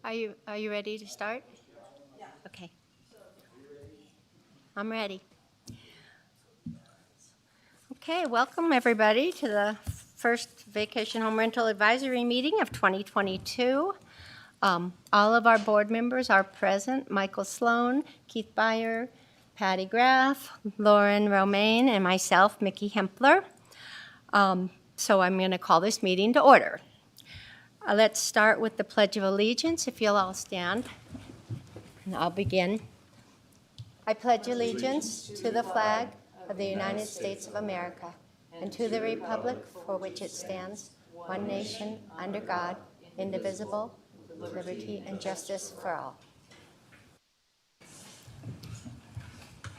Are you ready to start? Yeah. Okay. I'm ready. Okay, welcome everybody to the first Vacation Home Rental Advisory Meeting of 2022. All of our board members are present: Michael Sloan, Keith Beyer, Patty Graff, Lauren Romaine, and myself, Mickey Hempler. So I'm going to call this meeting to order. Let's start with the Pledge of Allegiance, if you'll all stand. And I'll begin. I pledge allegiance to the flag of the United States of America and to the republic for which it stands, one nation, under God, indivisible, with liberty and justice for all.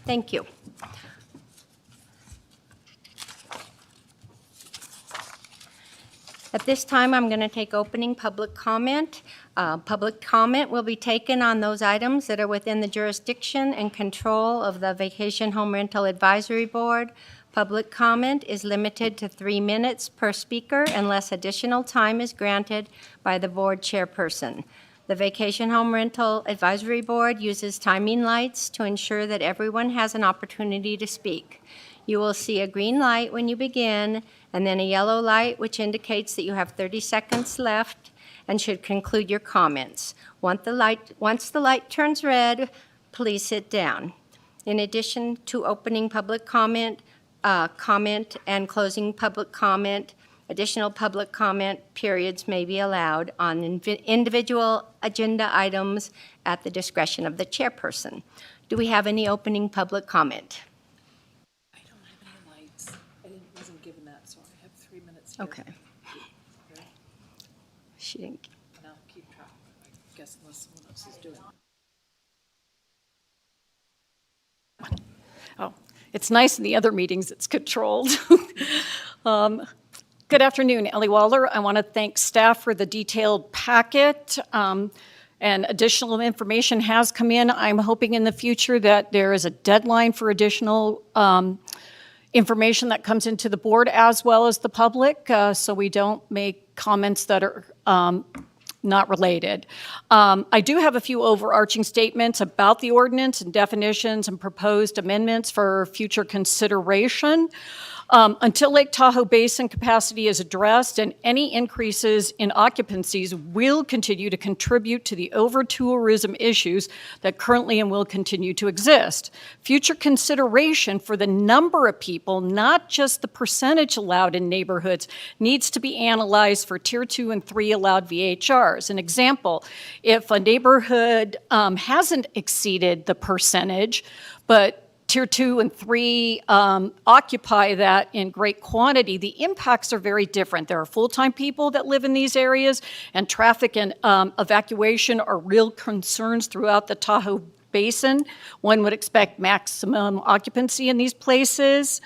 Thank you. At this time, I'm going to take opening public comment. Public comment will be taken on those items that are within the jurisdiction and control of the Vacation Home Rental Advisory Board. Public comment is limited to 3 minutes per speaker unless additional time is granted by the board chairperson. The Vacation Home Rental Advisory Board uses timing lights to ensure that everyone has an opportunity to speak. You will see a green light when you begin, and then a yellow light which indicates that you have 30 seconds left and should conclude your comments. Once the light turns red, please sit down. In addition to opening public comment and closing public comment, additional public comment periods may be allowed on individual agenda items at the discretion of the chairperson. Do we have any opening public comment? Okay. She didn't. And I'll keep track, I guess, unless someone else is doing it. Oh, it's nice in the other meetings it's controlled. Good afternoon, Ellie Waller. I want to thank staff for the detailed packet. And additional information has come in. I'm hoping in the future that there is a deadline for additional information that comes into the board as well as the public, so we don't make comments that are not related. I do have a few overarching statements about the ordinance and definitions and proposed amendments for future consideration. Until Lake Tahoe Basin capacity is addressed and any increases in occupancies will continue to contribute to the over-tourism issues that currently and will continue to exist. Future consideration for the number of people, not just the percentage allowed in neighborhoods, needs to be analyzed for Tier 2 and 3 allowed VHRs. An example, if a neighborhood hasn't exceeded the percentage, but Tier 2 and 3 occupy that in great quantity, the impacts are very different. There are full-time people that live in these areas, and traffic and evacuation are real concerns throughout the Tahoe Basin. One would expect maximum occupancy in these places.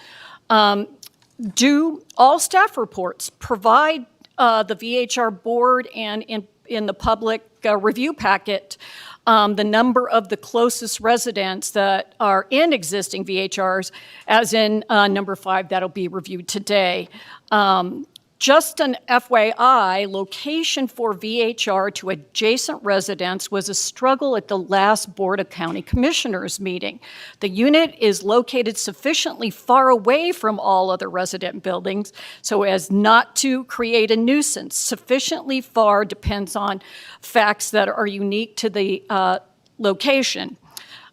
Do all staff reports provide the VHR board and in the public review packet the number of the closest residents that are in existing VHRs, as in number 5, that'll be reviewed today. Just an FYI, location for VHR to adjacent residents was a struggle at the last Board of County Commissioners meeting. The unit is located sufficiently far away from all other resident buildings so as not to create a nuisance. Sufficiently far depends on facts that are unique to the location.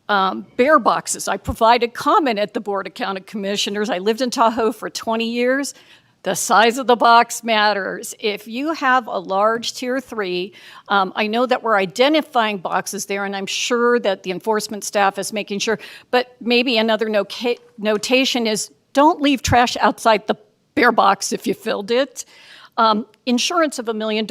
Bear boxes. I provided comment at the Board of County Commissioners. I lived in Tahoe for 20 years. The size of the box matters. If you have a large Tier 3, I know that we're identifying boxes there, and I'm sure that the enforcement staff is making sure, but maybe another notation is don't leave trash outside the bear box if you filled it. Insurance of $1 million.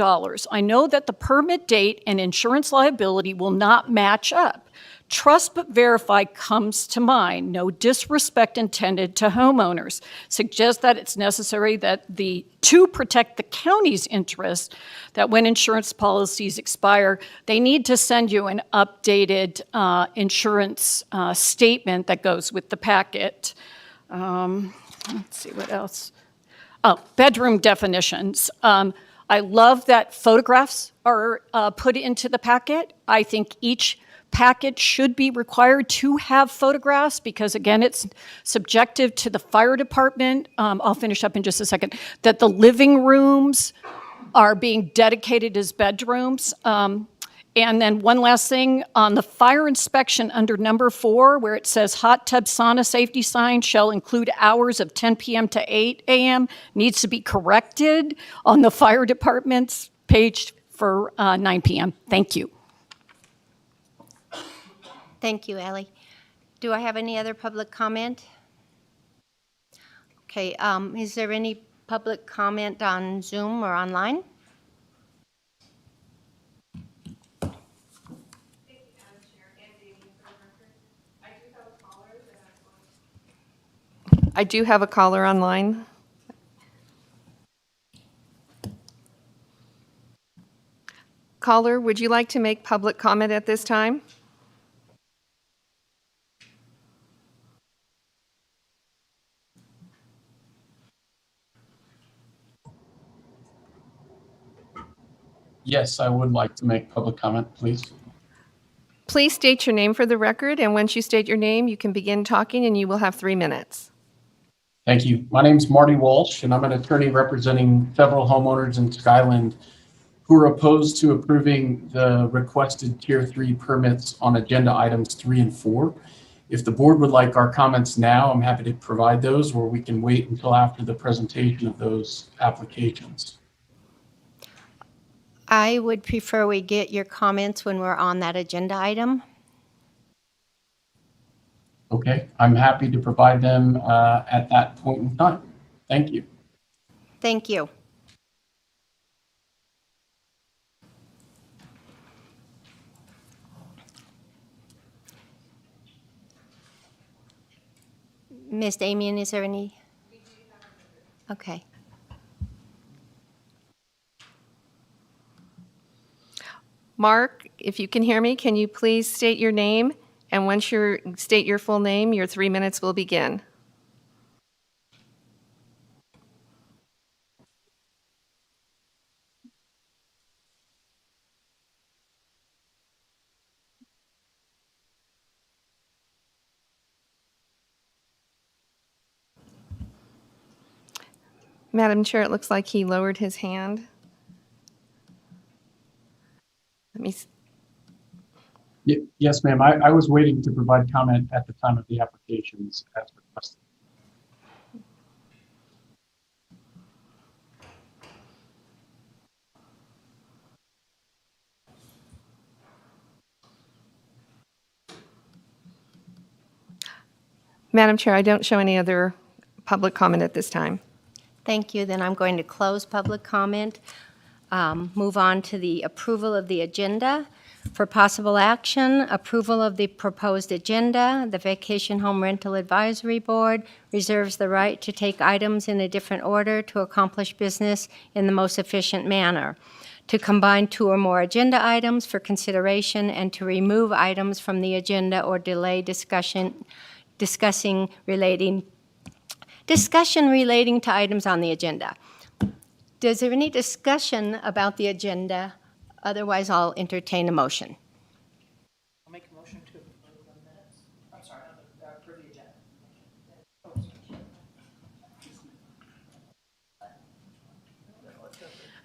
I know that the permit date and insurance liability will not match up. Trust but verify comes to mind. No disrespect intended to homeowners. Suggest that it's necessary to protect the county's interest, that when insurance policies expire, they need to send you an updated insurance statement that goes with the packet. Let's see what else. Oh, bedroom definitions. I love that photographs are put into the packet. I think each packet should be required to have photographs because, again, it's subjective to the fire department. I'll finish up in just a second. That the living rooms are being dedicated as bedrooms. And then one last thing, on the fire inspection under number 4, where it says hot tub sauna safety sign shall include hours of 10 p.m. to 8 a.m., needs to be corrected on the fire department's page for 9 p.m. Thank you. Thank you, Ellie. Do I have any other public comment? Okay, is there any public comment on Zoom or online? I do have a caller online. Caller, would you like to make public comment at this time? Yes, I would like to make public comment, please. Please state your name for the record, and once you state your name, you can begin talking, and you will have 3 minutes. Thank you. My name is Marty Walsh, and I'm an attorney representing several homeowners in Skyland who are opposed to approving the requested Tier 3 permits on agenda items 3 and 4. If the board would like our comments now, I'm happy to provide those, or we can wait until after the presentation of those applications. I would prefer we get your comments when we're on that agenda item. Okay, I'm happy to provide them at that point in time. Thank you. Thank you. Ms. Damien, is there any? Okay. Mark, if you can hear me, can you please state your name? And once you state your full name, your 3 minutes will begin. Madam Chair, it looks like he lowered his hand. Let me. Yes, ma'am. I was waiting to provide comment at the time of the applications as requested. Madam Chair, I don't show any other public comment at this time. Thank you. Then I'm going to close public comment. Move on to the approval of the agenda. For possible action, approval of the proposed agenda, the Vacation Home Rental Advisory Board reserves the right to take items in a different order to accomplish business in the most efficient manner, to combine 2 or more agenda items for consideration, and to remove items from the agenda or delay discussion relating to items on the agenda. Is there any discussion about the agenda? Otherwise, I'll entertain a motion. I'll make a motion to approve the minutes. I'm sorry, approve the agenda.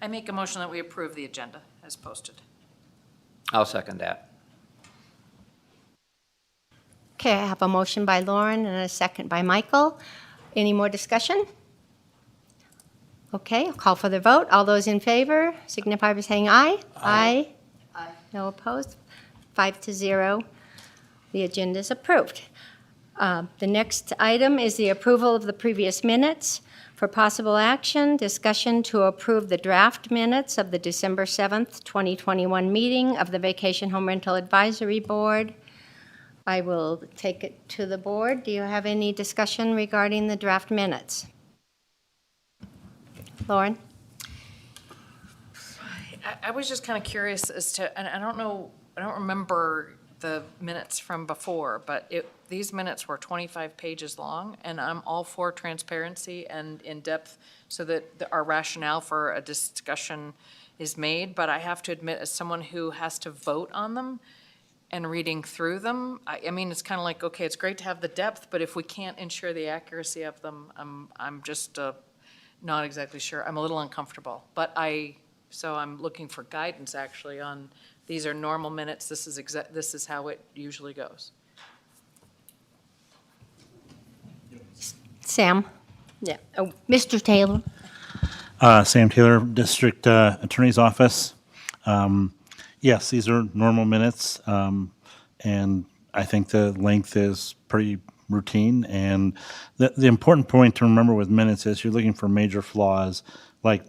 I make a motion that we approve the agenda as posted. I'll second that. Okay, I have a motion by Lauren and a second by Michael. Any more discussion? Okay, I'll call for the vote. All those in favor signify by saying aye. Aye. Aye. No opposed? 5-0. The agenda is approved. The next item is the approval of the previous minutes. For possible action, discussion to approve the draft minutes of the December 7th, 2021 meeting of the Vacation Home Rental Advisory Board. I will take it to the board. Do you have any discussion regarding the draft minutes? Lauren? I was just kind of curious as to, and I don't remember the minutes from before, but these minutes were 25 pages long, and I'm all for transparency and in-depth so that our rationale for a discussion is made, but I have to admit, as someone who has to vote on them and reading through them, I mean, it's kind of like, okay, it's great to have the depth, but if we can't ensure the accuracy of them, I'm just not exactly sure. I'm a little uncomfortable, so I'm looking for guidance, actually, on, these are normal minutes, this is how it usually goes. Sam? Yeah. Oh, Mr. Taylor? Sam Taylor, District Attorney's Office. Yes, these are normal minutes, and I think the length is pretty routine. And the important point to remember with minutes is you're looking for major flaws, like,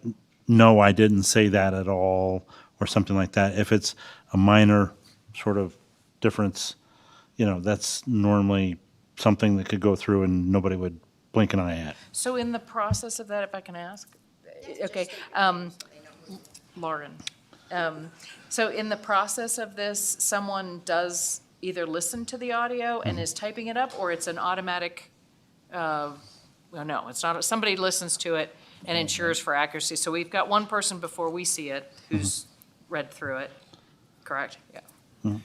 no, I didn't say that at all, or something like that. If it's a minor sort of difference, that's normally something that could go through and nobody would blink an eye at. So in the process of that, if I can ask, okay, Lauren, so in the process of this, someone does either listen to the audio and is typing it up, or it's an automatic, well, no, it's not, somebody listens to it and ensures for accuracy. So we've got one person before we see it who's read through it, correct? Yeah.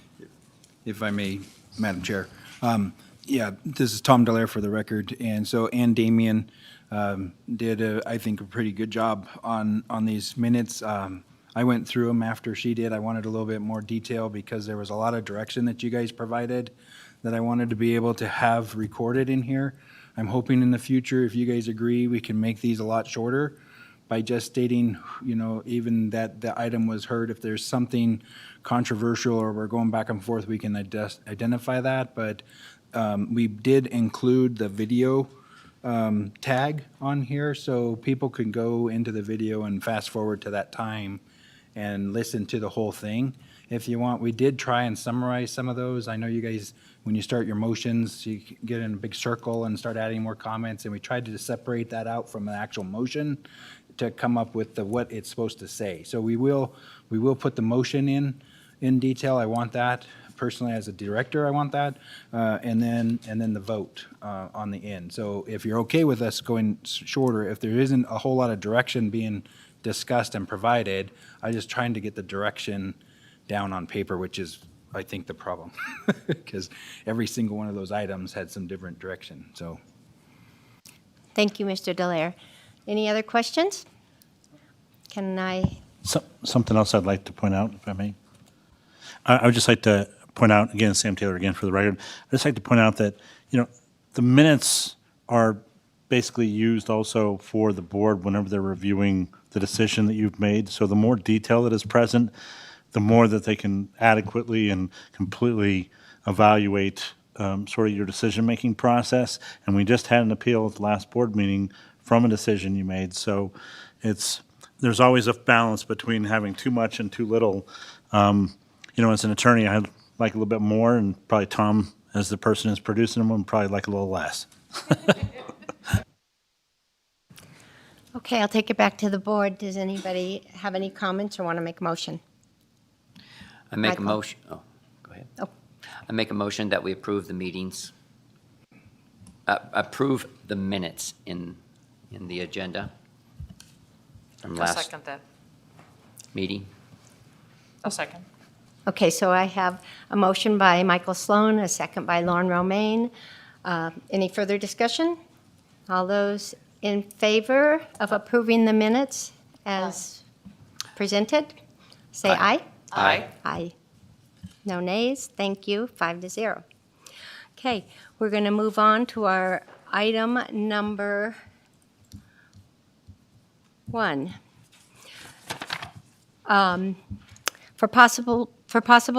If I may, Madam Chair. Yeah, this is Tom Dallaire for the record, and so Ann Damien did, I think, a pretty good job on these minutes. I went through them after she did. I wanted a little bit more detail because there was a lot of direction that you guys provided that I wanted to be able to have recorded in here. I'm hoping in the future, if you guys agree, we can make these a lot shorter by just stating, even that the item was heard. If there's something controversial or we're going back and forth, we can identify that. But we did include the video tag on here, so people can go into the video and fast forward to that time and listen to the whole thing if you want. We did try and summarize some of those. I know you guys, when you start your motions, you get in a big circle and start adding more comments, and we tried to separate that out from the actual motion to come up with what it's supposed to say. So we will put the motion in detail. I want that. Personally, as a director, I want that, and then the vote on the end. So if you're okay with us going shorter, if there isn't a whole lot of direction being discussed and provided, I'm just trying to get the direction down on paper, which is, I think, the problem, because every single one of those items had some different direction. So, Thank you, Mr. Dallaire. Any other questions? Can I? Something else I'd like to point out, if I may. I would just like to point out, again, Sam Taylor again for the record, I'd just like to point out that, the minutes are basically used also for the board whenever they're reviewing the decision that you've made. So the more detail that is present, the more that they can adequately and completely evaluate sort of your decision-making process. And we just had an appeal at the last board meeting from a decision you made. So there's always a balance between having too much and too little. As an attorney, I'd like a little bit more, and probably Tom, as the person who's producing them, would probably like a little less. Okay, I'll take it back to the board. Does anybody have any comments or want to make a motion? I make a Michael. motion, go ahead. Oh. I make a motion that we approve the meetings, approve the minutes in the agenda from I'll last second that. meeting. I'll second. Okay, so I have a motion by Michael Sloan, a second by Lauren Romaine. Any further discussion? All those in favor of approving the minutes as presented, say aye. Aye. Aye. No nays? Thank you. 5-0. Okay, we're going to move on to our item number 1. For possible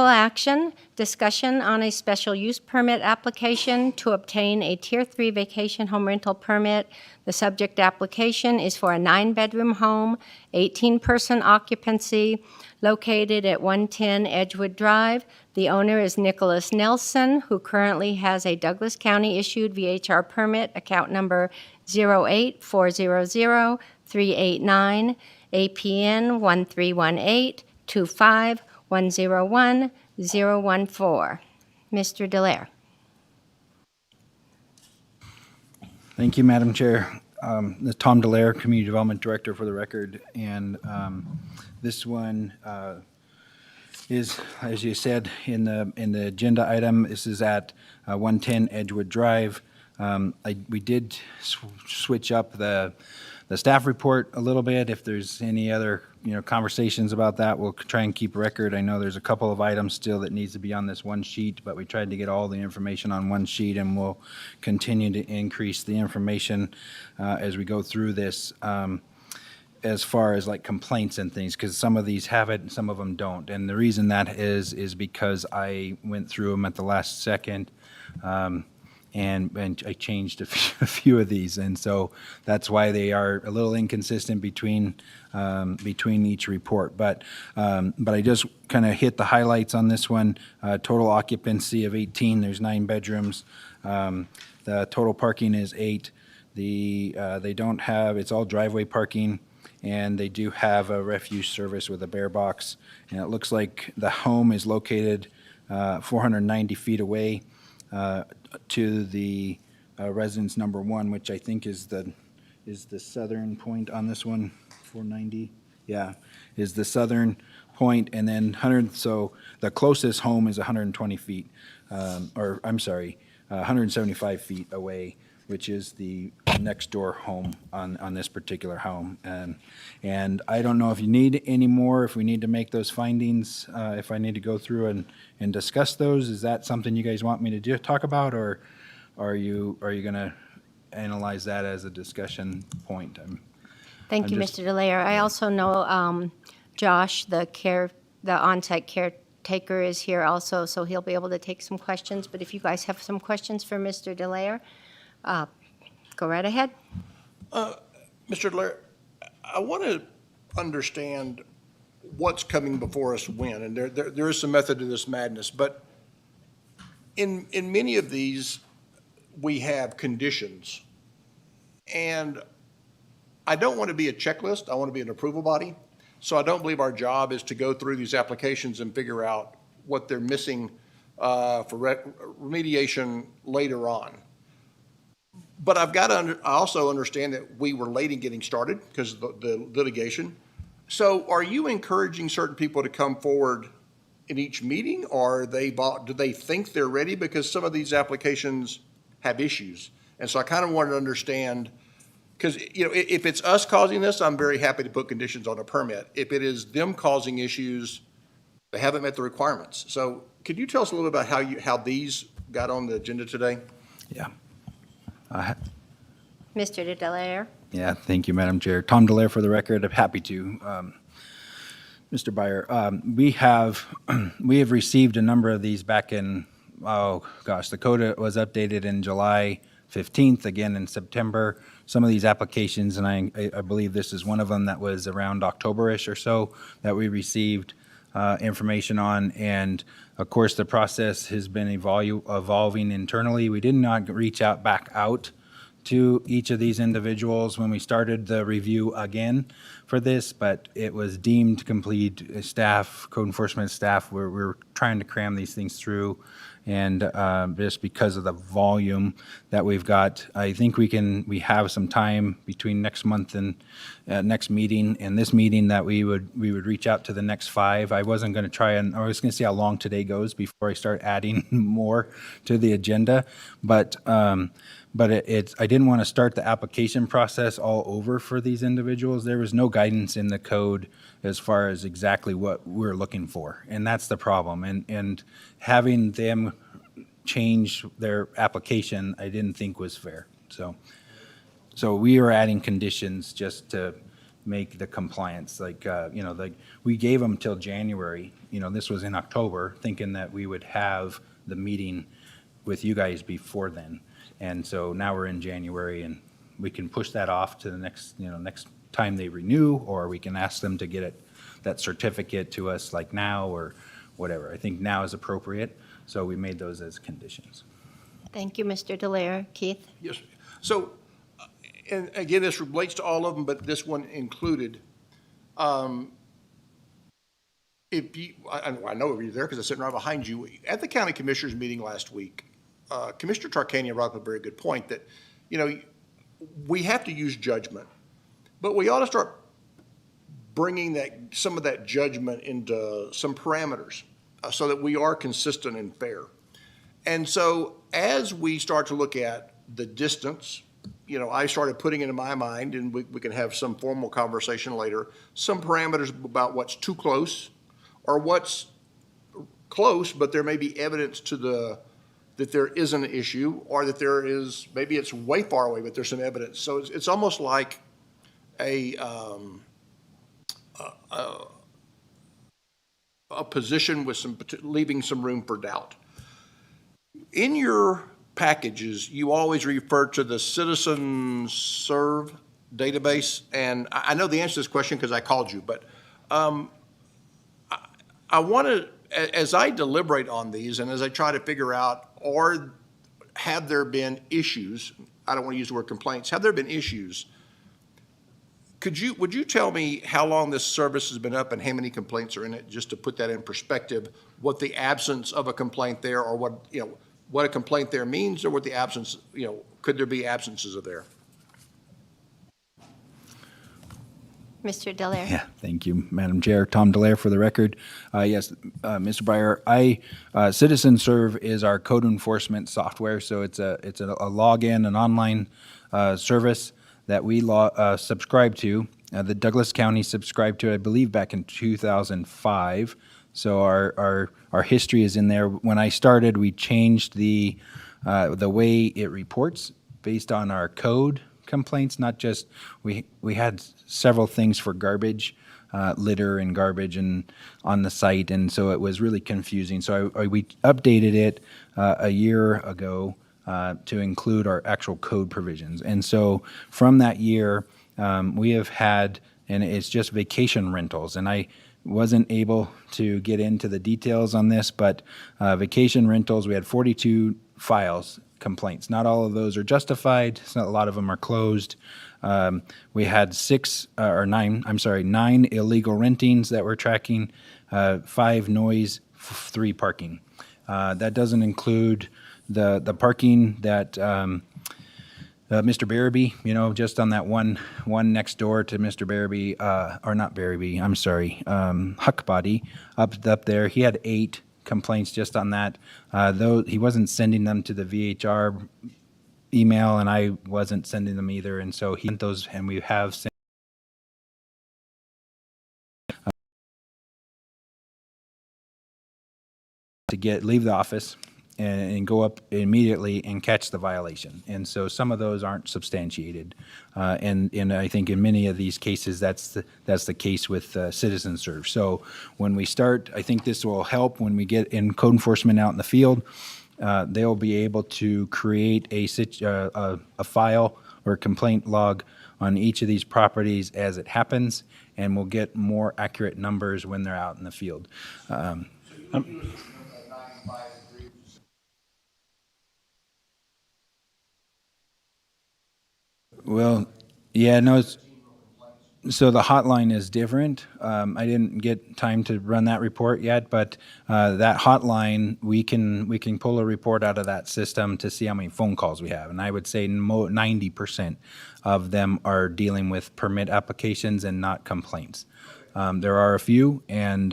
action, discussion on a special use permit application to obtain a Tier 3 vacation home rental permit. The subject application is for a 9-bedroom home, 18-person occupancy, located at 110 Edgewood Drive. The owner is Nicholas Nelson, who currently has a Douglas County-issued VHR permit, account number 084003889, APN 13182510101014. Mr. Delaire. Thank you, Madam Chair. This is Tom Delaire, Community Development Director for the record, and this one is, as you said, in the agenda item. This is at 110 Edgewood Drive. We did switch up the staff report a little bit. If there's any other, conversations about that, we'll try and keep record. I know there's a couple of items still that needs to be on this one sheet, but we tried to get all the information on one sheet, and we'll continue to increase the information as we go through this. As far as like complaints and things, because some of these have it and some of them don't. And the reason that is because I went through them at the last second, and I changed a few of these, and so that's why they are a little inconsistent between each report. But I just kind of hit the highlights on this one. Total occupancy of 18. There's 9 bedrooms. The total parking is 8. They don't have. It's all driveway parking. And they do have a refuse service with a bear box. And it looks like the home is located 490 feet away to the residence number 1, which I think is the southern point on this one. 490, yeah, is the southern point, and then 100. So the closest home is 120 feet, 175 feet away, which is the next door home on this particular home. And I don't know if you need any more, if we need to make those findings, if I need to go through and discuss those. Is that something you guys want me to talk about, or are you going to analyze that as a discussion point? Thank you, just- Mr. Delaire. I also know Josh, the on-site caretaker, is here also, so he'll be able to take some questions. But if you guys have some questions for Mr. Delaire, go right ahead. Mr. Delaire, I want to understand what's coming before us when, and there is some method to this madness, but in many of these, we have conditions. And I don't want to be a checklist, I want to be an approval body. So I don't believe our job is to go through these applications and figure out what they're missing for remediation later on. But I also understand that we were late in getting started because of the litigation. So are you encouraging certain people to come forward in each meeting, or do they think they're ready? Because some of these applications have issues. And so I kind of wanted to understand, because, if it's us causing this, I'm very happy to put conditions on a permit. If it is them causing issues, they haven't met the requirements. So could you tell us a little bit about how these got on the agenda today? Yeah. Mr. Delaire. Yeah, thank you, Madam Chair. Tom Delaire for the record. I'm happy to. Mr. Byer, we have received a number of these back in, the code was updated in July 15th, again in September. Some of these applications, and I believe this is one of them that was around October-ish or so, that we received information on. And of course, the process has been evolving internally. We did not reach back out to each of these individuals when we started the review again for this, but it was deemed complete. Staff, code enforcement staff, we're trying to cram these things through, and just because of the volume that we've got, I think we have some time between next month and next meeting and this meeting that we would reach out to the next 5. I wasn't going to I was going to see how long today goes before I start adding more to the agenda, but I didn't want to start the application process all over for these individuals. There was no guidance in the code as far as exactly what we're looking for, and that's the problem. And having them change their application, I didn't think was fair. So we are adding conditions just to make the compliance, we gave them till January. This was in October, thinking that we would have the meeting with you guys before then. And so now we're in January, and we can push that off to the next time they renew, or we can ask them to get that certificate to us like now or whatever. I think now is appropriate, so we made those as conditions. Thank you, Mr. Delaire. Keith? Yes. So, and again, this relates to all of them, but this one included. if you, I know you were there because I'm sitting right behind you. At the county commissioners meeting last week, Commissioner Tarkanian brought up a very good point that, you know, we have to use judgment, but we ought to start bringing some of that judgment into some parameters so that we are consistent and fair. And so as we start to look at the distance, you know, I started putting it in my mind, and we can have some formal conversation later, some parameters about what's too close or what's close, but there may be evidence that there is an issue, or that there is, maybe it's way far away, but there's some evidence. So it's almost like a position with leaving some room for doubt. In your packages, you always refer to the Citizen Serve database, and I know the answer to this question because I called you, but I want to, as I deliberate on these and as I try to figure out, or have there been issues, I don't want to use the word complaints, have there been issues? Would you tell me how long this service has been up and how many complaints are in it, just to put that in perspective, what the absence of a complaint there, or what, you know, what a complaint there means, or what the absence, you know, could there be absences of there? Mr. Delaire? Yeah, thank you, Madam Chair. Tom Delaire for the record. Yes, Mr. Breyer, Citizen Serve is our code enforcement software, so it's a login, an online service that we subscribe to. The Douglas County subscribed to it, I believe, back in 2005. So our history is in there. When I started, we changed the way it reports based on our code complaints, not just, we had several things for garbage, litter and garbage and on the site, and so it was really confusing. So we updated it a year ago to include our actual code provisions. And so from that year, we have had, and it's just vacation rentals, and I wasn't able to get into the details on this, but vacation rentals, we had 42 files, complaints. Not all of those are justified. A lot of them are closed. We had 9 illegal rentings that we're tracking, 5 noise, 3 parking. That doesn't include the parking that Mr. Barabee, you know, just on that one next door to Mr. Barabee, or not Barabee, I'm sorry, Huckbody, up there. He had 8 complaints just on that. Though he wasn't sending them to the VHR email, and I wasn't sending them either, and so he sent those, and we have sent to leave the office and go up immediately and catch the violation. And so some of those aren't substantiated. And I think in many of these cases, that's the case with Citizen Serve. So when we start, I think this will help when we get in code enforcement out in the field. They'll be able to create a file or complaint log on each of these properties as it happens, and we'll get more accurate numbers when they're out in the field. Well, yeah, no, so the hotline is different. I didn't get time to run that report yet, but that hotline, we can pull a report out of that system to see how many phone calls we have. And I would say 90% of them are dealing with permit applications and not complaints. There are a few, and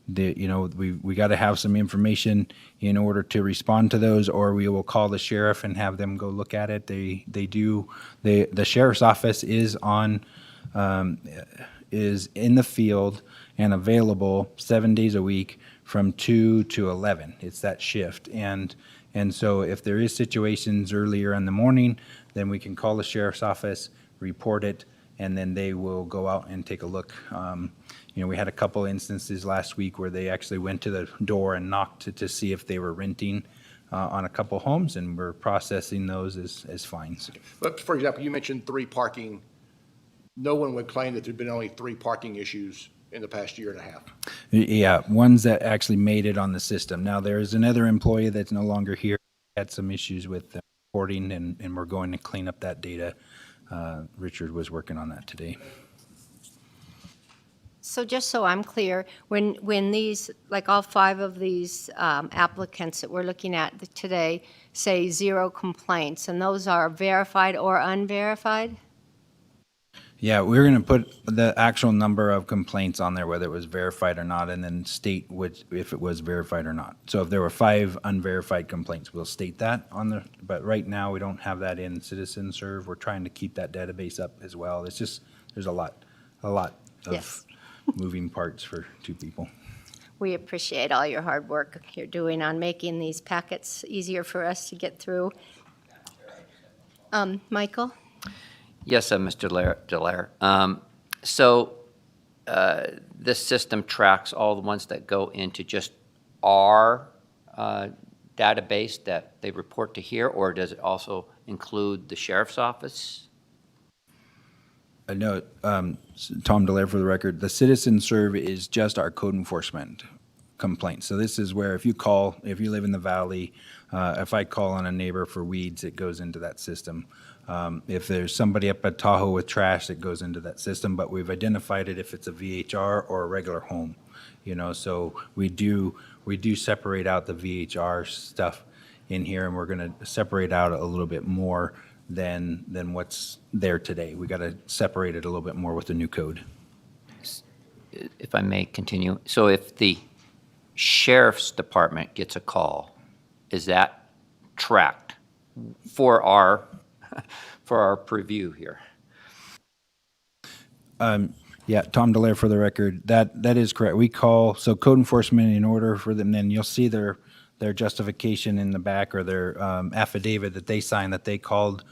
we got to have some information in order to respond to those, or we will call the sheriff and have them go look at it. The sheriff's office is in the field and available 7 days a week from 2 to 11. It's that shift. And so if there is situations earlier in the morning, then we can call the sheriff's office, report it, and then they will go out and take a look. We had a couple instances last week where they actually went to the door and knocked to see if they were renting on a couple homes, and we're processing those as fines. But for example, you mentioned 3 parking. No one would claim that there'd been only 3 parking issues in the past year and a half. Yeah, ones that actually made it on the system. Now, there's another employee that's no longer here, had some issues with reporting, and we're going to clean up that data. Richard was working on that today. So just so I'm clear, when these, like all 5 of these applicants that we're looking at today say 0 complaints, and those are verified or unverified? Yeah, we're going to put the actual number of complaints on there, whether it was verified or not, and then state which, if it was verified or not. So if there were 5 unverified complaints, we'll state that on the, but right now, we don't have that in Citizen Serve. We're trying to keep that database up as well. It's just, there's a lot of Yes. moving parts for 2 people. We appreciate all your hard work you're doing on making these packets easier for us to get through. Michael? Yes, Mr. Delaire. So this system tracks all the ones that go into just our database that they report to here, or does it also include the sheriff's office? No, Tom Delaire for the record, the Citizen Serve is just our code enforcement complaints. So this is where if you live in the valley, if I call on a neighbor for weeds, it goes into that system. If there's somebody up at Tahoe with trash, it goes into that system, but we've identified it if it's a VHR or a regular home, so we do separate out the VHR stuff in here, and we're going to separate out a little bit more than what's there today. We got to separate it a little bit more with the new code. If I may continue. So if the sheriff's department gets a call, is that tracked for our preview here? Yeah, Tom Delaire for the record. That is correct. We call, so code enforcement in order for them, then you'll see their justification in the back, or their affidavit that they signed that they called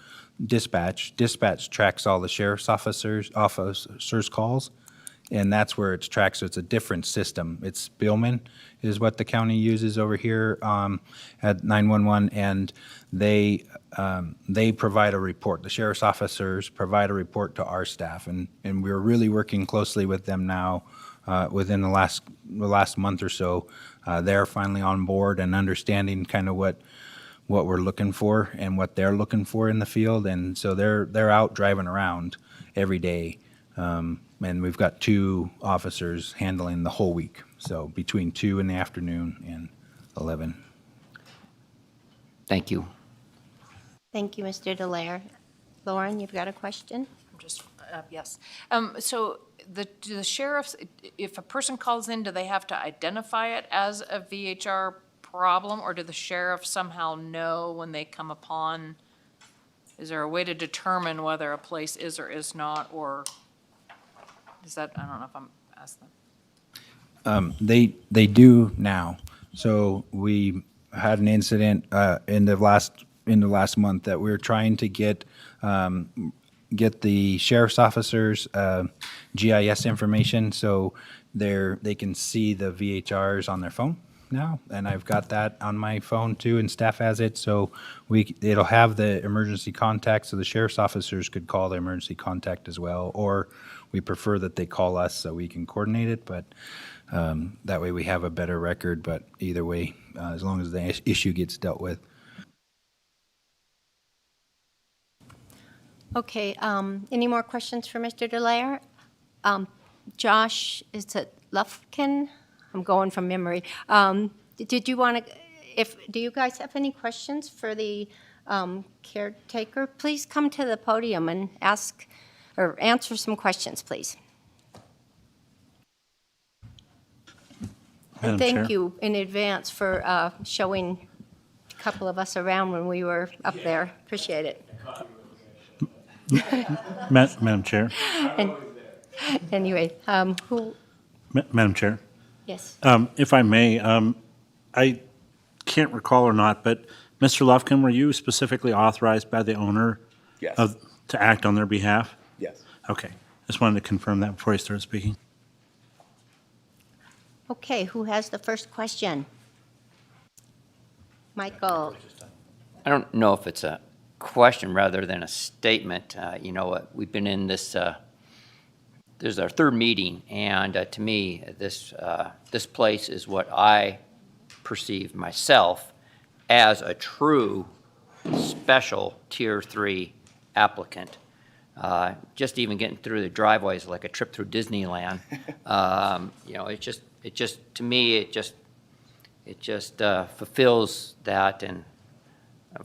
dispatch. Dispatch tracks all the sheriff's officers' calls, and that's where it's tracked. So it's a different system. It's Billman is what the county uses over here at 911, and they provide a report. The sheriff's officers provide a report to our staff, and we're really working closely with them now. Within the last month or so, they're finally on board and understanding kind of what we're looking for and what they're looking for in the field, and so they're out driving around every day. And we've got 2 officers handling the whole week, so between 2 in the afternoon and 11. Thank you. Thank you, Mr. Delaire. Lauren, you've got a question? Just, yes. So do the sheriffs, if a person calls in, do they have to identify it as a VHR problem, or do the sheriffs somehow know when they come upon? Is there a way to determine whether a place is or is not, or is that, I don't know if I'm asking them. They do now. So we had an incident in the last month that we were trying to get the sheriff's officers GIS information, so they can see the VHRs on their phone now, and I've got that on my phone too, and staff has it, so it'll have the emergency contact, so the sheriff's officers could call the emergency contact as well, or we prefer that they call us so we can coordinate it, but that way we have a better record, but either way, as long as the issue gets dealt with. Okay, any more questions for Mr. Delaire? Josh, is it Lufkin? I'm going from memory. Did you want to, do you guys have any questions for the caretaker? Please come to the podium and ask or answer some questions, please. Madam And thank Chair. you in advance for showing a couple of us around when we were up there. Appreciate it. Madam Chair. And anyway, Madam Chair. yes. If I may, I can't recall or not, but Mr. Lufkin, were you specifically authorized by the owner Yes. to act on their behalf? Yes. Okay. Just wanted to confirm that before you started speaking. Okay, who has the first question? Michael. I don't know if it's a question rather than a statement. We've been in this, this is our 3rd meeting, and to me, this place is what I perceive myself as a true special Tier 3 applicant. Just even getting through the driveway is like a trip through Disneyland. You know, it just, to me, it just fulfills that, and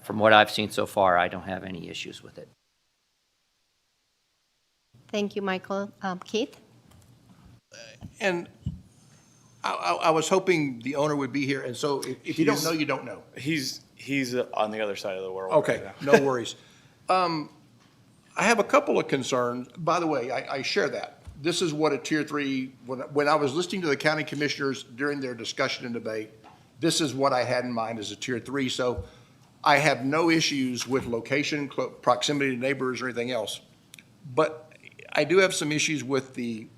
from what I've seen so far, I don't have any issues with it. Thank you, Michael. Keith? And I was hoping the owner would be here, and so if you don't know, you don't know. He's on the other side of the world. Okay, right now. no worries. I have a couple of concerns. By the way, I share that. This is what a Tier 3, when I was listening to the county commissioners during their discussion and debate, this is what I had in mind as a Tier 3. So I have no issues with location, proximity to neighbors, or anything else. But I do have some issues with the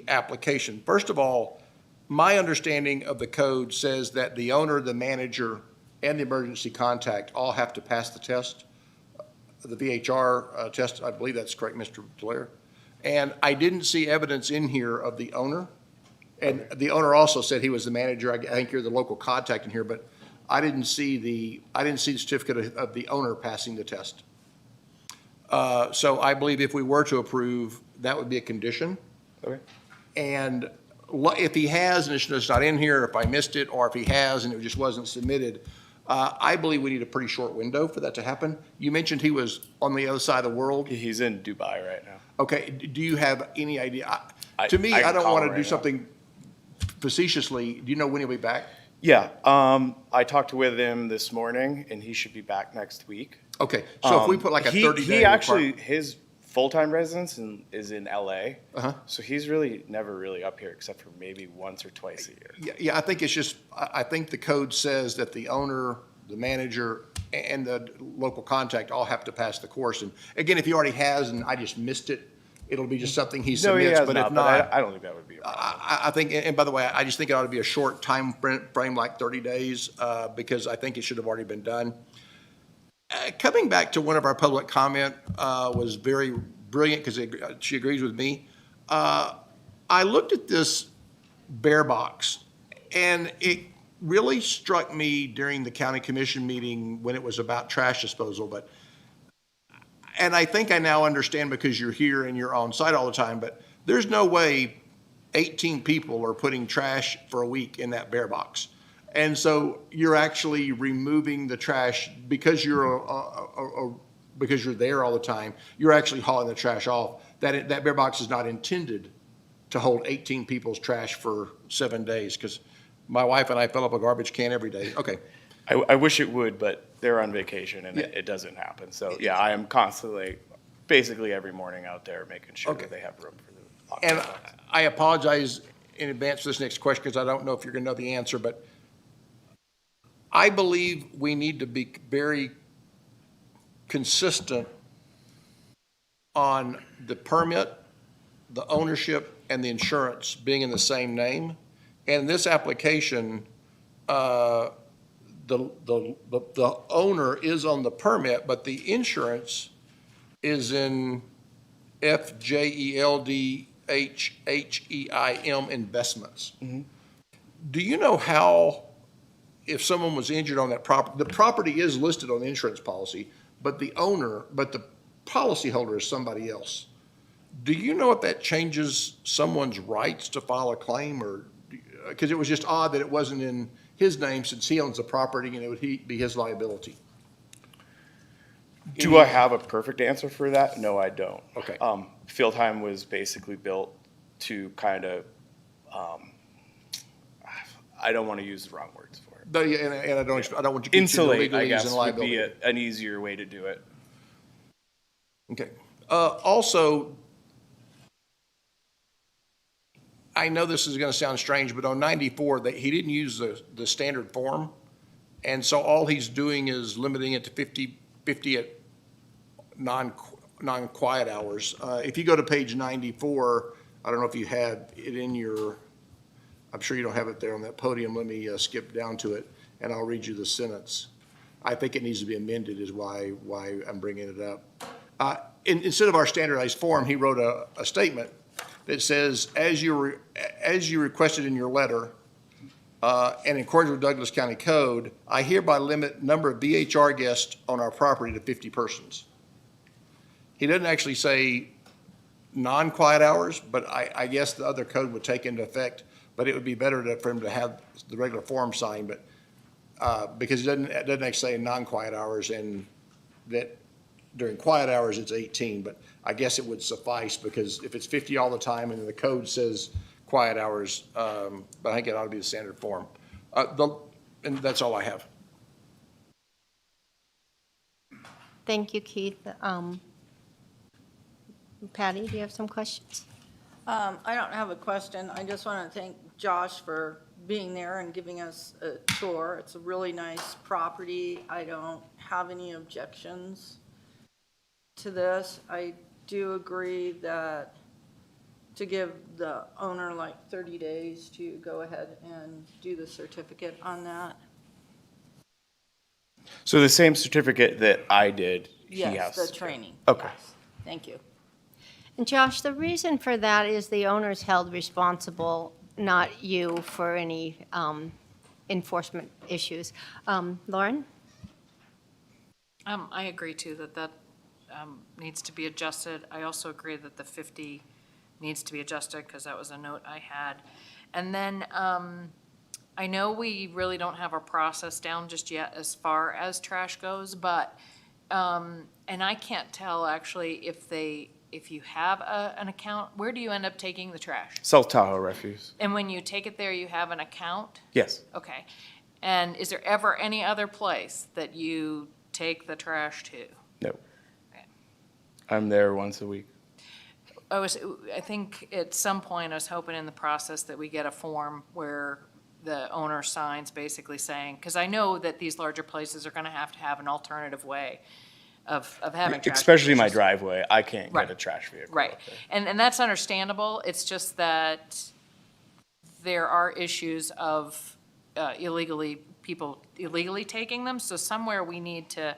application. First of all, my understanding of the code says that the owner, the manager, and the emergency contact all have to pass the test, the VHR test. I believe that's correct, Mr. Blair. And I didn't see evidence in here of the owner. And the owner also said he was the manager. I think you're the local contact in here, but I didn't see the certificate of the owner passing the test. So I believe if we were to approve, that would be a condition. Okay. And if he has, and it's just not in here, if I missed it, or if he has and it just wasn't submitted, I believe we need a pretty short window for that to happen. You mentioned he was on the other side of the world. He's in Dubai right now. Okay, do you have any idea? To me, I I can don't call want him to right do now. something facetiously. Do you know when he'll be back? Yeah, I talked with him this morning, and he should be back next week. Okay, so if we put like a 30-day. He actually, his full-time residence is in LA. Uh-huh. So he's really never really up here except for maybe once or twice a year. Yeah, I think it's just, I think the code says that the owner, the manager, and the local contact all have to pass the course. And again, if he already has and I just missed it, it'll be just something he No, he submits, has but if not, not. I don't think that would be a problem. I think, and by the way, I just think it ought to be a short time frame, like 30 days, because I think it should have already been done. Coming back to one of our public comment was very brilliant because she agrees with me. I looked at this bear box, and it really struck me during the county commission meeting when it was about trash disposal. And I think I now understand because you're here and you're on site all the time, but there's no way 18 people are putting trash for a week in that bear box. And so you're actually removing the trash because you're there all the time. You're actually hauling the trash off. That bear box is not intended to hold 18 people's trash for 7 days, because my wife and I fill up a garbage can every day. Okay. I wish it would, but they're on vacation and Yeah. it doesn't happen. So yeah, I am constantly, basically every morning out there making sure Okay. that they have room for the And occupants. I apologize in advance for this next question because I don't know if you're going to know the answer, but I believe we need to be very consistent on the permit, the ownership, and the insurance being in the same name. And this application, the owner is on the permit, but the insurance is in FJELDHHEIM Investments. Do you know how, if someone was injured on that property, the property is listed on the insurance policy, but the policyholder is somebody else? Do you know if that changes someone's rights to file a claim, or, because it was just odd that it wasn't in his name since he owns the property and it would be his liability? Do I have a perfect answer for that? No, I don't. Okay. Fieldheim was basically built to kind of, I don't want to use the wrong words for it. But, yeah, and I don't want you to get into Insulate, I legalese guess, and would be liability. an easier way to do it. Okay. Also, I know this is going to sound strange, but on 94, he didn't use the standard form. And so all he's doing is limiting it to 50 at non-quiet hours. If you go to page 94, I don't know if you had it in your, I'm sure you don't have it there on that podium. Let me skip down to it, and I'll read you the sentence. I think it needs to be amended is why I'm bringing it up. Instead of our standardized form, he wrote a statement that says, as you requested in your letter, and in accordance with Douglas County Code, I hereby limit number of VHR guests on our property to 50 persons. he doesn't actually say non-quiet hours, but I guess the other code would take into effect, but it would be better for him to have the regular form signed, but, because it doesn't actually say non-quiet hours, and that during quiet hours, it's 18, but I guess it would suffice, because if it's 50 all the time and the code says quiet hours, but I think it ought to be the standard form. And that's all I have. Thank you, Keith. Patty, do you have some questions? I don't have a question. I just want to thank Josh for being there and giving us a tour. It's a really nice property. I don't have any objections to this. I do agree that to give the owner like 30 days to go ahead and do the certificate on that. So the same certificate that I did, he has. Yes, the training. Okay. Yes. Thank you. And Josh, the reason for that is the owner's held responsible, not you, for any enforcement issues. Lauren? I agree too that needs to be adjusted. I also agree that the 50 needs to be adjusted because that was a note I had. And then I know we really don't have our process down just yet as far as trash goes, but, and I can't tell actually if you have an account, where do you end up taking the trash? South Tahoe Refuse. And when you take it there, you have an account? Yes. Okay. And is there ever any other place that you take the trash to? No. Okay. I'm there once a week. I think at some point, I was hoping in the process that we get a form where the owner signs basically saying, because I know that these larger places are gonna have to have an alternative way of having trash. Especially my pickups. driveway. I can't Right. get a trash vehicle. Right, out there. and that's understandable, it's just that there are issues of people illegally taking them, so somewhere we need to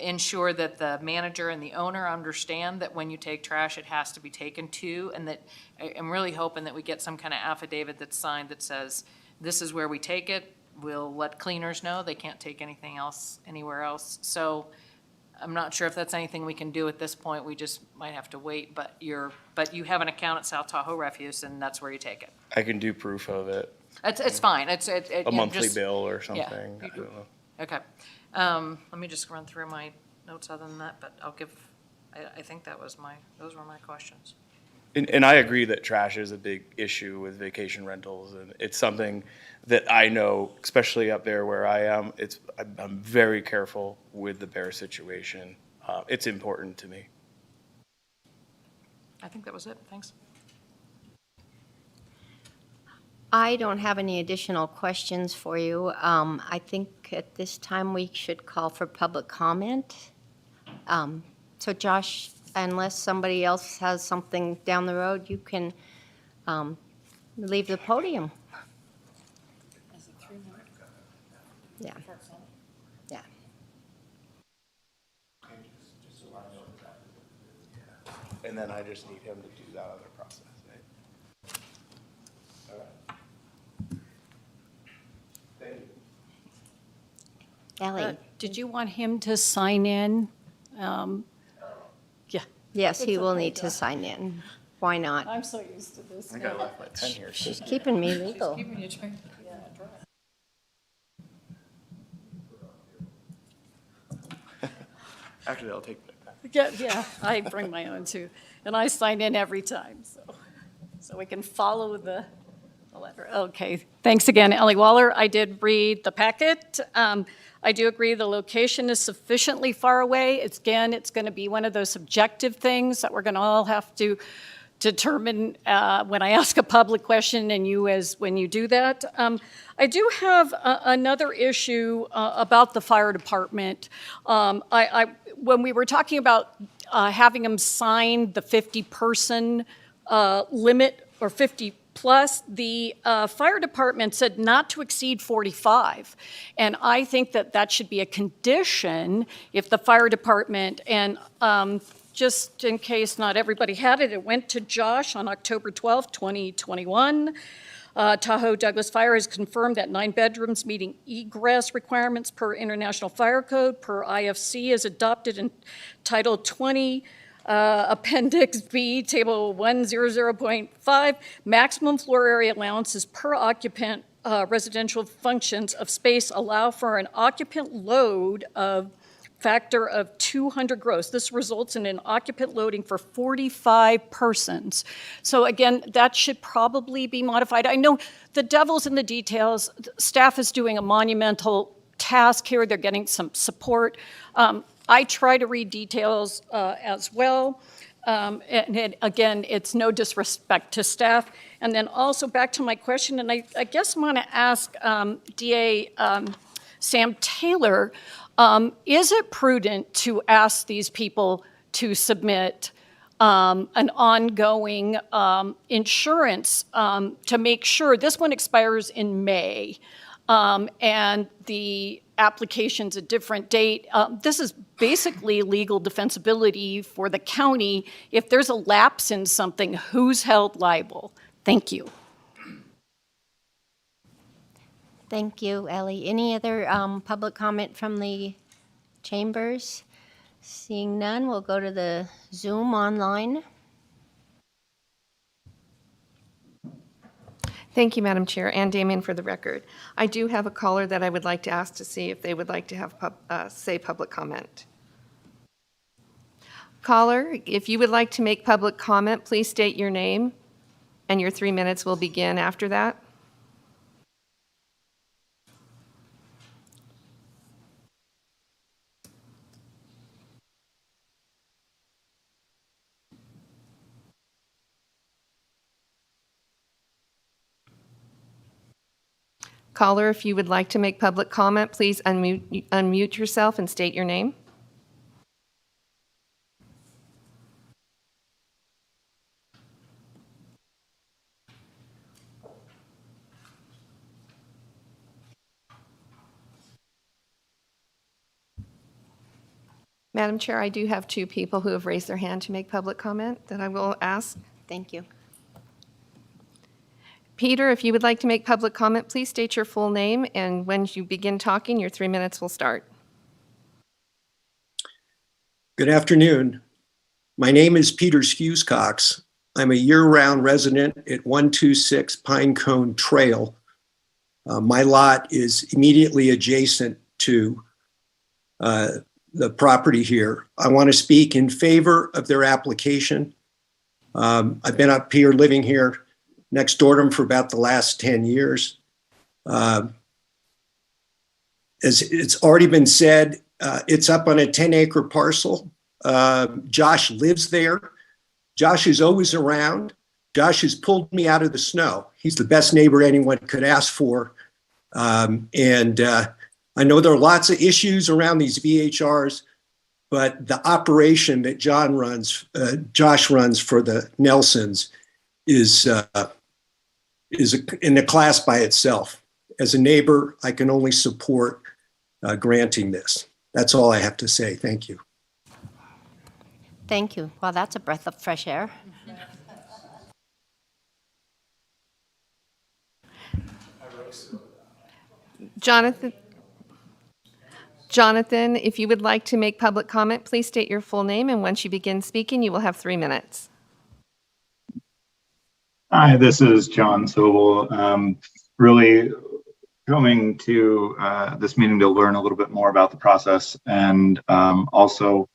ensure that the manager and the owner understand that when you take trash, it has to be taken to, and that, I'm really hoping that we get some kind of affidavit that's signed that says, this is where we take it, we'll let cleaners know, they can't take anything else, anywhere else, so I'm not sure if that's anything we can do at this point, we just might have to wait, but you have an account at South Tahoe Refuse, and that's where you take it. I can do proof of it. It's fine, you A know, monthly just- bill or something. you I don't know. Okay. Let me just run through my notes other than that, but I think those were my questions. And I agree that trash is a big issue with vacation rentals, and it's something that I know, especially up there where I am, I'm very careful with the bear situation. It's important to me. I think that was it, thanks. I don't have any additional questions for you. I think at this time we should call for public comment. So Josh, unless somebody else has something down the road, you can leave the podium. Yeah. Yeah. And then I just need him to do that other process, right? Ellie? Did you want him to sign in? Yeah. Yes, he will need to sign in. Why not? I'm so used to this. I think I left my pen here. She's keeping me legal. Actually, I'll take that. Yeah, I bring my own too, and I sign in every time, so we can follow the letter. Okay, thanks again, Ellie Waller. I did read the packet. I do agree the location is sufficiently far away. It's going to be one of those subjective things that we're going to all have to determine when I ask a public question and when you do that. I do have another issue about the fire department. When we were talking about having them sign the 50-person limit or 50 plus, the fire department said not to exceed 45. And I think that should be a condition if the fire department, and just in case not everybody had it, it went to Josh on October 12th, 2021. Tahoe Douglas Fire has confirmed that 9 bedrooms meeting egress requirements per International Fire Code per IFC is adopted in Title 20 Appendix B, Table 100.5, maximum floor area allowances per occupant residential functions of space allow for an occupant load of factor of 200 gross. This results in an occupant loading for 45 persons. So again, that should probably be modified. I know the devil's in the details. Staff is doing a monumental task here. They're getting some support. I try to read details as well. Again, it's no disrespect to staff. And then also back to my question, and I guess I want to ask DA Sam Taylor, is it prudent to ask these people to submit an ongoing insurance to make sure, this one expires in May, and the application's a different date. This is basically legal defensibility for the county. If there's a lapse in something, who's held liable? Thank you. Thank you, Ellie. Any other public comment from the chambers? Seeing none, we'll go to the Zoom online. Thank you, Madam Chair, and Damien for the record. I do have a caller that I would like to ask to see if they would like to have say public comment. Caller, if you would like to make public comment, please state your name, and your 3 minutes will begin after that. Caller, if you would like to make public comment, please unmute yourself and state your name. Madam Chair, I do have 2 people who have raised their hand to make public comment that I will ask. Thank you. Peter, if you would like to make public comment, please state your full name, and when you begin talking, your 3 minutes will start. Good afternoon. My name is Peter Skewscox. I'm a year-round resident at 126 Pinecone Trail. My lot is immediately adjacent to the property here. I want to speak in favor of their application. I've been up here living here next door to them for about the last 10 years. As it's already been said, it's up on a 10-acre parcel. Josh lives there. Josh is always around. Josh has pulled me out of the snow. He's the best neighbor anyone could ask for. I know there are lots of issues around these VHRs, but the operation that Josh runs for the Nelsons is in a class by itself. As a neighbor, I can only support granting this. That's all I have to say. Thank you. Thank you. Well, that's a breath of fresh air. Jonathan, if you would like to make public comment, please state your full name, and once you begin speaking, you will have 3 minutes. Hi, this is John Sobel. Really coming to this meeting to learn a little bit more about the process, and also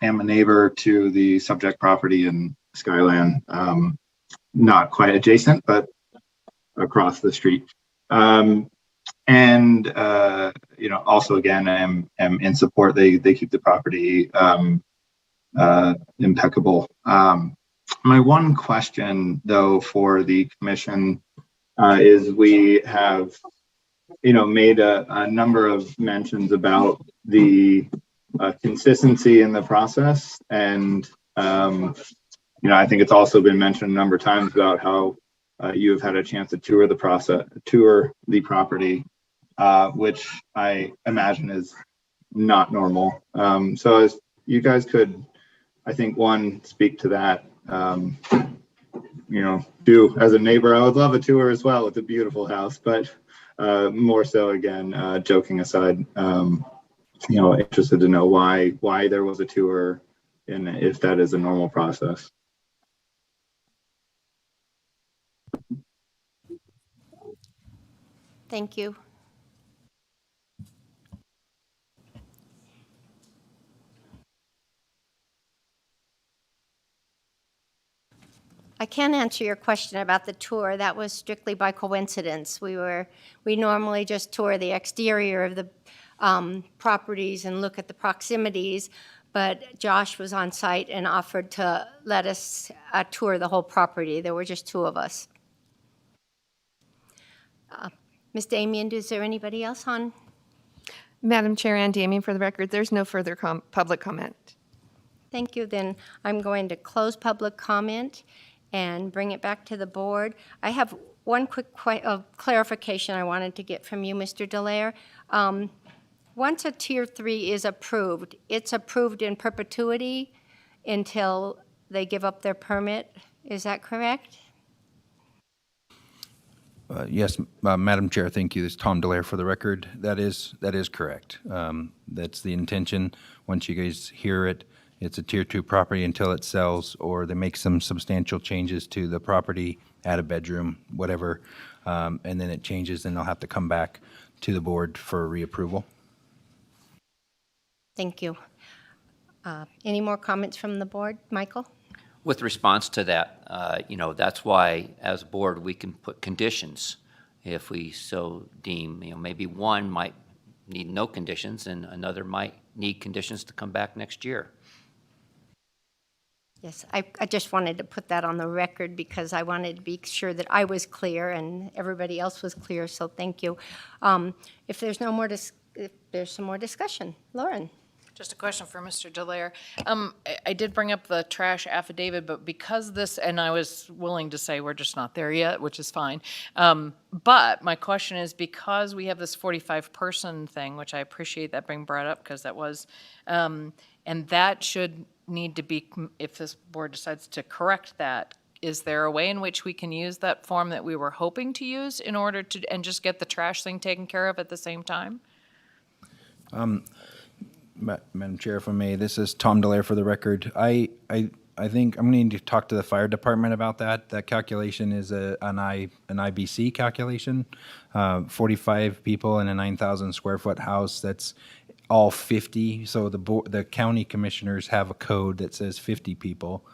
am a neighbor to the subject property in Skyland, not quite adjacent, but across the street. Also again, am in support. They keep the property impeccable. My one question, though, for the commission is we have, made a number of mentions about the consistency in the process, and I think it's also been mentioned a number of times about how you have had a chance to tour the property, which I imagine is not normal. So as you guys could, I think, one, speak to that. Two, as a neighbor, I would love a tour as well. It's a beautiful house, but more so, again, joking aside, interested to know why there was a tour, and if that is a normal process. Thank you. I can't answer your question about the tour. That was strictly by coincidence. We normally just tour the exterior of the properties and look at the proximities, but Josh was on site and offered to let us tour the whole property. There were just two of us. Ms. Damien, is there anybody else on? Madam Chair, Ann Damien, for the record, there's no further public comment. Thank you. Then I'm going to close public comment and bring it back to the board. I have one quick clarification I wanted to get from you, Mr. Dallaire. Once a Tier 3 is approved, it's approved in perpetuity until they give up their permit. Is that correct? Yes, Madam Chair, thank you. This is Tom Dallaire for the record. That is correct. That's the intention. Once you guys hear it, it's a Tier 2 property until it sells or they make some substantial changes to the property, add a bedroom, whatever, and then it changes, and they'll have to come back to the board for reapproval. Thank you. Any more comments from the board? Michael? With response to that, that's why, as a board, we can put conditions if we so deem. Maybe one might need no conditions and another might need conditions to come back next year. Yes, I just wanted to put that on the record because I wanted to be sure that I was clear and everybody else was clear, so thank you. If there's no more, if there's some more discussion, Lauren? Just a question for Mr. Dallaire. I did bring up the trash affidavit, but because this, and I was willing to say we're just not there yet, which is fine. But my question is, because we have this 45-person thing, which I appreciate that being brought up because that was, and that should need to be, if this board decides to correct that, is there a way in which we can use that form that we were hoping to use in order to, and just get the trash thing taken care of at the same time? Madam Chair, if I may, this is Tom Dallaire for the record. I think I'm going to need to talk to the fire department about that. That calculation is an IBC calculation. 45 people in a 9,000 square foot house, that's all 50. So the county commissioners have a code that says 50 people.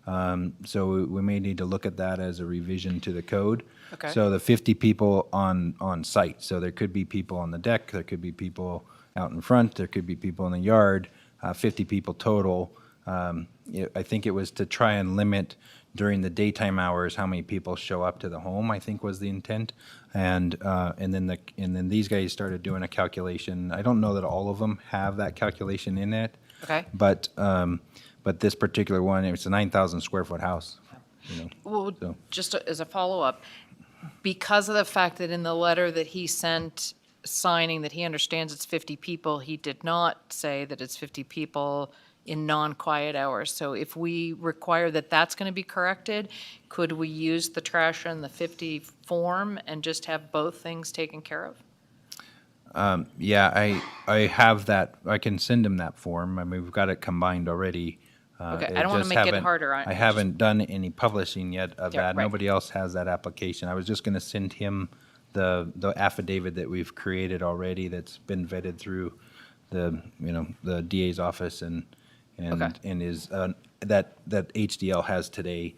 So we may need to look at that as a revision to the code. Okay. So the 50 people on site. So there could be people on the deck, there could be people out in front, there could be people in the yard, 50 people total. I think it was to try and limit during the daytime hours how many people show up to the home, I think was the intent. And then these guys started doing a calculation. I don't know that all of them have that calculation in it. Okay. But this particular one, it's a 9,000 square foot house. Well, So- just as a follow-up, because of the fact that in the letter that he sent signing that he understands it's 50 people, he did not say that it's 50 people in non-quiet hours. So if we require that that's going to be corrected, could we use the trash and the 50 form and just have both things taken care of? Yeah, I have that. I can send him that form. I mean, we've got it combined already. Okay, It I don't want to just make it haven't- harder. I haven't done any publishing yet of Yeah, that. right. Nobody else has that application. I was just going to send him the affidavit that we've created already that's been vetted through the DA's office and is that HDL has today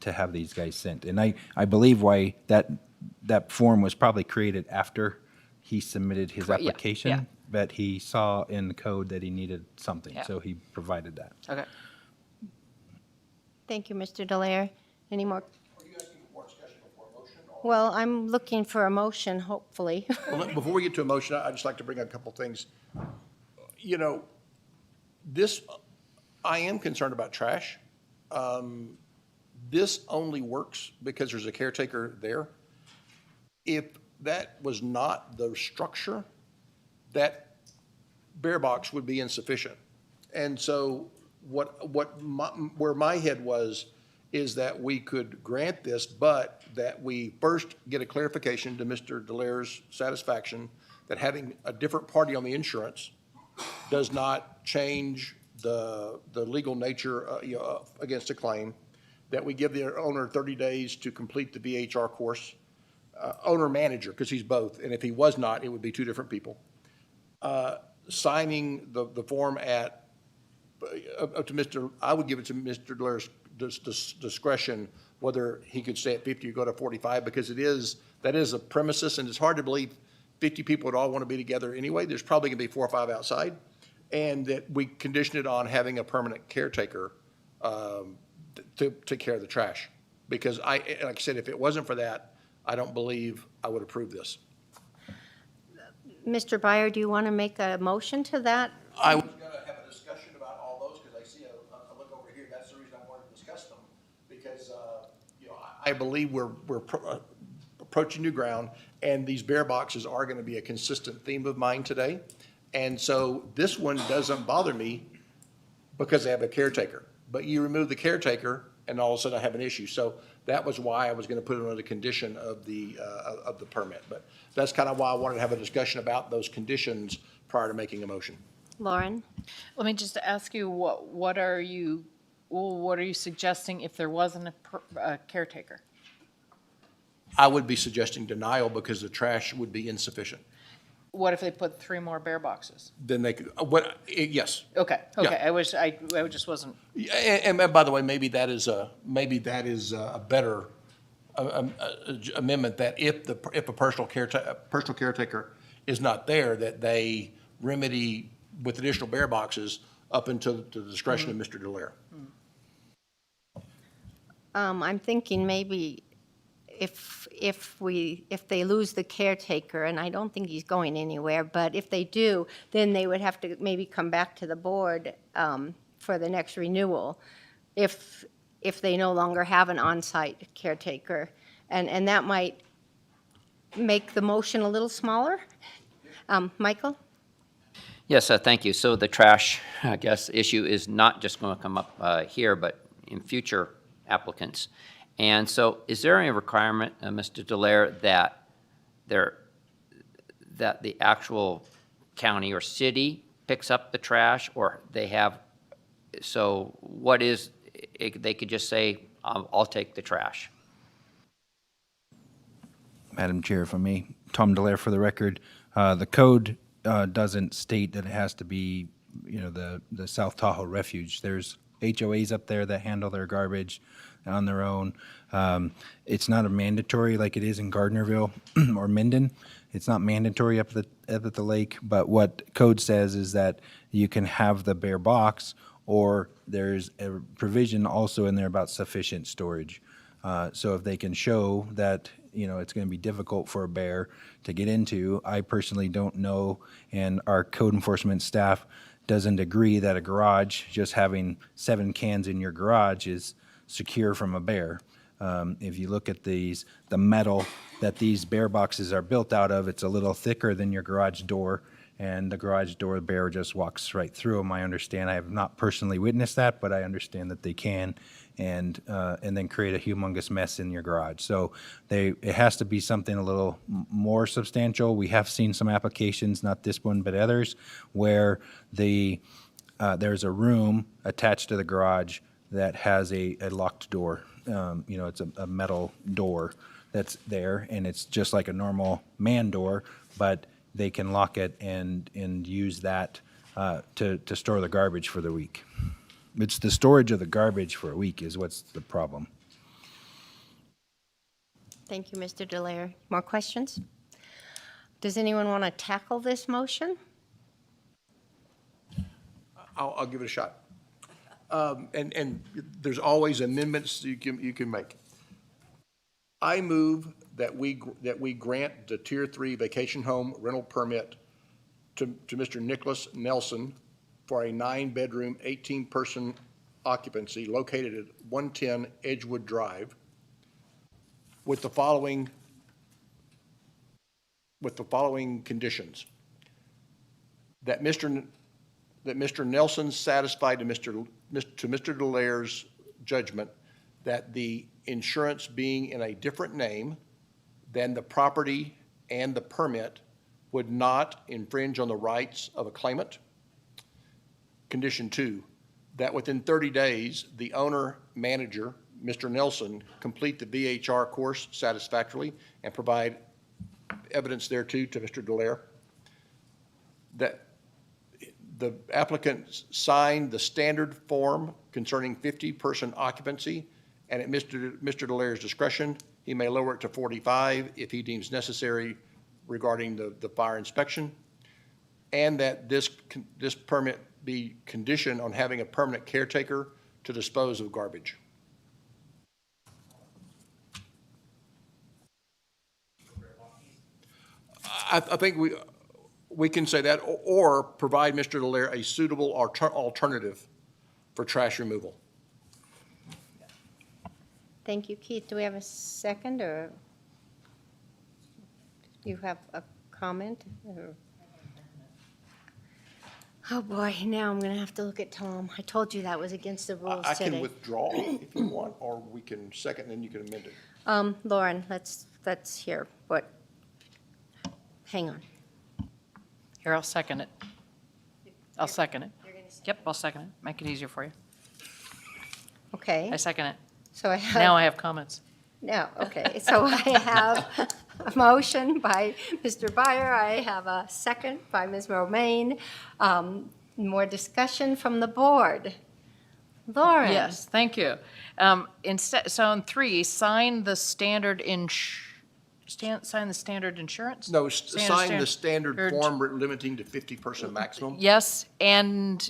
to have these guys sent. And I believe why that form was probably created after he submitted his Correct, yeah, application, yeah. but he saw in the code that he needed something, Yeah. so he provided that. Okay. Thank you, Mr. Dallaire. Any more? Well, I'm looking for a motion, hopefully. Well, before we get to a motion, I'd just like to bring up a couple things. This, I am concerned about trash. This only works because there's a caretaker there. If that was not the structure, that bear box would be insufficient. And so where my head was is that we could grant this, but that we first get a clarification to Mr. Dallaire's satisfaction that having a different party on the insurance does not change the legal nature, against a claim, that we give the owner 30 days to complete the VHR course, owner-manager, because he's both, and if he was not, it would be two different people. Signing the form up to Mr., I would give it to Mr. Blair's discretion, whether he could stay at 50 or go to 45, because that is a premises, and it's hard to believe 50 people would all want to be together anyway. There's probably going to be 4 or 5 outside, and that we condition it on having a permanent caretaker to take care of the trash. Because like I said, if it wasn't for that, I don't believe I would approve this. Mr. Byer, do you want to make a motion to that? I was going to have a discussion about all those, because I see a look over here. That's the reason I wanted to discuss them, because, I believe we're approaching new ground, and these bear boxes are going to be a consistent theme of mine today. And so this one doesn't bother me because they have a caretaker. But you remove the caretaker, and all of a sudden I have an issue. So that was why I was going to put it on the condition of the permit. But that's kind of why I wanted to have a discussion about those conditions prior to making a motion. Lauren? Let me just ask you, what are you suggesting if there wasn't a caretaker? I would be suggesting denial because the trash would be insufficient. What if they put 3 more bear boxes? Then they could, yes. Okay, Yeah. I just wasn't. And by the way, maybe that is a better amendment, that if a personal caretaker is not there, that they remedy with additional bear boxes up until the discretion of Mr. Dallaire. I'm thinking maybe if they lose the caretaker, and I don't think he's going anywhere, but if they do, then they would have to maybe come back to the board for the next renewal if they no longer have an on-site caretaker. And that might make the motion a little smaller. Michael? Yes, thank you. So the trash, I guess, issue is not just going to come up here, but in future applicants. And so is there any requirement, Mr. Dallaire, that the actual county or city picks up the trash, or they have, so what is, they could just say, I'll take the trash? Madam Chair, if I may, Tom Dallaire for the record. The code doesn't state that it has to be, the South Tahoe Refuge. There's HOAs up there that handle their garbage on their own. It's not a mandatory like it is in Gardnerville or Minden. It's not mandatory up at the lake, but what code says is that you can have the bear box, or there's a provision also in there about sufficient storage. So if they can show that, it's going to be difficult for a bear to get into, I personally don't know, and our code enforcement staff doesn't agree that a garage, just having 7 cans in your garage, is secure from a bear. If you look at the metal that these bear boxes are built out of, it's a little thicker than your garage door, and the garage door bear just walks right through them. I understand. I have not personally witnessed that, but I understand that they can, and then create a humongous mess in your garage. So it has to be something a little more substantial. We have seen some applications, not this one, but others, where there's a room attached to the garage that has a locked door. It's a metal door that's there, and it's just like a normal man door, but they can lock it and use that to store the garbage for the week. It's the storage of the garbage for a week is what's the problem. Thank you, Mr. Dallaire. More questions? Does anyone want to tackle this motion? I'll give it a shot. And there's always amendments you can make. I move that we grant the Tier 3 vacation home rental permit to Mr. Nicholas Nelson for a 9-bedroom, 18-person occupancy located at 110 Edgewood Drive with the following conditions. That Mr. Nelson satisfied to Mr. Dallaire's judgment that the insurance being in a different name than the property and the permit would not infringe on the rights of a claimant. condition 2, that within 30 days, the owner manager, Mr. Nelson, complete the VHR course satisfactorily and provide evidence thereto to Mr. Dallaire. That the applicant signed the standard form concerning 50-person occupancy, and at Mr. Dallaire's discretion, he may lower it to 45 if he deems necessary regarding the fire inspection, and that this permit be conditioned on having a permanent caretaker to dispose of garbage. I think we can say that, or provide Mr. Dallaire a suitable alternative for trash removal. Thank you, Keith. Do we have a second, or you have a comment? Or- Oh, boy, now I'm going to have to look at Tom. I told you that was against the rules I today. can withdraw if you want, or we can second, and then you can amend it. Lauren, let's hear what, hang on. Here, I'll second it. I'll second it. Yep, I'll second it. Make it easier for you. Okay, I second it. so I have. Now I have comments. No, okay, so I have a motion by Mr. Byer, I have a second by Ms. Romaine. More discussion from the board. Lauren? Yes, thank you. Instead, so on 3, sign the standard sign the standard insurance? No, sign the standard Standard- form limiting to 50-person maximum. Yes, and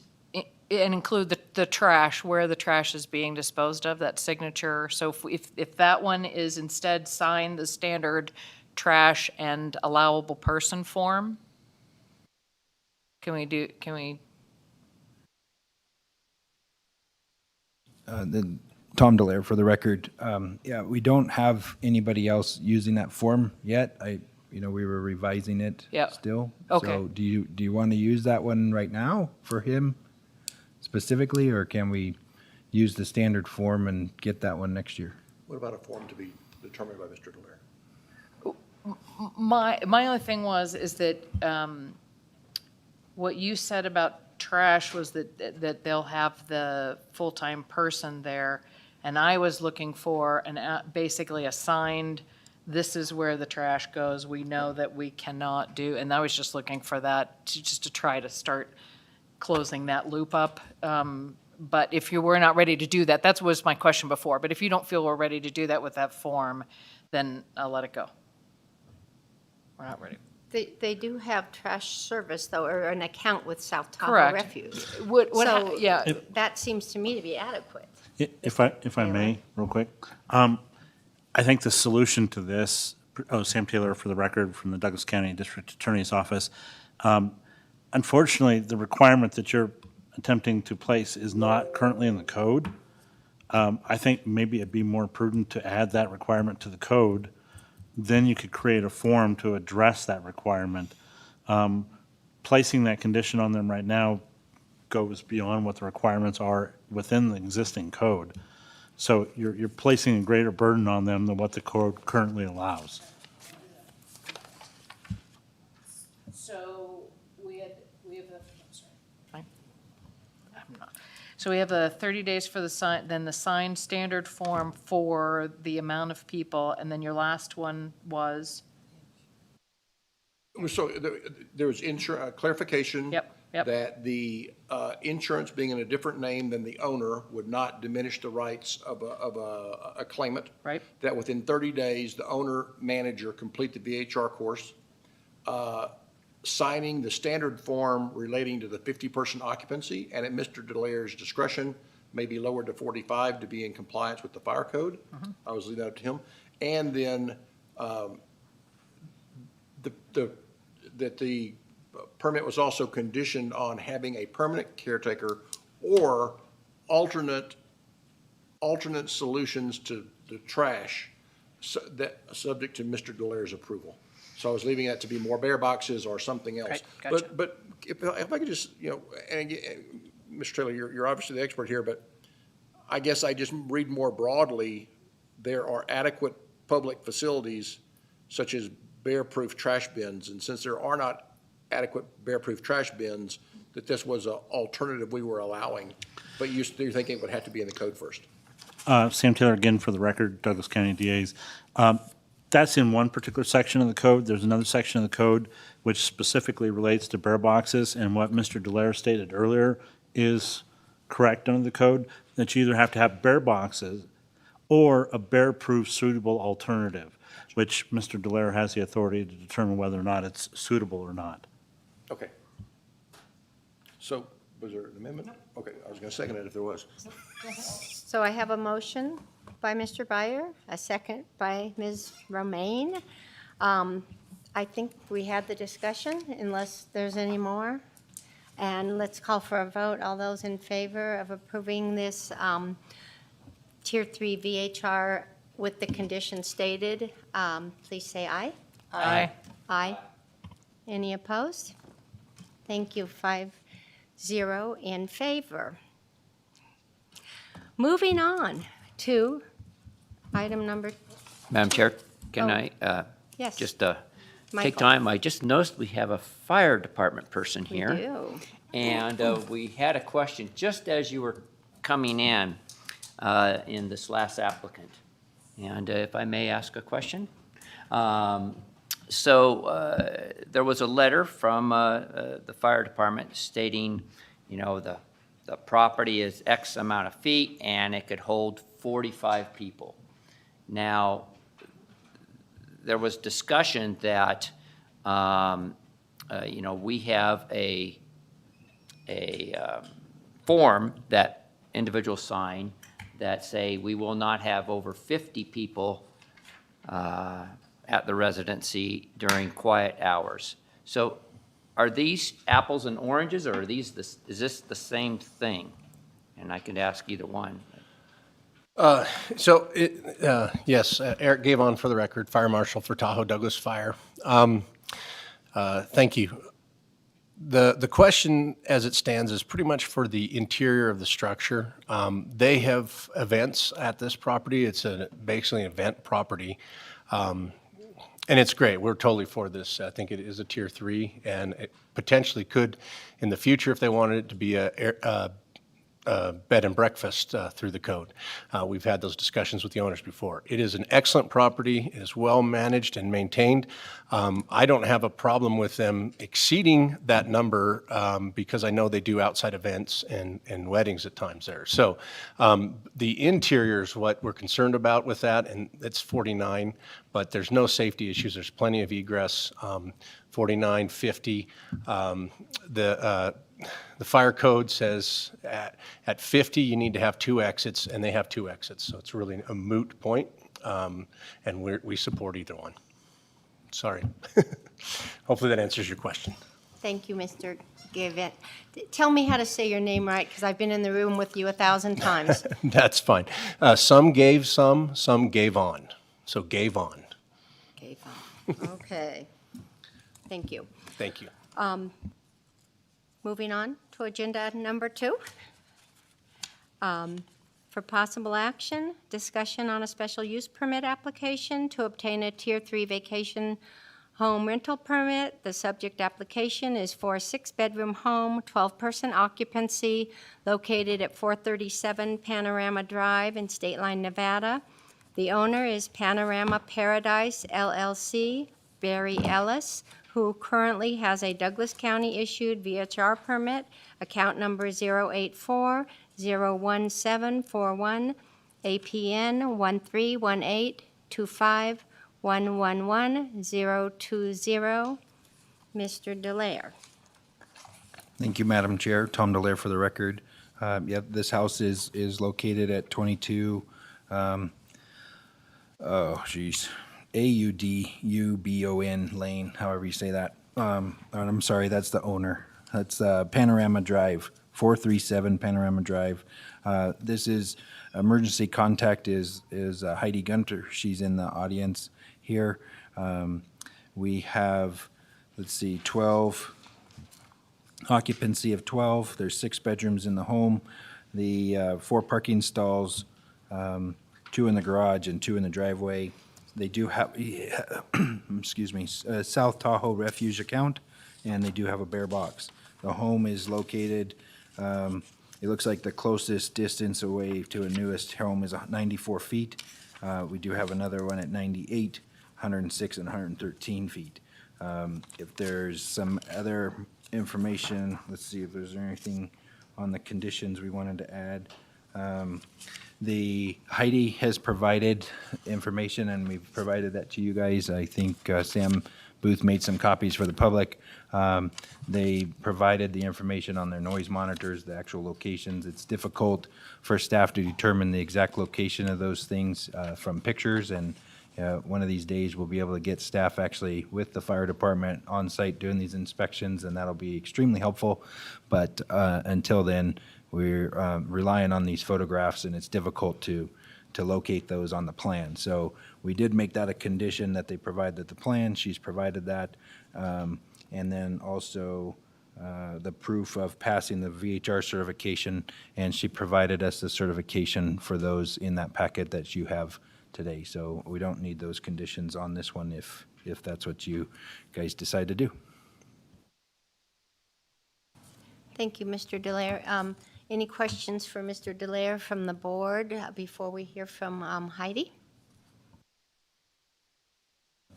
include the trash, where the trash is being disposed of, that signature. So if that one is instead sign the standard trash and allowable person form, can we, Tom Dallaire, for the record. Yeah, we don't have anybody else using that form yet. We were revising it Yep. still. Okay. So do you want to use that one right now for him specifically, or can we use the standard form and get that one next year? What about a form to be determined by Mr. Dallaire? my only thing is that what you said about trash was that they'll have the full-time person there, and I was looking for basically a signed, this is where the trash goes, we know that we cannot do, and I was just looking for that, just to try to start closing that loop up. But if you were not ready to do that, that was my question before, but if you don't feel we're ready to do that with that form, then I'll let it go. We're not ready. They do have trash service, though, or an account with South Tahoe Correct. Refuse. So, yeah. That seems to me to be adequate. If I may, real quick, I think the solution to this, Sam Taylor for the record from the Douglas County District Attorney's Office. Unfortunately, the requirement that you're attempting to place is not currently in the code. I think maybe it'd be more prudent to add that requirement to the code. Then you could create a form to address that requirement. Placing that condition on them right now goes beyond what the requirements are within the existing code. So you're placing a greater burden on them than what the code currently allows. So we have So we have the 30 days for the sign, then the signed standard form for the amount of people, and then your last one was? So there was clarification. Yep. That the insurance being in a different name than the owner would not diminish the rights of a claimant. Right. That within 30 days, the owner manager complete the VHR course, signing the standard form relating to the 50-person occupancy, and at Mr. Dallaire's discretion, may be lowered to 45 to be in compliance with the fire code. I was leaving that up to him. And then that the permit was also conditioned on having a permanent caretaker or alternate solutions to the trash subject to Mr. Dallaire's approval. So I was leaving that to be more bear boxes or something else. Right, gotcha. But if I could just, and Mr. Taylor, you're obviously the expert here, but I guess I just read more broadly, there are adequate public facilities such as bear-proof trash bins, and since there are not adequate bear-proof trash bins, that this was an alternative we were allowing, but you're thinking it would have to be in the code first? Sam Taylor, again, for the record, Douglas County DAs. That's in one particular section of the code. There's another section of the code which specifically relates to bear boxes, and what Mr. Delaire stated earlier is correct under the code, that you either have to have bear boxes or a bear-proof suitable alternative, which Mr. Delaire has the authority to determine whether or not it's suitable or not. Okay. So, was there an amendment? Okay, I was going to second it if there was. So I have a motion by Mr. Byer, a second by Ms. Romaine. I think we had the discussion, unless there's any more. And let's call for a vote. All those in favor of approving this Tier 3 VHR with the conditions stated, please say aye. Aye. Aye. Any opposed? Thank you, 5-0 in favor. Moving on to item number, Madam Chair, can Oh. I yes. just Michael. take time? I just noticed we have a fire department person We here. do. And we had a question just as you were coming in this last applicant. And if I may ask a question? So there was a letter from the fire department stating, the property is X amount of feet and it could hold 45 people. Now, there was discussion that, we have a form that individuals sign that say we will not have over 50 people at the residency during quiet hours. So are these apples and oranges, or is this the same thing? And I could ask either one. Yes, Eric Gavon for the record, Fire Marshal for Tahoe Douglas Fire. Thank you. The question as it stands is pretty much for the interior of the structure. They have events at this property. It's basically an event property. And it's great. We're totally for this. I think it is a Tier 3, and it potentially could, in the future, if they wanted it to be a bed and breakfast through the code. We've had those discussions with the owners before. It is an excellent property. It is well managed and maintained. I don't have a problem with them exceeding that number because I know they do outside events and weddings at times there. So the interior is what we're concerned about with that, and it's 49, but there's no safety issues. There's plenty of egress, 49, 50. The fire code says at 50, you need to have 2 exits, and they have 2 exits. So it's really a moot point, and we support either one. Sorry. Hopefully that answers your question. Thank you, Mr. Gavin. Tell me how to say your name right, because I've been in the room with you 1,000 times. That's fine. Some gave some gave on. So gave on. Gavin. Okay. Thank you. Thank you. Moving on to agenda number 2. For possible action, discussion on a special use permit application to obtain a Tier 3 vacation home rental permit. The subject application is for a 6-bedroom home, 12-person occupancy, located at 437 Panorama Drive in State Line, Nevada. The owner is Panorama Paradise LLC, Barry Ellis, who currently has a Douglas County-issued VHR permit, account number 084-01741, APN 131825111020. Mr. Delaire. Thank you, Madam Chair. Tom Delaire for the record. This house is located at 22, AUDUBON Lane, however you say that. And I'm sorry, that's the owner. That's Panorama Drive, 437 Panorama Drive. This is, emergency contact is Heidi Gunter. She's in the audience here. We have, 12, occupancy of 12. There's 6 bedrooms in the home. The 4 parking stalls, 2 in the garage and 2 in the driveway. They do have, excuse me, South Tahoe Refuge account, and they do have a bear box. The home is located, it looks like the closest distance away to a newest home is 94 feet. We do have another one at 98, 106, and 113 feet. If there's some other information, let's see if there's anything on the conditions we wanted to add. The Heidi has provided information, and we've provided that to you guys. I think Sam Booth made some copies for the public. They provided the information on their noise monitors, the actual locations. It's difficult for staff to determine the exact location of those things from pictures, and one of these days we'll be able to get staff actually with the fire department on site doing these inspections, and that'll be extremely helpful. But until then, we're relying on these photographs, and it's difficult to locate those on the plan. So we did make that a condition that they provided the plan. She's provided that. And then also the proof of passing the VHR certification, and she provided us the certification for those in that packet that you have today. So we don't need those conditions on this one if that's what you guys decide to do. Thank you, Mr. Delaire. Any questions for Mr. Delaire from the board before we hear from Heidi?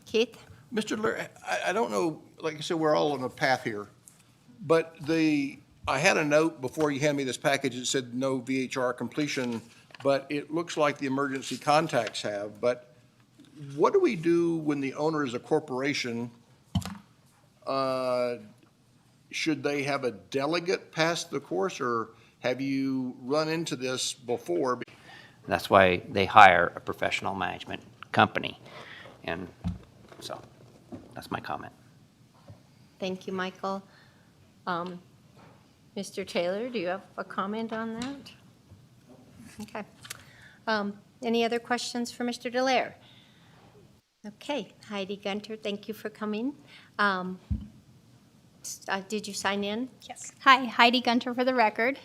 Keith? Mr. Lear, I don't know, like I said, we're all on a path here, but I had a note before you handed me this package that said no VHR completion, but it looks like the emergency contacts have. But what do we do when the owner is a corporation? Should they have a delegate pass the course, or have you run into this before? That's why they hire a professional management company. And so that's my comment. Thank you, Michael. Mr. Taylor, do you have a comment on that? Okay. Any other questions for Mr. Delaire? Okay, Heidi Gunter, thank you for coming. Did you sign in? Yes. Hi, Heidi Gunter for the record.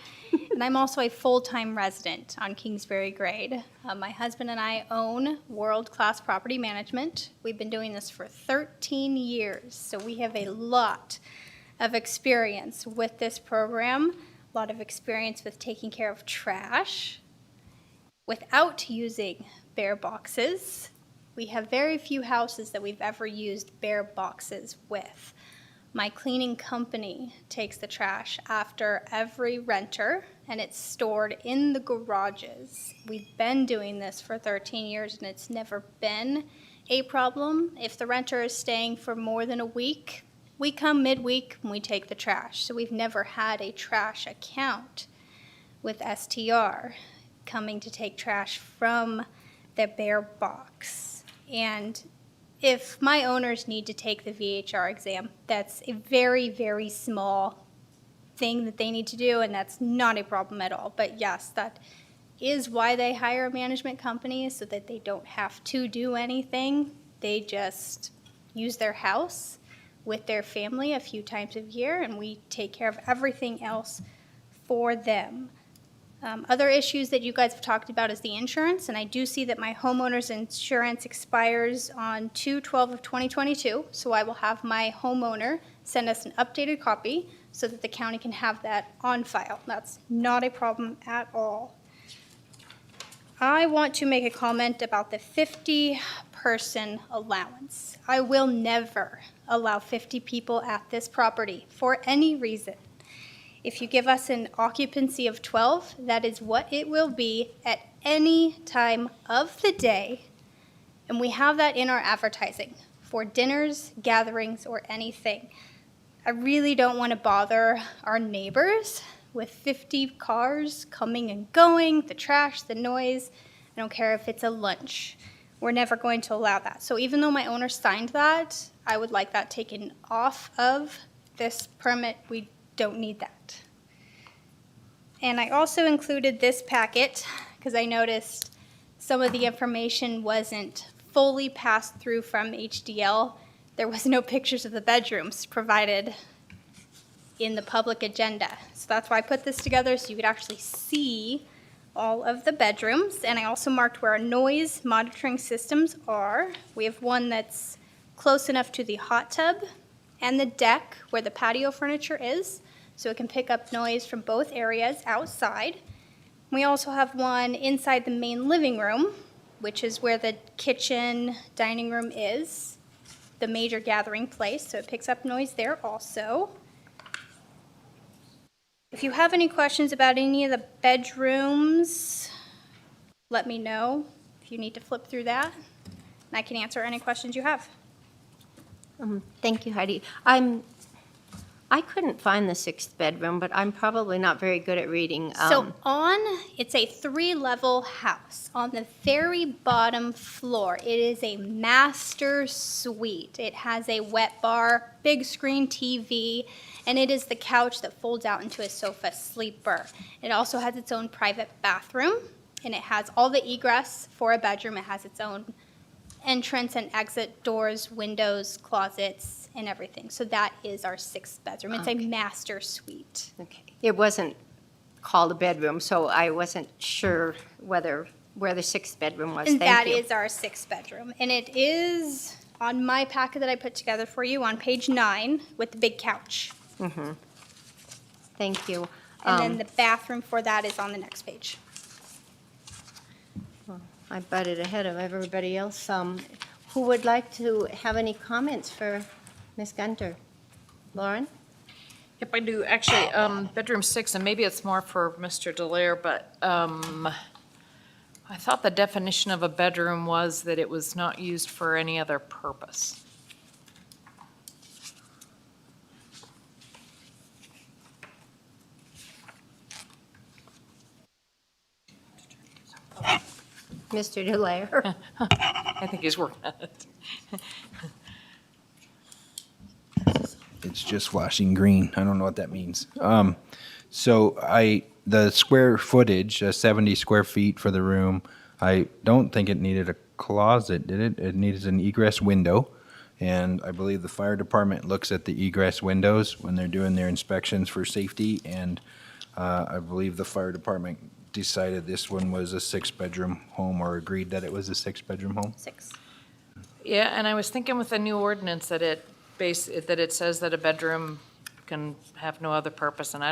And I'm also a full-time resident on Kingsbury Grade. My husband and I own World Class Property Management. We've been doing this for 13 years, so we have a lot of experience with this program, a lot of experience with taking care of trash without using bear boxes. We have very few houses that we've ever used bear boxes with. My cleaning company takes the trash after every renter, and it's stored in the garages. We've been doing this for 13 years, and it's never been a problem. If the renter is staying for more than a week, we come midweek and we take the trash. So we've never had a trash account with STR coming to take trash from the bear box. And if my owners need to take the VHR exam, that's a very, very small thing that they need to do, and that's not a problem at all. But yes, that is why they hire a management company, so that they don't have to do anything. They just use their house with their family a few times a year, and we take care of everything else for them. Other issues that you guys have talked about is the insurance, and I do see that my homeowner's insurance expires on 2/12 of 2022, so I will have my homeowner send us an updated copy so that the county can have that on file. That's not a problem at all. I want to make a comment about the 50-person allowance. I will never allow 50 people at this property for any reason. If you give us an occupancy of 12, that is what it will be at any time of the day. And we have that in our advertising for dinners, gatherings, or anything. I really don't want to bother our neighbors with 50 cars coming and going, the trash, the noise. I don't care if it's a lunch. We're never going to allow that. So even though my owner signed that, I would like that taken off of this permit. We don't need that. And I also included this packet because I noticed some of the information wasn't fully passed through from HDL. There was no pictures of the bedrooms provided in the public agenda. So that's why I put this together, so you could actually see all of the bedrooms. And I also marked where our noise monitoring systems are. We have one that's close enough to the hot tub and the deck where the patio furniture is, so it can pick up noise from both areas outside. We also have one inside the main living room, which is where the kitchen, dining room is, the major gathering place, so it picks up noise there also. If you have any questions about any of the bedrooms, let me know if you need to flip through that, and I can answer any questions you have. Thank you, Heidi. I couldn't find the 6th bedroom, but I'm probably not very good at reading. So it's a 3-level house. On the very bottom floor, it is a master suite. It has a wet bar, big screen TV, and it is the couch that folds out into a sofa sleeper. It also has its own private bathroom, and it has all the egress for a bedroom. It has its own entrance and exit doors, windows, closets, and everything. So that is our 6th bedroom. It's a master suite. Okay. It wasn't called a bedroom, so I wasn't sure where the 6th bedroom was. And Thank that you. is our 6th bedroom. And it is on my packet that I put together for you on page 9 with the big couch. Thank you. And then the bathroom for that is on the next page. I butted ahead of everybody else. Who would like to have any comments for Ms. Gunter? Lauren? Yep, I do. Actually, bedroom 6, and maybe it's more for Mr. Delaire, but I thought the definition of a bedroom was that it was not used for any other purpose. Mr. Delaire? I think he's working on it. It's just flashing green. I don't know what that means. The square footage, 70 square feet for the room, I don't think it needed a closet, did it? It needed an egress window. And I believe the fire department looks at the egress windows when they're doing their inspections for safety. And I believe the fire department decided this one was a 6-bedroom home, or agreed that it was a 6-bedroom home. 6. Yeah, and I was thinking with the new ordinance that it says that a bedroom can have no other purpose, and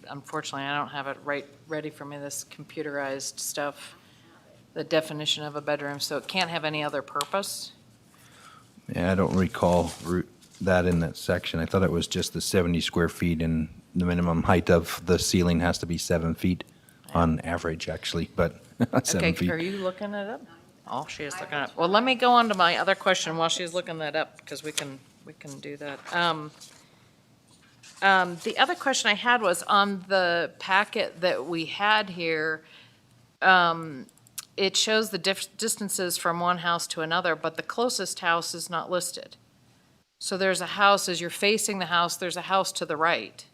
unfortunately, I don't have it ready for me, this computerized stuff, the definition of a bedroom, so it can't have any other purpose. Yeah, I don't recall that in that section. I thought it was just the 70 square feet, and the minimum height of the ceiling has to be 7 feet on average, actually, but 7 feet. Okay, are you looking it up? Oh, she is looking it up. Well, let me go on to my other question while she's looking that up, because we can do that. The other question I had was on the packet that we had here, it shows the distances from one house to another, but the closest house is not listed. So there's a house, as you're facing the house, there's a house to the right.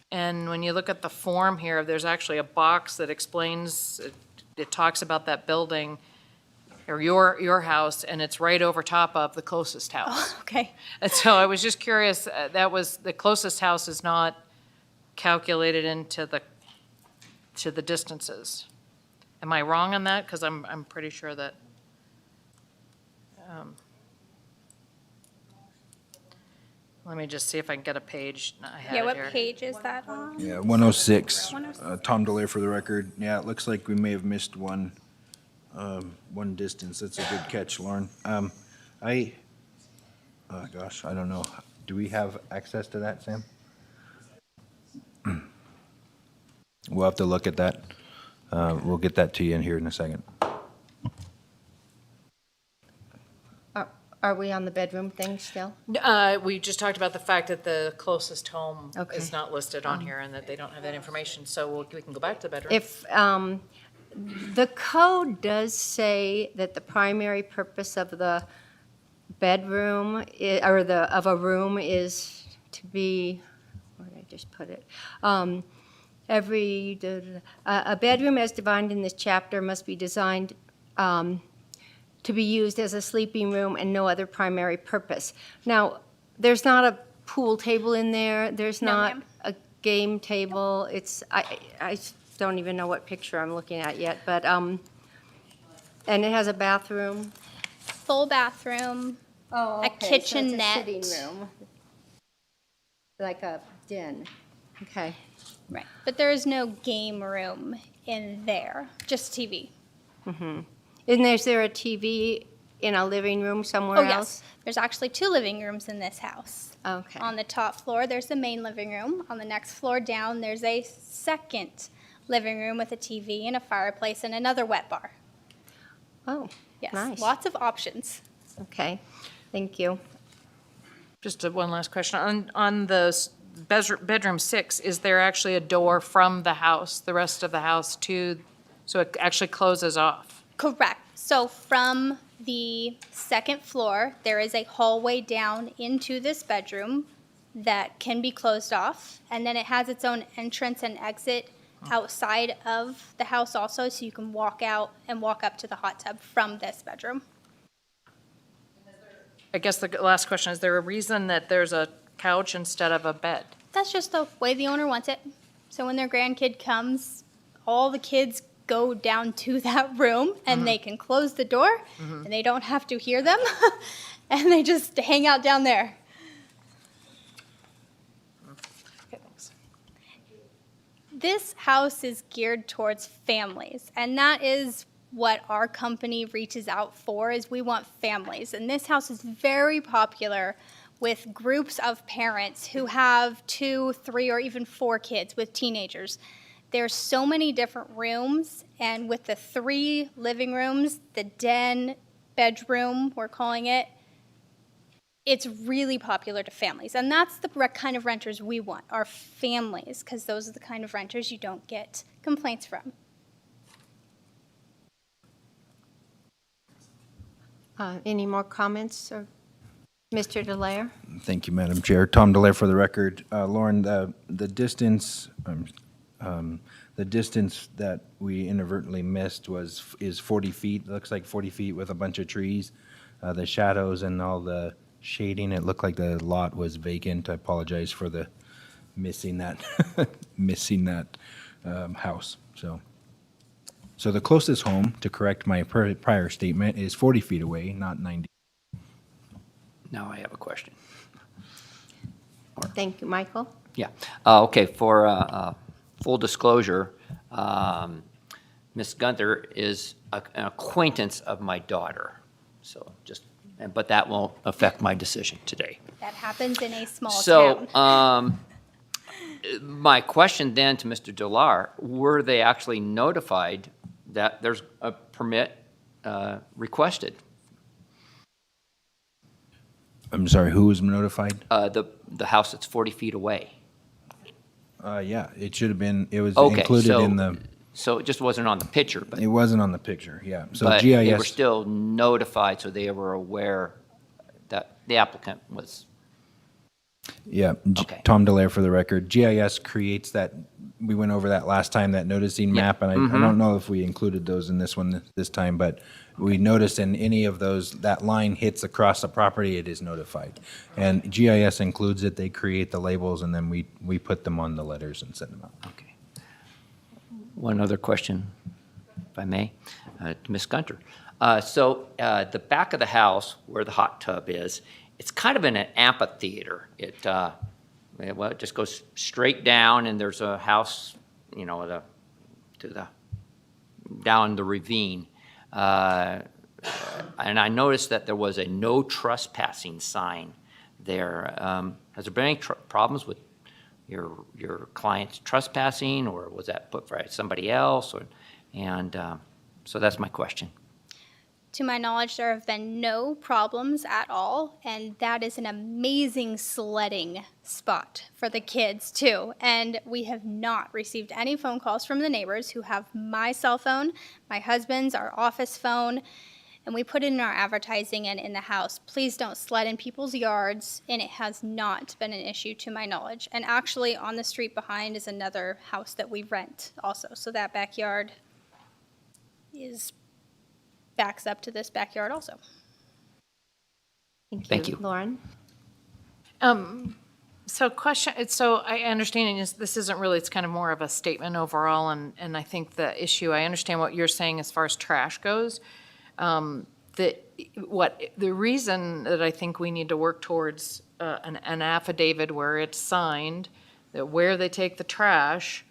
And when you look at the form here, there's actually a box that explains, it talks about that building, or your house, and it's right over top of the closest house. Oh, okay. And so I was just curious, the closest house is not calculated into the distances. Am I wrong on that? Because I'm pretty sure that. Let me just see if I can get a page. I had Yeah, it what here. page is that on? Yeah, 106. 106. Tom Delaire for the record. Yeah, it looks like we may have missed one distance. That's a good catch, Lauren. Oh gosh, I don't know. Do we have access to that, Sam? We'll have to look at that. We'll get that to you in here in a second. Are we on the bedroom thing still? We just talked about the fact that the closest home Okay. is not listed on here and that they don't have that information, so we can go back to the bedroom. If, the code does say that the primary purpose of the bedroom, of a room is to be, where did I just put it? A bedroom as defined in this chapter must be designed to be used as a sleeping room and no other primary purpose. Now, there's not a pool table in there, there's No, not ma'am. a game table, I don't even know what picture I'm looking at yet, but, and it has a bathroom. Full bathroom, Oh, A okay, so it's a kitchenette. sitting room. Like a den. Okay. Right. But there is no game room in there, just TV. And is there a TV in a living room somewhere Oh, else? yes. There's actually 2 living rooms in this house. Okay. On the top floor, there's the main living room. On the next floor down, there's a second living room with a TV and a fireplace and another wet bar. Oh, Yes, nice. lots of options. Okay, thank you. Just one last question. On the bedroom 6, is there actually a door from the house, the rest of the house to, so it actually closes off? Correct. So from the second floor, there is a hallway down into this bedroom that can be closed off. And then it has its own entrance and exit outside of the house also, so you can walk out and walk up to the hot tub from this bedroom. I guess the last question, is there a reason that there's a couch instead of a bed? That's just the way the owner wants it. So when their grandkid comes, all the kids go down to that room and they can close the door and they don't have to hear them and they just hang out down there. Okay, thanks. This house is geared towards families, and that is what our company reaches out for, is we want families. And this house is very popular with groups of parents who have 2, 3, or even 4 kids with teenagers. There's so many different rooms, and with the 3 living rooms, the den, bedroom, we're calling it, it's really popular to families. And that's the kind of renters we want, are families, because those are the kind of renters you don't get complaints from. Any more comments, or Mr. Delaire? Thank you, Madam Chair. Tom Delaire for the record. Lauren, the distance that we inadvertently missed is 40 feet. It looks like 40 feet with a bunch of trees. The shadows and all the shading, it looked like the lot was vacant. I apologize for the missing that house. So the closest home, to correct my prior statement, is 40 feet away, not 90. Now I have a question. Thank you, Michael. Yeah. Okay, for full disclosure, Ms. Gunther is an acquaintance of my daughter. So but that won't affect my decision today. That happens in a small So, town. my question then to Mr. Delaire, were they actually notified that there's a permit requested? I'm sorry, who was notified? The house that's 40 feet away. Yeah, it should have been, it was Okay, included so, in the, so it just wasn't on the picture, but, it wasn't on the picture, yeah. So but they were GIS, still notified, so they were aware that the applicant was, yeah, Okay. Tom Delaire for the record. GIS creates that, we went over that last time, that noticing Yeah. map, and I don't know if we included those in this one this time, but we noticed in any of those, that line hits across the property, it is notified. And GIS includes it, they create the labels, and then we put them on the letters and send them out. okay. One other question, if I may, to Ms. Gunter. So the back of the house where the hot tub is, it's kind of in an amphitheater. It just goes straight down, and there's a house, down the ravine. And I noticed that there was a no trespassing sign there. Has there been any problems with your clients trespassing, or was that put by somebody else? So that's my question. To my knowledge, there have been no problems at all, and that is an amazing sledding spot for the kids, too. And we have not received any phone calls from the neighbors who have my cell phone, my husband's, our office phone, and we put it in our advertising and in the house. Please don't sled in people's yards, and it has not been an issue to my knowledge. And actually, on the street behind is another house that we rent also, so that backyard backs up to this backyard also. Thank you. Lauren? So I understand this isn't really, it's kind of more of a statement overall, and I think the issue, I understand what you're saying as far as trash goes. The reason that I think we need to work towards an affidavit where it's signed that where they take the trash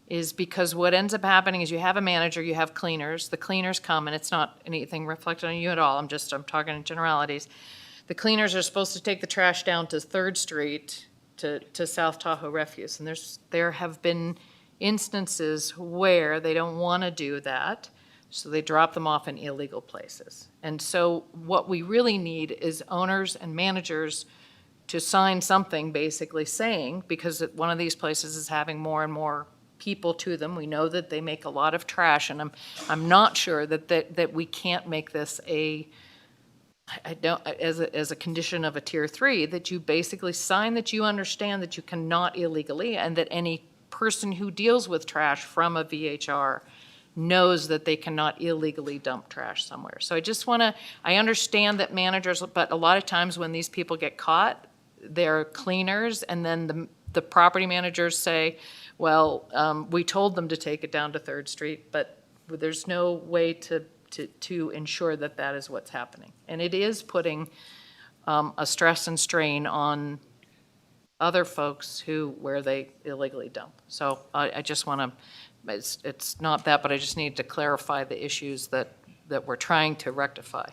is because what ends up happening is you have a manager, you have cleaners, the cleaners come, and it's not anything reflected on you at all, I'm talking in generalities. The cleaners are supposed to take the trash down to 3rd Street to South Tahoe Refuse, and there have been instances where they don't want to do that, so they drop them off in illegal places. And so what we really need is owners and managers to sign something basically saying, because one of these places is having more and more people to them, we know that they make a lot of trash, and I'm not sure that we can't make this as a condition of a tier 3, that you basically sign that you understand that you cannot illegally, and that any person who deals with trash from a VHR knows that they cannot illegally dump trash somewhere. So I understand that managers, but a lot of times when these people get caught, they're cleaners, and then the property managers say, well, we told them to take it down to 3rd Street, but there's no way to ensure that that is what's happening. And it is putting a stress and strain on other folks where they illegally dump. So I just want to, it's not that, but I just need to clarify the issues that we're trying to rectify.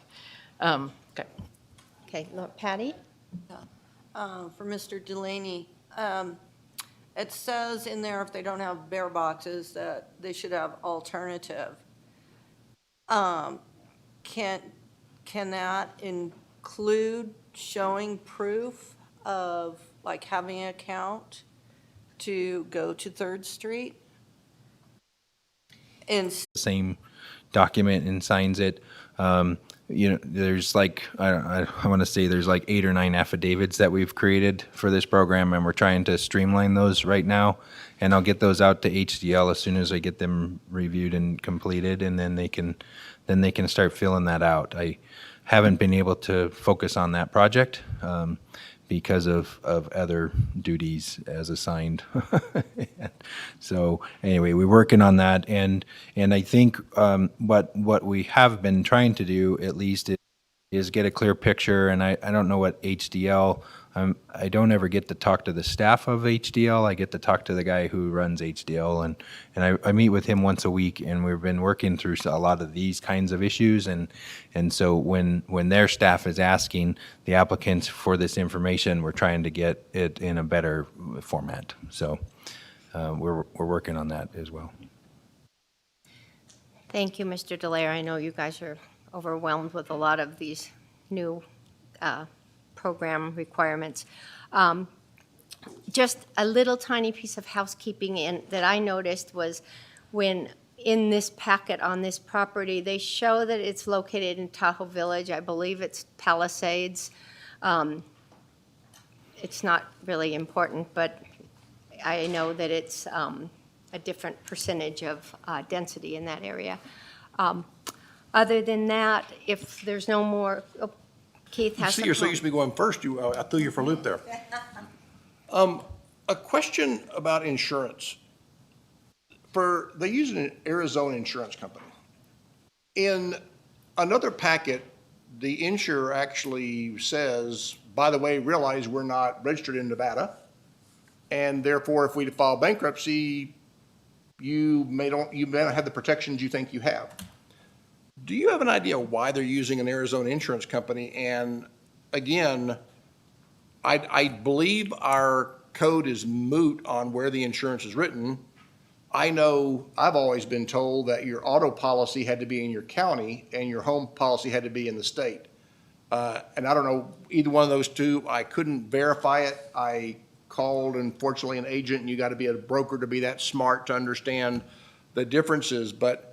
Okay. Okay, look, Patty? For Mr. Delaney, it says in there if they don't have bear boxes that they should have alternative. Can that include showing proof of like having an account to go to 3rd Street? And Same document and signs it. There's like, I want to say there's like 8 or 9 affidavits that we've created for this program, and we're trying to streamline those right now. And I'll get those out to HDL as soon as I get them reviewed and completed, and then they can start filling that out. I haven't been able to focus on that project because of other duties as assigned. So anyway, we're working on that, and I think what we have been trying to do at least is get a clear picture. And I don't know what HDL. I don't ever get to talk to the staff of HDL. I get to talk to the guy who runs HDL, and I meet with him once a week, and we've been working through a lot of these kinds of issues. And so when their staff is asking the applicants for this information, we're trying to get it in a better format. So we're working on that as well. Thank you, Mr. Delaire. I know you guys are overwhelmed with a lot of these new program requirements. Just a little tiny piece of housekeeping that I noticed was when in this packet on this property, they show that it's located in Tahoe Village. I believe it's Palisades. It's not really important, but I know that it's a different percentage of density in that area. Other than that, if there's no more, Keith has See, you're so used to me going first, I threw you for a loop there. A question about insurance. They use an Arizona insurance company. In another packet, the insurer actually says, by the way, realize we're not registered in Nevada, and therefore, if we file bankruptcy, you may not have the protections you think you have. Do you have an idea why they're using an Arizona insurance company? And again, I believe our code is moot on where the insurance is written. I know I've always been told that your auto policy had to be in your county and your home policy had to be in the state. And I don't know either one of those two. I couldn't verify it. I called, unfortunately, an agent, and you got to be a broker to be that smart to understand the differences. But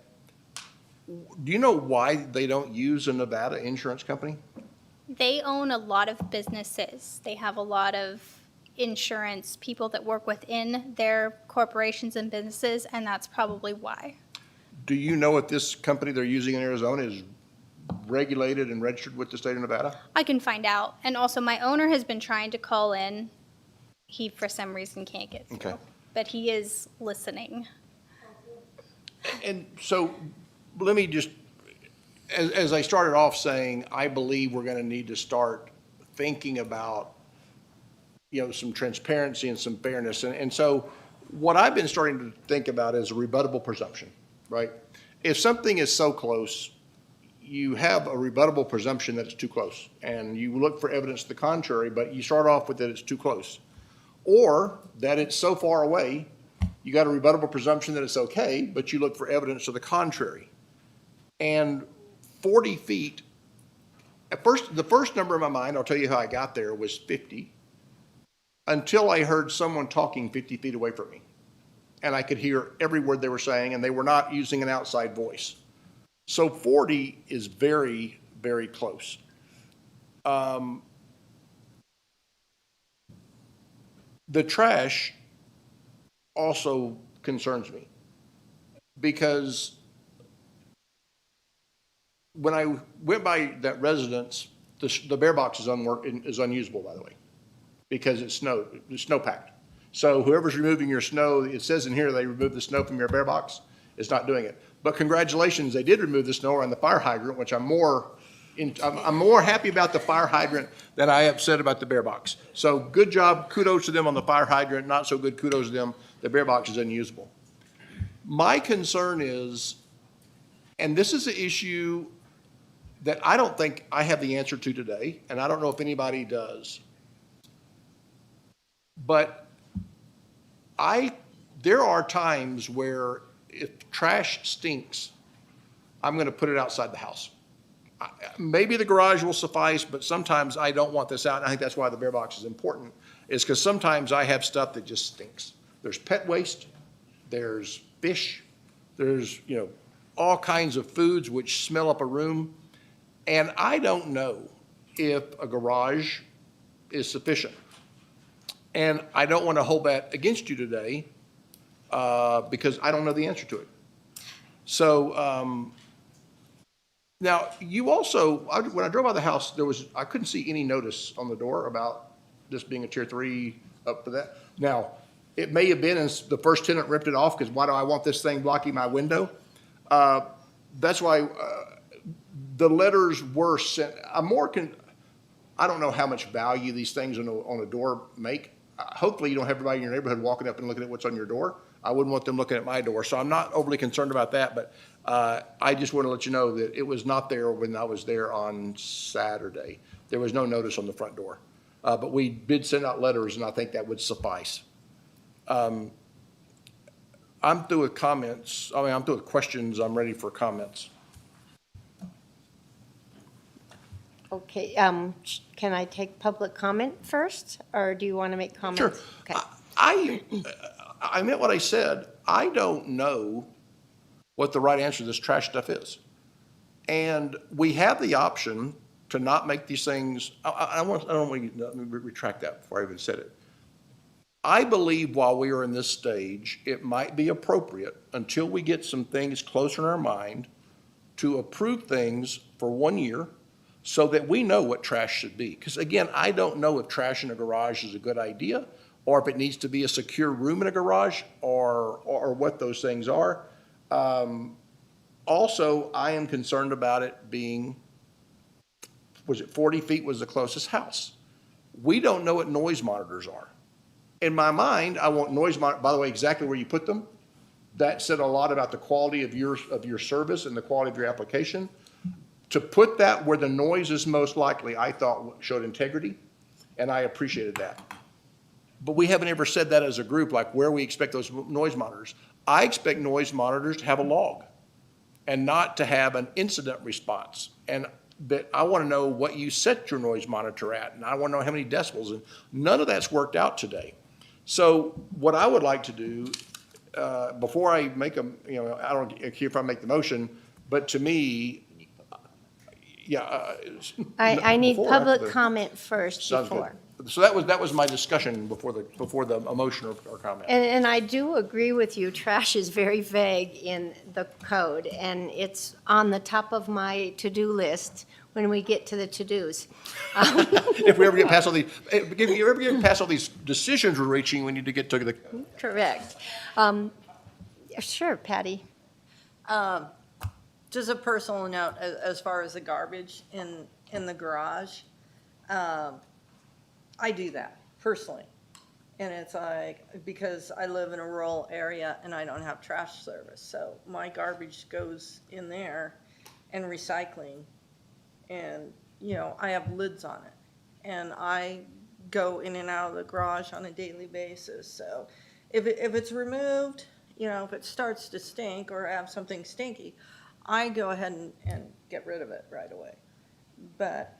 do you know why they don't use a Nevada insurance company? They own a lot of businesses. They have a lot of insurance people that work within their corporations and businesses, and that's probably why. Do you know if this company they're using in Arizona is regulated and registered with the state of Nevada? I can find out. And also, my owner has been trying to call in. He, for some reason, can't get through. Okay. But he is listening. And so let me just, as I started off saying, I believe we're going to need to start thinking about some transparency and some fairness. And so what I've been starting to think about is a rebuttable presumption, right? If something is so close, you have a rebuttable presumption that it's too close, and you look for evidence to the contrary, but you start off with that it's too close. Or that it's so far away, you got a rebuttable presumption that it's okay, but you look for evidence to the contrary. And 40 feet, the first number in my mind, I'll tell you how I got there, was 50, until I heard someone talking 50 feet away from me. And I could hear every word they were saying, and they were not using an outside voice. So 40 is very, very close. The trash also concerns me, because when I went by that residence, the bear box is unusable, by the way, because it's snow packed. So whoever's removing your snow, it says in here they removed the snow from your bear box, it's not doing it. But congratulations, they did remove the snow on the fire hydrant, which I'm more happy about the fire hydrant than I am upset about the bear box. So good job, kudos to them on the fire hydrant, not so good, kudos to them, the bear box is unusable. My concern is, and this is an issue that I don't think I have the answer to today, and I don't know if anybody does. But there are times where if trash stinks, I'm going to put it outside the house. Maybe the garage will suffice, but sometimes I don't want this out, and I think that's why the bear box is important, is because sometimes I have stuff that just stinks. There's pet waste, there's fish, there's, all kinds of foods which smell up a room, and I don't know if a garage is sufficient. And I don't want to hold that against you today, because I don't know the answer to it. So, now, you also, when I drove by the house, I couldn't see any notice on the door about this being a tier 3 up for that. Now, it may have been as the first tenant ripped it off, because why do I want this thing blocking my window? That's why the letters were sent. I don't know how much value these things on a door make. Hopefully you don't have everybody in your neighborhood walking up and looking at what's on your door. I wouldn't want them looking at my door, so I'm not overly concerned about that, but I just want to let you know that it was not there when I was there on Saturday. There was no notice on the front door, but we did send out letters, and I think that would suffice. I'm through with comments. I'm through with questions. I'm ready for comments. Okay, can I take public comment first, or do you want to make comments? Sure. Okay. I meant what I said. I don't know what the right answer to this trash stuff is. And we have the option to not make these things, I don't want to retract that before I even said it. I believe while we are in this stage, it might be appropriate, until we get some things closer in our mind, to approve things for 1 year so that we know what trash should be. Because again, I don't know if trash in a garage is a good idea, or if it needs to be a secure room in a garage, or what those things are. Also, I am concerned about it being, was it 40 feet was the closest house? We don't know what noise monitors are. In my mind, I want noise monitor, by the way, exactly where you put them. That said a lot about the quality of your service and the quality of your application. To put that where the noise is most likely, I thought showed integrity, and I appreciated that. But we haven't ever said that as a group, like where we expect those noise monitors. I expect noise monitors to have a log and not to have an incident response. And that I want to know what you set your noise monitor at, and I want to know how many decibels, and none of that's worked out today. So what I would like to do, before I make I don't care if I make the motion, but to me, I need public after. comment first Sounds good. before. So that was my discussion before the motion or comment. And I do agree with you, trash is very vague in the code, and it's on the top of my to-do list when we get to the to-dos. If we ever get past all these, if you ever get past all these decisions we're reaching, we need to get to the. Correct. Sure, Patty. Just a personal note, as far as the garbage in the garage, I do that. personally. And it's like, because I live in a rural area and I don't have trash service, so my garbage goes in there and recycling. And, you know, I have lids on it. And I go in and out of the garage on a daily basis. So if it's removed, you know, if it starts to stink or have something stinky, I go ahead and get rid of it right away. But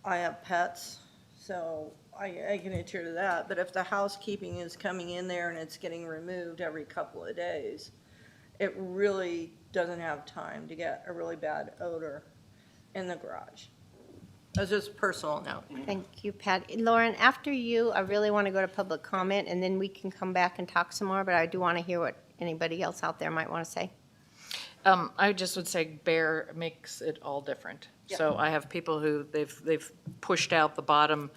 I have pets, so I can adhere to that. But if the housekeeping is coming in there and it's getting removed every couple of days, it really doesn't have time to get a really bad odor in the garage. That's just a personal note. Thank you, Pat. Lauren, after you, I really want to go to public comment, and then we can come back and talk some more, but I do want to hear what anybody else out there might want to say. I just would say Bear makes it all different. So I have people who they've pushed out the bottom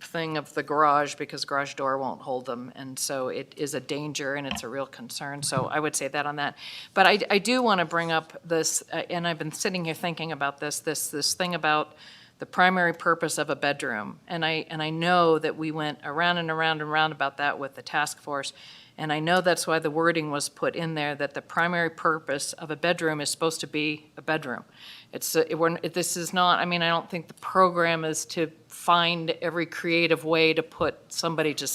thing of the garage because garage door won't hold them, and so it is a danger and it's a real concern. So I would say that on that. But I do want to bring up this, and I've been sitting here thinking about this thing about the primary purpose of a bedroom. And I know that we went around and around and around about that with the task force. And I know that's why the wording was put in there, that the primary purpose of a bedroom is supposed to be a bedroom. This is not, I mean, I don't think the program is to find every creative way to put somebody to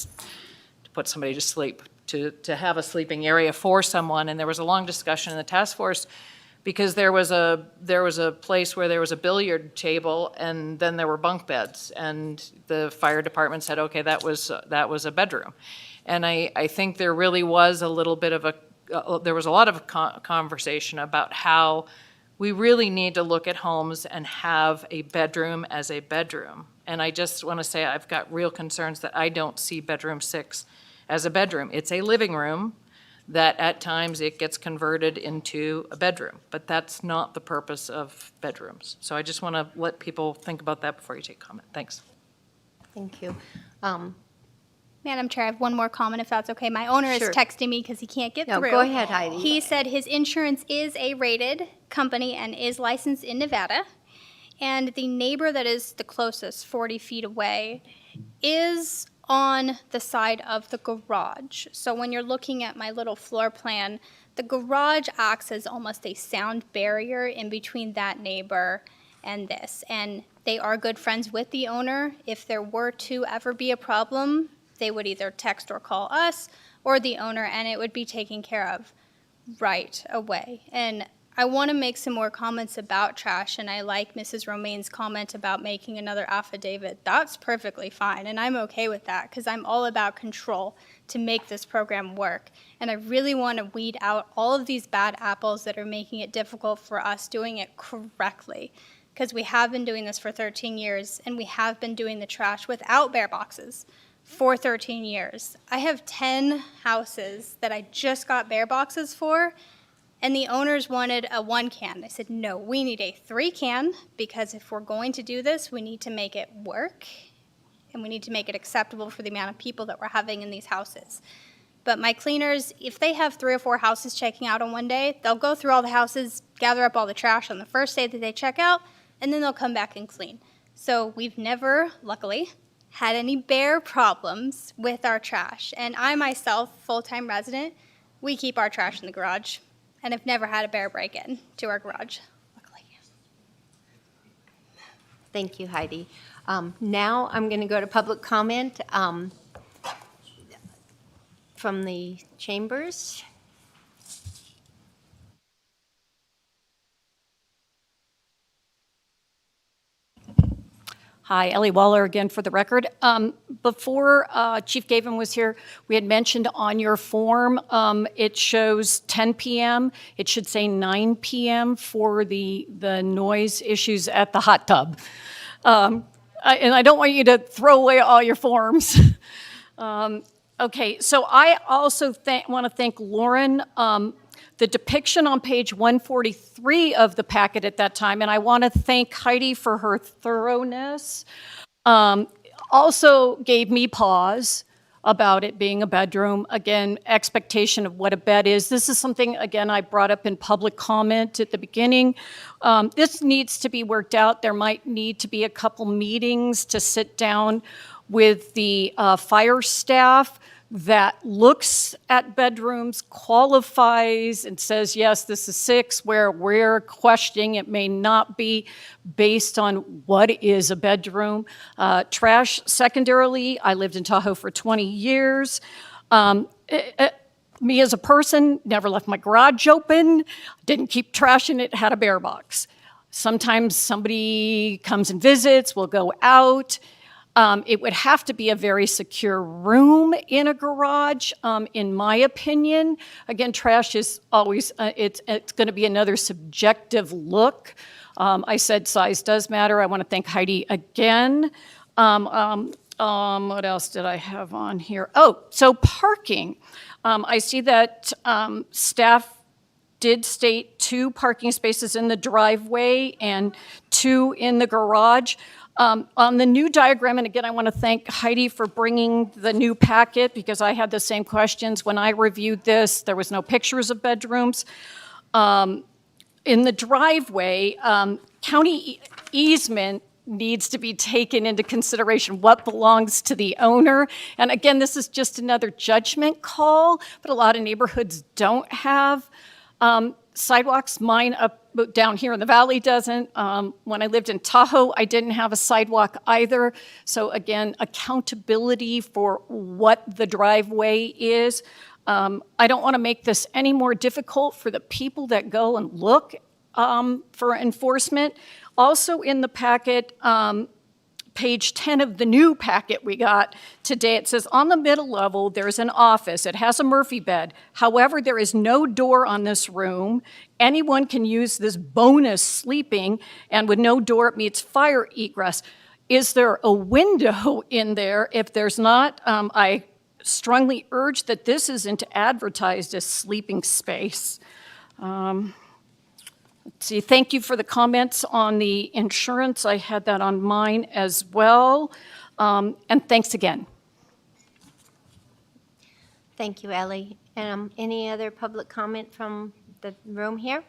sleep, to have a sleeping area for someone. And there was a long discussion in the task force because there was a place where there was a billiard table and then there were bunk beds. And the fire department said, okay, that was a bedroom. And I think there really was a little bit of there was a lot of conversation about how we really need to look at homes and have a bedroom as a bedroom. And I just want to say I've got real concerns that I don't see bedroom 6 as a bedroom. It's a living room that at times it gets converted into a bedroom, but that's not the purpose of bedrooms. So I just want to let people think about that before you take comment. Thanks. Thank you. Madam Chair, I have one more comment, if that's okay. My owner Sure. is texting me because he can't get No, through. go ahead, Heidi. He said his insurance is a rated company and is licensed in Nevada. And the neighbor that is the closest, 40 feet away, is on the side of the garage. So when you're looking at my little floor plan, the garage acts as almost a sound barrier in between that neighbor and this. And they are good friends with the owner. If there were to ever be a problem, they would either text or call us or the owner, and it would be taken care of right away. And I want to make some more comments about trash, and I like Mrs. Romaine's comment about making another affidavit. That's perfectly fine, and I'm okay with that because I'm all about control to make this program work. And I really want to weed out all of these bad apples that are making it difficult for us doing it correctly, because we have been doing this for 13 years, and we have been doing the trash without bear boxes for 13 years. I have 10 houses that I just got bear boxes for, and the owners wanted a 1 can. I said, no, we need a 3 can, because if we're going to do this, we need to make it work, and we need to make it acceptable for the amount of people that we're having in these houses. But my cleaners, if they have 3 or 4 houses checking out on one day, they'll go through all the houses, gather up all the trash on the first day that they check out, and then they'll come back and clean. So we've never, luckily, had any bear problems with our trash. And I myself, full-time resident, we keep our trash in the garage and have never had a bear break in to our garage, luckily. Thank you, Heidi. Now I'm going to go to public comment from the chambers. Hi, Ellie Waller again for the record. Before Chief Gavin was here, we had mentioned on your form, it shows 10 p.m. It should say 9 p.m. for the noise issues at the hot tub. And I don't want you to throw away all your forms. Okay, so I also want to thank Lauren. The depiction on page 143 of the packet at that time, and I want to thank Heidi for her thoroughness, also gave me pause about it being a bedroom. Again, expectation of what a bed is. This is something, again, I brought up in public comment at the beginning. This needs to be worked out. There might need to be a couple meetings to sit down with the fire staff that looks at bedrooms, qualifies, and says, yes, this is 6, where we're questioning it may not be based on what is a bedroom. Trash, secondarily, I lived in Tahoe for 20 years. Me as a person, never left my garage open, didn't keep trash in it, had a bear box. Sometimes somebody comes and visits, we'll go out. It would have to be a very secure room in a garage, in my opinion. Again, trash is always, it's going to be another subjective look. I said size does matter. I want to thank Heidi again. What else did I have on here? Oh, so parking. I see that staff did state 2 parking spaces in the driveway and 2 in the garage. On the new diagram, and again, I want to thank Heidi for bringing the new packet because I had the same questions. When I reviewed this, there was no pictures of bedrooms. In the driveway, county easement needs to be taken into consideration, what belongs to the owner. And again, this is just another judgment call, but a lot of neighborhoods don't have sidewalks. Mine up down here in the valley doesn't. When I lived in Tahoe, I didn't have a sidewalk either. So again, accountability for what the driveway is. I don't want to make this any more difficult for the people that go and look for enforcement. Also in the packet, page 10 of the new packet we got today, it says on the middle level, there's an office. It has a Murphy bed. However, there is no door on this room. Anyone can use this bonus sleeping, and with no door, it meets fire egress. Is there a window in there? If there's not, I strongly urge that this isn't advertised as sleeping space. Let's see, thank you for the comments on the insurance. I had that on mine as well. And thanks again. Thank you, Ellie. Any other public comment from the room here?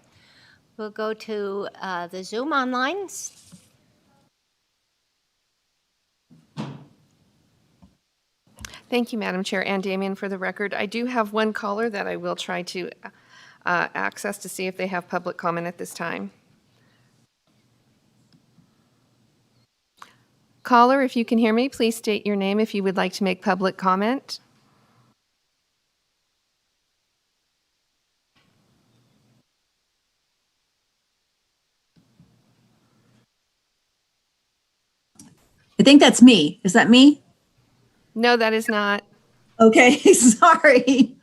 We'll go to the Zoom online. Thank you, Madam Chair and Damien. For the record, I do have one caller that I will try to access to see if they have public comment at this time. Caller, if you can hear me, please state your name if you would like to make public comment. I think that's me. Is that me? No, that is not. Okay, sorry.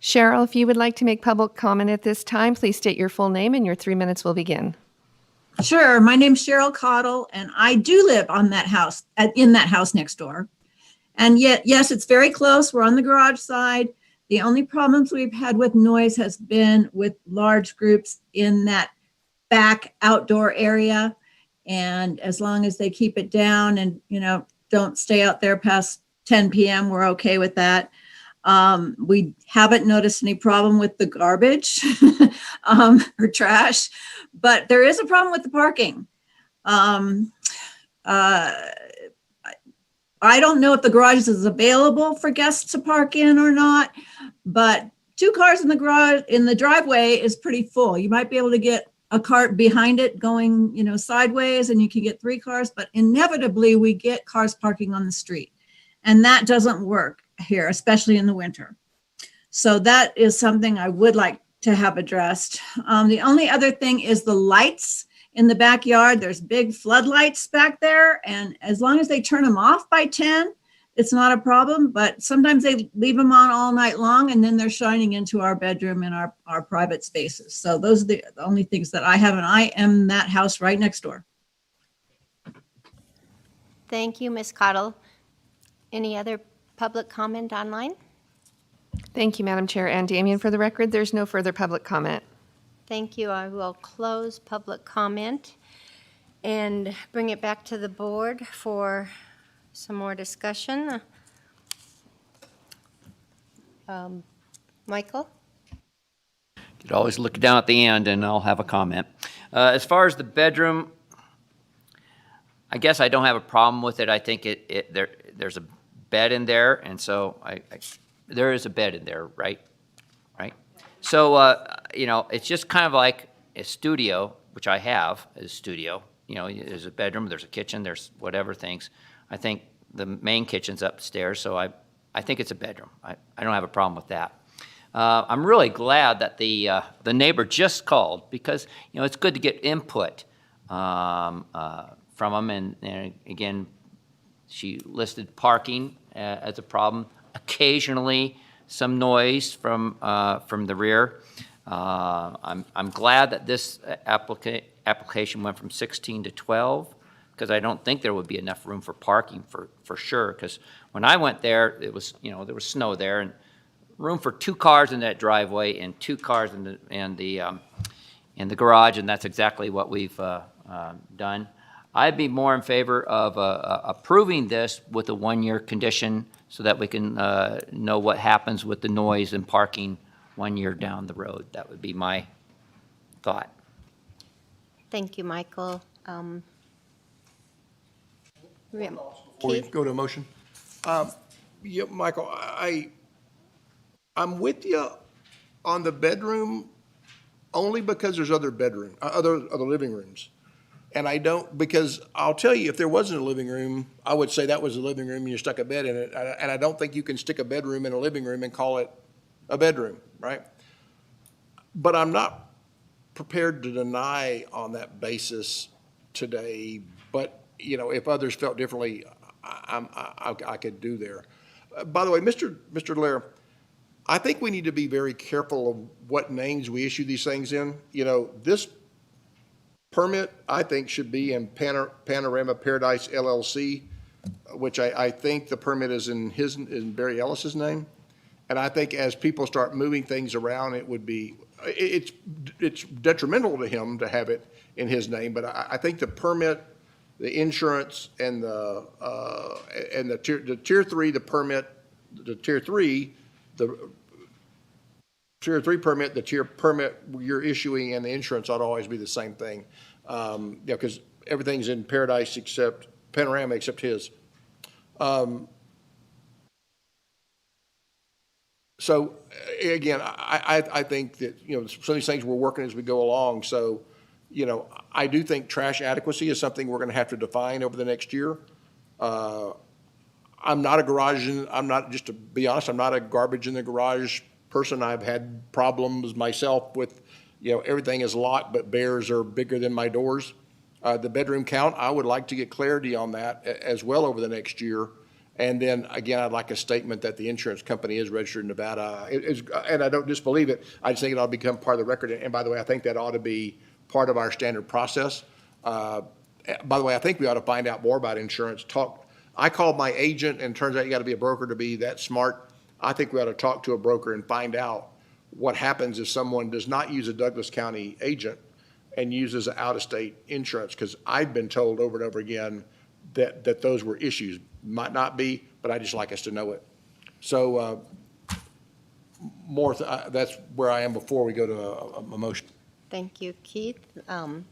Cheryl, if you would like to make public comment at this time, please state your full name and your 3 minutes will begin. Sure. My name's Cheryl Cottle, and I do live on that house, in that house next door. And yet, yes, it's very close. We're on the garage side. The only problems we've had with noise has been with large groups in that back outdoor area. And as long as they keep it down and, don't stay out there past 10 p.m., we're okay with that. We haven't noticed any problem with the garbage or trash, but there is a problem with the parking. I don't know if the garage is available for guests to park in or not, but 2 cars in the garage, in the driveway is pretty full. You might be able to get a cart behind it going, sideways, and you can get 3 cars, but inevitably we get cars parking on the street. And that doesn't work here, especially in the winter. So that is something I would like to have addressed. The only other thing is the lights in the backyard. There's big floodlights back there, and as long as they turn them off by 10, it's not a problem, but sometimes they leave them on all night long, and then they're shining into our bedroom and our private spaces. So those are the only things that I have, and I am that house right next door. Thank you, Ms. Cottle. Any other public comment online? Thank you, Madam Chair and Damien. For the record, there's no further public comment. Thank you. I will close public comment and bring it back to the board for some more discussion. Michael? You could always look down at the end and I'll have a comment. As far as the bedroom, I guess I don't have a problem with it. I think there's a bed in there, and so there is a bed in there, right? Right? So, it's just kind of like a studio, which I have as a studio. There's a bedroom, there's a kitchen, there's whatever things. I think the main kitchen's upstairs, so I think it's a bedroom. I don't have a problem with that. I'm really glad that the neighbor just called because, it's good to get input from them. And again, she listed parking as a problem. Occasionally, some noise from the rear. I'm glad that this application went from 16 to 12 because I don't think there would be enough room for parking for sure. Because when I went there, it was there was snow there and room for 2 cars in that driveway and 2 cars in the garage, and that's exactly what we've done. I'd be more in favor of approving this with a 1-year condition so that we can know what happens with the noise and parking 1 year down the road. That would be my thought. Thank you, Michael. Before we go to a motion. Yeah, Michael, I'm with you on the bedroom only because there's other living rooms. And I don't, because I'll tell you, if there wasn't a living room, I would say that was a living room and you stuck a bed in it. And I don't think you can stick a bedroom in a living room and call it a bedroom, right? But I'm not prepared to deny on that basis today. But, if others felt differently, I could do there. By the way, Mr. Dallaire, I think we need to be very careful of what names we issue these things in. This permit, I think, should be in Panorama Paradise LLC, which I think the permit is in Barry Ellis's name. And I think as people start moving things around, it's detrimental to him to have it in his name. But I think the permit, the insurance, and the tier 3, the permit, the tier 3, the tier 3 permit, the tier permit you're issuing, and the insurance ought to always be the same thing. Because everything's in Paradise except Panorama except his. So again, I think that, some of these things we're working as we go along. So, I do think trash adequacy is something we're going to have to define over the next year. I'm not just to be honest, I'm not a garbage in the garage person. I've had problems myself with, everything is locked, but bears are bigger than my doors. The bedroom count, I would like to get clarity on that as well over the next year. And then, again, I'd like a statement that the insurance company is registered in Nevada. And I don't disbelieve it. I just think it ought to become part of the record. And by the way, I think that ought to be part of our standard process. By the way, I think we ought to find out more about insurance. I called my agent, and it turns out you got to be a broker to be that smart. I think we ought to talk to a broker and find out what happens if someone does not use a Douglas County agent and uses out-of-state insurance, because I've been told over and over again that those were issues. Might not be, but I just like us to know it. So that's where I am before we go to a motion. Thank you, Keith.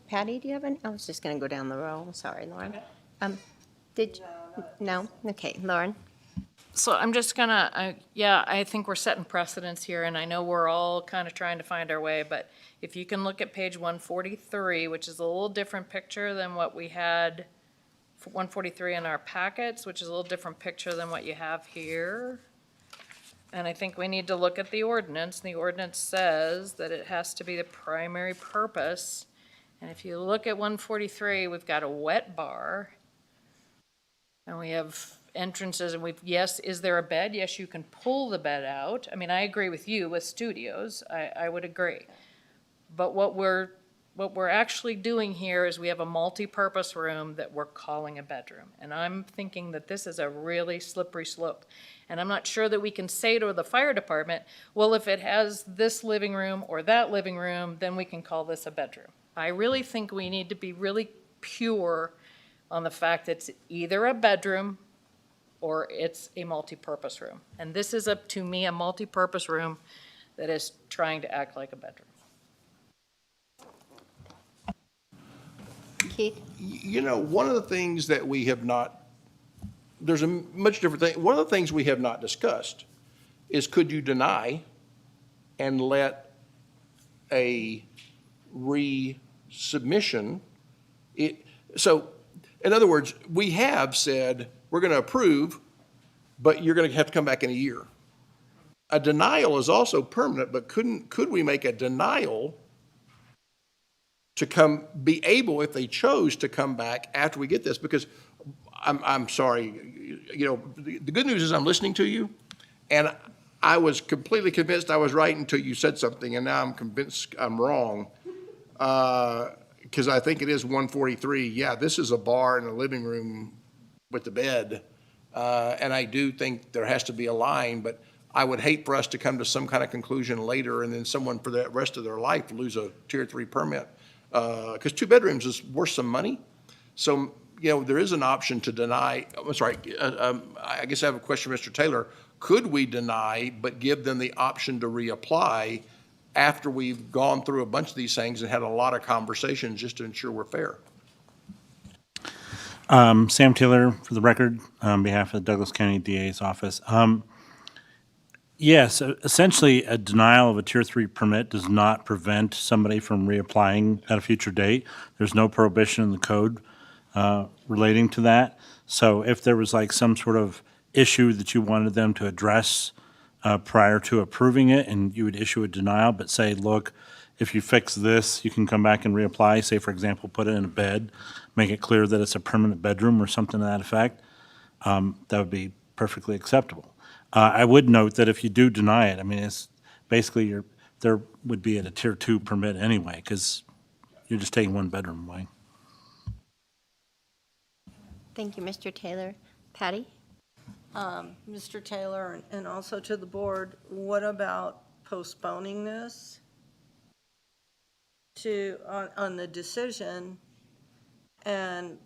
Patty, do you have any? I was just going to go down the row. Sorry, Lauren. No? Okay, Lauren. So I'm just gonna, I think we're setting precedents here, and I know we're all kind of trying to find our way, but if you can look at page 143, which is a little different picture than what we had, 143 in our packets, which is a little different picture than what you have here. And I think we need to look at the ordinance. The ordinance says that it has to be the primary purpose. And if you look at 143, we've got a wet bar, and we have entrances, and yes, is there a bed? Yes, you can pull the bed out. I mean, I agree with you with studios. I would agree. But what we're what we're actually doing here is we have a multi-purpose room that we're calling a bedroom. And I'm thinking that this is a really slippery slope. And I'm not sure that we can say to the fire department, well, if it has this living room or that living room, then we can call this a bedroom. I really think we need to be really pure on the fact that it's either a bedroom or it's a multi-purpose room. And this is, to me, a multi-purpose room that is trying to act like a bedroom. Keith? You know, one of the things that we have not, there's a much different thing. One of the things we have not discussed is could you deny and let a resubmission? So, in other words, we have said, we're going to approve, but you're going to have to come back in a year. A denial is also permanent, but could we make a denial to be able, if they chose, to come back after we get this? Because I'm sorry, you know, the good news is I'm listening to you, and I was completely convinced I was right until you said something, and now I'm convinced I'm wrong. Because I think it is 143. Yeah, this is a bar and a living room with the bed. And I do think there has to be a line, but I would hate for us to come to some kind of conclusion later and then someone for the rest of their life lose a Tier 3 permit. Because 2 bedrooms is worth some money. So, you know, there is an option to deny. I'm sorry, I guess I have a question, Mr. Taylor. Could we deny but give them the option to reapply after we've gone through a bunch of these things and had a lot of conversations just to ensure we're fair? Sam Taylor, for the record, on behalf of the Douglas County DA's office. Yes, essentially, a denial of a Tier 3 permit does not prevent somebody from reapplying at a future date. There's no prohibition in the code relating to that. So if there was like some sort of issue that you wanted them to address prior to approving it, and you would issue a denial, but say, look, if you fix this, you can come back and reapply. Say, for example, put it in a bed, make it clear that it's a permanent bedroom or something to that effect. That would be perfectly acceptable. I would note that if you do deny it, I mean, it's basically there would be at a Tier 2 permit anyway, because you're just taking 1 bedroom away. Thank you, Mr. Taylor. Patty? Mr. Taylor, and also to the board, what about postponing this on the decision and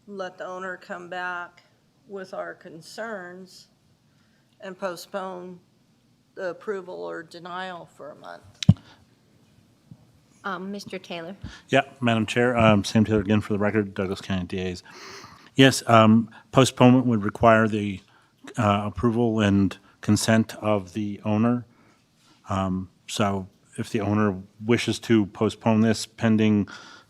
let the owner come back with our concerns and postpone the approval or denial for a month? Mr. Taylor? Yeah, Madam Chair, Sam Taylor again for the record, Douglas County DA's. Yes, postponement would require the approval and consent of the owner. So if the owner wishes to postpone this pending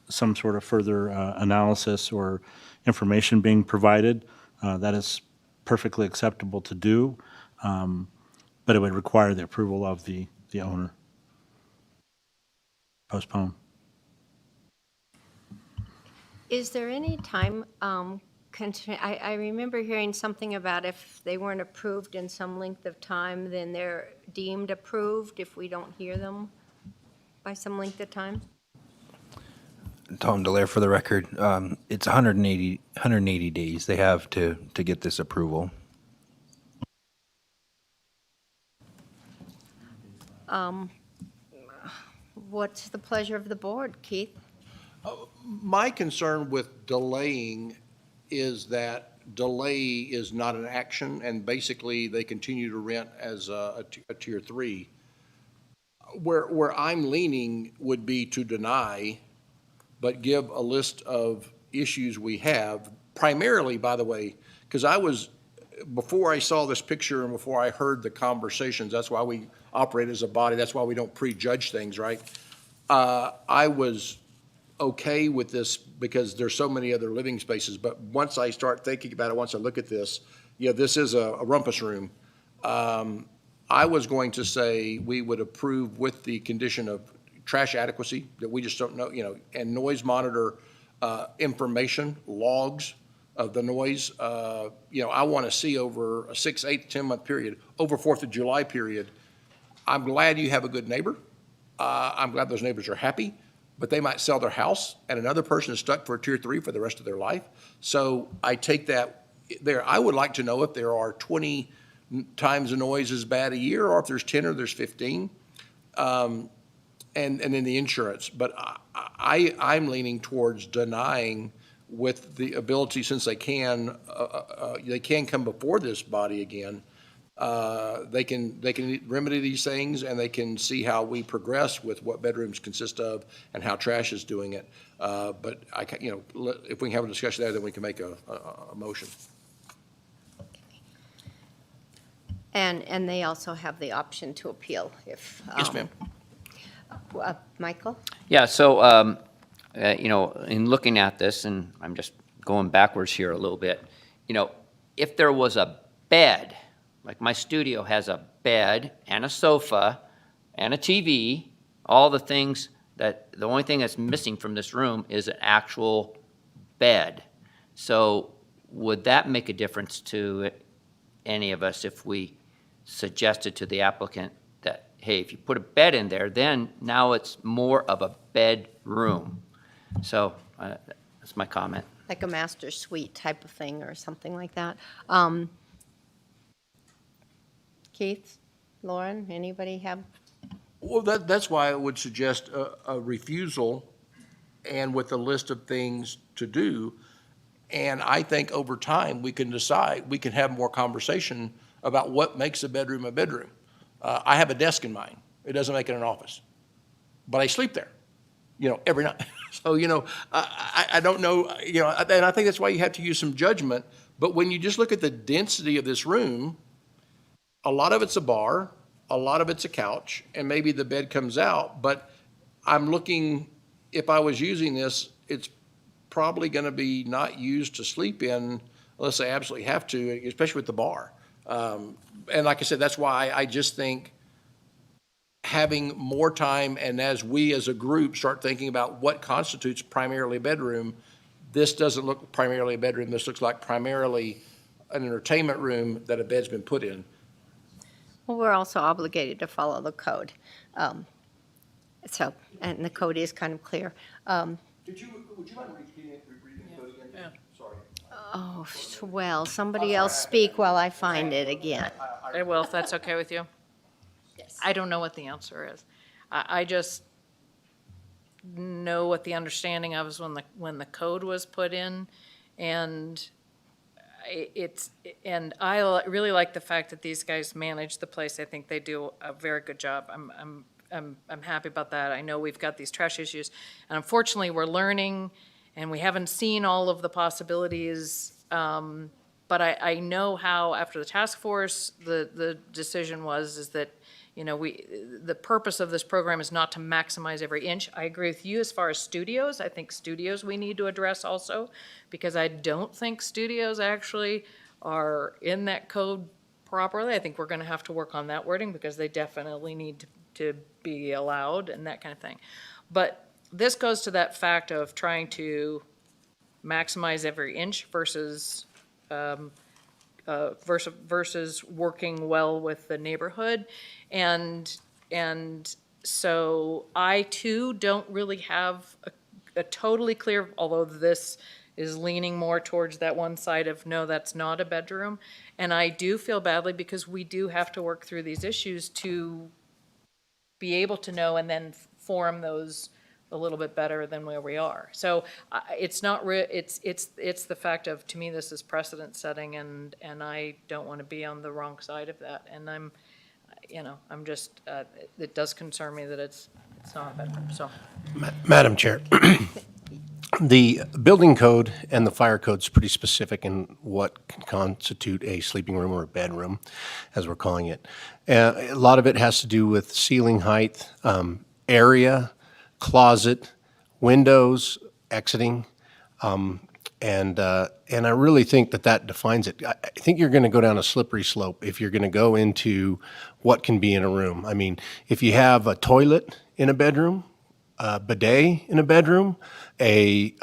some sort of further analysis or information being provided, that is perfectly acceptable to do, but it would require the approval of the owner. Postpone. Is there any time, I remember hearing something about if they weren't approved in some length of time, then they're deemed approved if we don't hear them by some length of time? Tom Delaire for the record. It's 180 days they have to get this approval. What's the pleasure of the board, Keith? My concern with delaying is that delay is not an action, and basically they continue to rent as a Tier 3. Where I'm leaning would be to deny, but give a list of issues we have, primarily, by the way, because before I saw this picture and before I heard the conversations, that's why we operate as a body, that's why we don't prejudge things, right? I was okay with this because there's so many other living spaces, but once I start thinking about it, once I look at this, this is a rumpus room. I was going to say we would approve with the condition of trash adequacy, that we just don't know, and noise monitor information, logs of the noise. I want to see over a 6, 8, 10-month period, over 4th of July period. I'm glad you have a good neighbor. I'm glad those neighbors are happy. but they might sell their house and another person is stuck for a tier 3 for the rest of their life. So I take that there. I would like to know if there are 20 times the noise is bad a year, or if there's 10 or there's 15. And then the insurance. But I'm leaning towards denying with the ability, since they can come before this body again. They can remedy these things, and they can see how we progress with what bedrooms consist of and how trash is doing it. But if we can have a discussion there, then we can make a motion. And they also have the option to appeal if. Yes, ma'am. Michael? Yeah, so, in looking at this, and I'm just going backwards here a little bit, if there was a bed, like my studio has a bed and a sofa and a TV, all the things that, the only thing that's missing from this room is an actual bed. So would that make a difference to any of us if we suggested to the applicant that, hey, if you put a bed in there, then now it's more of a bedroom? So that's my comment. Like a master suite type of thing or something like that. Keith, Lauren, anybody have? Well, that's why I would suggest a refusal and with a list of things to do. And I think over time, we can decide, we can have more conversation about what makes a bedroom a bedroom. I have a desk in mine. It doesn't make it an office. But I sleep there, every night. So, I don't know, and I think that's why you have to use some judgment. But when you just look at the density of this room, a lot of it's a bar, a lot of it's a couch, and maybe the bed comes out. But I'm looking, if I was using this, it's probably going to be not used to sleep in unless they absolutely have to, especially with the bar. And like I said, that's why I just think having more time, and as we as a group start thinking about what constitutes primarily a bedroom, this doesn't look primarily a bedroom. This looks like primarily an entertainment room that a bed's been put in. Well, we're also obligated to follow the code. And the code is kind of clear. Would you mind reading the code again? Yeah. Sorry. Oh, well, somebody else speak while I find it again. I will, if that's okay with you. Yes. I don't know what the answer is. I just know what the understanding of is when the code was put in, and I really like the fact that these guys manage the place. I think they do a very good job. I'm happy about that. I know we've got these trash issues, and unfortunately, we're learning, and we haven't seen all of the possibilities. But I know how after the task force, the decision is that the purpose of this program is not to maximize every inch. I agree with you as far as studios. I think studios we need to address also, because I don't think studios actually are in that code properly. I think we're going to have to work on that wording, because they definitely need to be allowed and that kind of thing. But this goes to that fact of trying to maximize every inch versus working well with the neighborhood. And so I too don't really have a totally clear, although this is leaning more towards that one side of no, that's not a bedroom. And I do feel badly, because we do have to work through these issues to be able to know and then form those a little bit better than where we are. So it's not it's the fact of, to me, this is precedent setting, and I don't want to be on the wrong side of that. And I'm just, it does concern me that it's not a bedroom, so. Madam Chair, the building code and the fire code is pretty specific in what can constitute a sleeping room or a bedroom, as we're calling it. A lot of it has to do with ceiling height, area, closet, windows, exiting, and I really think that defines it. I think you're going to go down a slippery slope if you're going to go into what can be in a room. I mean, if you have a toilet in a bedroom, a bidet in a bedroom, a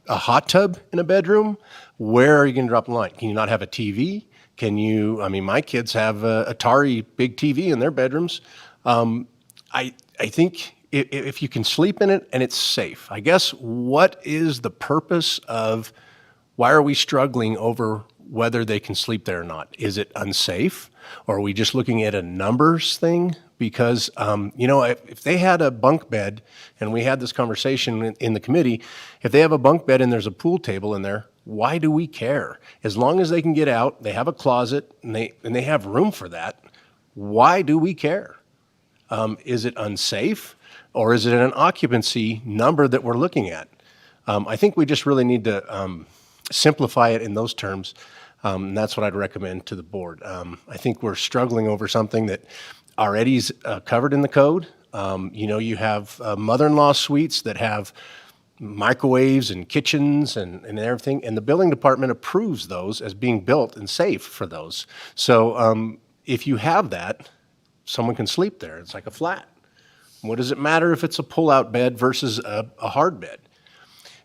hot tub in a bedroom, where are you going to drop the line? Can you not have a TV? Can you? I mean, my kids have a Atari big TV in their bedrooms. I think if you can sleep in it and it's safe, I guess what is the purpose of, why are we struggling over whether they can sleep there or not? Is it unsafe? Or are we just looking at a numbers thing? Because, if they had a bunk bed, and we had this conversation in the committee, if they have a bunk bed and there's a pool table in there, why do we care? As long as they can get out, they have a closet, and they have room for that, why do we care? Is it unsafe? Or is it an occupancy number that we're looking at? I think we just really need to simplify it in those terms. And that's what I'd recommend to the board. I think we're struggling over something that already is covered in the code. You have mother-in-law suites that have microwaves and kitchens and everything, and the building department approves those as being built and safe for those. So if you have that, someone can sleep there. It's like a flat. What does it matter if it's a pull-out bed versus a hard bed?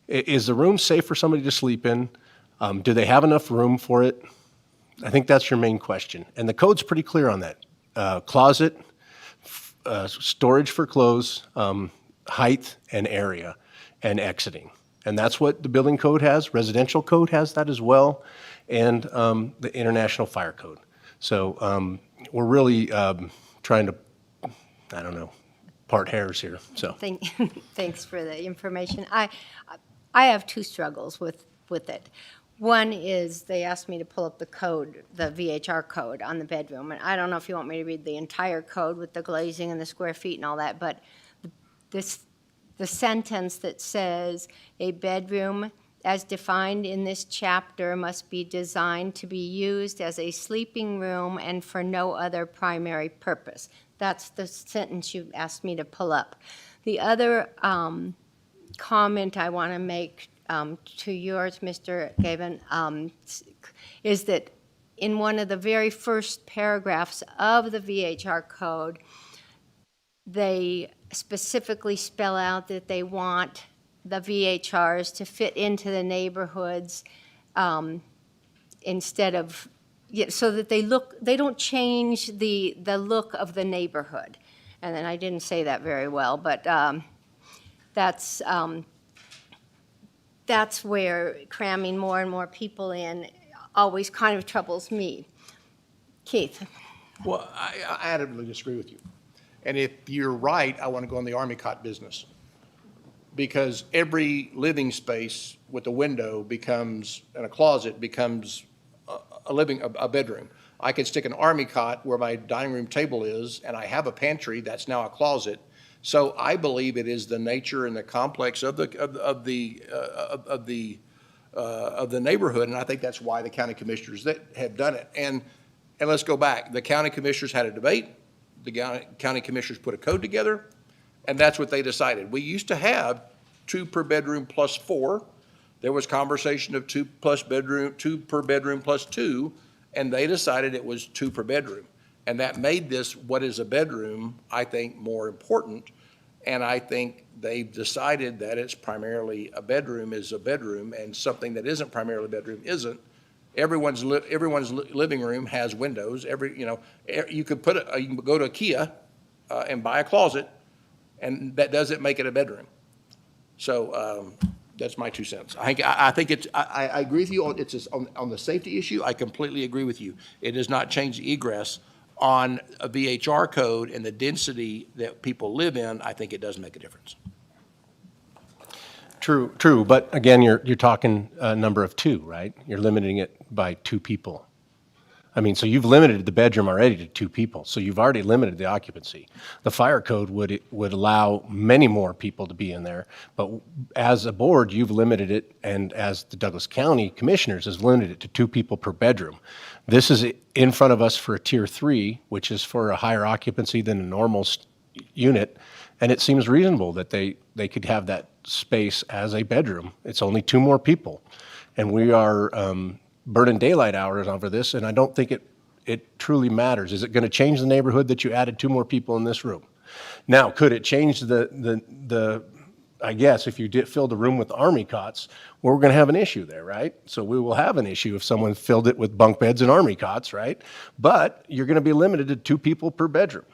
Is the room safe for somebody to sleep in? Do they have enough room for it? I think that's your main question. And the code's pretty clear on that. Closet, storage for clothes, height and area, and exiting. And that's what the building code has. Residential code has that as well, and the International Fire Code. So we're really trying to, part hairs here, so. Thanks for the information. I have two struggles with it. One is they asked me to pull up the code, the VHR code on the bedroom, and I don't know if you want me to read the entire code with the glazing and the square feet and all that, but the sentence that says a bedroom as defined in this chapter must be designed to be used as a sleeping room and for no other primary purpose. That's the sentence you asked me to pull up. The other comment I want to make to yours, Mr. Gavin, is that in one of the very first paragraphs of the VHR code, they specifically spell out that they want the VHRs to fit into the neighborhoods instead of, so that they don't change the look of the neighborhood. And then I didn't say that very well, but that's where cramming more and more people in always kind of troubles me. Keith? Well, I adamantly disagree with you. And if you're right, I want to go in the Army cot business. Because every living space with a window becomes, and a closet becomes a bedroom. I could stick an Army cot where my dining room table is, and I have a pantry that's now a closet. So I believe it is the nature and the complex of the neighborhood, and I think that's why the county commissioners that have done it. And let's go back. The county commissioners had a debate. The county commissioners put a code together, and that's what they decided. We used to have 2 per bedroom plus 4. There was conversation of 2 per bedroom plus 2, and they decided it was 2 per bedroom. And that made this, what is a bedroom, I think, more important. And I think they've decided that it's primarily a bedroom is a bedroom, and something that isn't primarily a bedroom isn't. Everyone's living room has windows. You could you can go to IKEA and buy a closet, and that doesn't make it a bedroom. So that's my 2 cents. I think it's. I agree with you on the safety issue. I completely agree with you. It does not change the egress on a VHR code and the density that people live in. I think it does make a difference. True, but again, you're talking a number of 2, right? You're limiting it by 2 people. I mean, so you've limited the bedroom already to 2 people, so you've already limited the occupancy. The fire code would allow many more people to be in there, but as a board, you've limited it, and as the Douglas County Commissioners has limited it to 2 people per bedroom. This is in front of us for a tier 3, which is for a higher occupancy than a normal unit, and it seems reasonable that they could have that space as a bedroom. It's only 2 more people, and we are burning daylight hours over this, and I don't think it truly matters. Is it going to change the neighborhood that you added 2 more people in this room? Now, could it change the I guess if you filled the room with Army cots, well, we're going to have an issue there, right? So we will have an issue if someone filled it with bunk beds and Army cots, right? But you're going to be limited to 2 people per bedroom.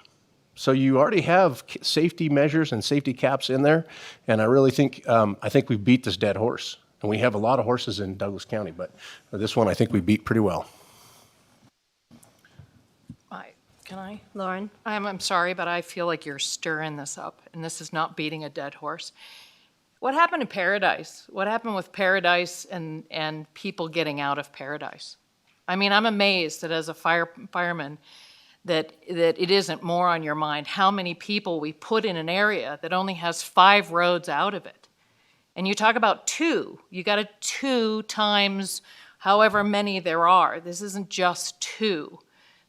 So you already have safety measures and safety caps in there, and I really think, I think we beat this dead horse. And we have a lot of horses in Douglas County, but this one I think we beat pretty well. Can I? Lauren? I'm sorry, but I feel like you're stirring this up, and this is not beating a dead horse. What happened in Paradise? What happened with Paradise and people getting out of Paradise? I mean, I'm amazed that as a fireman, that it isn't more on your mind how many people we put in an area that only has 5 roads out of it. And you talk about 2. You got to 2 times however many there are. This isn't just 2.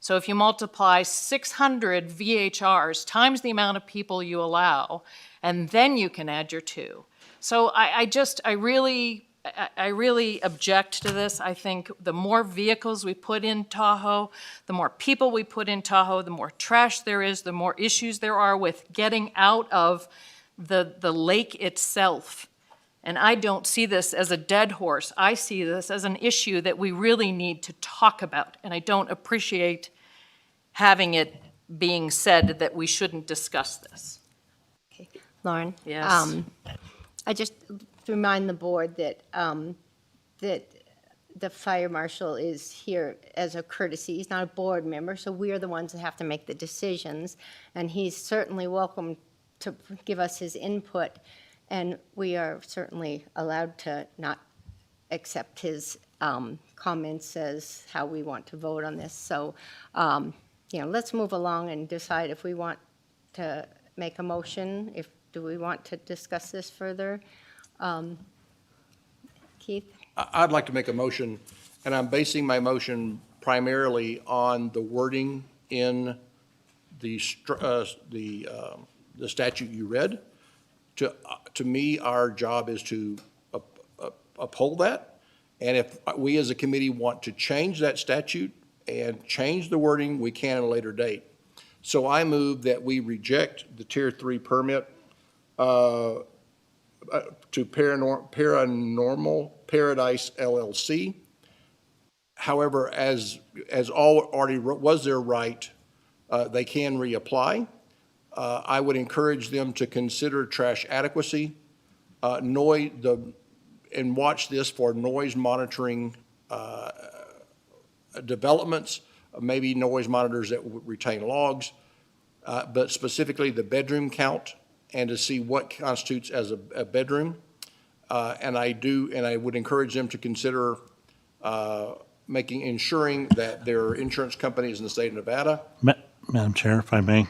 So if you multiply 600 VHRs times the amount of people you allow, and then you can add your 2. So I really object to this. I think the more vehicles we put in Tahoe, the more people we put in Tahoe, the more trash there is, the more issues there are with getting out of the lake itself. And I don't see this as a dead horse. I see this as an issue that we really need to talk about. And I don't appreciate having it being said that we shouldn't discuss this. Okay. Lauren? Yes. I just remind the board that, that the fire marshal is here as a courtesy. He's not a board member, so we are the ones that have to make the decisions. And he's certainly welcome to give us his input. And we are certainly allowed to not accept his comments as how we want to vote on this. So, let's move along and decide if we want to make a motion. Do we want to discuss this further? Keith? I'd like to make a motion, and I'm basing my motion primarily on the wording in the statute you read. To me, our job is to uphold that, and if we as a committee want to change that statute and change the wording, we can at a later date. So I move that we reject the Tier 3 permit to Paranormal Paradise LLC. However, as all already was their right, they can reapply. I would encourage them to consider trash adequacy, and watch this for noise monitoring developments, maybe noise monitors that retain logs, but specifically the bedroom count and to see what constitutes as a bedroom. And I would encourage them to consider ensuring that there are insurance companies in the state of Nevada. Madam Chair, if I may.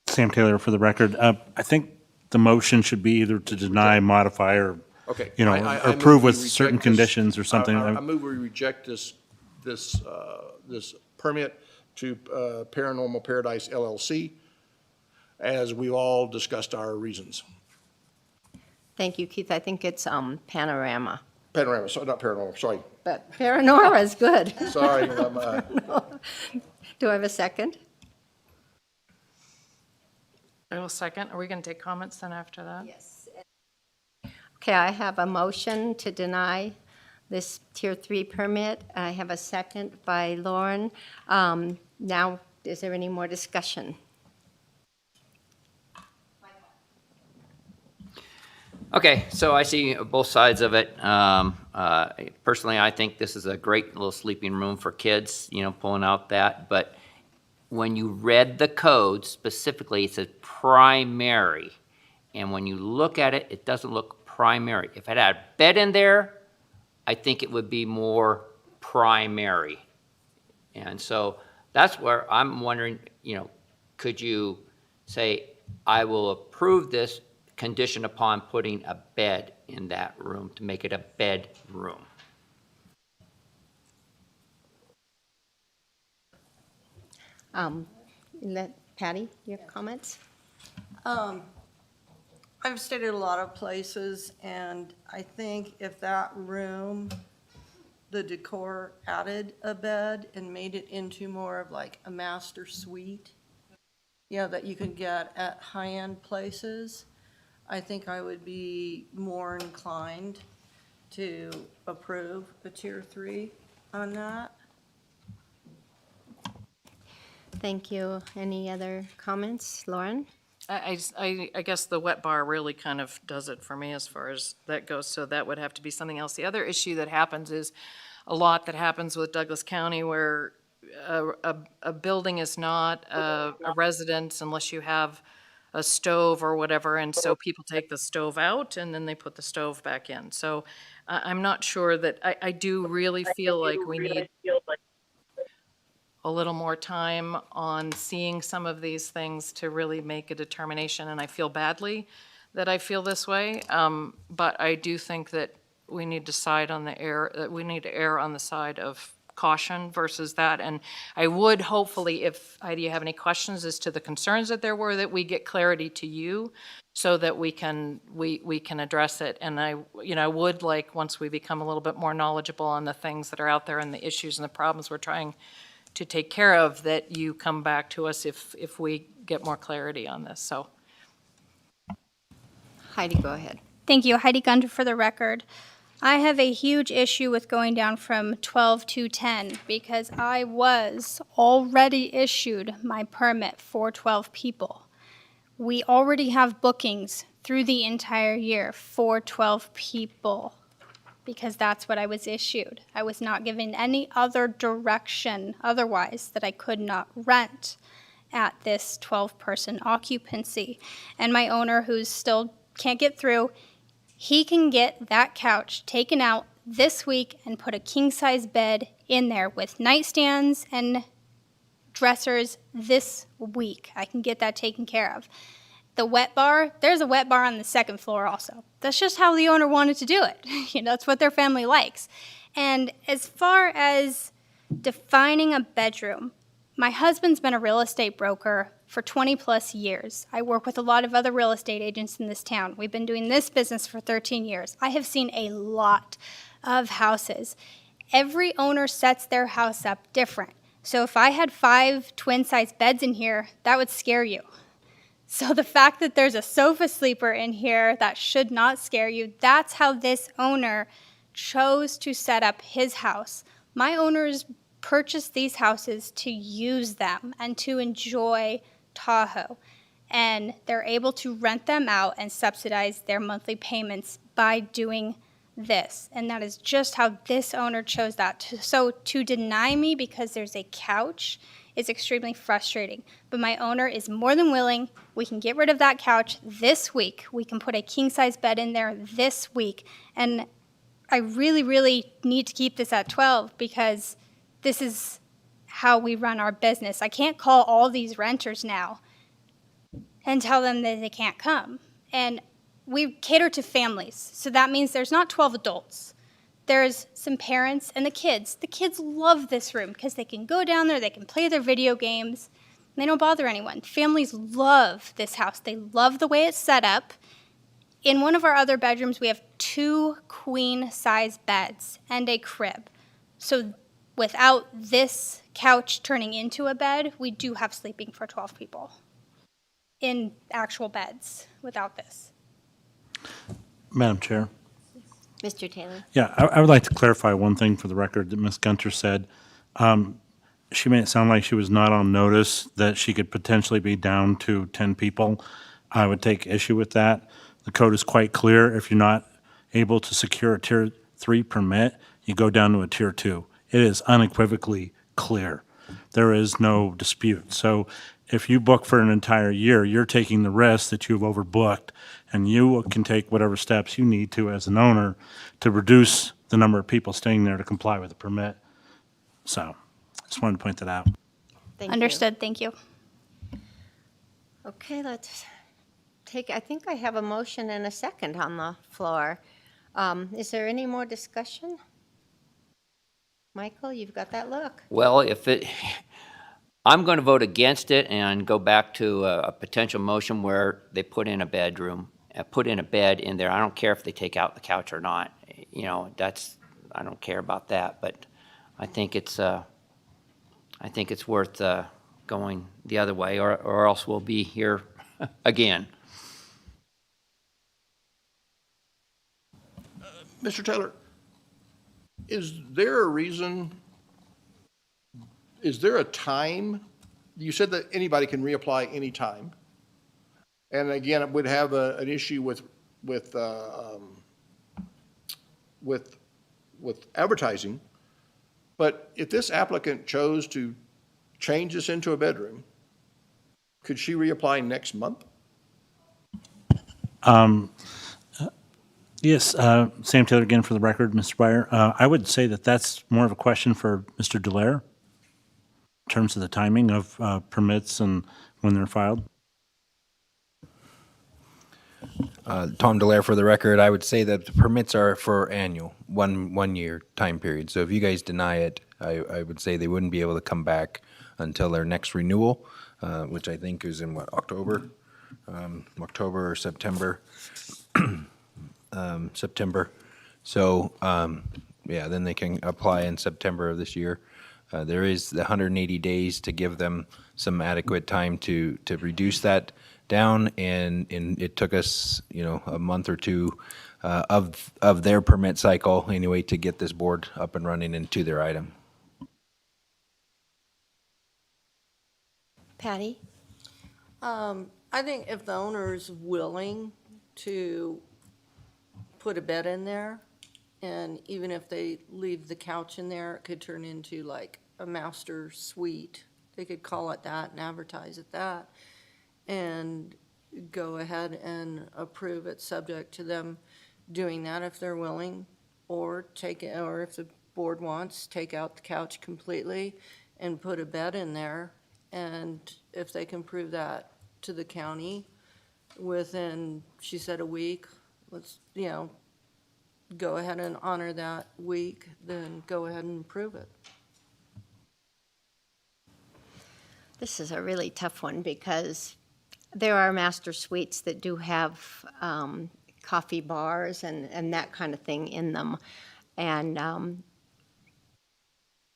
Sam Taylor for the record. I think the motion should be either to deny, modify, or Okay. or I approve move with we certain reject this. conditions or something. I move we reject this permit to Paranormal Paradise LLC, as we all discussed our reasons. Thank you, Keith. I think it's Panorama. Panorama, sorry, not Paranormal, sorry. But Paranora is good. Sorry. Do I have a second? I will second. Are we going to take comments then after that? Yes. Okay, I have a motion to deny this Tier 3 permit. I have a second by Lauren. Now, is there any more discussion? Okay, so I see both sides of it. Personally, I think this is a great little sleeping room for kids, pulling out that. But when you read the code specifically, it says primary. And when you look at it, it doesn't look primary. If it had a bed in there, I think it would be more primary. And so that's where I'm wondering, could you say, I will approve this condition upon putting a bed in that room to make it a bedroom? Patty, your comments? I've stayed at a lot of places, and I think if that room, the decor added a bed and made it into more of like a master suite, that you can get at high-end places, I think I would be more inclined to approve a Tier 3 on that. Thank you. Any other comments? Lauren? I guess the wet bar really kind of does it for me as far as that goes, so that would have to be something else. The other issue that happens is a lot that happens with Douglas County where a building is not a residence unless you have a stove or whatever, and so people take the stove out and then they put the stove back in. So I'm not sure that, I do really feel like we need a little more time on seeing some of these things to really make a determination, and I feel badly that I feel this way. But I do think that we need to we need to err on the side of caution versus that. And I would hopefully, if Heidi, you have any questions as to the concerns that there were, that we get clarity to you so that we can address it. And I would like, once we become a little bit more knowledgeable on the things that are out there and the issues and the problems we're trying to take care of, that you come back to us if we get more clarity on this, so. Heidi, go ahead. Thank you. Heidi Gunter for the record. I have a huge issue with going down from 12 to 10 because I was already issued my permit for 12 people. We already have bookings through the entire year for 12 people because that's what I was issued. I was not given any other direction otherwise that I could not rent at this 12-person occupancy. And my owner, who's still can't get through, he can get that couch taken out this week and put a king-size bed in there with nightstands and dressers this week. I can get that taken care of. The wet bar, there's a wet bar on the second floor also. That's just how the owner wanted to do it. That's what their family likes. And as far as defining a bedroom, my husband's been a real estate broker for 20 plus years. I work with a lot of other real estate agents in this town. We've been doing this business for 13 years. I have seen a lot of houses. Every owner sets their house up different. So if I had 5 twin-size beds in here, that would scare you. So the fact that there's a sofa sleeper in here, that should not scare you. That's how this owner chose to set up his house. My owners purchased these houses to use them and to enjoy Tahoe. And they're able to rent them out and subsidize their monthly payments by doing this. And that is just how this owner chose that. So to deny me because there's a couch is extremely frustrating. But my owner is more than willing. We can get rid of that couch this week. We can put a king-size bed in there this week. And I really, really need to keep this at 12 because this is how we run our business. I can't call all these renters now and tell them that they can't come. And we cater to families. So that means there's not 12 adults. There's some parents and the kids. The kids love this room because they can go down there, they can play their video games, and they don't bother anyone. Families love this house. They love the way it's set up. In one of our other bedrooms, we have 2 queen-size beds and a crib. So without this couch turning into a bed, we do have sleeping for 12 people in actual beds without this. Madam Chair. Mr. Taylor? Yeah, I would like to clarify one thing for the record that Ms. Gunter said. She made it sound like she was not on notice that she could potentially be down to 10 people. I would take issue with that. The code is quite clear. If you're not able to secure a Tier 3 permit, you go down to a Tier 2. It is unequivocally clear. There is no dispute. So if you book for an entire year, you're taking the risk that you've overbooked, and you can take whatever steps you need to as an owner to reduce the number of people staying there to comply with the permit. So just wanted to point that out. Thank Understood. Thank you. you. Okay, let's take, I think I have a motion and a second on the floor. Is there any more discussion? Michael, you've got that look. Well, I'm going to vote against it and go back to a potential motion where they put in a bedroom, put in a bed in there. I don't care if they take out the couch or not. I don't care about that, but I think it's worth going the other way, or else we'll be here again. Mr. Taylor, is there a reason, is there a time you said that anybody can reapply anytime. And again, it would have an issue with advertising. But if this applicant chose to change this into a bedroom, could she reapply next month? Yes, Sam Taylor again for the record, Mr. Byer. I would say that that's more of a question for Mr. Delaire in terms of the timing of permits and when they're filed. Tom Delaire for the record, I would say that the permits are for annual, one year time period. So if you guys deny it, I would say they wouldn't be able to come back until their next renewal, which I think is in October or September. September. So, yeah, then they can apply in September of this year. There is the 180 days to give them some adequate time to reduce that down, and it took us, a month or two of their permit cycle anyway to get this board up and running and to their item. Patty? I think if the owner is willing to put a bed in there, and even if they leave the couch in there, it could turn into like a master suite. They could call it that and advertise it that, and go ahead and approve it subject to them doing that if they're willing, or take it, or if the board wants, take out the couch completely and put a bed in there. And if they can prove that to the county within, she said, a week, let's, go ahead and honor that week, then go ahead and approve it. This is a really tough one because there are master suites that do have coffee bars and that kind of thing in them. And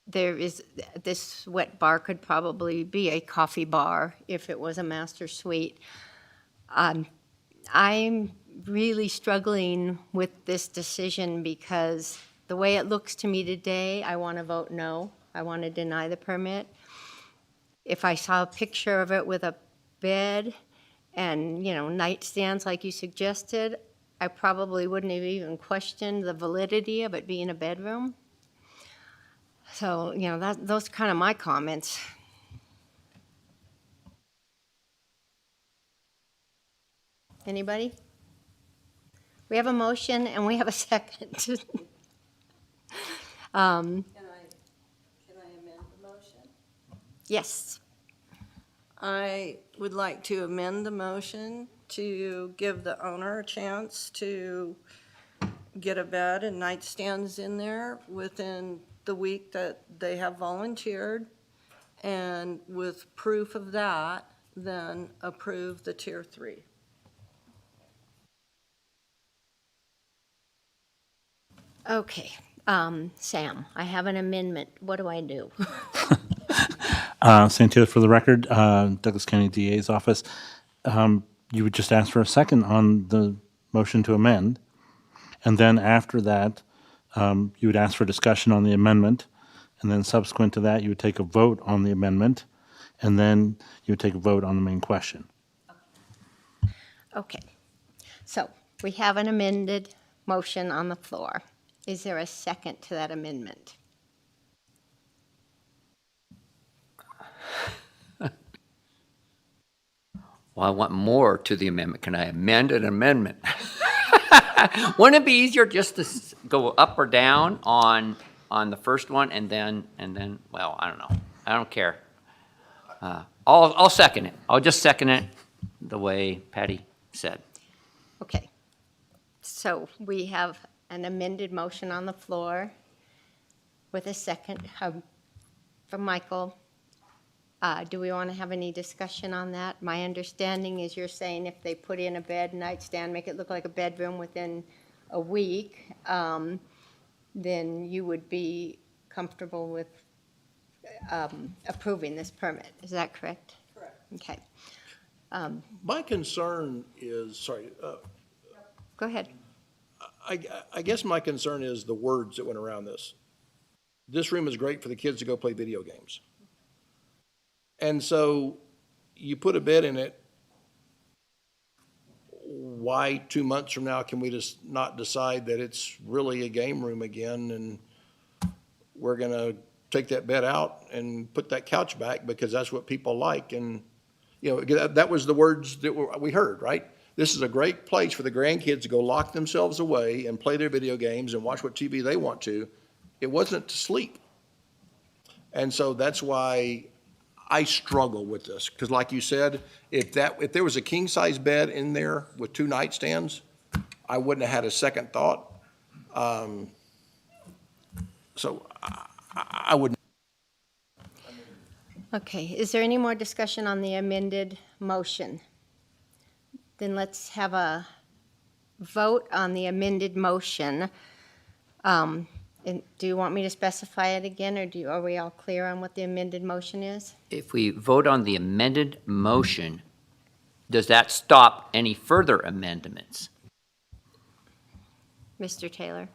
there is, this wet bar could probably be a coffee bar if it was a master suite. I'm really struggling with this decision because the way it looks to me today, I want to vote no. I want to deny the permit. If I saw a picture of it with a bed and, nightstands like you suggested, I probably wouldn't have even questioned the validity of it being a bedroom. So, those are kind of my comments. Anybody? We have a motion and we have a second. Can I amend the motion? Yes. I would like to amend the motion to give the owner a chance to get a bed and nightstands in there within the week that they have volunteered, and with proof of that, then approve the Tier 3. Okay. Sam, I have an amendment. What do I do? Sam Taylor for the record, Douglas County DA's office. You would just ask for a second on the motion to amend. And then after that, you would ask for discussion on the amendment. And then subsequent to that, you would take a vote on the amendment. And then you would take a vote on the main question. Okay. So we have an amended motion on the floor. Is there a second to that amendment? Well, I want more to the amendment. Can I amend an amendment? Wouldn't it be easier just to go up or down on the first one and then, well, I don't know. I don't care. I'll second it. I'll just second it the way Patty said. Okay. So we have an amended motion on the floor with a second from Michael. Do we want to have any discussion on that? My understanding is you're saying if they put in a bed, nightstand, make it look like a bedroom within a week, then you would be comfortable with approving this permit. Is that correct? Correct. Okay. My concern is, sorry. Go ahead. I guess my concern is the words that went around this. This room is great for the kids to go play video games. And so you put a bed in it, why 2 months from now can we just not decide that it's really a game room again and we're going to take that bed out and put that couch back because that's what people like? And, that was the words that we heard, right? This is a great place for the grandkids to go lock themselves away and play their video games and watch what TV they want to. It wasn't to sleep. And so that's why I struggle with this, because like you said, if there was a king-size bed in there with 2 nightstands, I wouldn't have had a second thought. So I wouldn't. Okay, is there any more discussion on the amended motion? Then let's have a vote on the amended motion. And do you want me to specify it again, or are we all clear on what the amended motion is? If we vote on the amended motion, does that stop any further amendments? Mr. Taylor?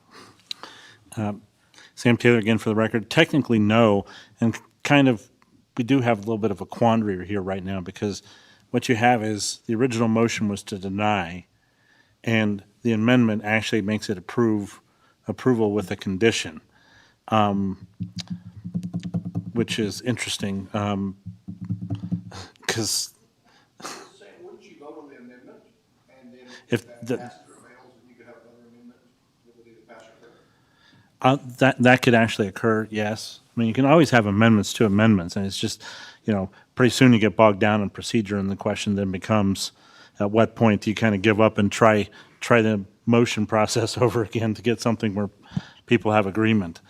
Sam Taylor again for the record. Technically, no, and kind of, we do have a little bit of a quandary here right now because what you have is the original motion was to deny, and the amendment actually makes it approval with a condition, which is interesting, because Wouldn't you vote on the amendment and then if that the, passes or fails and you could have another amendment that would either pass or fail? that could actually occur, yes. I mean, you can always have amendments to amendments, and it's just, pretty soon you get bogged down in procedure, and the question then becomes, at what point do you kind of give up and try the motion process over again to get something where people have agreement?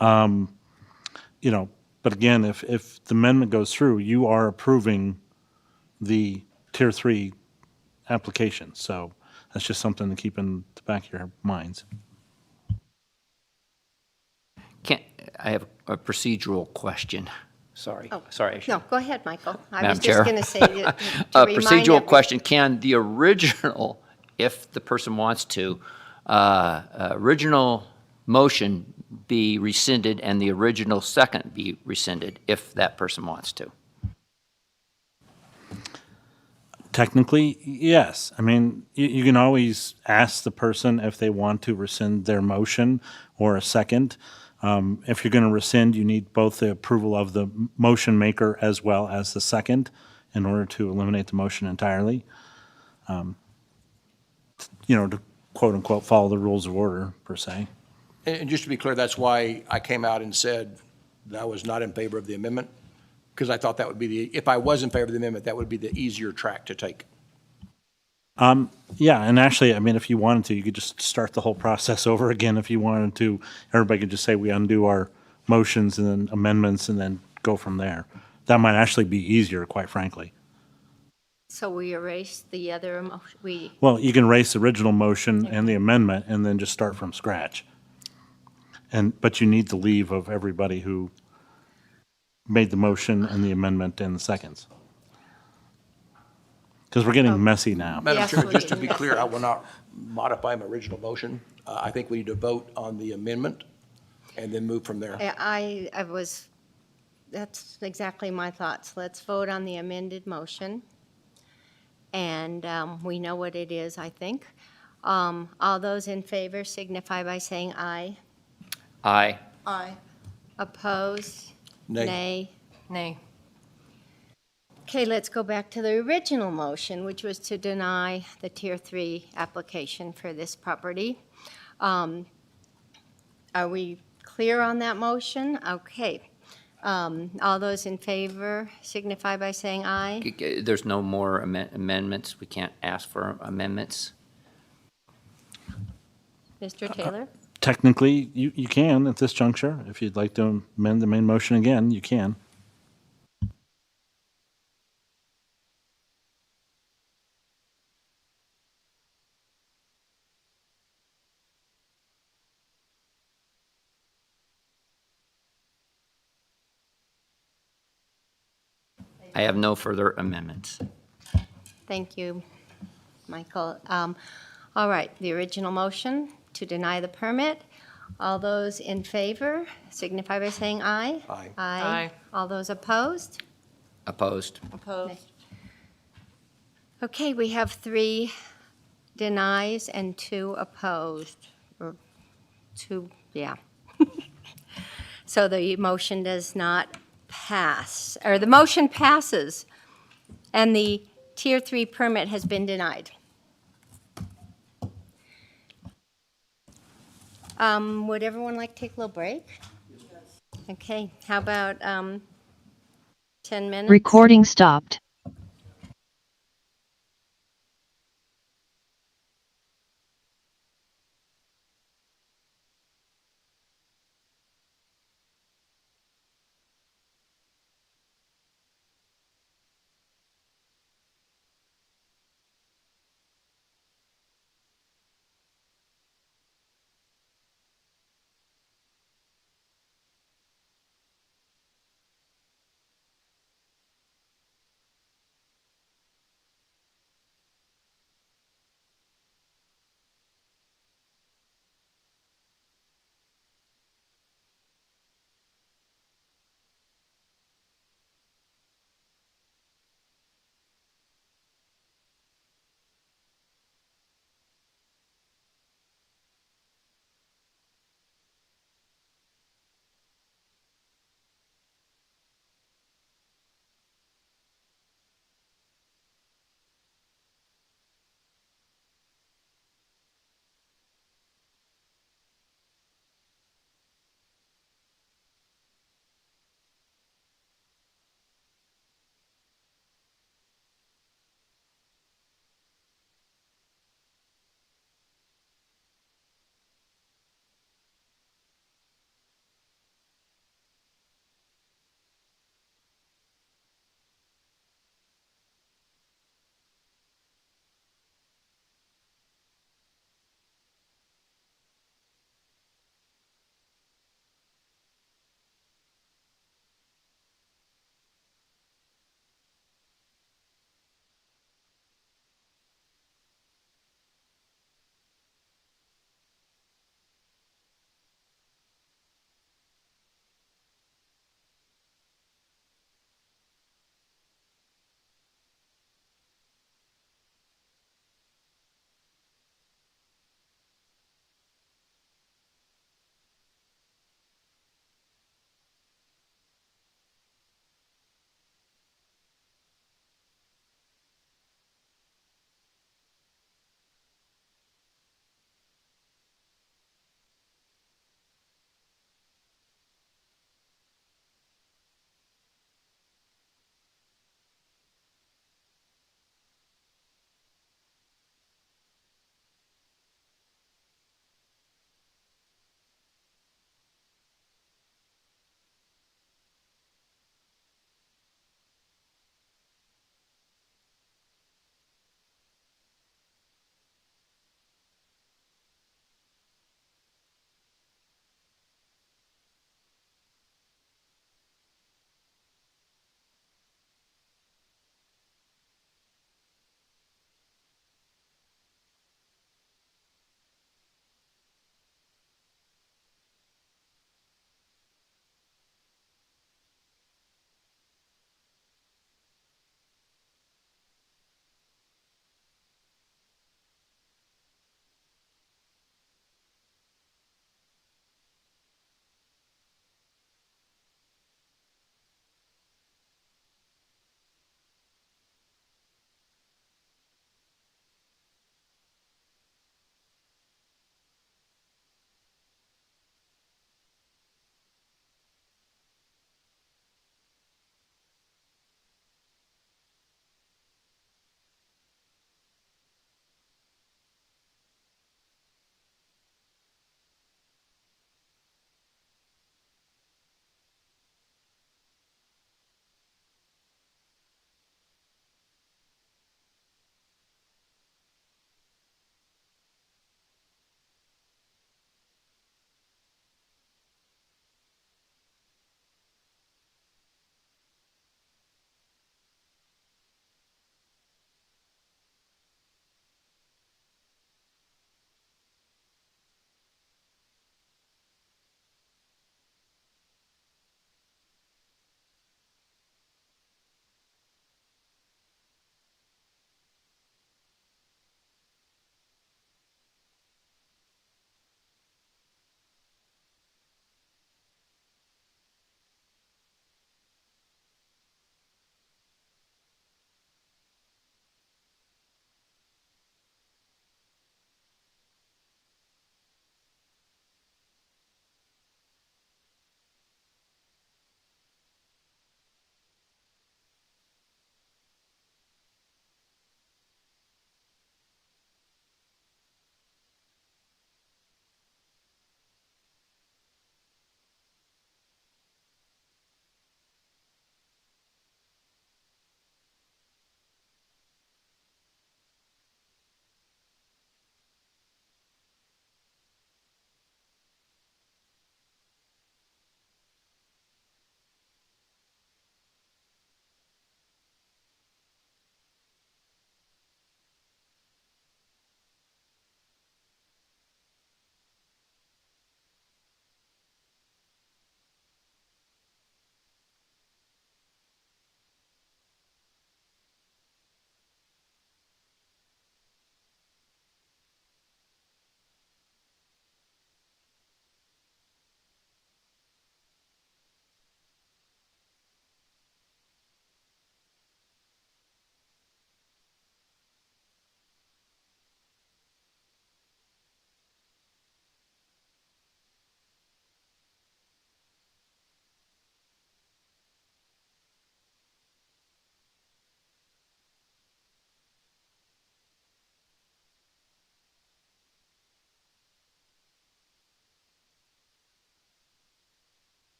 But again, if the amendment goes through, you are approving the Tier 3 application, so that's just something to keep in the back of your minds. I have a procedural question. Sorry. Oh, Sorry. No, go ahead, Michael. I Madam was Chair. just going to say to A remind procedural question, can the original, if the person wants to, original motion be rescinded and the original second be rescinded if that person wants to? Technically, yes. I mean, you can always ask the person if they want to rescind their motion or a second. If you're going to rescind, you need both the approval of the motion maker as well as the second in order to eliminate the motion entirely. To quote unquote, follow the rules of order per se. And just to be clear, that's why I came out and said that I was not in favor of the amendment, because I thought that would be if I was in favor of the amendment, that would be the easier track to take. Yeah, and actually, I mean, if you wanted to, you could just start the whole process over again if you wanted to. Everybody could just say we undo our motions and then amendments and then go from there. That might actually be easier, quite frankly. So we erase the other, Well, you can erase the original motion and the amendment and then just start from scratch. But you need the leave of everybody who made the motion and the amendment and the seconds. Because we're getting messy now. Madam Yes, Chair, we're just to getting be clear, I will not modify my original motion. I think we need to vote on the amendment and then move from there. that's exactly my thoughts. Let's vote on the amended motion. And we know what it is, I think. All those in favor signify by saying aye. Aye. Aye. Opposed? Nay. Nay. Nay. Okay, let's go back to the original motion, which was to deny the Tier 3 application for this property. Are we clear on that motion? Okay. All those in favor signify by saying aye. There's no more amendments? We can't ask for amendments? Mr. Taylor? Technically, you can at this juncture. If you'd like to amend the main motion again, you can. I have no further amendments. Thank you, Michael. All right, the original motion to deny the permit. All those in favor signify by saying aye. Aye. Aye. Aye. All those opposed? Opposed? Opposed? Okay, we have 3 denies and 2 opposed, or 2, yeah. So the motion does not pass, or the motion passes, and the Tier 3 permit has been denied. Would everyone like to take a little break? Okay, how about 10 minutes? Recording stopped.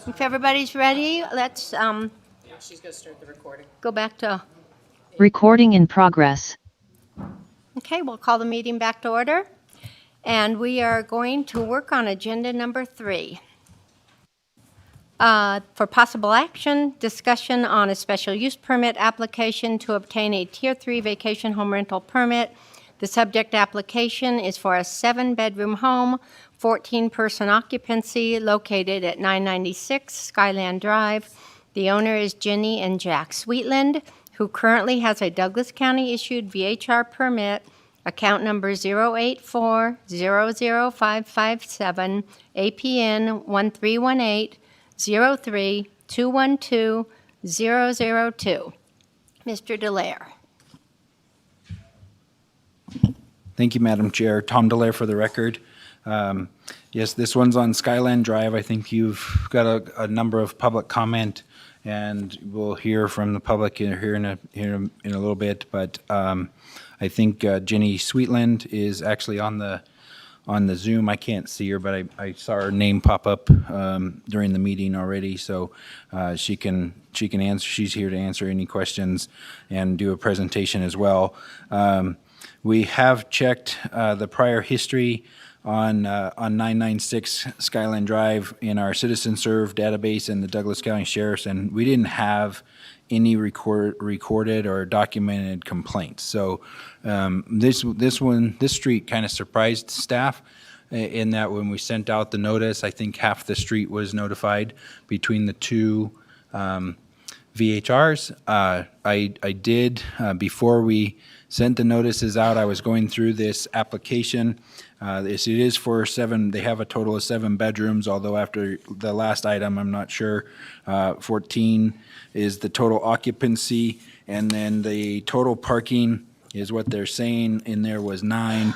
If everybody's ready, let's She's going to start the recording. go back to, Recording in progress. okay, we'll call the meeting back to order. And we are going to work on agenda number 3. For possible action, discussion on a special use permit application to obtain a Tier 3 vacation home rental permit. The subject application is for a 7-bedroom home, 14-person occupancy, located at 996 Skyland Drive. The owner is Jenny and Jack Sweetland, who currently has a Douglas County-issued VHR permit, account number 084-00557, APN 1318-03-212-002. Mr. Delaire. Thank you, Madam Chair. Tom Delaire for the record. Yes, this one's on Skyland Drive. I think you've got a number of public comment, and we'll hear from the public here in a little bit. But I think Jenny Sweetland is actually on the Zoom. I can't see her, but I saw her name pop up during the meeting already, so she can answer. She's here to answer any questions and do a presentation as well. We have checked the prior history on 996 Skyland Drive in our Citizen Serve database and the Douglas County Sheriff's, and we didn't have any recorded or documented complaints. So this street kind of surprised staff in that when we sent out the notice, I think half the street was notified between the two VHRs. I did, before we sent the notices out, I was going through this application. It is for 7, they have a total of 7 bedrooms, although after the last item, I'm not sure. 14 is the total occupancy, and then the total parking is what they're saying in there was 9.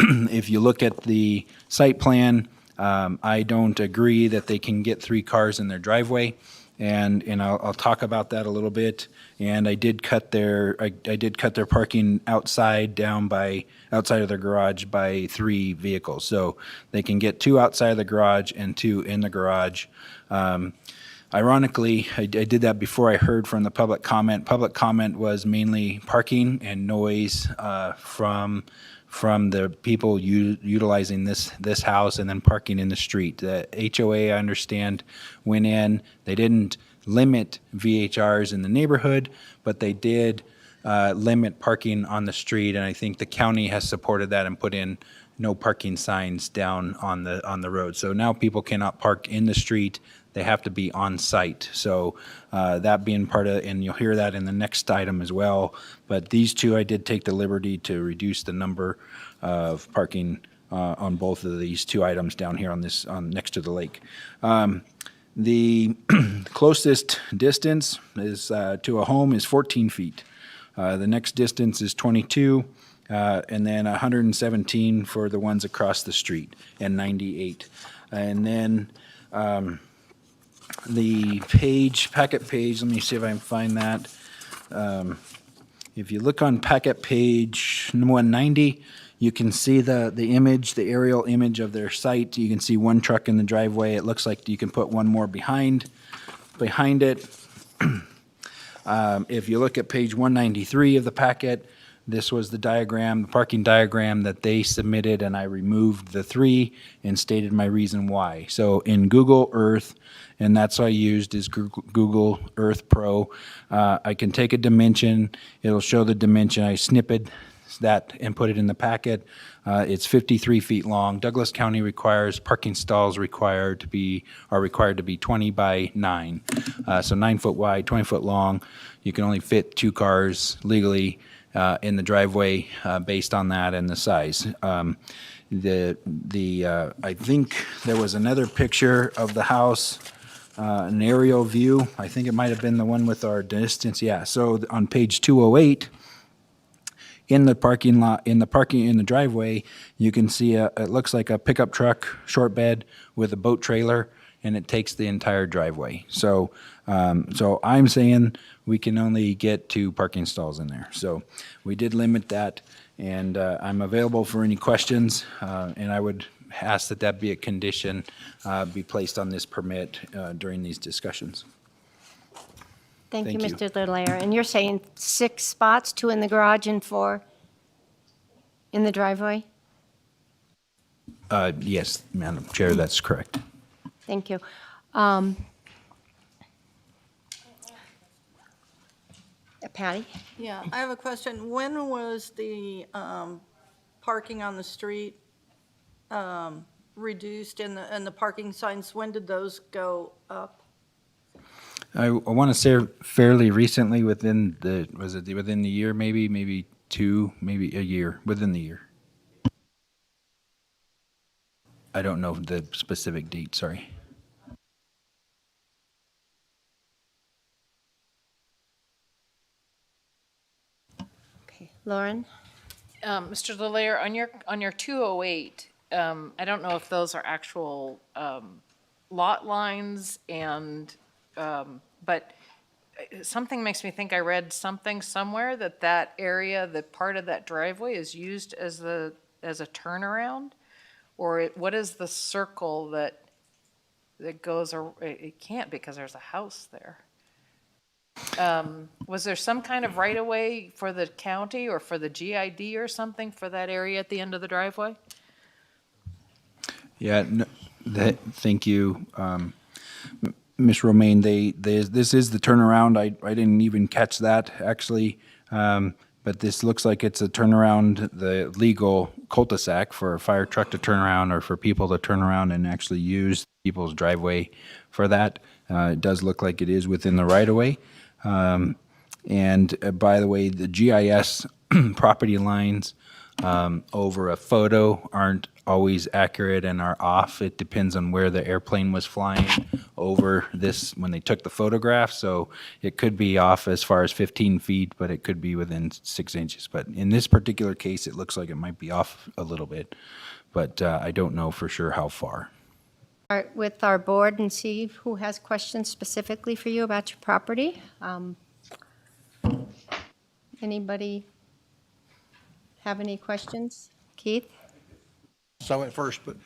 If you look at the site plan, I don't agree that they can get 3 cars in their driveway. And I'll talk about that a little bit. And I did cut their parking outside of their garage by 3 vehicles. So they can get 2 outside of the garage and 2 in the garage. Ironically, I did that before I heard from the public comment. Public comment was mainly parking and noise from the people utilizing this house, and then parking in the street. The HOA, I understand, went in. They didn't limit VHRs in the neighborhood, but they did limit parking on the street, and I think the county has supported that and put in no parking signs down on the road. So now people cannot park in the street. They have to be on site. So that being part of, and you'll hear that in the next item as well. But these two, I did take the liberty to reduce the number of parking on both of these 2 items down here on next to the lake. The closest distance is to a home is 14 feet. The next distance is 22, and then 117 for the ones across the street, and 98. And then the packet page, let me see if I can find that. If you look on packet page 190, you can see the image, the aerial image of their site. You can see 1 truck in the driveway. It looks like you can put 1 more behind it. If you look at page 193 of the packet, this was the parking diagram that they submitted, and I removed the 3 and stated my reason why. So in Google Earth, and that's what I used is Google Earth Pro, I can take a dimension. It'll show the dimension. I snippet that and put it in the packet. It's 53 feet long. Douglas County requires parking stalls are required to be 20 by 9. So 9 foot wide, 20 foot long. You can only fit 2 cars legally in the driveway based on that and the size. I think there was another picture of the house, an aerial view. I think it might have been the one with our distance. Yeah. So on page 208, in the parking lot, in the driveway, you can see it looks like a pickup truck, short bed with a boat trailer, and it takes the entire driveway. So I'm saying we can only get 2 parking stalls in there. So we did limit that, and I'm available for any questions. And I would ask that that be a condition, be placed on this permit during these discussions. Thank you, Thank you. Mr. Leclerc. And you're saying 6 spots, 2 in the garage and 4 in the driveway? Yes, Madam Chair, that's correct. Thank you. Patty? Yeah, I have a question. When was the parking on the street reduced and the parking signs, when did those go up? I want to say fairly recently, within within the year, maybe 2, maybe a year, within the year. I don't know the specific date, sorry. Okay, Lauren? Mr. Leclerc, on your 208, I don't know if those are actual lot lines but something makes me think I read something somewhere that area, that part of that driveway is used as a turnaround? Or what is the circle that goes, it can't because there's a house there. Was there some kind of right-of-way for the county or for the GID or something for that area at the end of the driveway? Yeah, thank you. Ms. Romaine, this is the turnaround. I didn't even catch that, actually. But this looks like it's a turnaround, the legal cul-de-sac for a fire truck to turn around or for people to turn around and actually use people's driveway for that. It does look like it is within the right-of-way. And by the way, the GIS property lines over a photo aren't always accurate and are off. It depends on where the airplane was flying over this when they took the photograph. So it could be off as far as 15 feet, but it could be within 6 inches. But in this particular case, it looks like it might be off a little bit, but I don't know for sure how far. Start with our board and see who has questions specifically for you about your property. Anybody have any questions? Keith? So I went first, but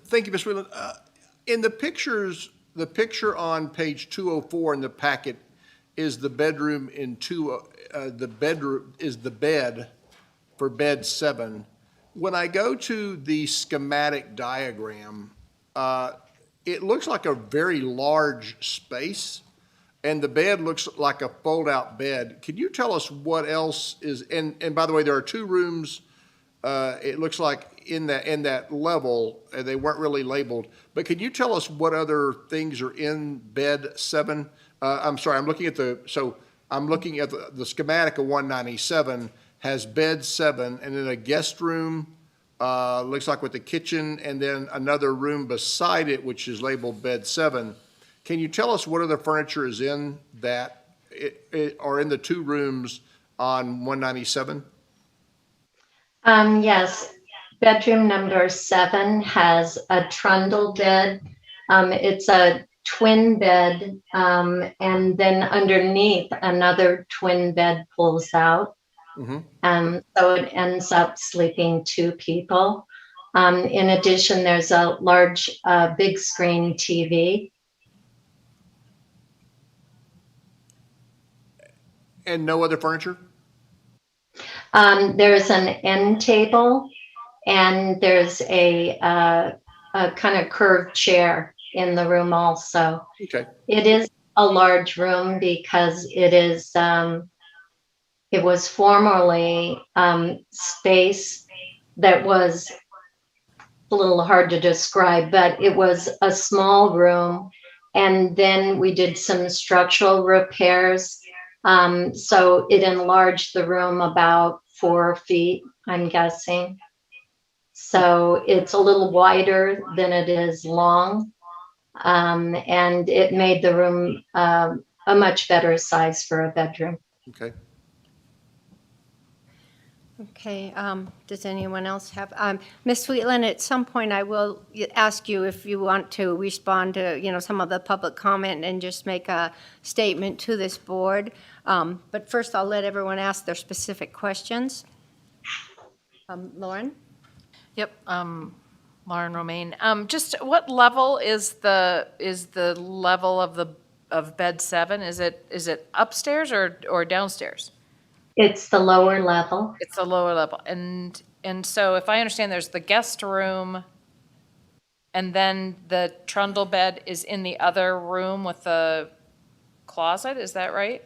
thank you, Ms. Whelan. In the pictures, the picture on page 204 in the packet is the bedroom the bedroom is the bed for bed 7. When I go to the schematic diagram, it looks like a very large space, and the bed looks like a fold-out bed. Can you tell us what else is, and by the way, there are 2 rooms, it looks like in that level, they weren't really labeled, but can you tell us what other things are in bed 7? I'm sorry, I'm looking at the schematic of 197 has bed 7, and then a guest room, looks like with the kitchen, and then another room beside it, which is labeled bed 7. Can you tell us what other furniture is in that, or in the 2 rooms on 197? Yes. Bedroom number 7 has a trundle bed. It's a twin bed, and then underneath another twin bed pulls out. So it ends up sleeping 2 people. In addition, there's a large big screen TV. And no other furniture? There's an end table, and there's a kind of curved chair in the room also. Okay. It is a large room because it was formerly space that was a little hard to describe, but it was a small room, and then we did some structural repairs. So it enlarged the room about 4 feet, I'm guessing. So it's a little wider than it is long. And it made the room a much better size for a bedroom. Okay. Okay, does anyone else have, Ms. Sweetland, at some point I will ask you if you want to respond to, some of the public comment and just make a statement to this board. But first I'll let everyone ask their specific questions. Lauren? Yep. Lauren Romaine. Just what level is the level of bed 7? Is it upstairs or downstairs? It's the lower level. It's the lower level. And so if I understand, there's the guest room, and then the trundle bed is in the other room with the closet. Is that right?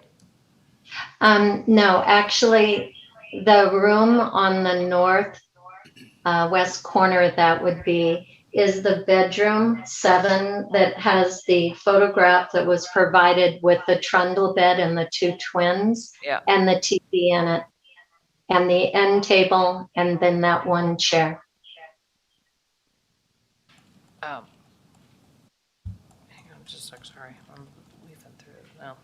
No, actually, the room on the north west corner, that would be, is the bedroom 7 that has the photograph that was provided with the trundle bed and the 2 twins Yeah. and the TV in it and the end table and then that 1 chair. Hang on just a sec, sorry. I'm leafing through it now.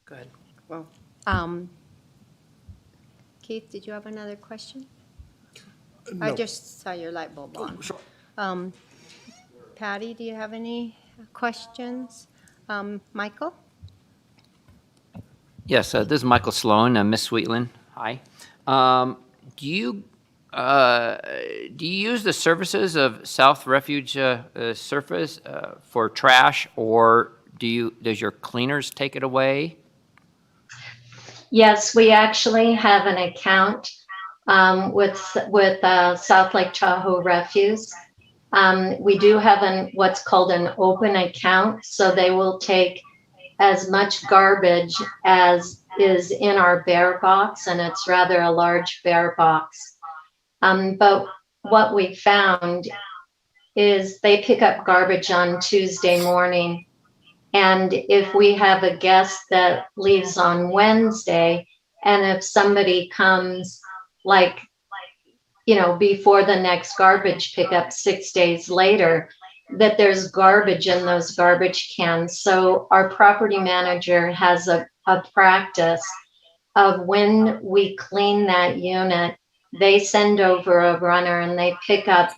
Go ahead. Well, Keith, did you have another question? I No. just saw your light bulb on. Patty, do you have any questions? Michael? Yes, this is Michael Sloan, Miss Sweetland. Hi. Do you use the services of South Refuge Surface for trash, or does your cleaners take it away? Yes, we actually have an account with South Lake Tahoe Refuse. We do have what's called an open account, so they will take as much garbage as is in our bear box, and it's rather a large bear box. But what we found is they pick up garbage on Tuesday morning, and if we have a guest that leaves on Wednesday, and if somebody comes before the next garbage pickup 6 days later, that there's garbage in those garbage cans. So our property manager has a practice of when we clean that unit, they send over a runner and they pick up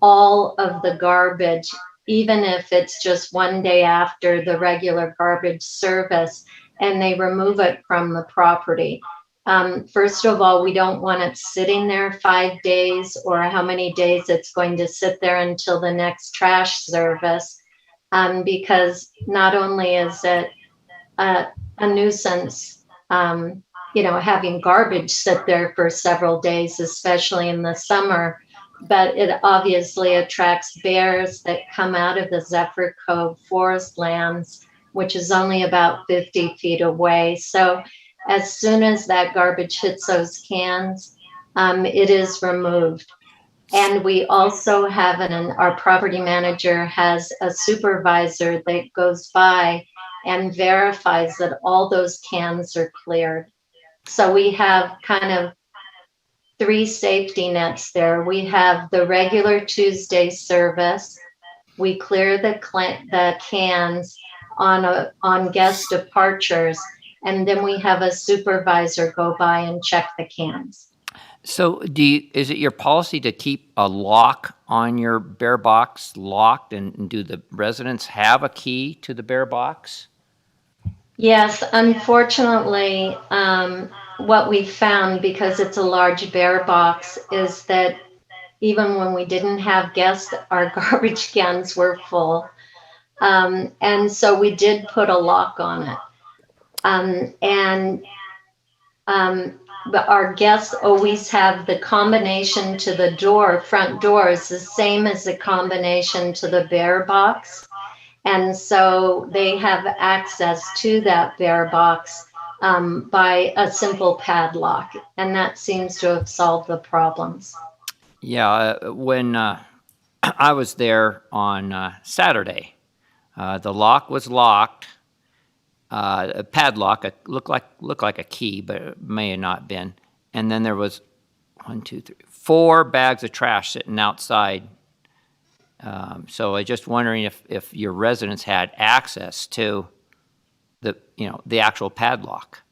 all of the garbage, even if it's just 1 day after the regular garbage service, and they remove it from the property. First of all, we don't want it sitting there 5 days or how many days it's going to sit there until the next trash service, because not only is it a nuisance, having garbage sit there for several days, especially in the summer, but it obviously attracts bears that come out of the Zephyr Cove forest lands, which is only about 50 feet away. So as soon as that garbage hits those cans, it is removed. And we also have our property manager has a supervisor that goes by and verifies that all those cans are cleared. So we have kind of 3 safety nets there. We have the regular Tuesday service. We clear the cans on guest departures, and then we have a supervisor go by and check the cans. So is it your policy to keep a lock on your bear box locked, and do the residents have a key to the bear box? Yes, unfortunately, what we found, because it's a large bear box, is that even when we didn't have guests, our garbage cans were full. And so we did put a lock on it. But our guests always have the combination to the front door is the same as the combination to the bear box. And so they have access to that bear box by a simple padlock. And that seems to have solved the problems. Yeah, when I was there on Saturday, the lock was locked. A padlock, looked like a key, but it may have not been. And then there was 4 bags of trash sitting outside. So I just wondering if your residents had access to the actual padlock.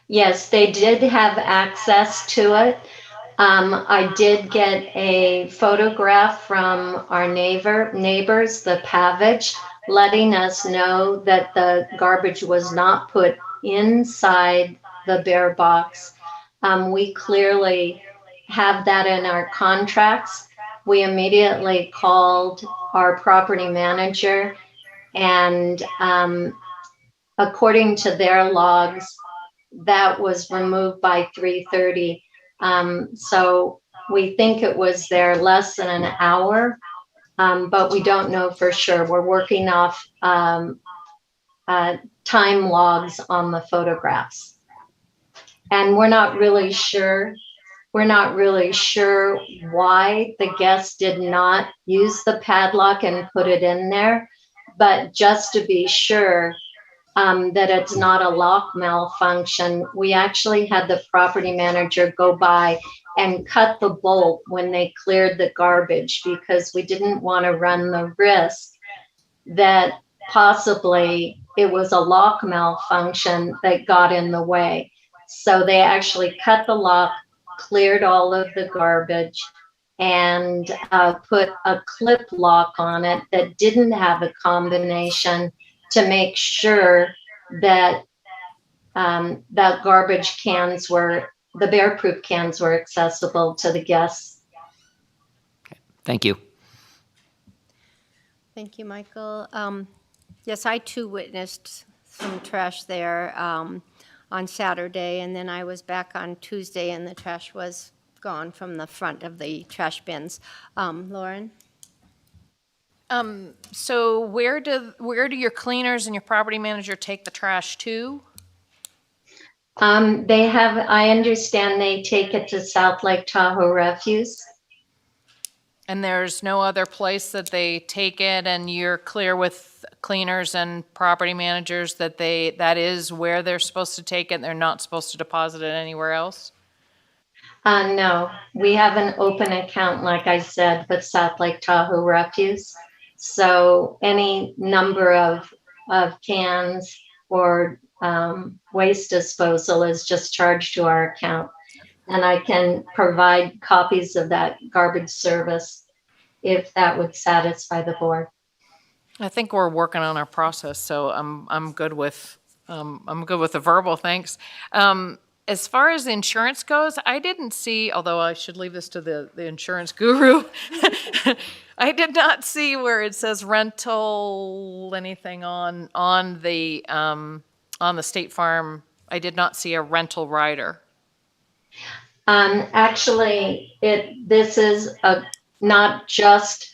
Yes, they did have access to it. I did get a photograph from our neighbors, the Pavage, letting us know that the garbage was not put inside the bear box. We clearly have that in our contracts, we immediately called our property manager, and according to their logs, that was removed by 3:30. So we think it was there less than an hour, but we don't know for sure. We're working off time logs on the photographs. And we're not really sure why the guest did not use the padlock and put it in there. But just to be sure that it's not a lock malfunction, we actually had the property manager go by and cut the bolt when they cleared the garbage, because we didn't want to run the risk that possibly it was a lock malfunction that got in the way. So they actually cut the lock, cleared all of the garbage, and put a clip lock on it that didn't have a combination to make sure that that garbage cans were, the bear-proof cans were accessible to the guests. Thank you. Thank you, Michael. Yes, I too witnessed some trash there on Saturday, and then I was back on Tuesday, and the trash was gone from the front of the trash bins. Lauren? So where do your cleaners and your property manager take the trash to? They have, I understand they take it to South Lake Tahoe Refuse. And there's no other place that they take it, and you're clear with cleaners and property managers that that is where they're supposed to take it, they're not supposed to deposit it anywhere else? No, we have an open account, like I said, with South Lake Tahoe Refuse. So any number of cans or waste disposal is just charged to our account. And I can provide copies of that garbage service if that would satisfy the board. I think we're working on our process, so I'm good with the verbal, thanks. As far as insurance goes, I didn't see, although I should leave this to the insurance guru, I did not see where it says rental anything on the State Farm. I did not see a rental rider. Actually, this is not just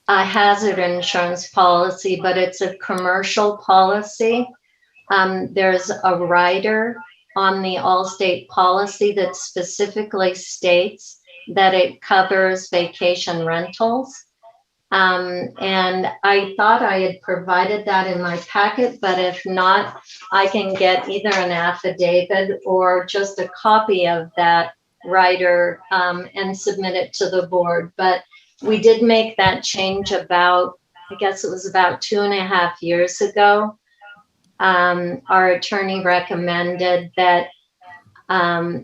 a hazard insurance policy, but it's a commercial policy. There's a rider on the Allstate policy that specifically states that it covers vacation rentals. And I thought I had provided that in my packet, but if not, I can get either an affidavit or just a copy of that rider and submit it to the board. But we did make that change about, I guess it was about 2.5 years ago. Our attorney recommended that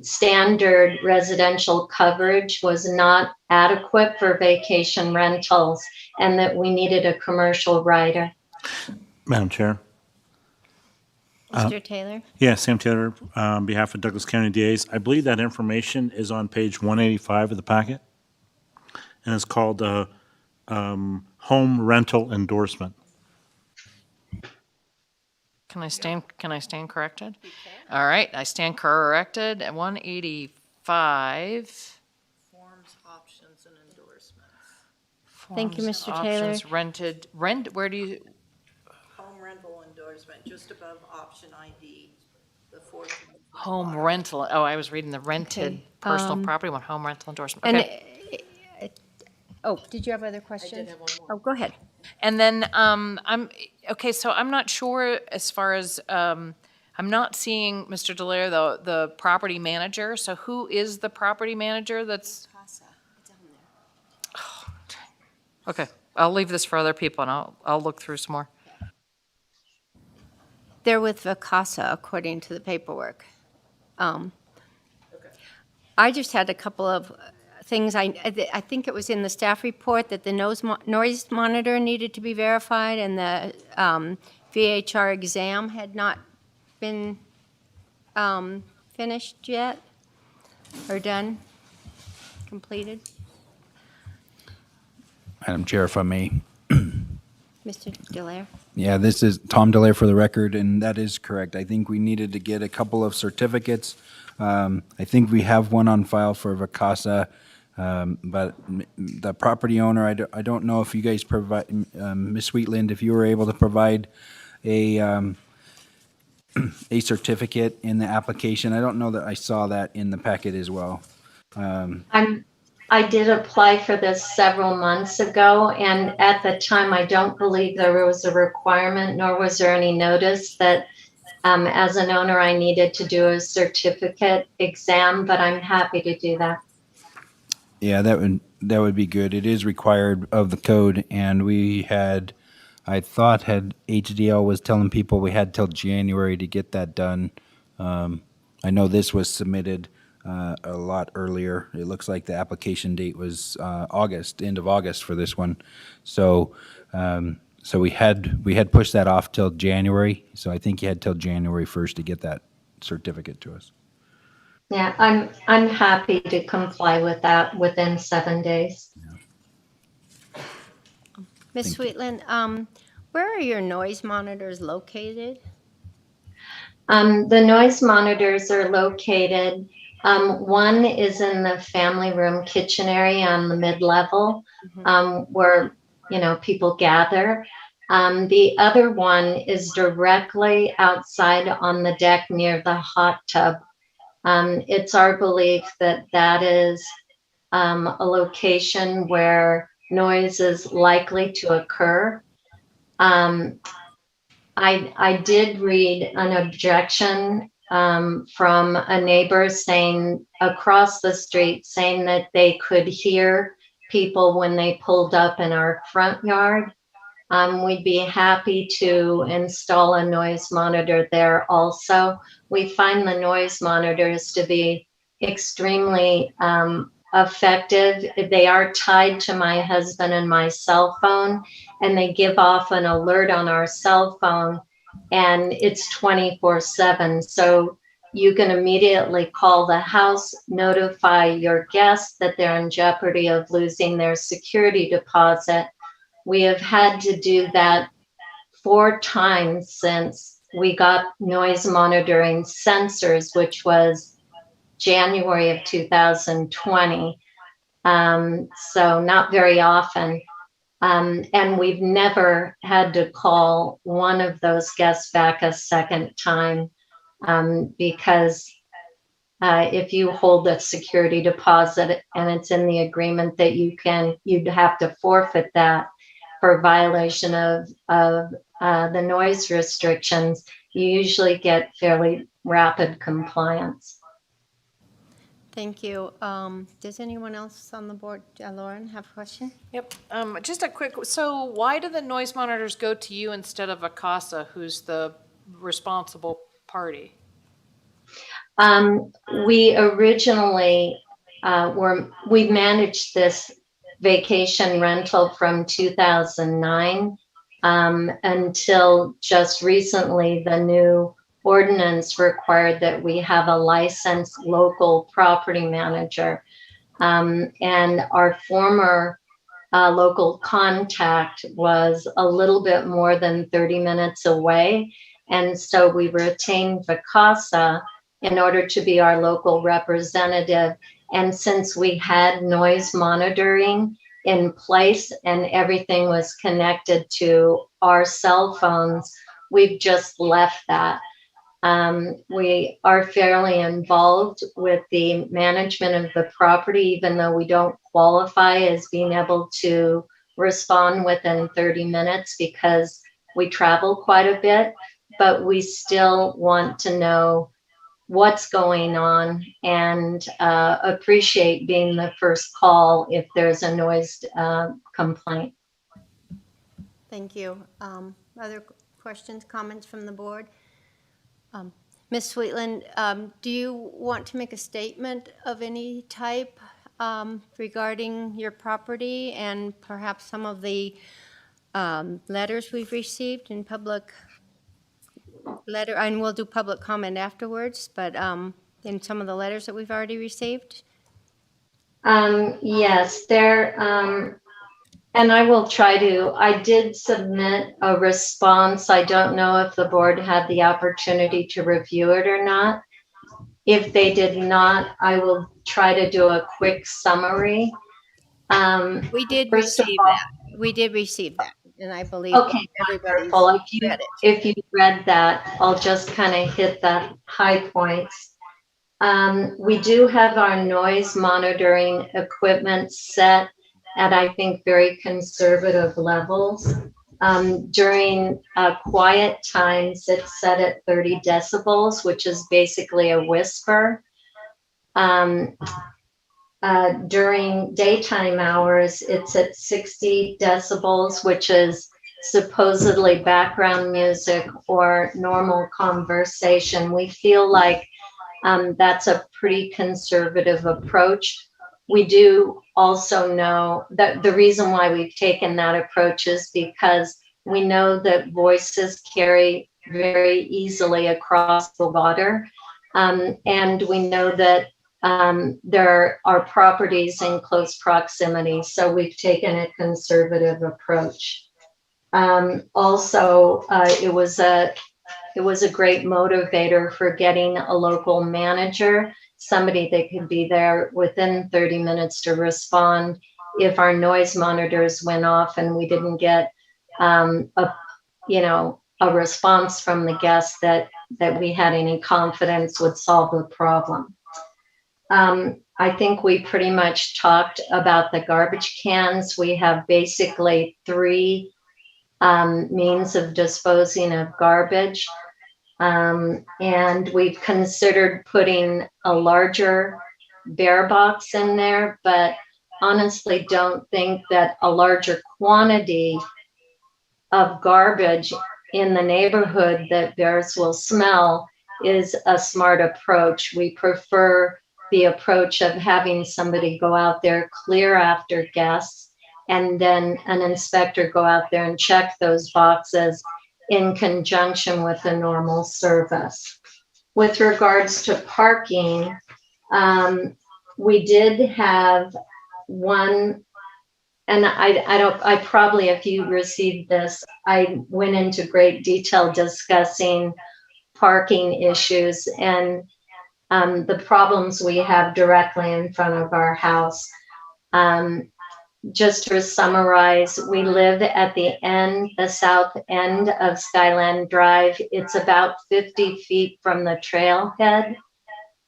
standard residential coverage was not adequate for vacation rentals and that we needed a commercial rider. Madam Chair. Mr. Taylor? Yeah, Sam Taylor, on behalf of Douglas County DAs. I believe that information is on page 185 of the packet, and it's called home rental endorsement. Can I stand corrected? All right, I stand corrected at 185. Forms, options, and endorsements. Thank you, Forms, Mr. Taylor. options, where do you, Home rental endorsement, just above option ID, the fourth one. home rental, oh, I was reading the rented Okay, personal property one, home rental endorsement, And, okay. Did you have other questions? have one more. Oh, go ahead. And then, so I'm not sure as far as, I'm not seeing Mr. Delaire, the property manager, so who is the property manager that's? Okay, I'll leave this for other people, and I'll look through some more. They're with Vacasa, according to the paperwork. I just had a couple of things. I think it was in the staff report that the noise monitor needed to be verified, and the VHR exam had not been finished yet, or done, completed. Madam Chair, if I may. Mr. Delaire? Yeah, this is Tom Delaire for the record, and that is correct. I think we needed to get a couple of certificates. I think we have one on file for Vacasa, but the property owner, I don't know if you guys provide, Ms. Sweetland, if you were able to provide a certificate in the application. I don't know that I saw that in the packet as well. I did apply for this several months ago, and at the time, I don't believe there was a requirement, nor was there any notice that as an owner, I needed to do a certificate exam, but I'm happy to do that. Yeah, that would be good. It is required of the code, and we had, I thought had HDL was telling people we had till January to get that done. I know this was submitted a lot earlier. It looks like the application date was August, end of August for this one. So so we had pushed that off till January. So I think you had till January 1st to get that certificate to us. Yeah, I'm happy to comply with that within 7 days. Ms. Sweetland, where are your noise monitors located? The noise monitors are located, one is in the family room kitchen area on the mid-level, where, people gather. The other one is directly outside on the deck near the hot tub. It's our belief that that is a location where noise is likely to occur. I did read an objection from a neighbor saying across the street, saying that they could hear people when they pulled up in our front yard. We'd be happy to install a noise monitor there also. We find the noise monitors to be extremely effective. They are tied to my husband and my cell phone, and they give off an alert on our cell phone, and it's 24/7. So you can immediately call the house, notify your guests that they're in jeopardy of losing their security deposit. We have had to do that 4 times since we got noise monitoring sensors, which was January of 2020. So not very often. And we've never had to call one of those guests back a second time because if you hold a security deposit and it's in the agreement that you'd have to forfeit that for violation of the noise restrictions, you usually get fairly rapid compliance. Thank you. Does anyone else on the board, Lauren, have a question? Yep. Just a quick, so why do the noise monitors go to you instead of Vacasa, who's the responsible party? We originally we managed this vacation rental from 2009 until just recently the new ordinance required that we have a licensed local property manager. And our former local contact was a little bit more than 30 minutes away. And so we retained Vacasa in order to be our local representative. And since we had noise monitoring in place and everything was connected to our cell phones, we've just left that. We are fairly involved with the management of the property, even though we don't qualify as being able to respond within 30 minutes because we travel quite a bit, but we still want to know what's going on and appreciate being the first call if there's a noise complaint. Thank you. Other questions, comments from the board? Ms. Sweetland, do you want to make a statement of any type regarding your property and perhaps some of the letters we've received in public letter, and we'll do public comment afterwards, but in some of the letters that we've already received? Yes, And I will try to. I did submit a response. I don't know if the board had the opportunity to review it or not. If they did not, I will try to do a quick summary. We did First of receive all, that. We did receive that, and I believe okay, everybody's wonderful. read it. If you read that, I'll just kind of hit the high points. We do have our noise monitoring equipment set at, I think, very conservative levels. During quiet times, it's set at 30 decibels, which is basically a whisper. During daytime hours, it's at 60 decibels, which is supposedly background music or normal conversation. We feel like that's a pretty conservative approach. We do also know that the reason why we've taken that approach is because we know that voices carry very easily across the water. And we know that there are properties in close proximity, so we've taken a conservative approach. Also, it was a great motivator for getting a local manager, somebody that could be there within 30 minutes to respond if our noise monitors went off and we didn't get a response from the guests that we had any confidence would solve the problem. I think we pretty much talked about the garbage cans. We have basically 3 means of disposing of garbage. And we've considered putting a larger bear box in there, but honestly don't think that a larger quantity of garbage in the neighborhood that bears will smell is a smart approach. We prefer the approach of having somebody go out there, clear after guests, and then an inspector go out there and check those boxes in conjunction with a normal service. With regards to parking, we did have one, and I probably, if you received this, I went into great detail discussing parking issues and the problems we have directly in front of our house. Just to summarize, we live at the south end of Skyland Drive. It's about 50 feet from the trailhead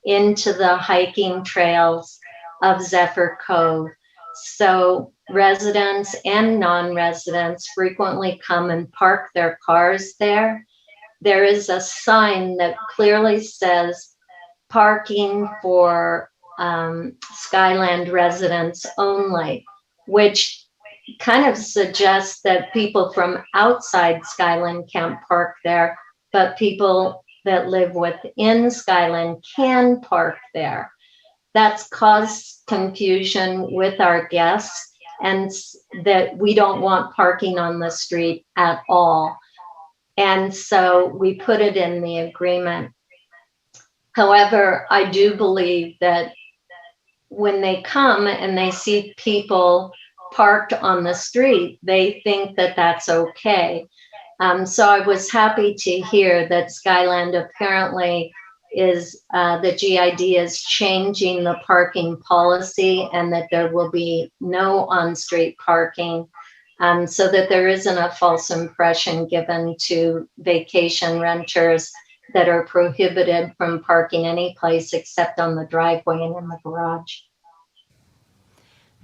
into the hiking trails of Zephyr Cove. So residents and non-residents frequently come and park their cars there. There is a sign that clearly says parking for Skyland residents only, which kind of suggests that people from outside Skyland can't park there, but people that live within Skyland can park there. That's caused confusion with our guests, and that we don't want parking on the street at all. And so we put it in the agreement. However, I do believe that when they come and they see people parked on the street, they think that that's okay. So I was happy to hear that Skyland apparently is, the GID is changing the parking policy and that there will be no on-street parking, so that there isn't a false impression given to vacation renters that are prohibited from parking any place except on the driveway and in the garage.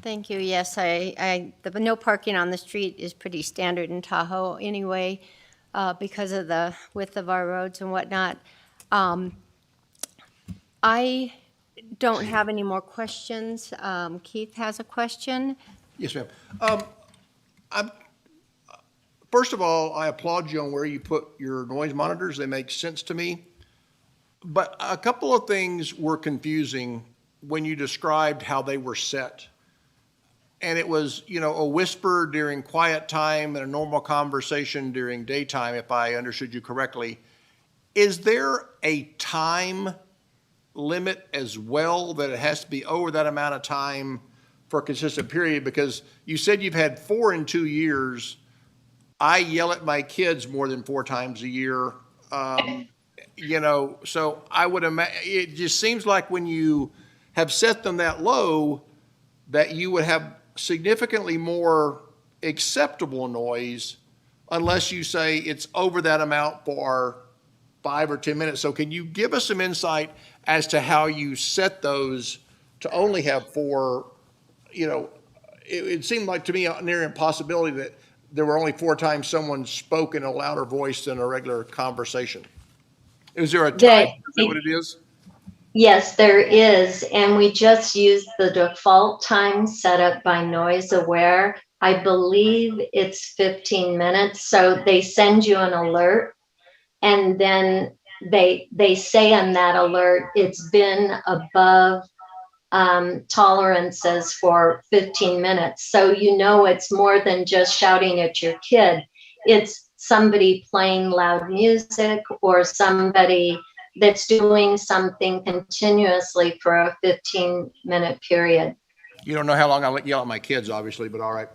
Thank you. Yes, the no parking on the street is pretty standard in Tahoe anyway, because of the width of our roads and whatnot. I don't have any more questions. Keith has a question. Yes, ma'am. First of all, I applaud you on where you put your noise monitors. They make sense to me. But a couple of things were confusing when you described how they were set. And it was, a whisper during quiet time and a normal conversation during daytime, if I understood you correctly. Is there a time limit as well, that it has to be over that amount of time for a consistent period? Because you said you've had 4 in 2 years. I yell at my kids more than 4 times a year. So I would imagine, it just seems like when you have set them that low, that you would have significantly more acceptable noise unless you say it's over that amount for 5 or 10 minutes. So can you give us some insight as to how you set those to only have 4? It seemed like to me a near impossibility that there were only 4 times someone spoke in a louder voice than a regular conversation. Is there a time? Is that what it is? Yes, there is, and we just use the default time set up by Noise Aware. I believe it's 15 minutes, so they send you an alert, and then they say on that alert, it's been above tolerances for 15 minutes. So you know it's more than just shouting at your kid. It's somebody playing loud music or somebody that's doing something continuously for a 15-minute period. You don't know how long I yell at my kids, obviously, but all right.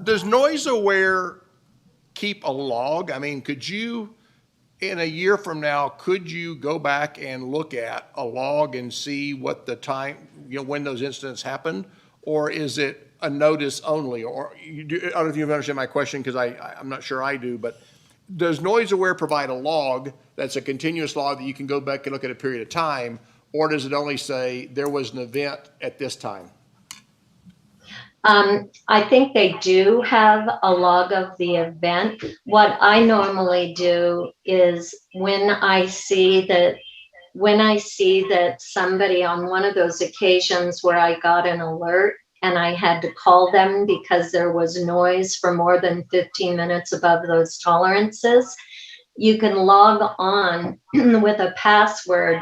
Does Noise Aware keep a log? I mean, could you, in a year from now, could you go back and look at a log and see what the time, when those incidents happened? Or is it a notice only? Or I don't know if you understand my question, because I'm not sure I do, but does Noise Aware provide a log that's a continuous log that you can go back and look at a period of time? Or does it only say there was an event at this time? I think they do have a log of the event. What I normally do is when I see that somebody on one of those occasions where I got an alert and I had to call them because there was noise for more than 15 minutes above those tolerances, you can log on with a password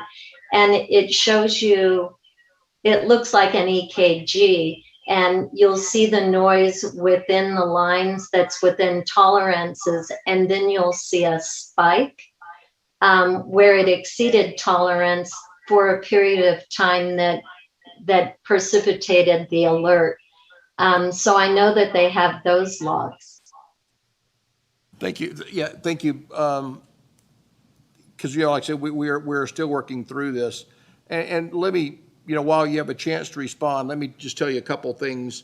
and it shows you, it looks like an EKG, and you'll see the noise within the lines that's within tolerances, and then you'll see a spike where it exceeded tolerance for a period of time that precipitated the alert. So I know that they have those logs. Thank you. Yeah, thank you. Because, like I said, we're still working through this. And let me, while you have a chance to respond, let me just tell you a couple things.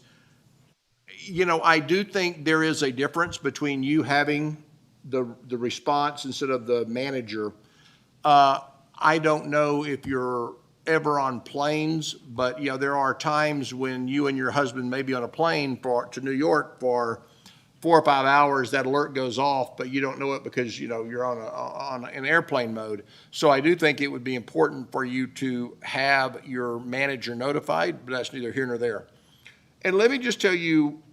I do think there is a difference between you having the response instead of the manager. I don't know if you're ever on planes, but there are times when you and your husband may be on a plane to New York for 4 or 5 hours, that alert goes off, but you don't know it because you're on an airplane mode. So I do think it would be important for you to have your manager notified, but that's neither here nor there. And let me just tell you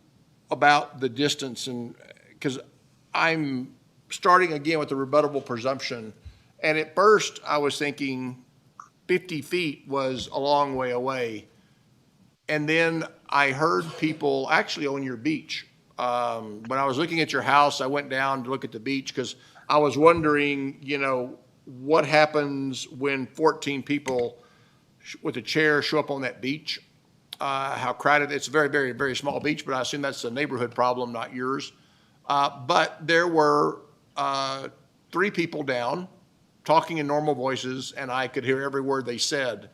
about the distance, and because I'm starting again with the rebuttable presumption. And at first I was thinking 50 feet was a long way away. And then I heard people actually on your beach. When I was looking at your house, I went down to look at the beach because I was wondering, what happens when 14 people with a chair show up on that beach? How crowded, it's a very, very, very small beach, but I assume that's a neighborhood problem, not yours. But there were 3 people down talking in normal voices, and I could hear every word they said.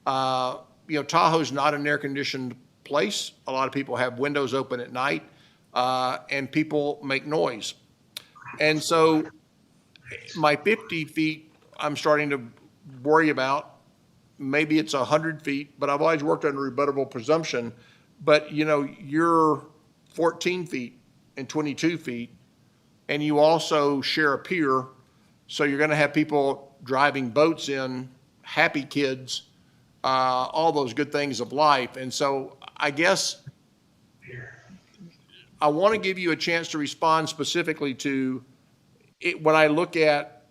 Tahoe's not an air-conditioned place. A lot of people have windows open at night, and people make noise. And so my 50 feet, I'm starting to worry about. Maybe it's 100 feet, but I've always worked under rebuttable presumption. But, you're 14 feet and 22 feet, and you also share a pier. So you're going to have people driving boats in, happy kids, all those good things of life. And so I guess I want to give you a chance to respond specifically to it. When I look at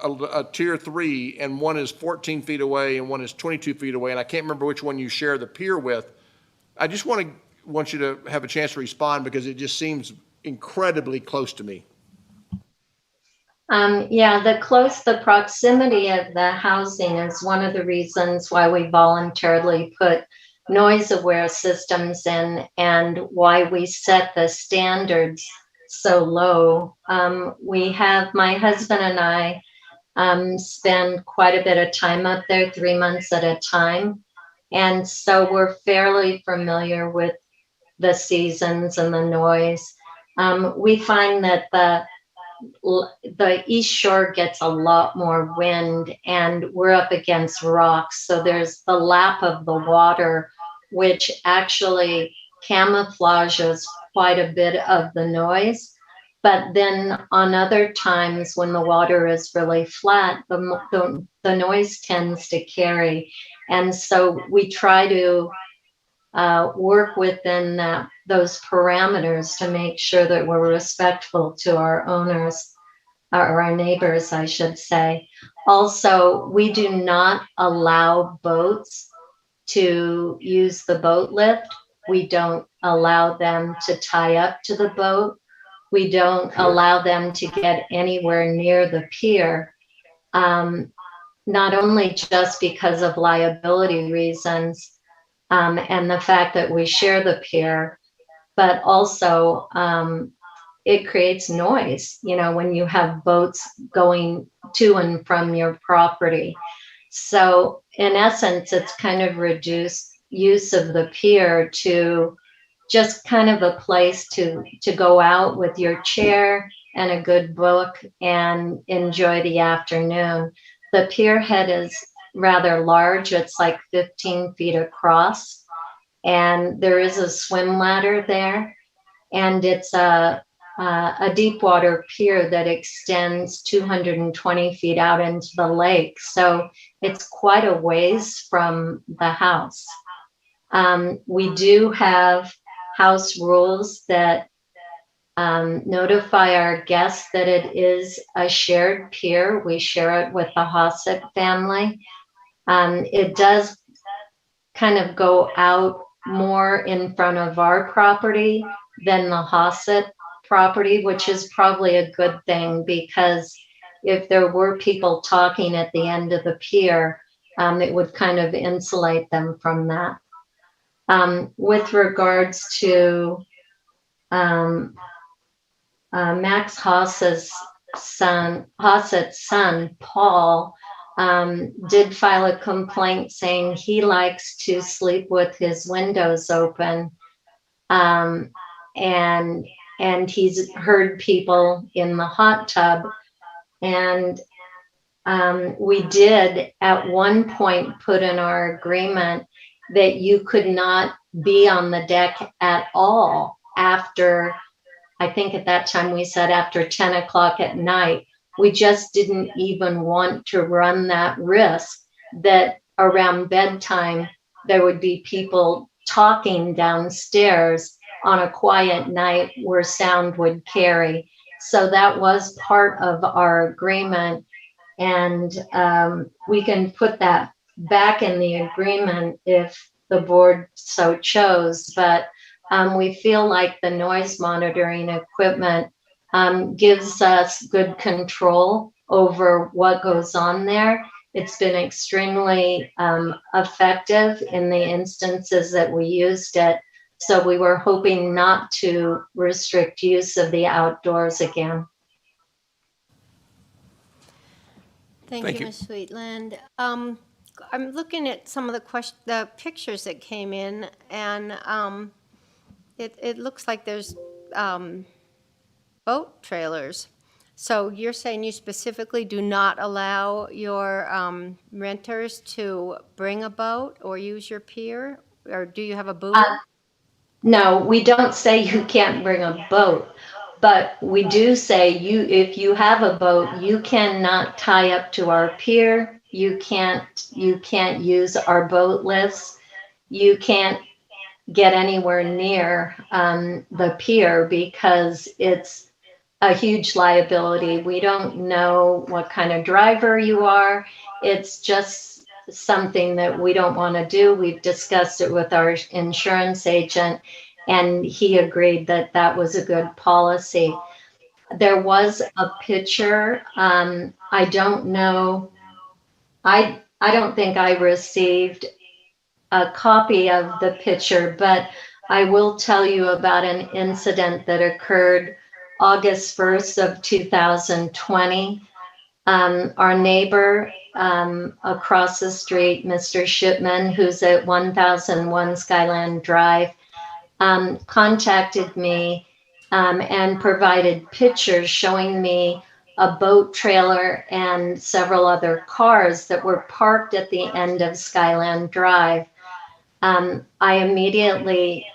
a tier 3 and one is 14 feet away and one is 22 feet away, and I can't remember which one you share the pier with, I just want you to have a chance to respond because it just seems incredibly close to me. Yeah, the proximity of the housing is one of the reasons why we voluntarily put noise aware systems in and why we set the standards so low. My husband and I spend quite a bit of time up there, 3 months at a time. And so we're fairly familiar with the seasons and the noise. We find that the East Shore gets a lot more wind and we're up against rocks. So there's the lap of the water, which actually camouflages quite a bit of the noise. But then on other times when the water is really flat, the noise tends to carry. And so we try to work within those parameters to make sure that we're respectful to our owners, or our neighbors, I should say. Also, we do not allow boats to use the boat lift. We don't allow them to tie up to the boat. We don't allow them to get anywhere near the pier. Not only just because of liability reasons, and the fact that we share the pier, but also it creates noise, when you have boats going to and from your property. So in essence, it's kind of reduced use of the pier to just kind of a place to go out with your chair and a good book and enjoy the afternoon. The pier head is rather large. It's like 15 feet across, and there is a swim ladder there, and it's a deep water pier that extends 220 feet out into the lake. So it's quite a ways from the house. We do have house rules that notify our guests that it is a shared pier. We share it with the Hossett family. It does kind of go out more in front of our property than the Hossett property, which is probably a good thing, because if there were people talking at the end of the pier, it would kind of insulate them from that. With regards to Max Hossett's son, Paul, did file a complaint saying he likes to sleep with his windows open. And he's heard people in the hot tub. And we did at one point put in our agreement that you could not be on the deck at all after, I think at that time we said after 10 o'clock at night. We just didn't even want to run that risk that around bedtime there would be people talking downstairs on a quiet night where sound would carry. So that was part of our agreement, and we can put that back in the agreement if the board so chose. But we feel like the noise monitoring equipment gives us good control over what goes on there. It's been extremely effective in the instances that we used it. So we were hoping not to restrict use of the outdoors again. Thank you, Ms. Sweetland. I'm looking at some of the pictures that came in, and it looks like there's boat trailers. So you're saying you specifically do not allow your renters to bring a boat or use your pier? Or do you have a booth? No, we don't say you can't bring a boat, but we do say if you have a boat, you cannot tie up to our pier. You can't use our boat lifts. You can't get anywhere near the pier because it's a huge liability. We don't know what kind of driver you are. It's just something that we don't want to do. We've discussed it with our insurance agent, and he agreed that that was a good policy. There was a picture. I don't know. I don't think I received a copy of the picture, but I will tell you about an incident that occurred August 1st of 2020. Our neighbor across the street, Mr. Shipman, who's at 1001 Skyland Drive, contacted me and provided pictures showing me a boat trailer and several other cars that were parked at the end of Skyland Drive. I immediately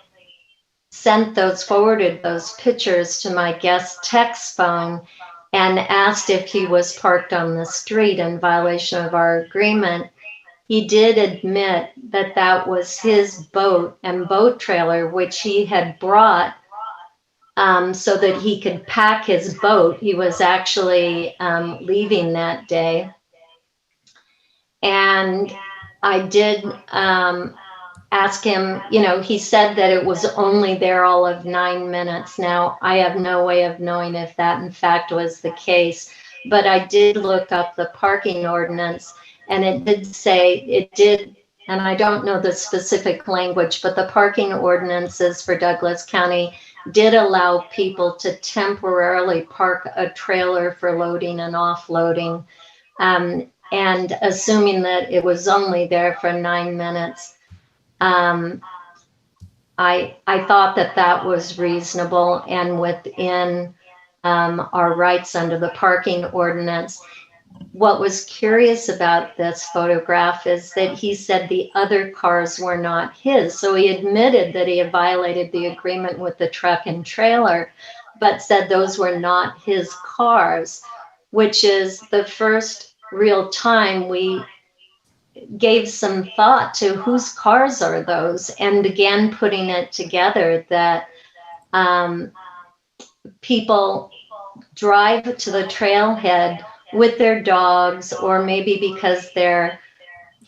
forwarded those pictures to my guest text phone and asked if he was parked on the street in violation of our agreement. He did admit that that was his boat and boat trailer, which he had brought so that he could pack his boat. He was actually leaving that day. And I did ask him, he said that it was only there all of 9 minutes. Now, I have no way of knowing if that in fact was the case, but I did look up the parking ordinance, and it did say, and I don't know the specific language, but the parking ordinances for Douglas County did allow people to temporarily park a trailer for loading and offloading. And assuming that it was only there for 9 minutes, I thought that that was reasonable and within our rights under the parking ordinance. What was curious about this photograph is that he said the other cars were not his. So he admitted that he had violated the agreement with the truck and trailer, but said those were not his cars, which is the first real time we gave some thought to whose cars are those, and began putting it together that people drive to the trailhead with their dogs, or maybe because they're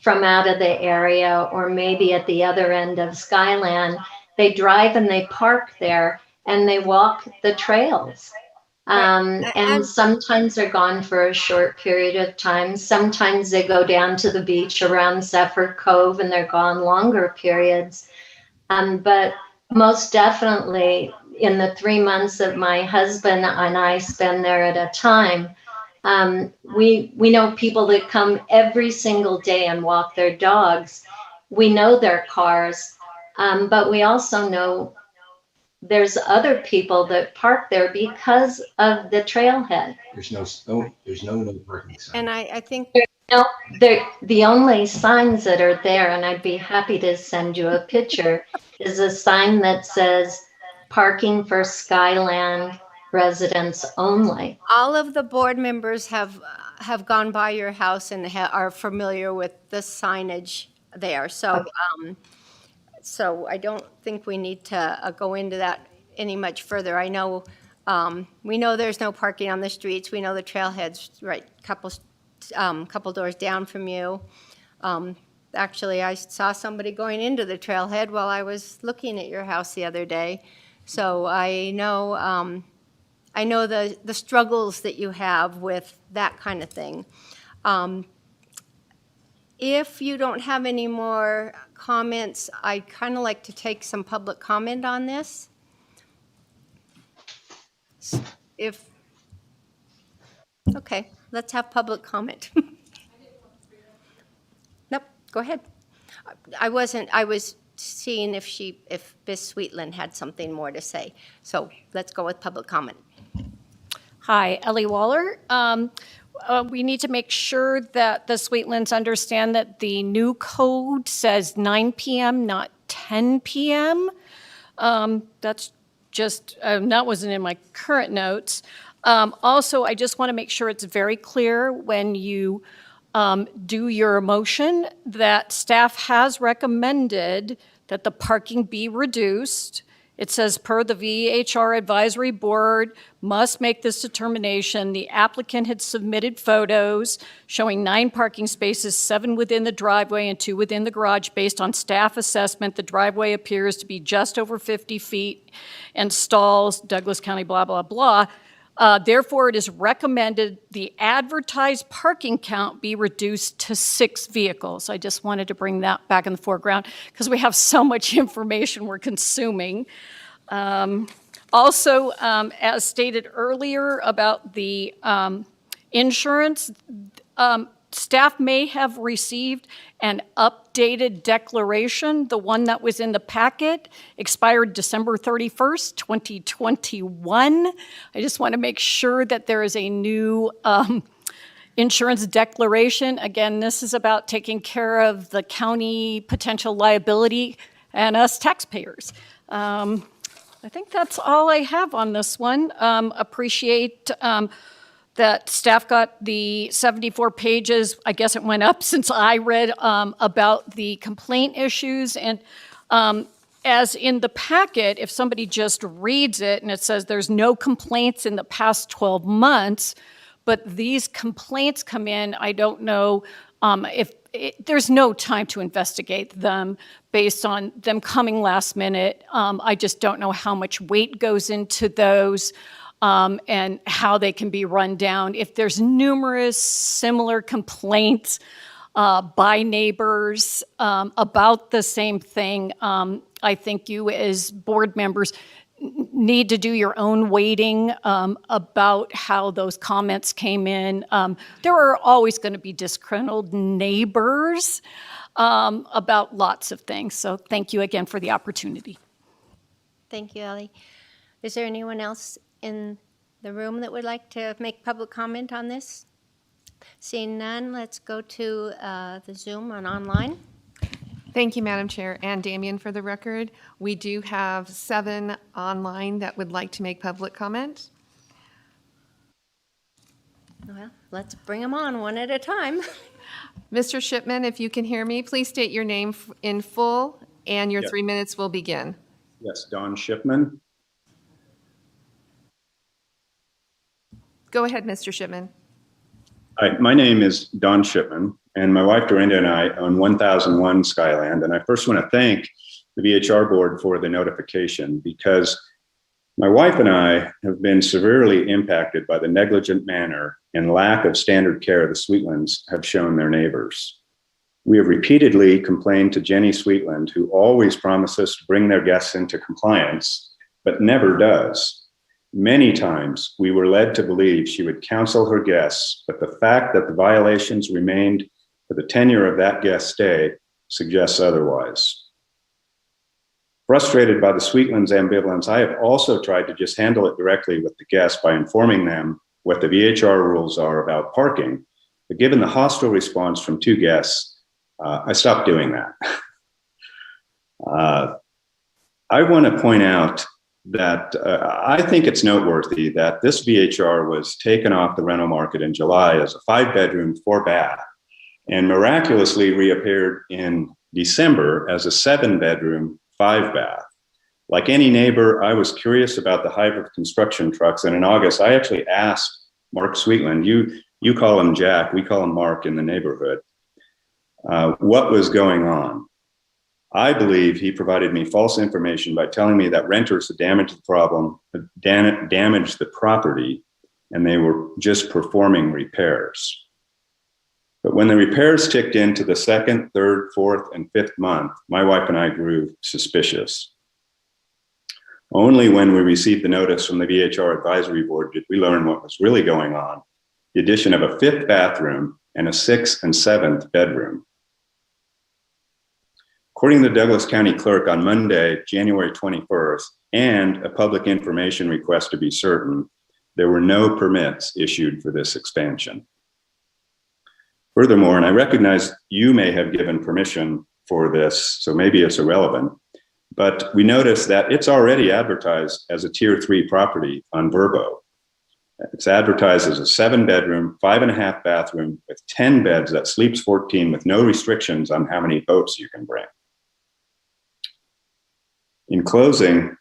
from out of the area, or maybe at the other end of Skyland, they drive and they park there and they walk the trails. And sometimes they're gone for a short period of time. Sometimes they go down to the beach around Zephyr Cove and they're gone longer periods. But most definitely in the 3 months that my husband and I spend there at a time, we know people that come every single day and walk their dogs. We know their cars, but we also know there's other people that park there because of the trailhead. There's no parking sign. And I think No, the only signs that are there, and I'd be happy to send you a picture, is a sign that says parking for Skyland residents only. all of the board members have gone by your house and are familiar with the signage there. So, so I don't think we need to go into that any much further. I know, we know there's no parking on the streets. We know the trailhead's right couple doors down from you. Actually, I saw somebody going into the trailhead while I was looking at your house the other day. So I know the struggles that you have with that kind of thing. If you don't have any more comments, I'd kind of like to take some public comment on this. Okay, let's have public comment. Nope, go ahead. I was seeing if Ms. Sweetland had something more to say. So let's go with public comment. Hi, Ellie Waller. We need to make sure that the Sweetlands understand that the new code says 9 p.m., not 10 p.m. That's just, that wasn't in my current notes. Also, I just want to make sure it's very clear when you do your motion that staff has recommended that the parking be reduced. It says, per the VHR advisory board must make this determination. The applicant had submitted photos showing 9 parking spaces, 7 within the driveway and 2 within the garage. Based on staff assessment, the driveway appears to be just over 50 feet and stalls, Douglas County, blah, blah, blah. Therefore, it is recommended the advertised parking count be reduced to 6 vehicles. I just wanted to bring that back in the foreground because we have so much information we're consuming. Also, as stated earlier about the insurance, staff may have received an updated declaration. The one that was in the packet expired December 31st, 2021. I just want to make sure that there is a new insurance declaration. Again, this is about taking care of the county potential liability and us taxpayers. I think that's all I have on this one. Appreciate that staff got the 74 pages. I guess it went up since I read about the complaint issues. And as in the packet, if somebody just reads it and it says there's no complaints in the past 12 months, but these complaints come in, I don't know if there's no time to investigate them based on them coming last minute. I just don't know how much weight goes into those. And how they can be run down. If there's numerous similar complaints by neighbors about the same thing, I think you as board members need to do your own weighting about how those comments came in. There are always going to be disgruntled neighbors about lots of things. So thank you again for the opportunity. Thank you, Ellie. Is there anyone else in the room that would like to make public comment on this? Seeing none, let's go to the Zoom and online. Thank you, Madam Chair, and Damien for the record. We do have 7 online that would like to make public comment. Well, let's bring them on one at a time. Mr. Shipman, if you can hear me, please state your name in full, and your 3 minutes will begin. Yes, Don Shipman. Go ahead, Mr. Shipman. Hi, my name is Don Shipman, and my wife Dorinda and I own 1001 Skyland. And I first want to thank the VHR board for the notification because my wife and I have been severely impacted by the negligent manner and lack of standard care the Sweetlands have shown their neighbors. We have repeatedly complained to Jenny Sweetland, who always promises to bring their guests into compliance, but never does. Many times we were led to believe she would counsel her guests, but the fact that the violations remained for the tenure of that guest stay suggests otherwise. Frustrated by the Sweetlands' ambivalence, I have also tried to just handle it directly with the guests by informing them what the VHR rules are about parking. But given the hostile response from 2 guests, I stopped doing that. I want to point out that I think it's noteworthy that this VHR was taken off the rental market in July as a 5-bedroom, 4-bath, and miraculously reappeared in December as a 7-bedroom, 5-bath. Like any neighbor, I was curious about the hybrid construction trucks, and in August, I actually asked Mark Sweetland, you call him Jack, we call him Mark in the neighborhood, what was going on. I believe he provided me false information by telling me that renters had damaged the property, and they were just performing repairs. But when the repairs ticked into the 2nd, 3rd, 4th, and 5th month, my wife and I grew suspicious. Only when we received the notice from the VHR advisory board did we learn what was really going on: the addition of a 5th bathroom and a 6th and 7th bedroom. According to the Douglas County Clerk, on Monday, January 21st, and a public information request to be certain, there were no permits issued for this expansion. Furthermore, and I recognize you may have given permission for this, so maybe it's irrelevant, but we noticed that it's already advertised as a Tier 3 property on Verbo. It's advertised as a 7-bedroom, 5.5 bathroom with 10 beds that sleeps 14 with no restrictions on how many boats you can bring. In closing,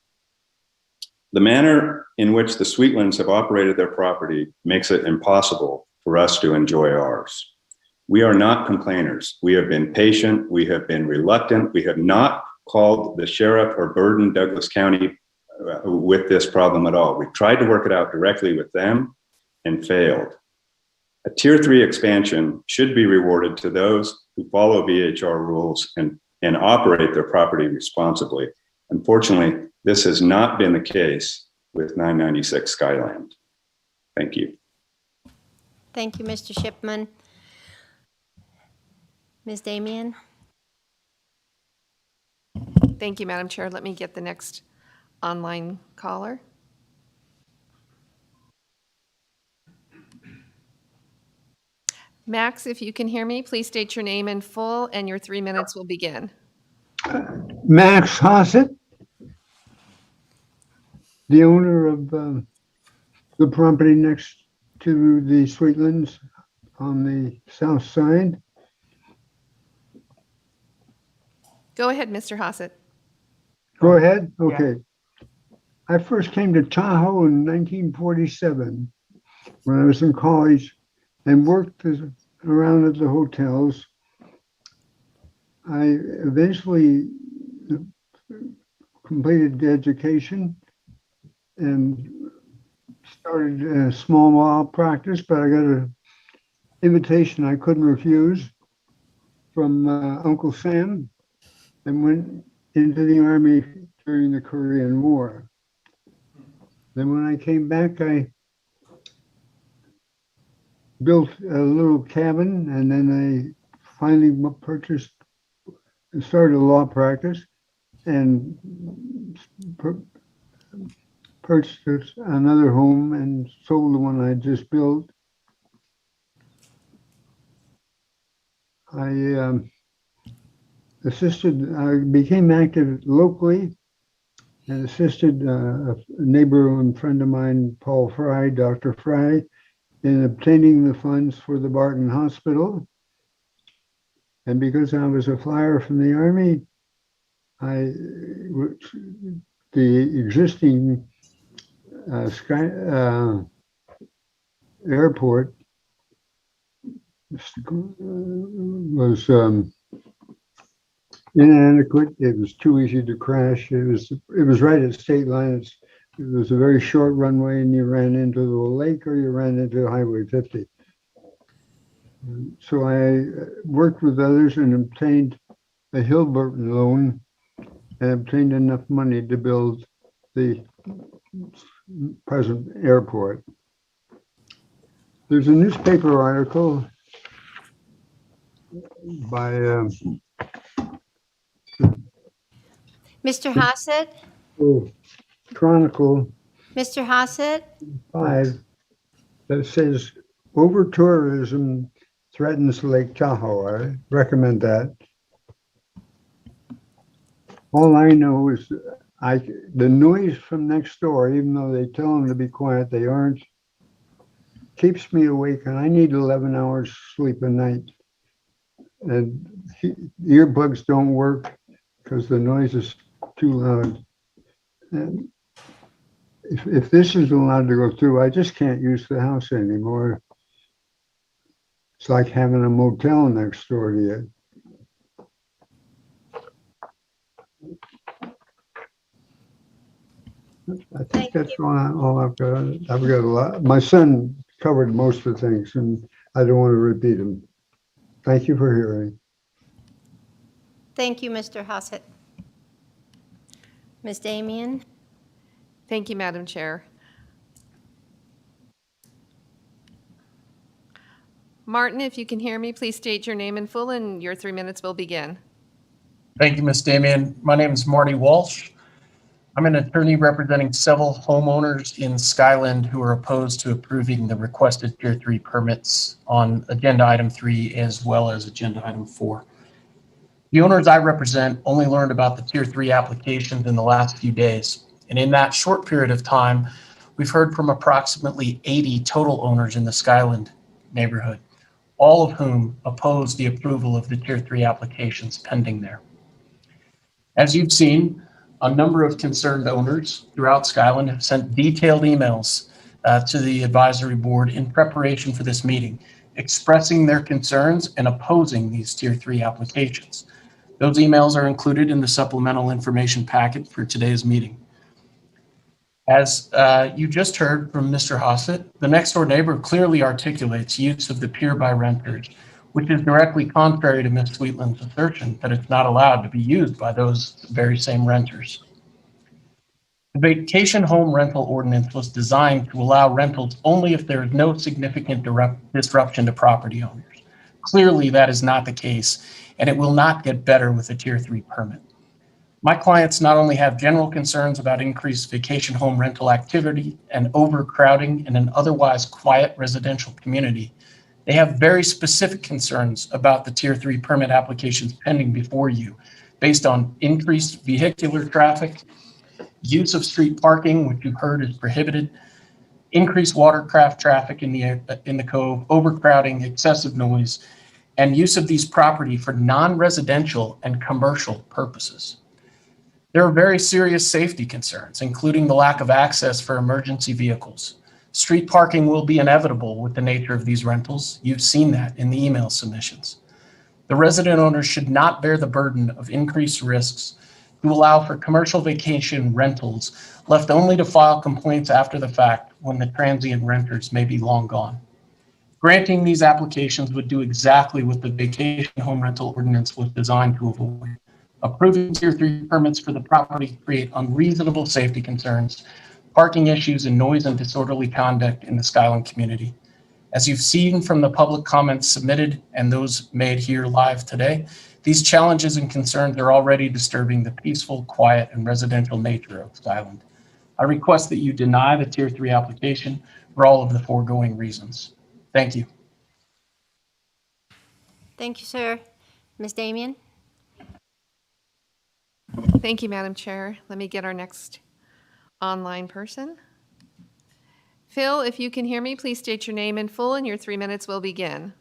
the manner in which the Sweetlands have operated their property makes it impossible for us to enjoy ours. We are not complainers. We have been patient. We have been reluctant. We have not called the sheriff or burdened Douglas County with this problem at all. We tried to work it out directly with them and failed. A tier 3 expansion should be rewarded to those who follow VHR rules and operate their property responsibly. Unfortunately, this has not been the case with 996 Skyland. Thank you. Thank you, Mr. Shipman. Ms. Damian? Thank you, Madam Chair. Let me get the next online caller. Max, if you can hear me, please state your name in full and your 3 minutes will begin. Max Hossett, the owner of the property next to the Sweetlands on the south side. Go ahead, Mr. Hossett. Go ahead. Okay. I first came to Tahoe in 1947 when I was in college and worked around at the hotels. I eventually completed the education and started a small law practice, but I got an invitation I couldn't refuse from Uncle Sam and went into the Army during the Korean War. Then when I came back, I built a little cabin, and then I finally purchased and started a law practice and purchased another home and sold the one I just built. I became active locally and assisted a neighbor and friend of mine, Paul Fry, Dr. Fry, in obtaining the funds for the Barton Hospital. And because I was a flyer from the Army, the existing airport was inadequate. It was too easy to crash. It was right at state lines. It was a very short runway, and you ran into the lake or you ran into Highway 50. So I worked with others and obtained a Hilburton loan and obtained enough money to build the present airport. There's a newspaper article by Mr. Hossett? Chronicle Mr. Hossett? 5 that says over tourism threatens Lake Tahoe. I recommend that. All I know is the noise from next door, even though they tell them to be quiet, they aren't, keeps me awake, and I need 11 hours sleep a night. And earbuds don't work because the noise is too loud. And if this is allowed to go through, I just can't use the house anymore. It's like having a motel next door to you. I think that's all I've got. I've got a lot. My son covered most of the things, and I don't want to repeat them. Thank you for hearing. Thank you, Mr. Hossett. Ms. Damian? Thank you, Madam Chair. Martin, if you can hear me, please state your name in full and your 3 minutes will begin. Thank you, Ms. Damian. My name is Marty Walsh. I'm an attorney representing several homeowners in Skyland who are opposed to approving the requested Tier 3 permits on Agenda Item 3 as well as Agenda Item 4. The owners I represent only learned about the Tier 3 applications in the last few days, and in that short period of time, we've heard from approximately 80 total owners in the Skyland neighborhood, all of whom oppose the approval of the Tier 3 applications pending there. As you've seen, a number of concerned owners throughout Skyland have sent detailed emails to the advisory board in preparation for this meeting, expressing their concerns and opposing these Tier 3 applications. Those emails are included in the supplemental information packet for today's meeting. As you just heard from Mr. Hossett, the next door neighbor clearly articulates use of the pier by renters, which is directly contrary to Ms. Sweetland's assertion that it's not allowed to be used by those very same renters. The vacation home rental ordinance was designed to allow rentals only if there is no significant disruption to property owners. Clearly, that is not the case, and it will not get better with a Tier 3 permit. My clients not only have general concerns about increased vacation home rental activity and overcrowding in an otherwise quiet residential community, they have very specific concerns about the Tier 3 permit applications pending before you, based on increased vehicular traffic, use of street parking, which you've heard is prohibited, increased watercraft traffic in the cove, overcrowding, excessive noise, and use of these property for non-residential and commercial purposes. There are very serious safety concerns, including the lack of access for emergency vehicles. Street parking will be inevitable with the nature of these rentals. You've seen that in the email submissions. The resident owners should not bear the burden of increased risks to allow for commercial vacation rentals left only to file complaints after the fact when the transient renters may be long gone. Granting these applications would do exactly what the vacation home rental ordinance was designed to avoid. Approving Tier 3 permits for the property create unreasonable safety concerns, parking issues, and noise and disorderly conduct in the Skyland community. As you've seen from the public comments submitted and those made here live today, these challenges and concerns are already disturbing the peaceful, quiet, and residential nature of Skyland. I request that you deny the Tier 3 application for all of the foregoing reasons. Thank you. Thank you, sir. Ms. Damian? Thank you, Madam Chair. Let me get our next online person. Phil, if you can hear me, please state your name in full and your 3 minutes will begin.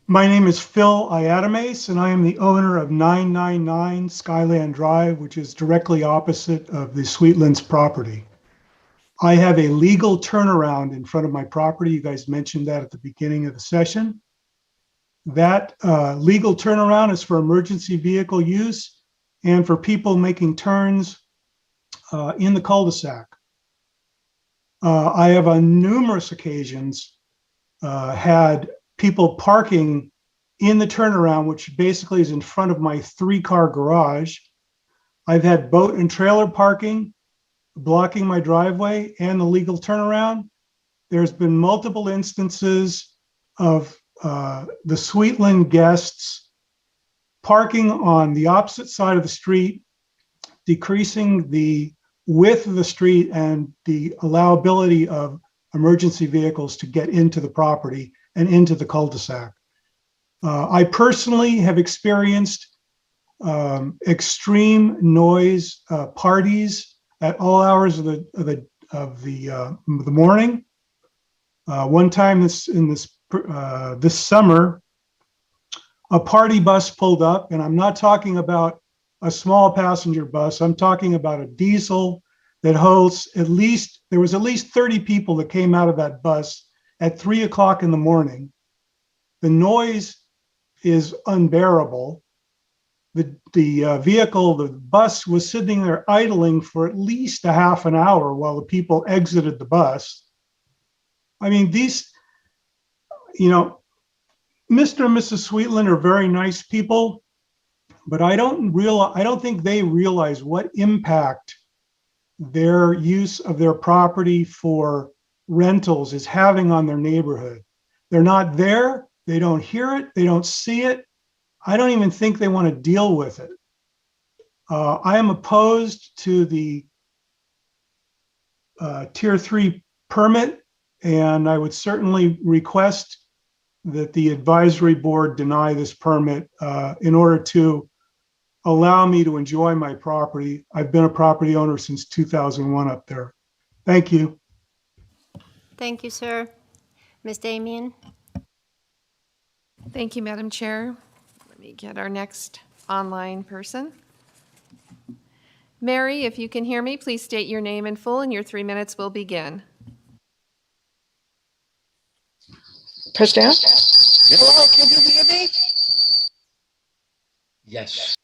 My name is Phil Iadamace, and I am the owner of 999 Skyland Drive, which is directly opposite of the Sweetlands property. I have a legal turnaround in front of my property. You guys mentioned that at the beginning of the session. That legal turnaround is for emergency vehicle use and for people making turns in the cul-de-sac. I have on numerous occasions had people parking in the turnaround, which basically is in front of my 3-car garage. I've had boat and trailer parking blocking my driveway and the legal turnaround. There's been multiple instances of the Sweetland guests parking on the opposite side of the street, decreasing the width of the street and the allowability of emergency vehicles to get into the property and into the cul-de-sac. I personally have experienced extreme noise parties at all hours of the morning. One time this summer, a party bus pulled up, and I'm not talking about a small passenger bus. I'm talking about a diesel that holds there was at least 30 people that came out of that bus at 3 o'clock in the morning. The noise is unbearable. The vehicle, the bus was sitting there idling for at least a half an hour while the people exited the bus. I mean, these, Mr. and Mrs. Sweetland are very nice people, but I don't think they realize what impact their use of their property for rentals is having on their neighborhood. They're not there. They don't hear it. They don't see it. I don't even think they want to deal with it. I am opposed to the Tier 3 permit, and I would certainly request that the advisory board deny this permit in order to allow me to enjoy my property. I've been a property owner since 2001 up there. Thank you. Thank you, sir. Ms. Damian? Thank you, Madam Chair. Let me get our next online person. Mary, if you can hear me, please state your name in full and your 3 minutes will begin. President? Hello, can you hear me? Yes.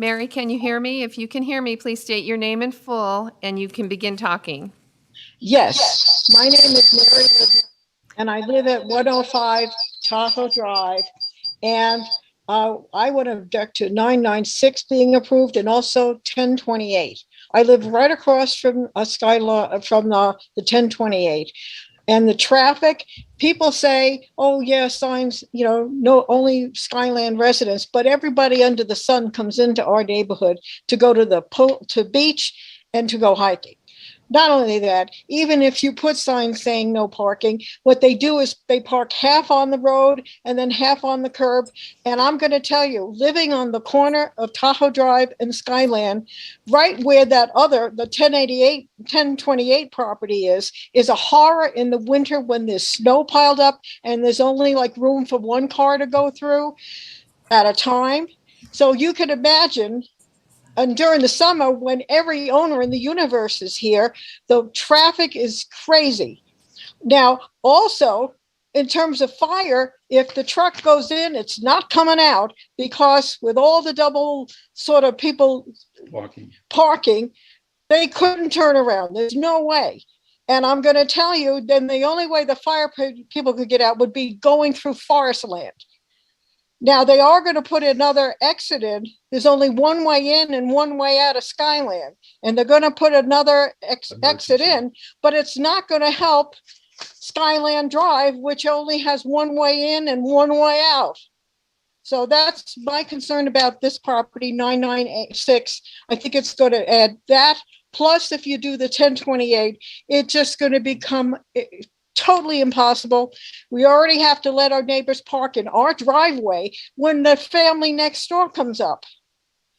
Mary, can you hear me? If you can hear me, please state your name in full and you can begin talking. Yes, my name is Mary Livner, and I live at 105 Tahoe Drive. And I would object to 996 being approved and also 1028. I live right across from a from the 1028. And the traffic, people say, oh yeah, signs, no, only Skyland residents, but everybody under the sun comes into our neighborhood to go to the beach and to go hiking. Not only that, even if you put signs saying no parking, what they do is they park half on the road and then half on the curb. And I'm going to tell you, living on the corner of Tahoe Drive and Skyland, right where that other, the 1028 property is a horror in the winter when there's snow piled up and there's only like room for one car to go through at a time. So you can imagine. And during the summer, when every owner in the universe is here, the traffic is crazy. Now, also, in terms of fire, if the truck goes in, it's not coming out because with all the double sort of people parking, they couldn't turn around. There's no way. And I'm going to tell you, then the only way the fire people could get out would be going through forest land. Now, they are going to put another exit in. There's only one way in and one way out of Skyland. And they're going to put another exit in, but it's not going to help Skyland Drive, which only has one way in and one way out. So that's my concern about this property, 996. I think it's going to add that. Plus, if you do the 1028, it's just going to become totally impossible. We already have to let our neighbors park in our driveway when the family next door comes up.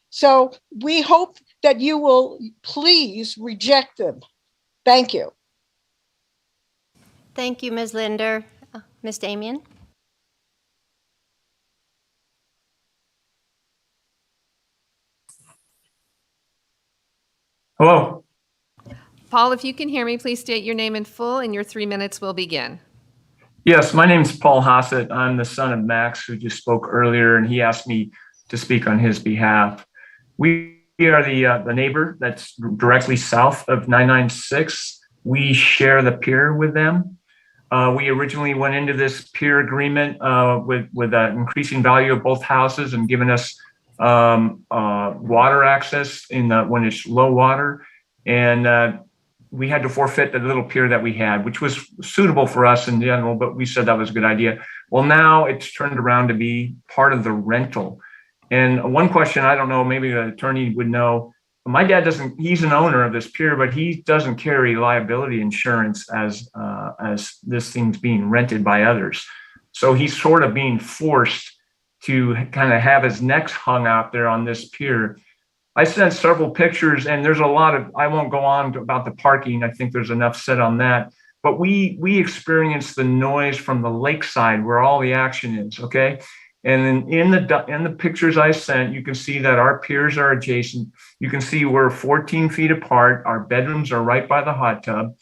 So we hope that you will please reject them. Thank you. Thank you, Ms. Linder. Ms. Damian? Hello. Paul, if you can hear me, please state your name in full and your 3 minutes will begin. Yes, my name's Paul Hassett. I'm the son of Max, who just spoke earlier, and he asked me to speak on his behalf. We are the neighbor that's directly south of 996. We share the pier with them. We originally went into this pier agreement with increasing value of both houses and giving us water access when it's low water. And we had to forfeit the little pier that we had, which was suitable for us in general, but we said that was a good idea. Well, now it's turned around to be part of the rental. And one question, I don't know, maybe the attorney would know, my dad he's an owner of this pier, but he doesn't carry liability insurance as this thing's being rented by others. So he's sort of being forced to kind of have his necks hung out there on this pier. I sent several pictures, and there's a lot of, I won't go on about the parking. I think there's enough said on that. But we experience the noise from the lakeside where all the action is, okay? And in the pictures I sent, you can see that our piers are adjacent. You can see we're 14 feet apart. Our bedrooms are right by the hot tub,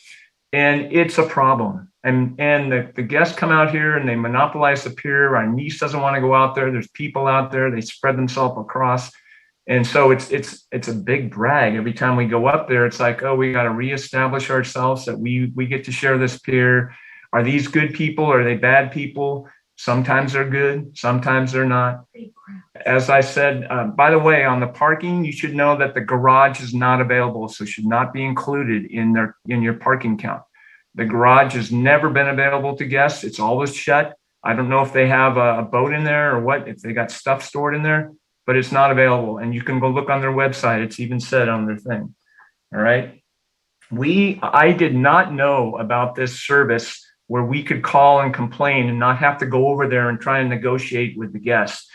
and it's a problem. And the guests come out here and they monopolize the pier. Our niece doesn't want to go out there. There's people out there. They spread themselves across. And so it's a big drag. Every time we go up there, it's like, oh, we got to reestablish ourselves that we get to share this pier. Are these good people? Are they bad people? Sometimes they're good, sometimes they're not. As I said, by the way, on the parking, you should know that the garage is not available, so should not be included in your parking count. The garage has never been available to guests. It's always shut. I don't know if they have a boat in there or what, if they got stuff stored in there, but it's not available. And you can go look on their website. It's even said on their thing. All right. I did not know about this service where we could call and complain and not have to go over there and try and negotiate with the guests.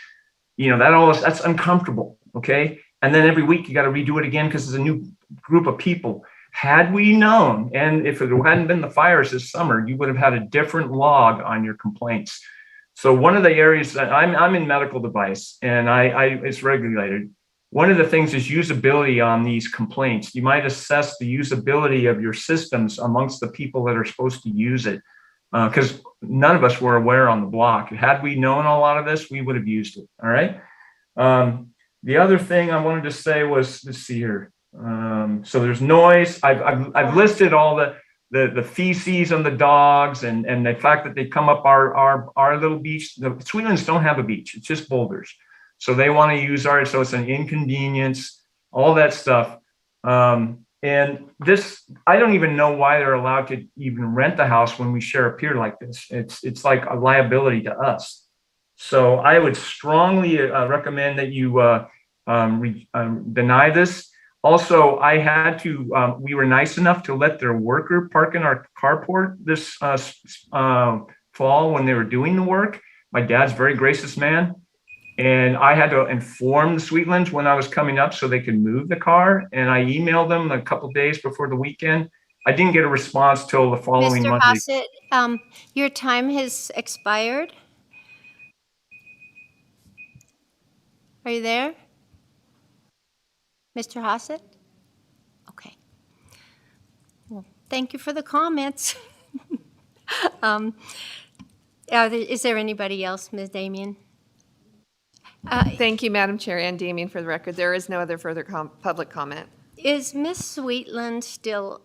You know, that's uncomfortable. Okay. And then every week you got to redo it again because there's a new group of people. Had we known, and if it hadn't been the fires this summer, you would have had a different log on your complaints. So one of the areas that I'm in medical device and it's regulated. One of the things is usability on these complaints. You might assess the usability of your systems amongst the people that are supposed to use it. Because none of us were aware on the block. Had we known a lot of this, we would have used it. All right. The other thing I wanted to say was, let's see here. So there's noise. I've listed all the feces on the dogs and the fact that they come up our little beach. The Sweetlands don't have a beach. It's just boulders. So they want to use ours. So it's an inconvenience, all that stuff. And this, I don't even know why they're allowed to even rent the house when we share a pier like this. It's like a liability to us. So I would strongly recommend that you deny this. Also, I had to, we were nice enough to let their worker park in our carport this fall when they were doing the work. My dad's a very gracious man. And I had to inform the Sweetlands when I was coming up so they could move the car. And I emailed them a couple of days before the weekend. I didn't get a response till the following Mr. Monday. Hassett, your time has expired. Are you there? Mr. Hassett? Okay. Well, thank you for the comments. Is there anybody else, Ms. Damien? Thank you, Madam Chair and Damien, for the record. There is no other further public comment. Is Ms. Sweetland still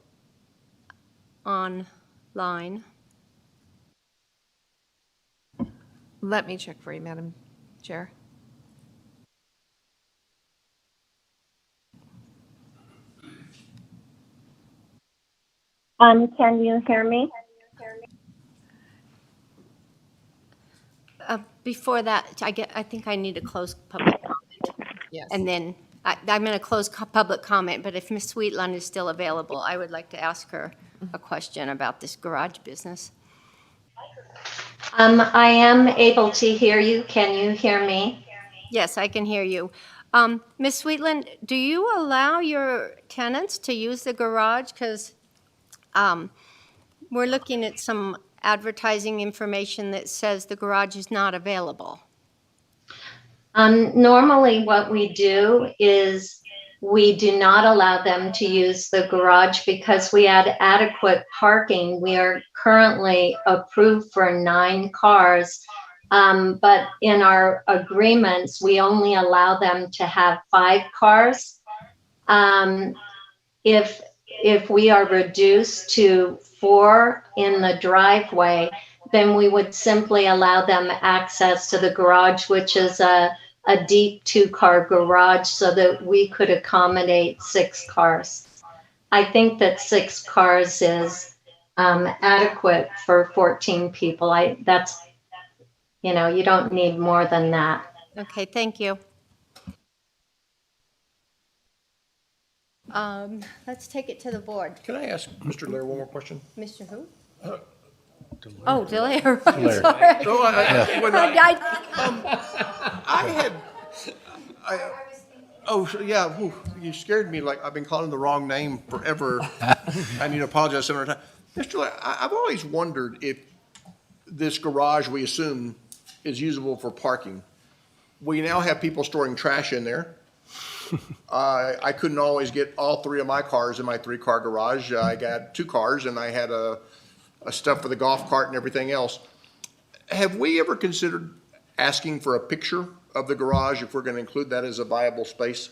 online? Let me check for you, Madam Chair. Can you hear me? Before that, I think I need to close public comment. Yes. And then I'm going to close public comment, but if Ms. Sweetland is still available, I would like to ask her a question about this garage business. I am able to hear you. Can you hear me? Yes, I can hear you. Ms. Sweetland, do you allow your tenants to use the garage? Because we're looking at some advertising information that says the garage is not available. Normally what we do is we do not allow them to use the garage because we had adequate parking. We are currently approved for 9 cars, but in our agreements, we only allow them to have 5 cars. If we are reduced to 4 in the driveway, then we would simply allow them access to the garage, which is a deep 2-car garage, so that we could accommodate 6 cars. I think that 6 cars is adequate for 14 people. That's, you don't need more than that. Okay, thank you. Let's take it to the board. Can I ask Mr. Lair one more question? Mr. who? Oh, Delaire. Delaire. Sorry. No, you scared me like I've been calling the wrong name forever. I need to apologize several times. Mr. Lair, I've always wondered if this garage we assume is usable for parking. We now have people storing trash in there. I couldn't always get all 3 of my cars in my 3-car garage. I got 2 cars and I had a stuff for the golf cart and everything else. Have we ever considered asking for a picture of the garage if we're going to include that as a viable space?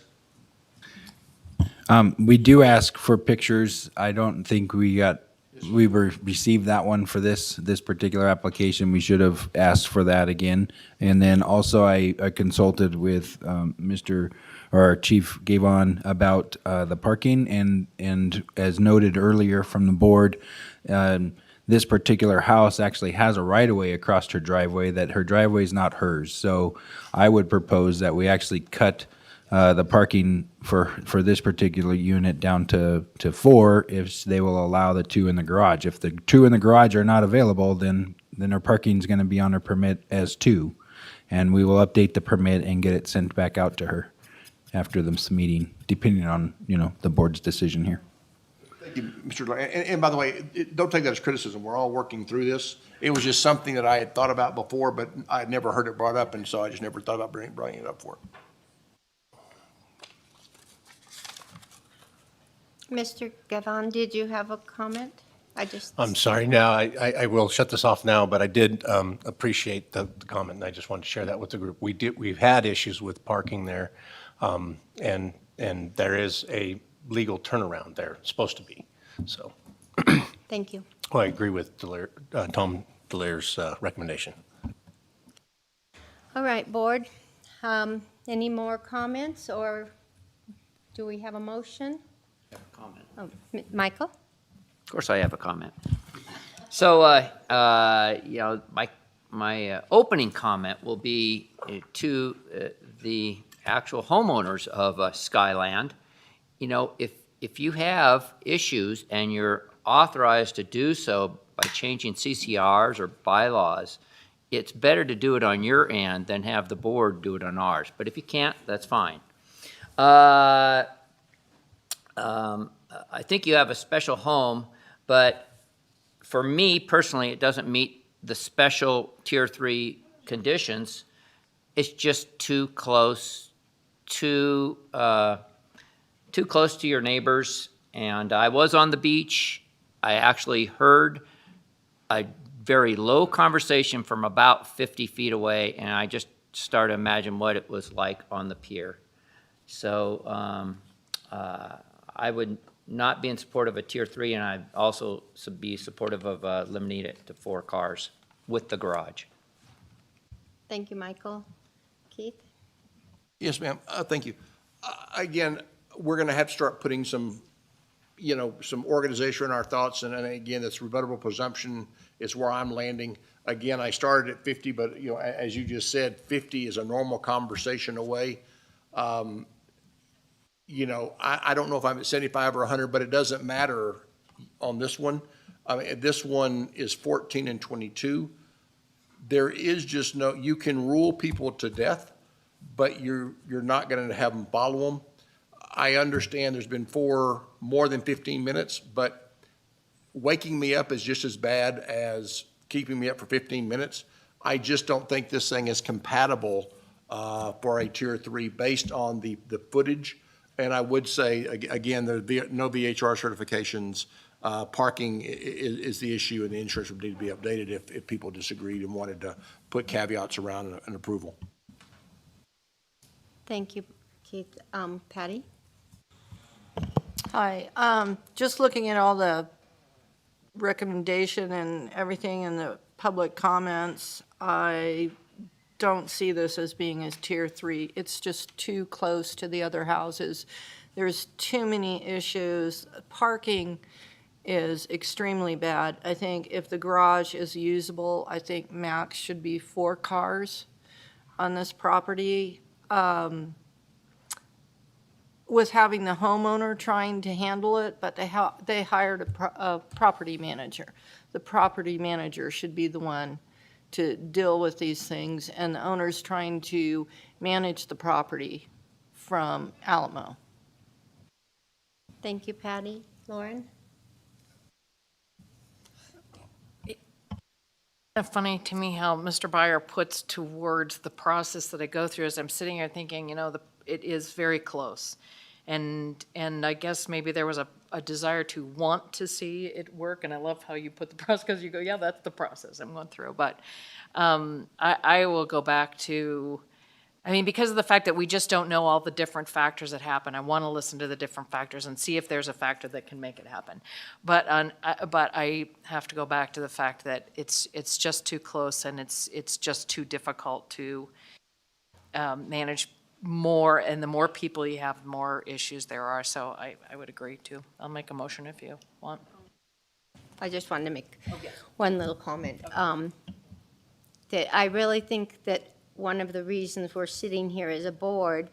We do ask for pictures. I don't think we received that one for this particular application. We should have asked for that again. And then also I consulted with our Chief Gavon about the parking, and as noted earlier from the board, this particular house actually has a right-of-way across her driveway, that her driveway is not hers. So I would propose that we actually cut the parking for this particular unit down to 4 if they will allow the 2 in the garage. If the 2 in the garage are not available, then her parking is going to be on her permit as 2. And we will update the permit and get it sent back out to her after this meeting, depending on, the board's decision here. Thank you, Mr. Lair. And by the way, don't take that as criticism. We're all working through this. It was just something that I had thought about before, but I had never heard it brought up, and so I just never thought about bringing it up for it. Mr. Gavon, did you have a comment? I'm sorry. Now, I will shut this off now, but I did appreciate the comment, and I just wanted to share that with the group. We've had issues with parking there, and there is a legal turnaround there, supposed to be. So, Thank you. well, I agree with Tom Delaire's recommendation. All right, board. Any more comments, or do we have a motion? Comment. Oh, Michael? Of course, I have a comment. So, you know, my opening comment will be to the actual homeowners of Skyland. You know, if you have issues and you're authorized to do so by changing CCRs or bylaws, it's better to do it on your end than have the board do it on ours. But if you can't, that's fine. I think you have a special home, but for me personally, it doesn't meet the special Tier 3 conditions. It's just too close to your neighbors. And I was on the beach. I actually heard a very low conversation from about 50 feet away, and I just started to imagine what it was like on the pier. So I would not be in support of a Tier 3, and I'd also be supportive of limiting it to 4 cars with the garage. Thank you, Michael. Keith? Yes, ma'am. Thank you. Again, we're going to have to start putting some organization in our thoughts. And again, this rebuttable presumption is where I'm landing. Again, I started at 50, but as you just said, 50 is a normal conversation away. I don't know if I'm at 75 or 100, but it doesn't matter on this one. I mean, this one is 14 and 22. There is just you can rule people to death, but you're not going to have them follow them. I understand there's been 4 more than 15 minutes, but waking me up is just as bad as keeping me up for 15 minutes. I just don't think this thing is compatible for a Tier 3 based on the footage. And I would say, again, there's no VHR certifications. Parking is the issue, and the insurance would need to be updated if people disagreed and wanted to put caveats around an approval. Thank you, Keith. Patty? Hi, just looking at all the recommendation and everything in the public comments, I don't see this as being as Tier 3. It's just too close to the other houses. There's too many issues. Parking is extremely bad. I think if the garage is usable, I think max should be 4 cars on this property. With having the homeowner trying to handle it, but they hired a property manager. The property manager should be the one to deal with these things, and the owner's trying to manage the property from Alamo. Thank you, Patty. Lauren? It's funny to me how Mr. Byer puts to words the process that I go through as I'm sitting here thinking, it is very close. And I guess maybe there was a desire to want to see it work, and I love how you put the process, because you go, yeah, that's the process I'm going through. But I will go back to, because of the fact that we just don't know all the different factors that happen, I want to listen to the different factors and see if there's a factor that can make it happen. But I have to go back to the fact that it's just too close, and it's just too difficult to manage more, and the more people you have, the more issues there are. So I would agree too. I'll make a motion if you want. I just wanted to make one little comment. That I really think that one of the reasons we're sitting here as a board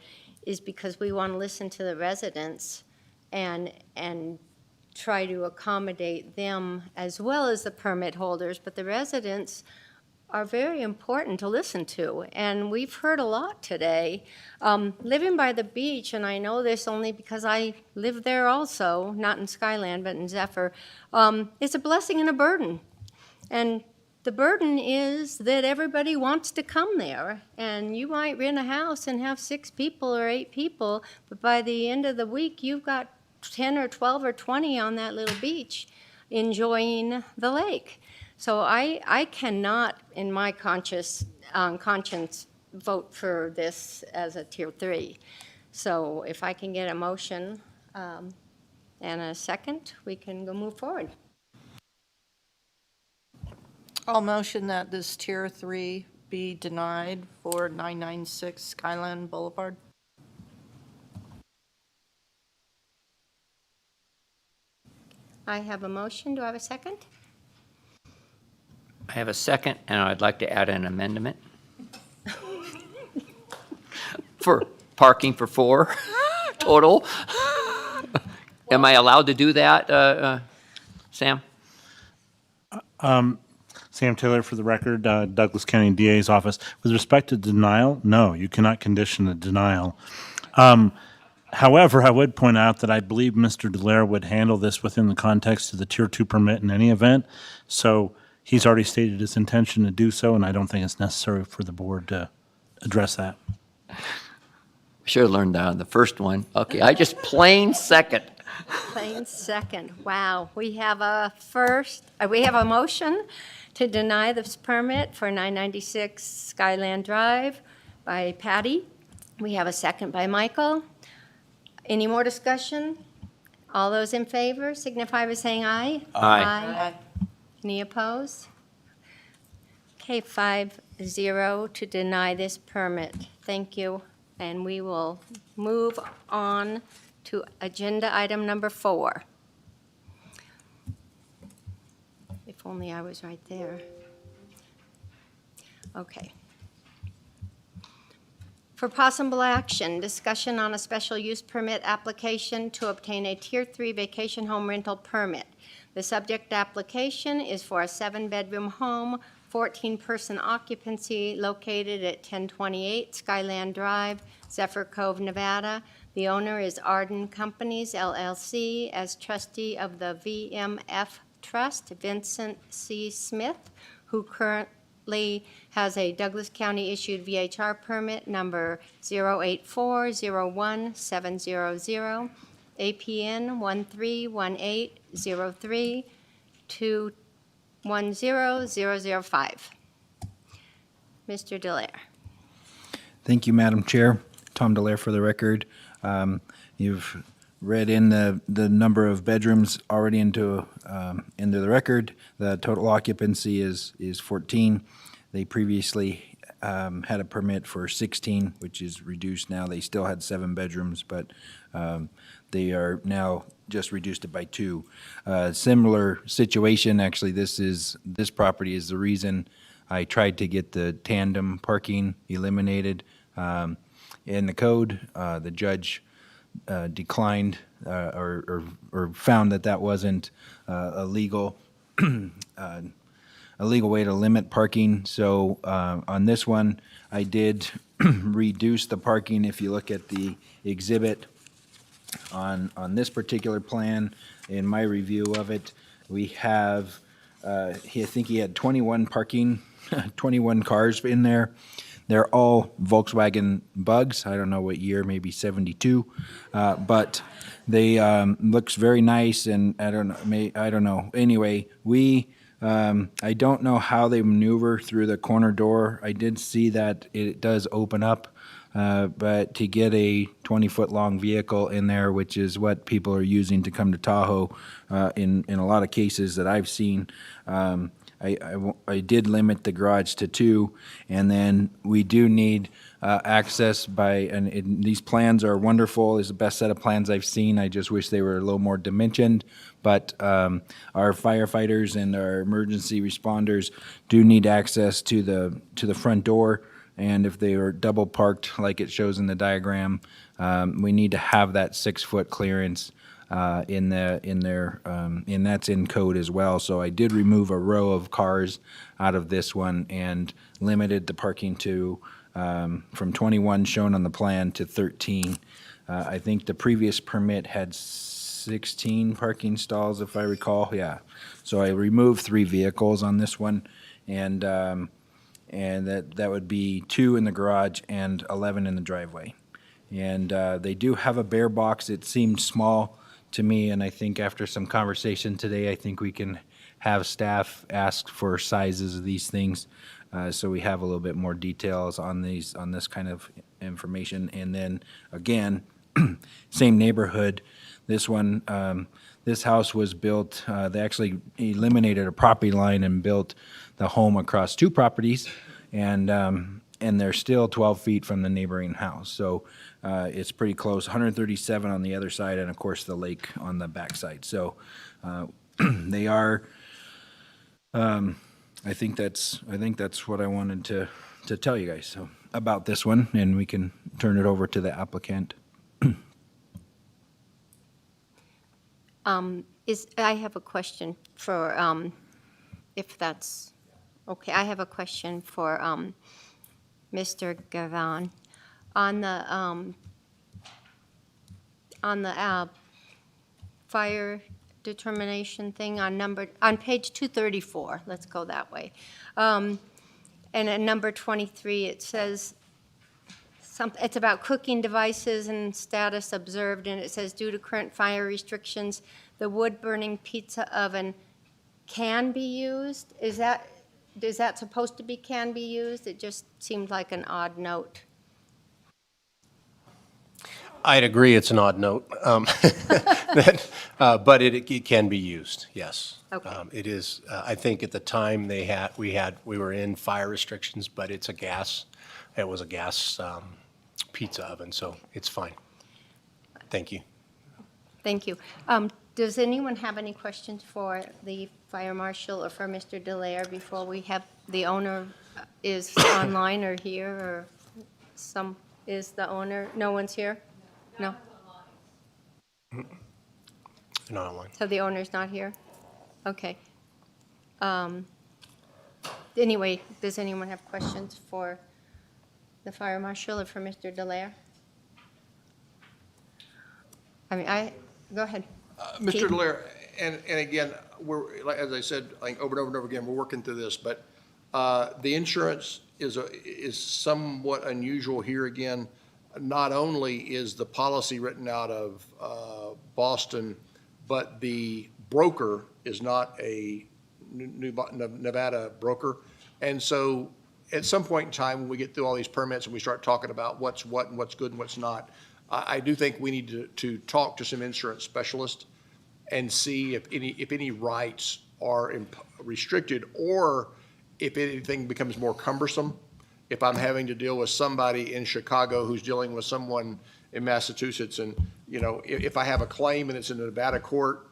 is because we want to listen to the residents and try to accommodate them as well as the permit holders. But the residents are very important to listen to, and we've heard a lot today. Living by the beach, and I know this only because I live there also, not in Skyland, but in Zephyr, it's a blessing and a burden. And the burden is that everybody wants to come there, and you might rent a house and have 6 people or 8 people, but by the end of the week, you've got 10 or 12 or 20 on that little beach. enjoying the lake. So I cannot, in my conscience, vote for this as a Tier 3. So if I can get a motion and a second, we can go move forward. I'll motion that this Tier 3 be denied for 996 Skyland Boulevard. I have a motion. Do I have a second? I have a second, and I'd like to add an amendment for parking for 4 total. Am I allowed to do that, Sam? Sam Taylor, for the record, Douglas County DA's office. With respect to denial, no, you cannot condition a denial. However, I would point out that I believe Mr. Dallaire would handle this within the context of the Tier 2 permit in any event. So he's already stated his intention to do so, and I don't think it's necessary for the board to address that. Should have learned that on the first one. Okay, I just plain second. Plain second. Wow. We have a motion to deny this permit for 996 Skyland Drive by Patty. We have a second by Michael. Any more discussion? All those in favor signify by saying aye. Aye. Any opposed? Okay, 5-0 to deny this permit. Thank you. And we will move on to agenda item number 4. If only I was right there. Okay. For possible action, discussion on a special use permit application to obtain a Tier 3 vacation home rental permit. The subject application is for a 7-bedroom home, 14-person occupancy, located at 1028 Skyland Drive, Zephyr Cove, Nevada. The owner is Arden Companies, LLC. As trustee of the VMF Trust, Vincent C. Smith, who currently has a Douglas County-issued VHR permit number 084011700, APN 1318032100005. Mr. Dallaire. Thank you, Madam Chair. Tom Dallaire for the record. You've read in the number of bedrooms already into the record. The total occupancy is 14. They previously had a permit for 16, which is reduced now. They still had 7 bedrooms, but they are now just reduced it by 2. Similar situation, actually, this property is the reason I tried to get the tandem parking eliminated. In the code, the judge declined or found that wasn't a legal way to limit parking. So on this one, I did reduce the parking. If you look at the exhibit on this particular plan, in my review of it, we have, I think he had 21 cars in there. They're all Volkswagen Bugs. I don't know what year, maybe 72, but they looks very nice. And I don't know. Anyway, I don't know how they maneuver through the corner door. I did see that it does open up, but to get a 20-foot long vehicle in there, which is what people are using to come to Tahoe, in a lot of cases that I've seen. I did limit the garage to 2, and then we do need access and these plans are wonderful. It's the best set of plans I've seen. I just wish they were a little more dimensioned, but our firefighters and our emergency responders do need access to the front door, and if they are double parked like it shows in the diagram, we need to have that 6-foot clearance. And that's in code as well. So I did remove a row of cars out of this one and limited the parking to from 21 shown on the plan to 13. I think the previous permit had 16 parking stalls, if I recall. Yeah. So I removed 3 vehicles on this one, and that would be 2 in the garage and 11 in the driveway. And they do have a bear box. It seemed small to me, and I think after some conversation today, I think we can have staff ask for sizes of these things, so we have a little bit more details on this kind of information. And then, again, same neighborhood, this one, this house was built, they actually eliminated a property line and built the home across 2 properties, and they're still 12 feet from the neighboring house. So it's pretty close, 137 on the other side, and of course the lake on the backside. So they are, I think that's what I wanted to tell you guys so about this one, and we can turn it over to the applicant. I have a question for, if that's okay, I have a question for Mr. Gavan. On the fire determination thing on page 234, let's go that way. And at number 23, it says, it's about cooking devices and status observed, and it says, due to current fire restrictions, the wood-burning pizza oven can be used. Is that supposed to be can be used? It just seemed like an odd note. I'd agree it's an odd note, but it can be used, yes. Okay. It is, I think at the time we were in fire restrictions, but it was a gas pizza oven, so it's fine. Thank you. Thank you. Does anyone have any questions for the fire marshal or for Mr. Delaire before we have the owner is online or here, or is the owner? No one's here? No? They're not online. So the owner's not here? Okay. Anyway, does anyone have questions for the fire marshal or for Mr. Delaire? Go ahead. Mr. Delaire, and again, as I said, like over and over again, we're working through this, but the insurance is somewhat unusual here again. Not only is the policy written out of Boston, but the broker is not a Nevada broker. And so at some point in time, when we get through all these permits and we start talking about what's what and what's good and what's not, I do think we need to talk to some insurance specialists and see if any rights are restricted, or if anything becomes more cumbersome. If I'm having to deal with somebody in Chicago who's dealing with someone in Massachusetts, and, if I have a claim and it's in a Nevada court,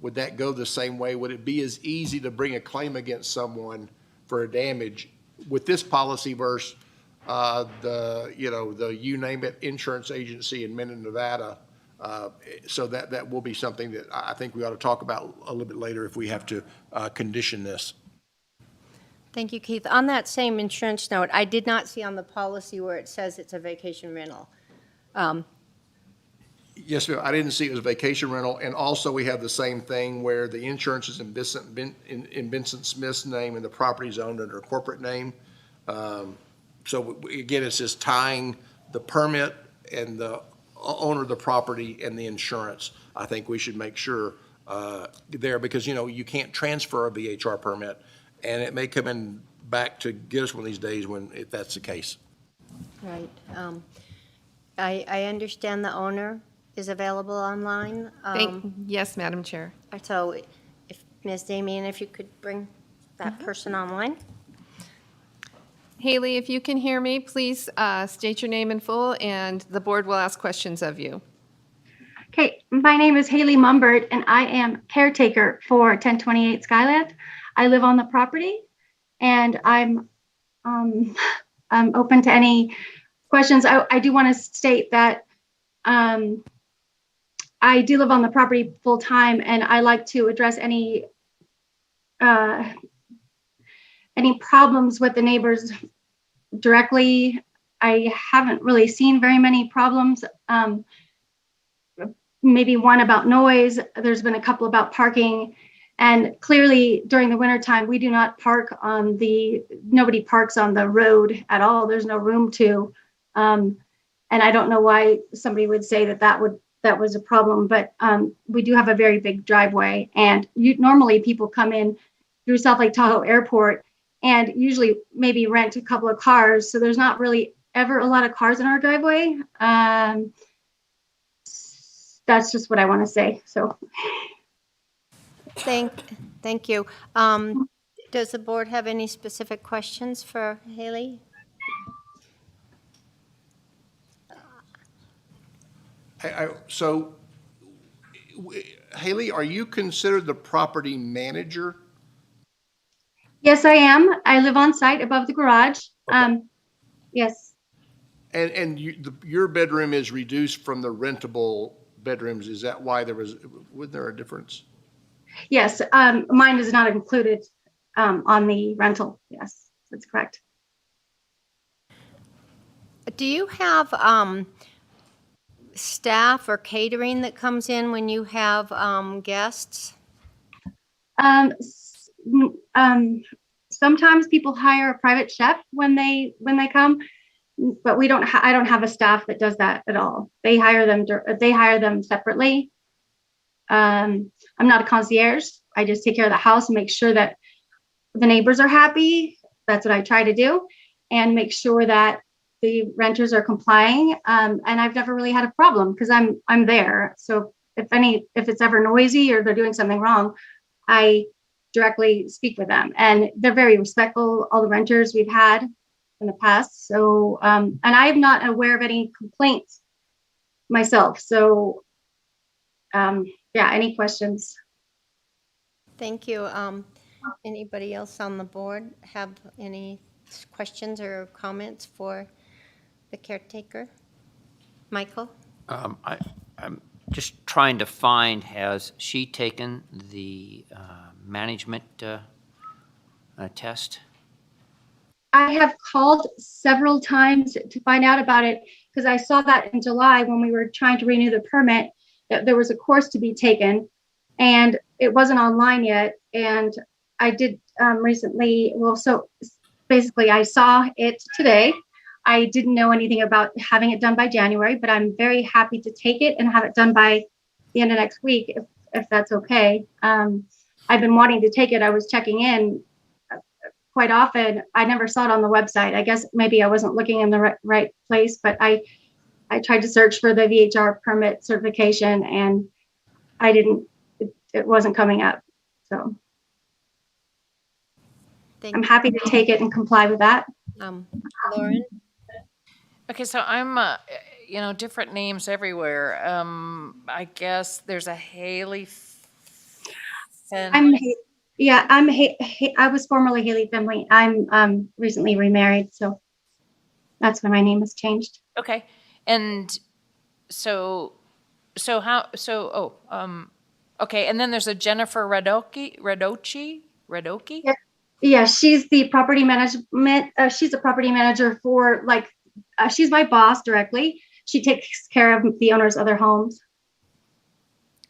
would that go the same way? Would it be as easy to bring a claim against someone for a damage with this policy versus the you name it insurance agency in Minden, Nevada? So that will be something that I think we ought to talk about a little bit later if we have to condition this. Thank you, Keith. On that same insurance note, I did not see on the policy where it says it's a vacation rental. Yes, ma'am. I didn't see it was a vacation rental. And also we have the same thing where the insurance is in Vincent Smith's name and the property is owned under a corporate name. So again, it's just tying the permit and the owner of the property and the insurance. I think we should make sure there, because, you can't transfer a VHR permit, and it may come in back to get us one of these days if that's the case. Right. I understand the owner is available online. Yes, Madam Chair. So if, Ms. Damian, if you could bring that person online. Haley, if you can hear me, please state your name in full, and the board will ask questions of you. Okay, my name is Haley Mumbert, and I am caretaker for 1028 Skyland. I live on the property, and I'm open to any questions. I do want to state that I do live on the property full time, and I like to address any problems with the neighbors directly. I haven't really seen very many problems. Maybe one about noise. There's been a couple about parking. And clearly during the wintertime, we do not park nobody parks on the road at all. There's no room to. And I don't know why somebody would say that would that was a problem, but we do have a very big driveway, and normally people come in through South Lake Tahoe Airport and usually maybe rent a couple of cars. So there's not really ever a lot of cars in our driveway. That's just what I want to say. So Thank you. Does the board have any specific questions for Haley? So, Haley, are you considered the property manager? yes, I am. I live on site above the garage. Yes. And your bedroom is reduced from the rentable bedrooms. Is that why was there a difference? Yes. Mine is not included on the rental. Yes, that's correct. Do you have staff or catering that comes in when you have guests? Sometimes people hire a private chef when they come, but we don't. I don't have a staff that does that at all. They hire them separately. I'm not a concierge. I just take care of the house and make sure that the neighbors are happy. That's what I try to do, and make sure that the renters are complying. And I've never really had a problem because I'm there. So if it's ever noisy or they're doing something wrong, I directly speak with them, and they're very respectful. All the renters we've had in the past. So, and I'm not aware of any complaints myself. So, yeah, any questions? Thank you. Anybody else on the board have any questions or comments for the caretaker? Michael? I'm just trying to find, has she taken the management test? I have called several times to find out about it because I saw that in July when we were trying to renew the permit that there was a course to be taken, and it wasn't online yet. And I did recently, so basically I saw it today. I didn't know anything about having it done by January, but I'm very happy to take it and have it done by the end of next week, if that's okay. I've been wanting to take it. I was checking in quite often. I never saw it on the website. I guess maybe I wasn't looking in the right place, but I tried to search for the VHR permit certification, and I didn't. It wasn't coming up. So I'm happy to take it and comply with that. Lauren? Okay, so I'm, different names everywhere. I guess there's a Haley Finley. I was formerly Haley Finley. I'm recently remarried, so that's why my name has changed. Okay, and okay, and then there's a Jennifer Radoci? Yeah, she's the property management. She's a property manager for she's my boss directly. She takes care of the owners of their homes.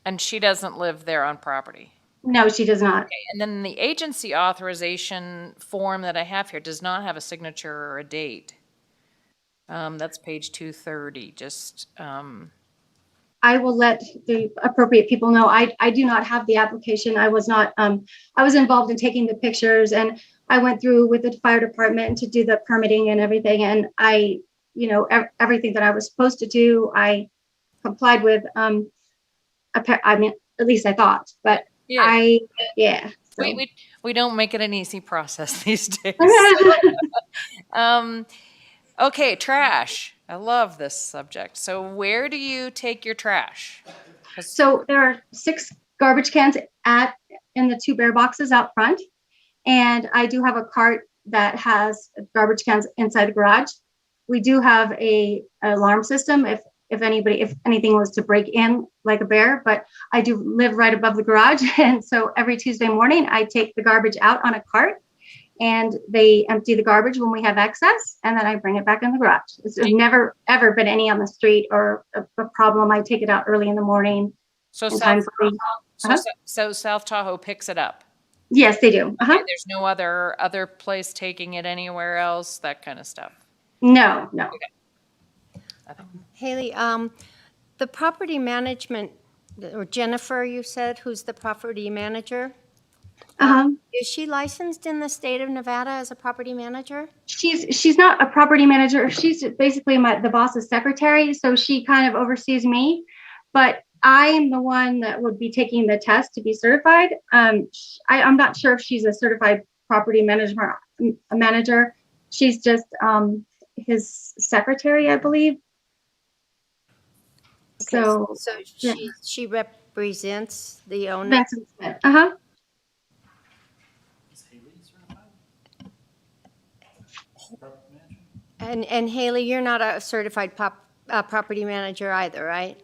And she doesn't live there on property? No, she does not. Okay, and then the agency authorization form that I have here does not have a signature or a date. That's page 230, I will let the appropriate people know. I do not have the application. I was not, I was involved in taking the pictures, and I went through with the fire department to do the permitting and everything. And everything that I was supposed to do, I complied with. I mean, at least I thought, but yeah. So. We don't make it an easy process these days. Okay, trash. I love this subject. So where do you take your trash? So there are 6 garbage cans in the 2 bear boxes out front. And I do have a cart that has garbage cans inside the garage. We do have an alarm system if anything was to break in like a bear, but I do live right above the garage. And so every Tuesday morning I take the garbage out on a cart, and they empty the garbage when we have excess, and then I bring it back in the garage. There's never, ever been any on the street or a problem. I take it out early in the morning. So South Tahoe picks it up? Yes, they do. Okay, there's no other place taking it anywhere else, that kind of stuff? No. Okay. Haley, The property management, or Jennifer, you said, who's the property manager? Is she licensed in the state of Nevada as a property manager? She's not a property manager. She's basically the boss's secretary, so she kind of oversees me. But I am the one that would be taking the test to be certified. I'm not sure if she's a certified property manager. She's just his secretary, I believe. Okay, So she represents the owner? Benson Smith. Uh-huh. And Haley, you're not a certified property manager either, right?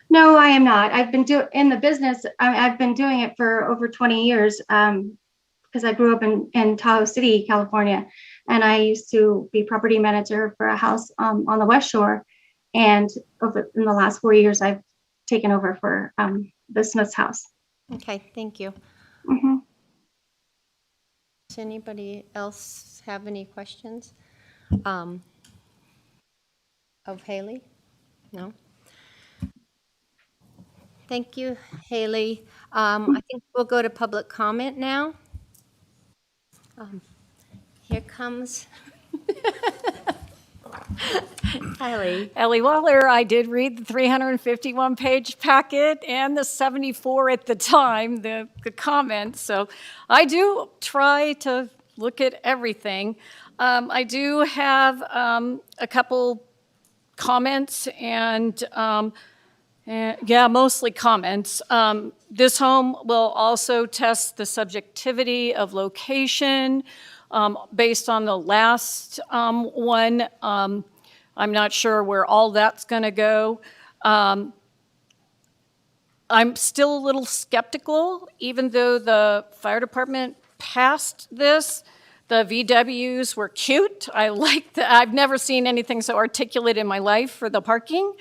No, I am not. I've been in the business. I've been doing it for over 20 years because I grew up in Tahoe City, California, and I used to be property manager for a house on the West Shore. And in the last 4 years, I've taken over for the Smith's house. Okay, thank you. Mm-hmm. Does anybody else have any questions of Haley? No? Thank you, Haley. I think we'll go to public comment now. Here comes Ellie Waller, I did read the 351-page packet and the 74 at the time, the comments. So I do try to look at everything. I do have a couple comments and mostly comments. This home will also test the subjectivity of location based on the last one. I'm not sure where all that's going to go. I'm still a little skeptical, even though the fire department passed this. The VWs were cute. I like that. I've never seen anything so articulate in my life for the parking.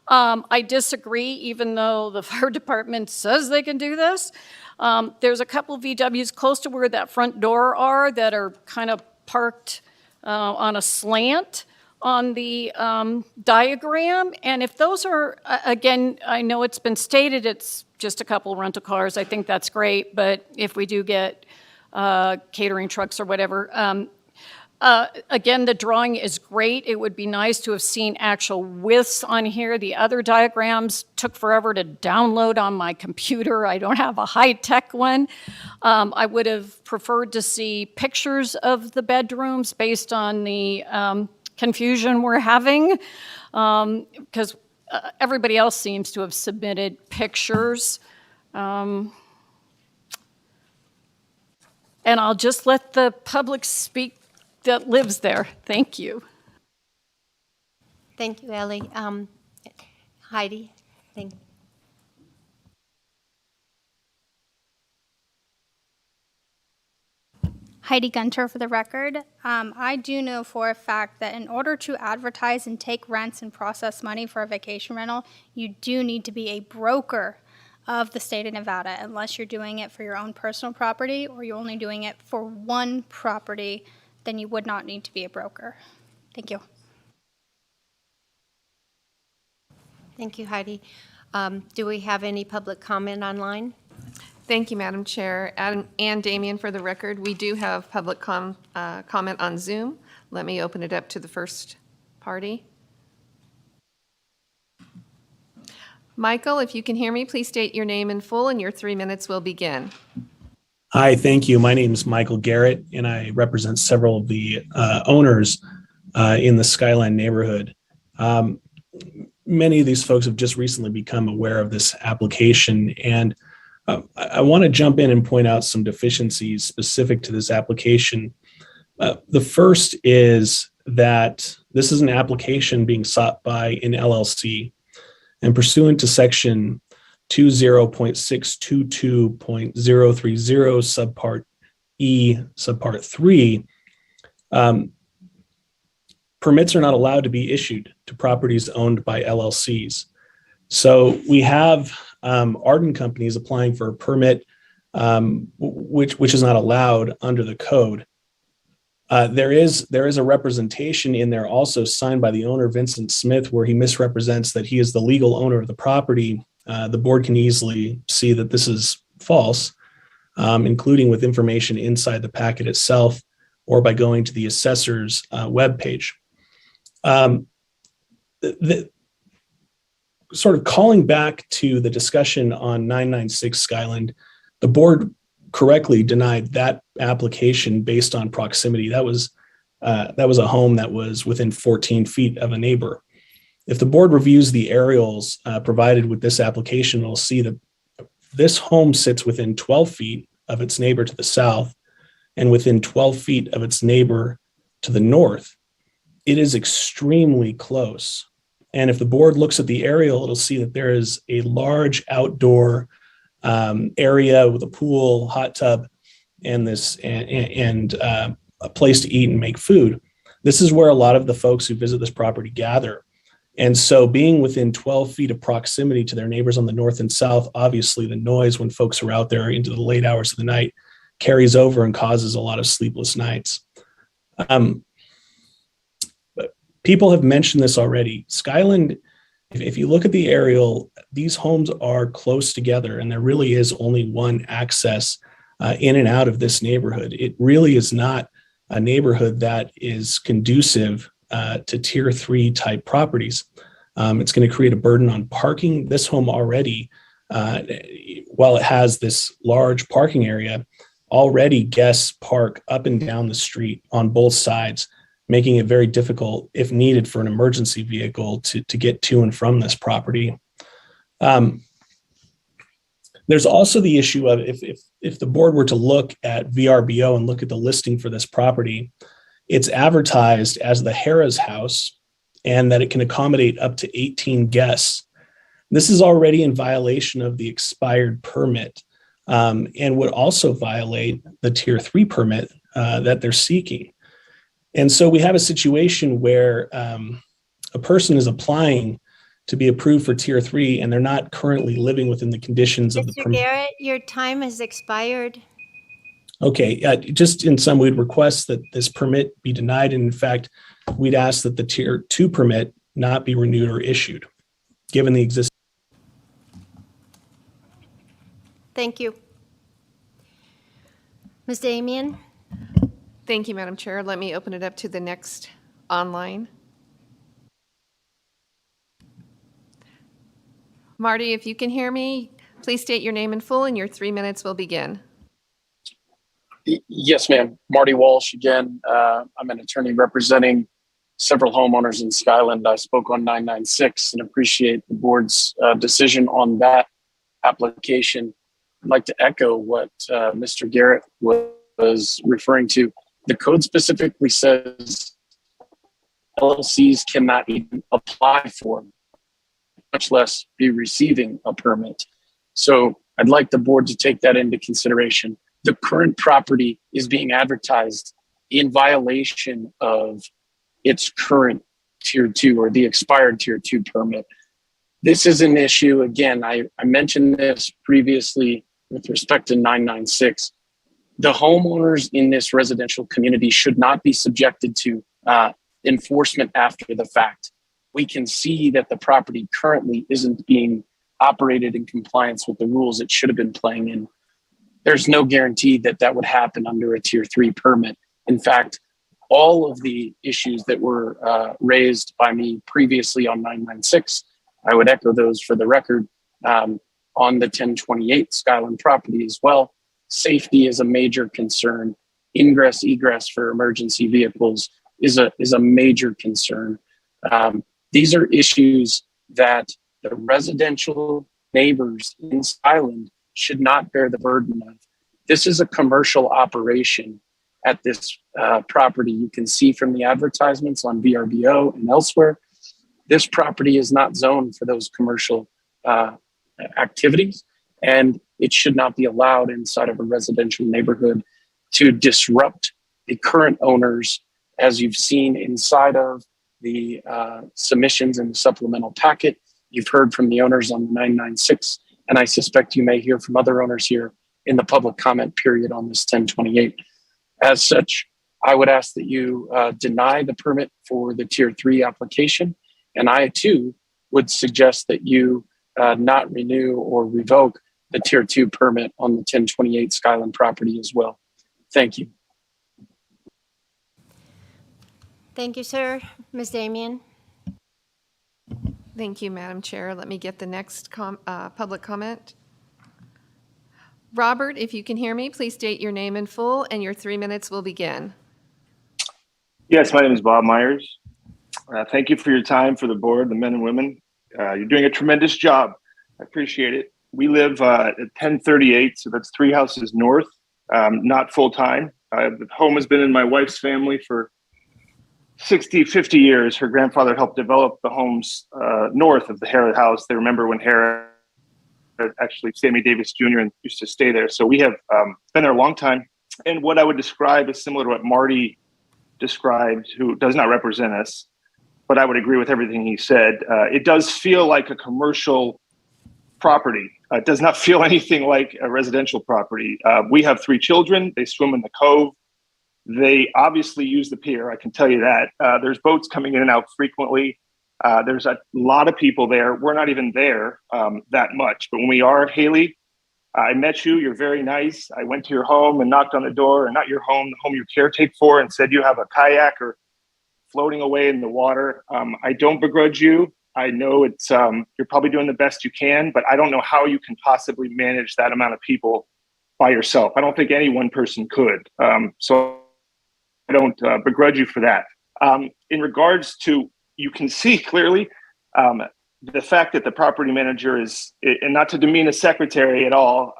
I disagree, even though the fire department says they can do this. There's a couple of VWs close to where that front door are that are kind of parked on a slant on the diagram. And if those are, again, I know it's been stated it's just a couple rental cars. I think that's great. But if we do get catering trucks or whatever, again, the drawing is great. It would be nice to have seen actual widths on here. The other diagrams took forever to download on my computer. I don't have a high-tech one. I would have preferred to see pictures of the bedrooms based on the confusion we're having, because everybody else seems to have submitted pictures. And I'll just let the public speak that lives there. Thank you. Thank you, Ellie. Heidi, thank you. Heidi Gunter for the record. I do know for a fact that in order to advertise and take rents and process money for a vacation rental, you do need to be a broker of the state of Nevada, unless you're doing it for your own personal property or you're only doing it for one property, then you would not need to be a broker. Thank you. Thank you, Heidi. Do we have any public comment online? Thank you, Madam Chair. Adam and Damien, for the record, we do have public comment on Zoom. Let me open it up to the first party. Michael, if you can hear me, please state your name in full and your 3 minutes will begin. Hi, thank you. My name is Michael Garrett, and I represent several of the owners in the Skyline neighborhood. Many of these folks have just recently become aware of this application, and I want to jump in and point out some deficiencies specific to this application. The first is that this is an application being sought by an LLC, and pursuant to section 20.622.030 subpart E subpart 3, permits are not allowed to be issued to properties owned by LLCs. So we have Arden companies applying for a permit, which is not allowed under the code. There is a representation in there also signed by the owner, Vincent Smith, where he misrepresents that he is the legal owner of the property. The board can easily see that this is false, including with information inside the packet itself or by going to the assessor's webpage. Sort of calling back to the discussion on 996 Skyland, the board correctly denied that application based on proximity. That was a home that was within 14 feet of a neighbor. If the board reviews the aerials provided with this application, it'll see that this home sits within 12 feet of its neighbor to the south and within 12 feet of its neighbor to the north. It is extremely close. And if the board looks at the aerial, it'll see that there is a large outdoor area with a pool, hot tub, and a place to eat and make food. This is where a lot of the folks who visit this property gather. And so being within 12 feet of proximity to their neighbors on the north and south, obviously the noise when folks are out there into the late hours of the night carries over and causes a lot of sleepless nights. People have mentioned this already. Skyland, if you look at the aerial, these homes are close together and there really is only one access in and out of this neighborhood. It really is not a neighborhood that is conducive to tier 3 type properties. It's going to create a burden on parking. This home already, while it has this large parking area, already guests park up and down the street on both sides, making it very difficult, if needed, for an emergency vehicle to get to and from this property. There's also the issue of if the board were to look at VRBO and look at the listing for this property, it's advertised as the Harrah's house and that it can accommodate up to 18 guests. This is already in violation of the expired permit and would also violate the tier 3 permit that they're seeking. And so we have a situation where a person is applying to be approved for tier 3 and they're not currently living within the conditions of the Mr. permit. Garrett, your time has expired. Okay, just in sum, we'd request that this permit be denied. And in fact, we'd ask that the tier 2 permit not be renewed or issued, given the existing. Thank you. Ms. Damian? Thank you, Madam Chair. Let me open it up to the next online. Marty, if you can hear me, please state your name in full and your 3 minutes will begin. Yes, ma'am. Marty Walsh again. I'm an attorney representing several homeowners in Skyland. I spoke on 996 and appreciate the board's decision on that application. I'd like to echo what Mr. Garrett was referring to. The code specifically says LLCs cannot even apply for, much less be receiving a permit. So I'd like the board to take that into consideration. The current property is being advertised in violation of its current tier 2 or the expired tier 2 permit. This is an issue. Again, I mentioned this previously with respect to 996. The homeowners in this residential community should not be subjected to enforcement after the fact. We can see that the property currently isn't being operated in compliance with the rules it should have been playing in. There's no guarantee that that would happen under a tier 3 permit. In fact, all of the issues that were raised by me previously on 996, I would echo those for the record on the 1028 Skyland property as well. Safety is a major concern. Ingress, egress for emergency vehicles is a major concern. These are issues that the residential neighbors in Skyland should not bear the burden of. This is a commercial operation at this property. You can see from the advertisements on VRBO and elsewhere, this property is not zoned for those commercial activities, and it should not be allowed inside of a residential neighborhood to disrupt the current owners, as you've seen inside of the submissions in the supplemental packet. You've heard from the owners on the 996, and I suspect you may hear from other owners here in the public comment period on this 1028. As such, I would ask that you deny the permit for the Tier 3 application. And I, too, would suggest that you not renew or revoke the Tier 2 permit on the 1028 Skyland property as well. Thank you. Thank you, sir. Ms. Damian? Thank you, Madam Chair. Let me get the next public comment. Robert, if you can hear me, please state your name in full, and your 3 minutes will begin. Yes, my name is Bob Myers. Thank you for your time, for the board, the men and women. You're doing a tremendous job. I appreciate it. We live at 1038, so that's 3 houses north, not full-time. The home has been in my wife's family for 50 years. Her grandfather helped develop the homes north of the Harrod house. They remember when Harrod, actually Sammy Davis Jr. used to stay there. So we have been there a long time. And what I would describe is similar to what Marty described, who does not represent us, but I would agree with everything he said. It does feel like a commercial property. It does not feel anything like a residential property. We have 3 children. They swim in the cove. They obviously use the pier, I can tell you that. There's boats coming in and out frequently. There's a lot of people there. We're not even there that much. But when we are, Haley, I met you. You're very nice. I went to your home and knocked on the door, and not your home, the home you caretake for, and said you have a kayak or floating away in the water. I don't begrudge you. I know it's you're probably doing the best you can, but I don't know how you can possibly manage that amount of people by yourself. I don't think any one person could. So I don't begrudge you for that. In regards to, you can see clearly the fact that the property manager is, and not to demean a secretary at all,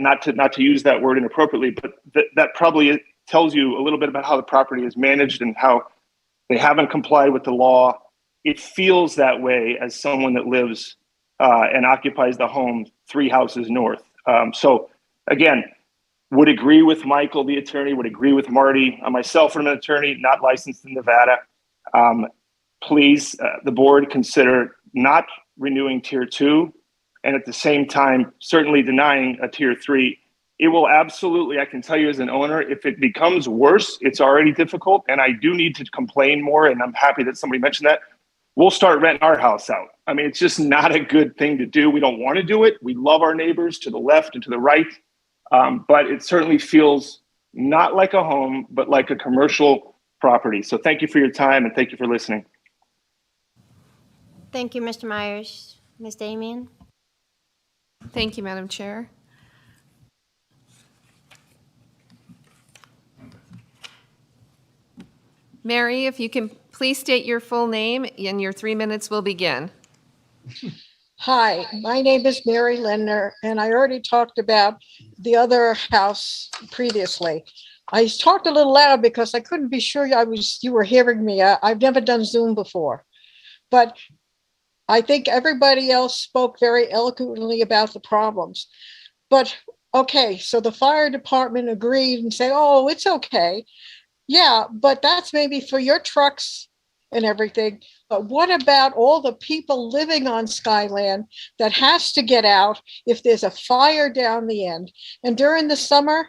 not to use that word inappropriately, but that probably tells you a little bit about how the property is managed and how they haven't complied with the law. It feels that way as someone that lives and occupies the home 3 houses north. So again, would agree with Michael, the attorney, would agree with Marty. Myself, I'm an attorney, not licensed in Nevada. Please, the board, consider not renewing Tier 2, and at the same time, certainly denying a Tier 3. It will absolutely, I can tell you as an owner, if it becomes worse, it's already difficult, and I do need to complain more, and I'm happy that somebody mentioned that. We'll start renting our house out. I mean, it's just not a good thing to do. We don't want to do it. We love our neighbors to the left and to the right, but it certainly feels not like a home, but like a commercial property. So thank you for your time, and thank you for listening. Thank you, Mr. Myers. Ms. Damian? Thank you, Madam Chair. Mary, if you can please state your full name, and your 3 minutes will begin. Hi, my name is Mary Lindner, and I already talked about the other house previously. I talked a little loud because I couldn't be sure you were hearing me. I've never done Zoom before, but I think everybody else spoke very eloquently about the problems. But okay, so the fire department agreed and said, oh, it's okay. Yeah, but that's maybe for your trucks and everything. But what about all the people living on Skyland that has to get out if there's a fire down the end? And during the summer,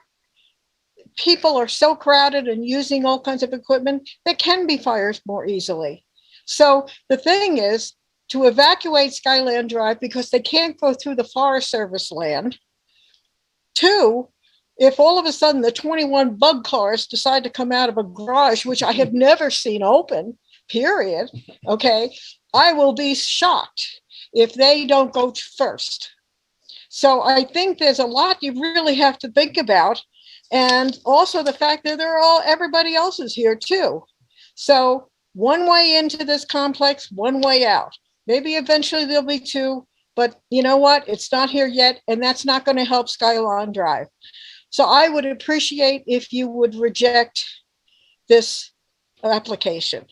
people are so crowded and using all kinds of equipment, there can be fires more easily. So the thing is to evacuate Skyland Drive because they can't go through the Forest Service land. 2, if all of a sudden the 21 bug cars decide to come out of a garage, which I have never seen open, period, okay, I will be shocked if they don't go first. So I think there's a lot you really have to think about. And also the fact that everybody else is here too. So one way into this complex, one way out. Maybe eventually there'll be 2, but you know what? It's not here yet, and that's not going to help Skyline Drive. So I would appreciate if you would reject this application.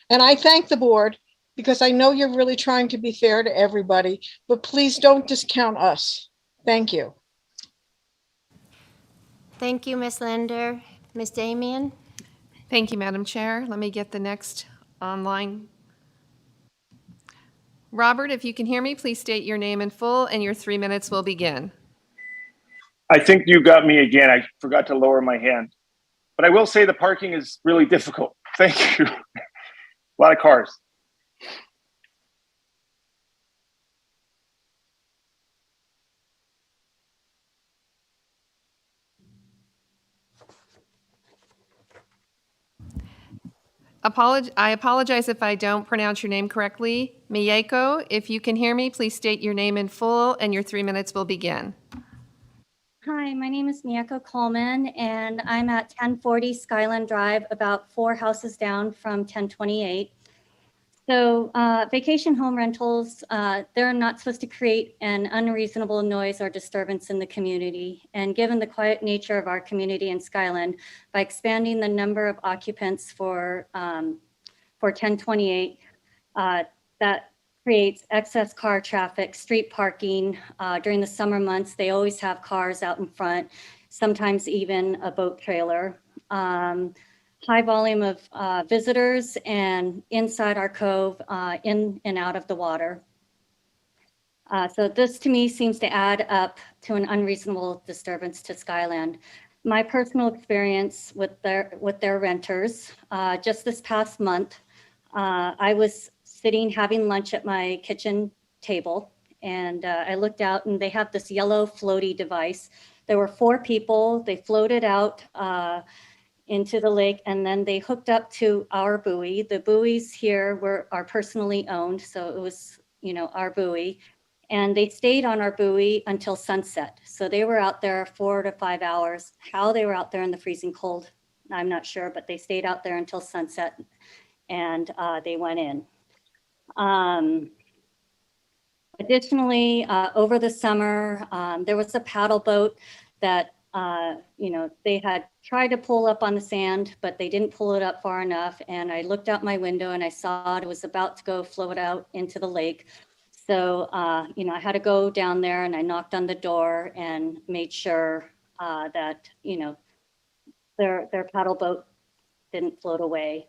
And I thank the board because I know you're really trying to be fair to everybody, but please don't discount us. Thank you. Thank you, Ms. Linder. Ms. Damian? Thank you, Madam Chair. Let me get the next online. Robert, if you can hear me, please state your name in full, and your 3 minutes will begin. I think you got me again. I forgot to lower my hand. But I will say the parking is really difficult. Thank you. A lot of cars. I apologize if I don't pronounce your name correctly. Miyako, if you can hear me, please state your name in full and your 3 minutes will begin. Hi, my name is Miyako Coleman, and I'm at 1040 Skyland Drive, about 4 houses down from 1028. So vacation home rentals, they're not supposed to create an unreasonable noise or disturbance in the community. And given the quiet nature of our community in Skyland, by expanding the number of occupants for 1028, that creates excess car traffic, street parking. During the summer months, they always have cars out in front, sometimes even a boat trailer. High volume of visitors and inside our cove, in and out of the water. So this to me seems to add up to an unreasonable disturbance to Skyland. My personal experience with their renters, just this past month, I was sitting having lunch at my kitchen table, and I looked out and they have this yellow floaty device. There were 4 people. They floated out into the lake, and then they hooked up to our buoy. The buoys here are personally owned, so it was, our buoy. And they stayed on our buoy until sunset. So they were out there 4 to 5 hours. How they were out there in the freezing cold, I'm not sure, but they stayed out there until sunset, and they went in. Additionally, over the summer, there was a paddle boat that they had tried to pull up on the sand, but they didn't pull it up far enough. And I looked out my window and I saw it was about to go float out into the lake. So, I had to go down there and I knocked on the door and made sure that, their paddle boat didn't float away.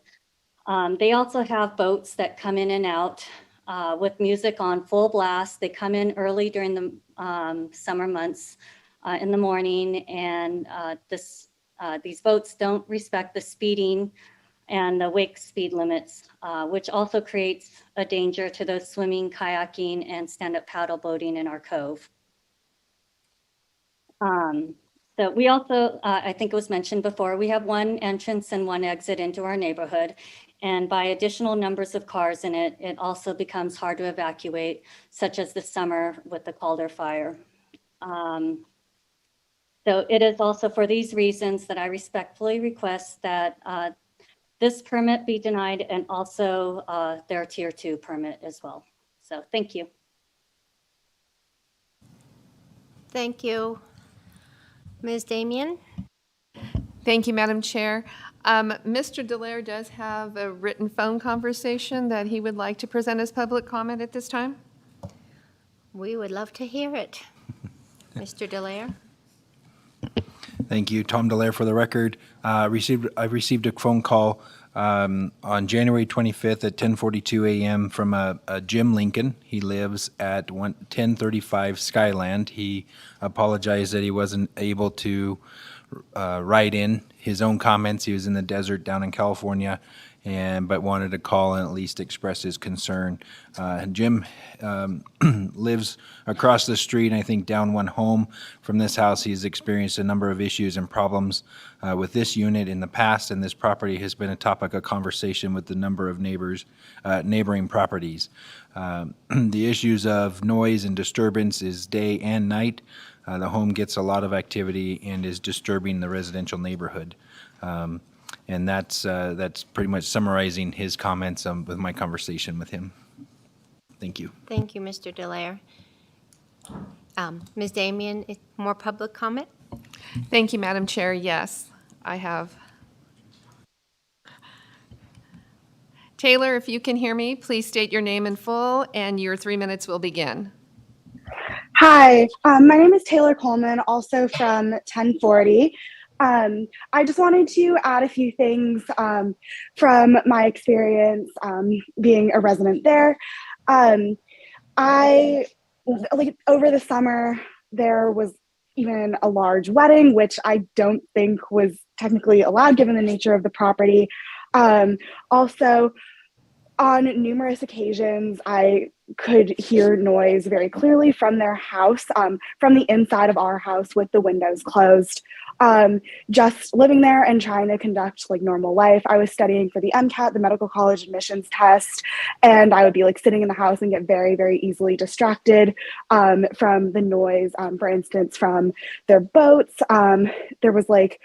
They also have boats that come in and out with music on full blast. They come in early during the summer months. In the morning, and these boats don't respect the speeding and the wake speed limits, which also creates a danger to those swimming, kayaking, and stand-up paddle boating in our cove. So we also, I think it was mentioned before, we have 1 entrance and 1 exit into our neighborhood. And by additional numbers of cars in it, it also becomes hard to evacuate, such as this summer with the Calder fire. So it is also for these reasons that I respectfully request that this permit be denied, and also their tier 2 permit as well. So thank you. Thank you. Ms. Damian? Thank you, Madam Chair. Mr. Dallaire does have a written phone conversation that he would like to present as public comment at this time. We would love to hear it. Mr. Dallaire? Thank you. Tom Dallaire for the record. I received a phone call on January 25th at 10:42 a.m. from a Jim Lincoln. He lives at 1035 Skyland. He apologized that he wasn't able to write in his own comments. He was in the desert down in California, but wanted to call and at least express his concern. Jim lives across the street, I think down 1 home from this house. He's experienced a number of issues and problems with this unit in the past, and this property has been a topic of conversation with the number of neighboring properties. The issues of noise and disturbance is day and night. The home gets a lot of activity and is disturbing the residential neighborhood. And that's pretty much summarizing his comments with my conversation with him. Thank you. Thank you, Mr. Dallaire. Ms. Damian, more public comment? Thank you, Madam Chair. Yes, I have. Taylor, if you can hear me, please state your name in full and your 3 minutes will begin. Hi, my name is Taylor Coleman, also from 1040. I just wanted to add a few things from my experience being a resident there. Over the summer, there was even a large wedding, which I don't think was technically allowed given the nature of the property. Also, on numerous occasions, I could hear noise very clearly from their house, from the inside of our house with the windows closed. Just living there and trying to conduct like normal life. I was studying for the MCAT, the medical college admissions test, and I would be like sitting in the house and get very, very easily distracted from the noise. For instance, from their boats. There was like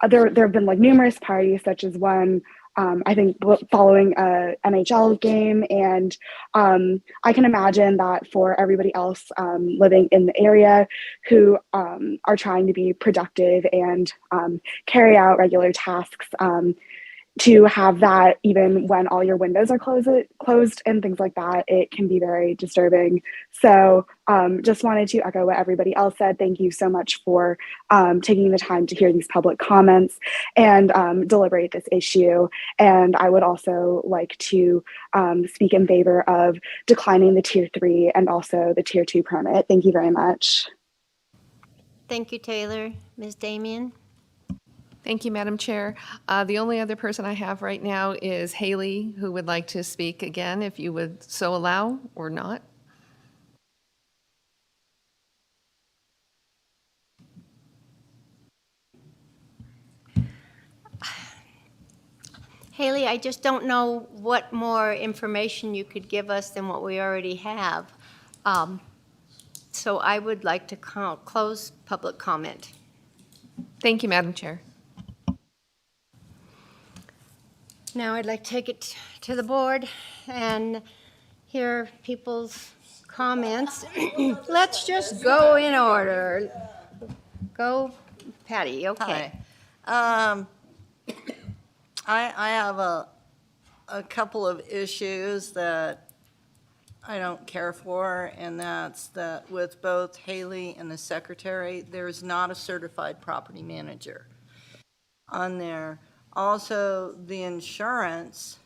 there have been like numerous parties, such as one I think following a NHL game, and I can imagine that for everybody else living in the area who are trying to be productive and carry out regular tasks, to have that even when all your windows are closed and things like that, it can be very disturbing. So just wanted to echo what everybody else said. Thank you so much for taking the time to hear these public comments and deliberate this issue. And I would also like to speak in favor of declining the Tier 3 and also the Tier 2 permit. Thank you very much. Thank you, Taylor. Ms. Damian? Thank you, Madam Chair. The only other person I have right now is Haley, who would like to speak again, if you would so allow or not. Haley, I just don't know what more information you could give us than what we already have. So I would like to close public comment. Thank you, Madam Chair. Now I'd like to take it to the board and hear people's comments. Let's just go in order. Go, Patty, okay. Hi. I have a couple of issues that I don't care for, and that's that with both Haley and the secretary, there's not a certified property manager on there. Also, the insurance,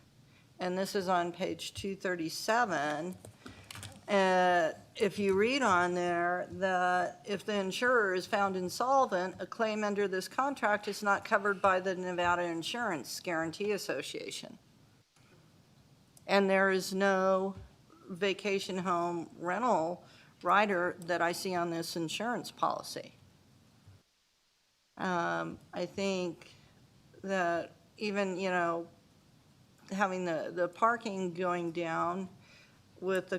and this is on page 237, if you read on there that if the insurer is found insolvent, a claim under this contract is not covered by the Nevada Insurance Guarantee Association. And there is no vacation home rental rider that I see on this insurance policy. I think that even, having the parking going down with the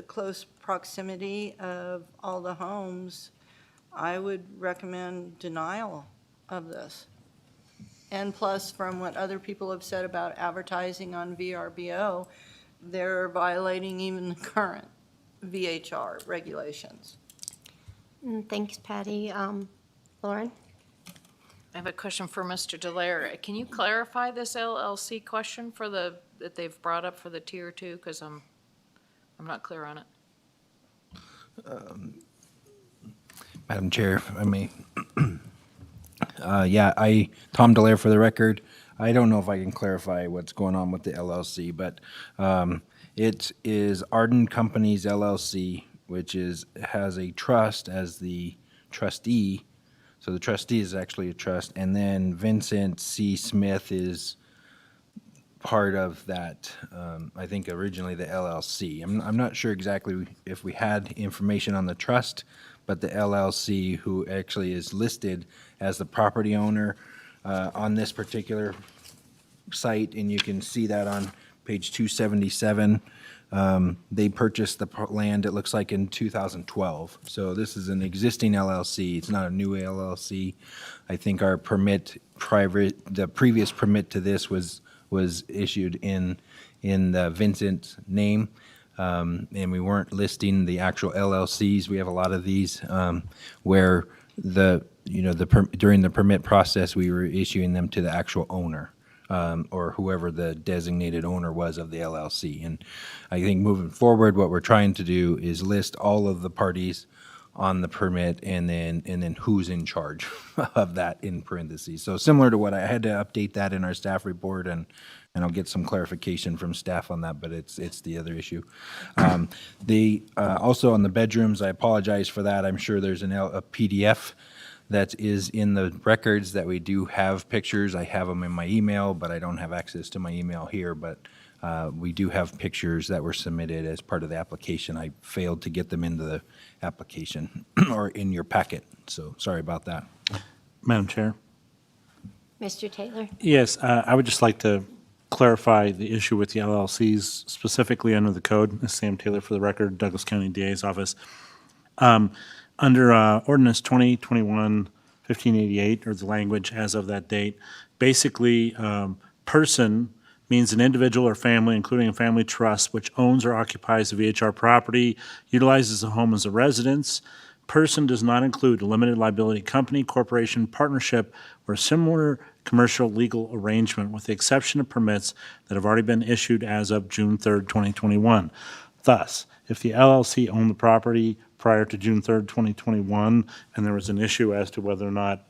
close proximity of all the homes, I would recommend denial of this. And plus, from what other people have said about advertising on VRBO, they're violating even the current VHR regulations. Thanks, Patty. Lauren? I have a question for Mr. Delaire. Can you clarify this LLC question that they've brought up for the Tier 2? Because I'm not clear on it. Madam Chair, if I may. Tom Delaire for the record. I don't know if I can clarify what's going on with the LLC, but it is Arden Companies LLC, which has a trust as the trustee. So the trustee is actually a trust, and then Vincent C. Smith is part of that, I think originally the LLC. I'm not sure exactly if we had information on the trust, but the LLC, who actually is listed as the property owner on this particular site, and you can see that on page 277. They purchased the land, it looks like, in 2012. So this is an existing LLC. It's not a new LLC. I think our the previous permit to this was issued in the Vincent's name. And we weren't listing the actual LLCs. We have a lot of these where during the permit process, we were issuing them to the actual owner. Or whoever the designated owner was of the LLC. And I think moving forward, what we're trying to do is list all of the parties on the permit and then who's in charge of that in parentheses. So similar to what I had to update that in our staff report, and I'll get some clarification from staff on that, but it's the other issue. Also on the bedrooms, I apologize for that. I'm sure there's a PDF that is in the records that we do have pictures. I have them in my email, but I don't have access to my email here. But we do have pictures that were submitted as part of the application. I failed to get them into the application or in your packet, so sorry about that. Madam Chair? Mr. Taylor? Yes, I would just like to clarify the issue with the LLCs, specifically under the code. This is Sam Taylor for the record, Douglas County DA's office. Under ordinance 2021-1588, or the language as of that date, basically, person means an individual or family, including a family trust, which owns or occupies a VHR property, utilizes a home as a residence. Person does not include a limited liability company, corporation, partnership, or similar commercial legal arrangement, with the exception of permits that have already been issued as of June 3rd, 2021. Thus, if the LLC owned the property prior to June 3rd, 2021, and there was an issue as to whether or not,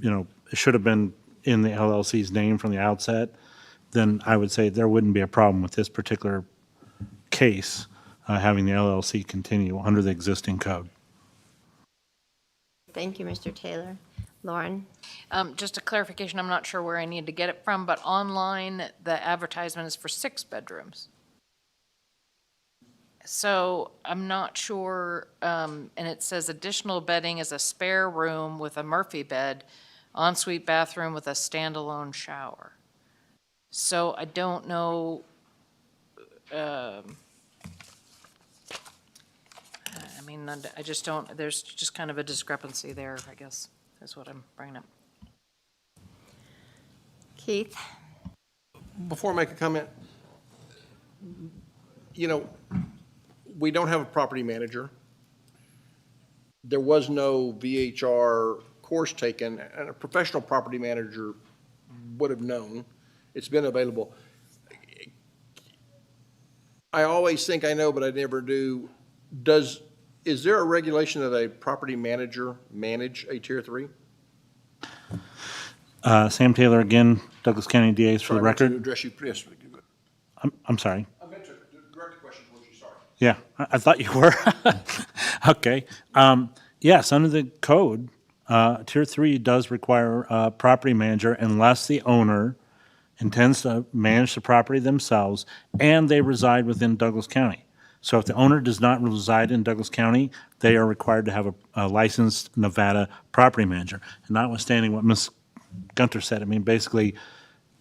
it should have been in the LLC's name from the outset, then I would say there wouldn't be a problem with this particular case, having the LLC continue under the existing code. Thank you, Mr. Taylor. Lauren? Just a clarification, I'm not sure where I need to get it from, but online, the advertisement is for 6 bedrooms. So I'm not sure, and it says additional bedding is a spare room with a Murphy bed, ensuite bathroom with a standalone shower. So I don't know, I just don't, there's just kind of a discrepancy there, I guess, is what I'm bringing up. Keith? Before I make a comment, we don't have a property manager. There was no VHR course taken, and a professional property manager would have known. It's been available. I always think I know, but I never do. Is there a regulation that a property manager manage a Tier 3? Sam Taylor again, Douglas County DA's for the record. To address you, yes. I'm sorry. I meant to direct the question towards you, sorry. Yeah, I thought you were. Okay. Yes, under the code, Tier 3 does require a property manager unless the owner intends to manage the property themselves and they reside within Douglas County. So if the owner does not reside in Douglas County, they are required to have a licensed Nevada property manager. And notwithstanding what Ms. Gunter said, basically,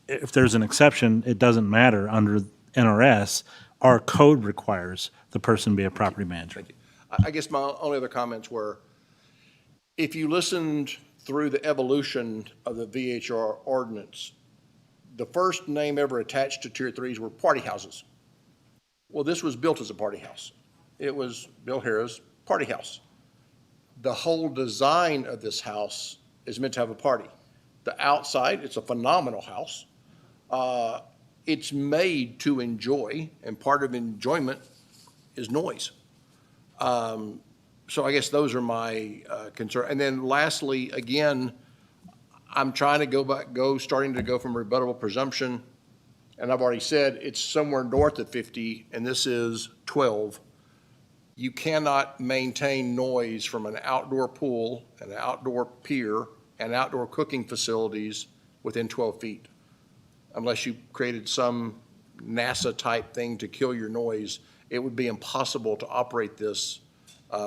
if there's an exception, it doesn't matter. Under NRS, our code requires the person be a property manager. Thank you. I guess my only other comments were, if you listened through the evolution of the VHR ordinance, the first name ever attached to Tier 3s were party houses. Well, this was built as a party house. It was Bill Harrah's party house. The whole design of this house is meant to have a party. The outside, it's a phenomenal house. It's made to enjoy, and part of enjoyment is noise. So I guess those are my concern. And then lastly, again, I'm trying to starting to go from rebuttable presumption, and I've already said it's somewhere north of 50, and this is 12. You cannot maintain noise from an outdoor pool, an outdoor pier, and outdoor cooking facilities within 12 feet, unless you created some NASA-type thing to kill your noise. It would be impossible to operate this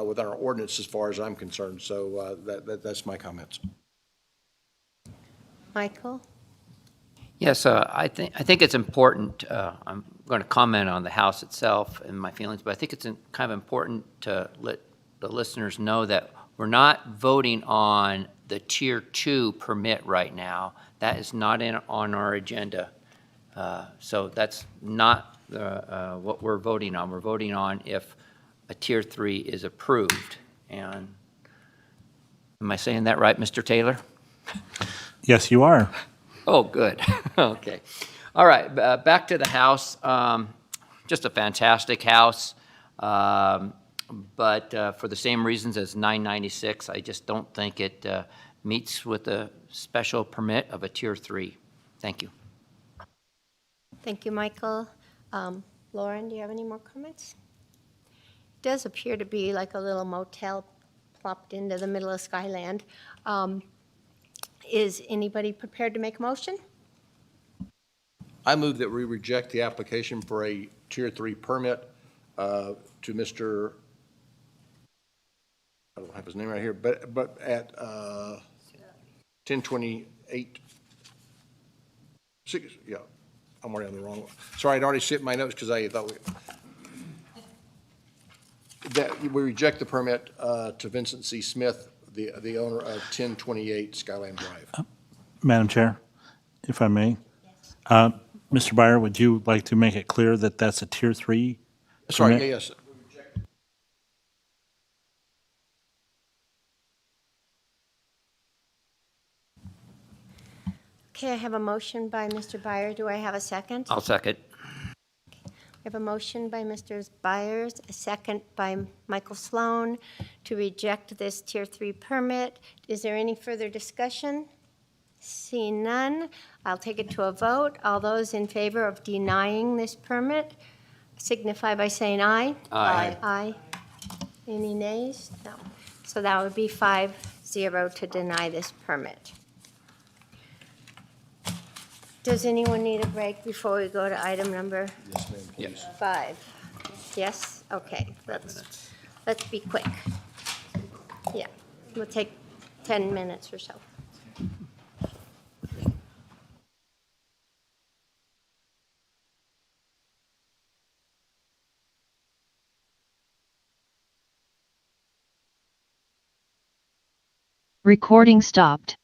with our ordinance as far as I'm concerned. So that's my comments. Michael? Yes, I think it's important. I'm going to comment on the house itself and my feelings, but I think it's kind of important to let the listeners know that we're not voting on the Tier 2 permit right now. That is not on our agenda. So that's not what we're voting on. We're voting on if a Tier 3 is approved. And am I saying that right, Mr. Taylor? Yes, you are. Oh, good. Okay. All right, back to the house. Just a fantastic house. But for the same reasons as 996, I just don't think it meets with the special permit of a Tier 3. Thank you. Thank you, Michael. Lauren, do you have any more comments? It does appear to be like a little motel plopped into the middle of Skyland. Is anybody prepared to make a motion? I move that we reject the application for a Tier 3 permit to Mr., I don't have his name right here, but at 1028, yeah, I'm already on the wrong one. Sorry, I'd already sent my notes because I thought that we reject the permit to Vincent C. Smith, the owner of 1028 Skyland Drive. Madam Chair, if I may. Mr. Byer, would you like to make it clear that that's a Tier 3? Sorry, permit? yes. Okay, I have a motion by Mr. Byer. Do I have a second? I'll second. I have a motion by Mr. Byers, a second by Michael Sloan to reject this Tier 3 permit. Is there any further discussion? Seeing none, I'll take it to a vote. All those in favor of denying this permit signify by saying aye. Aye. Aye. Any nays? No. So that would be 5-0 to deny this permit. Does anyone need a break before we go to item number Yes, ma'am, please. 5? Yes? Okay, let's be quick. Yeah, we'll take 10 minutes or so. Recording stopped.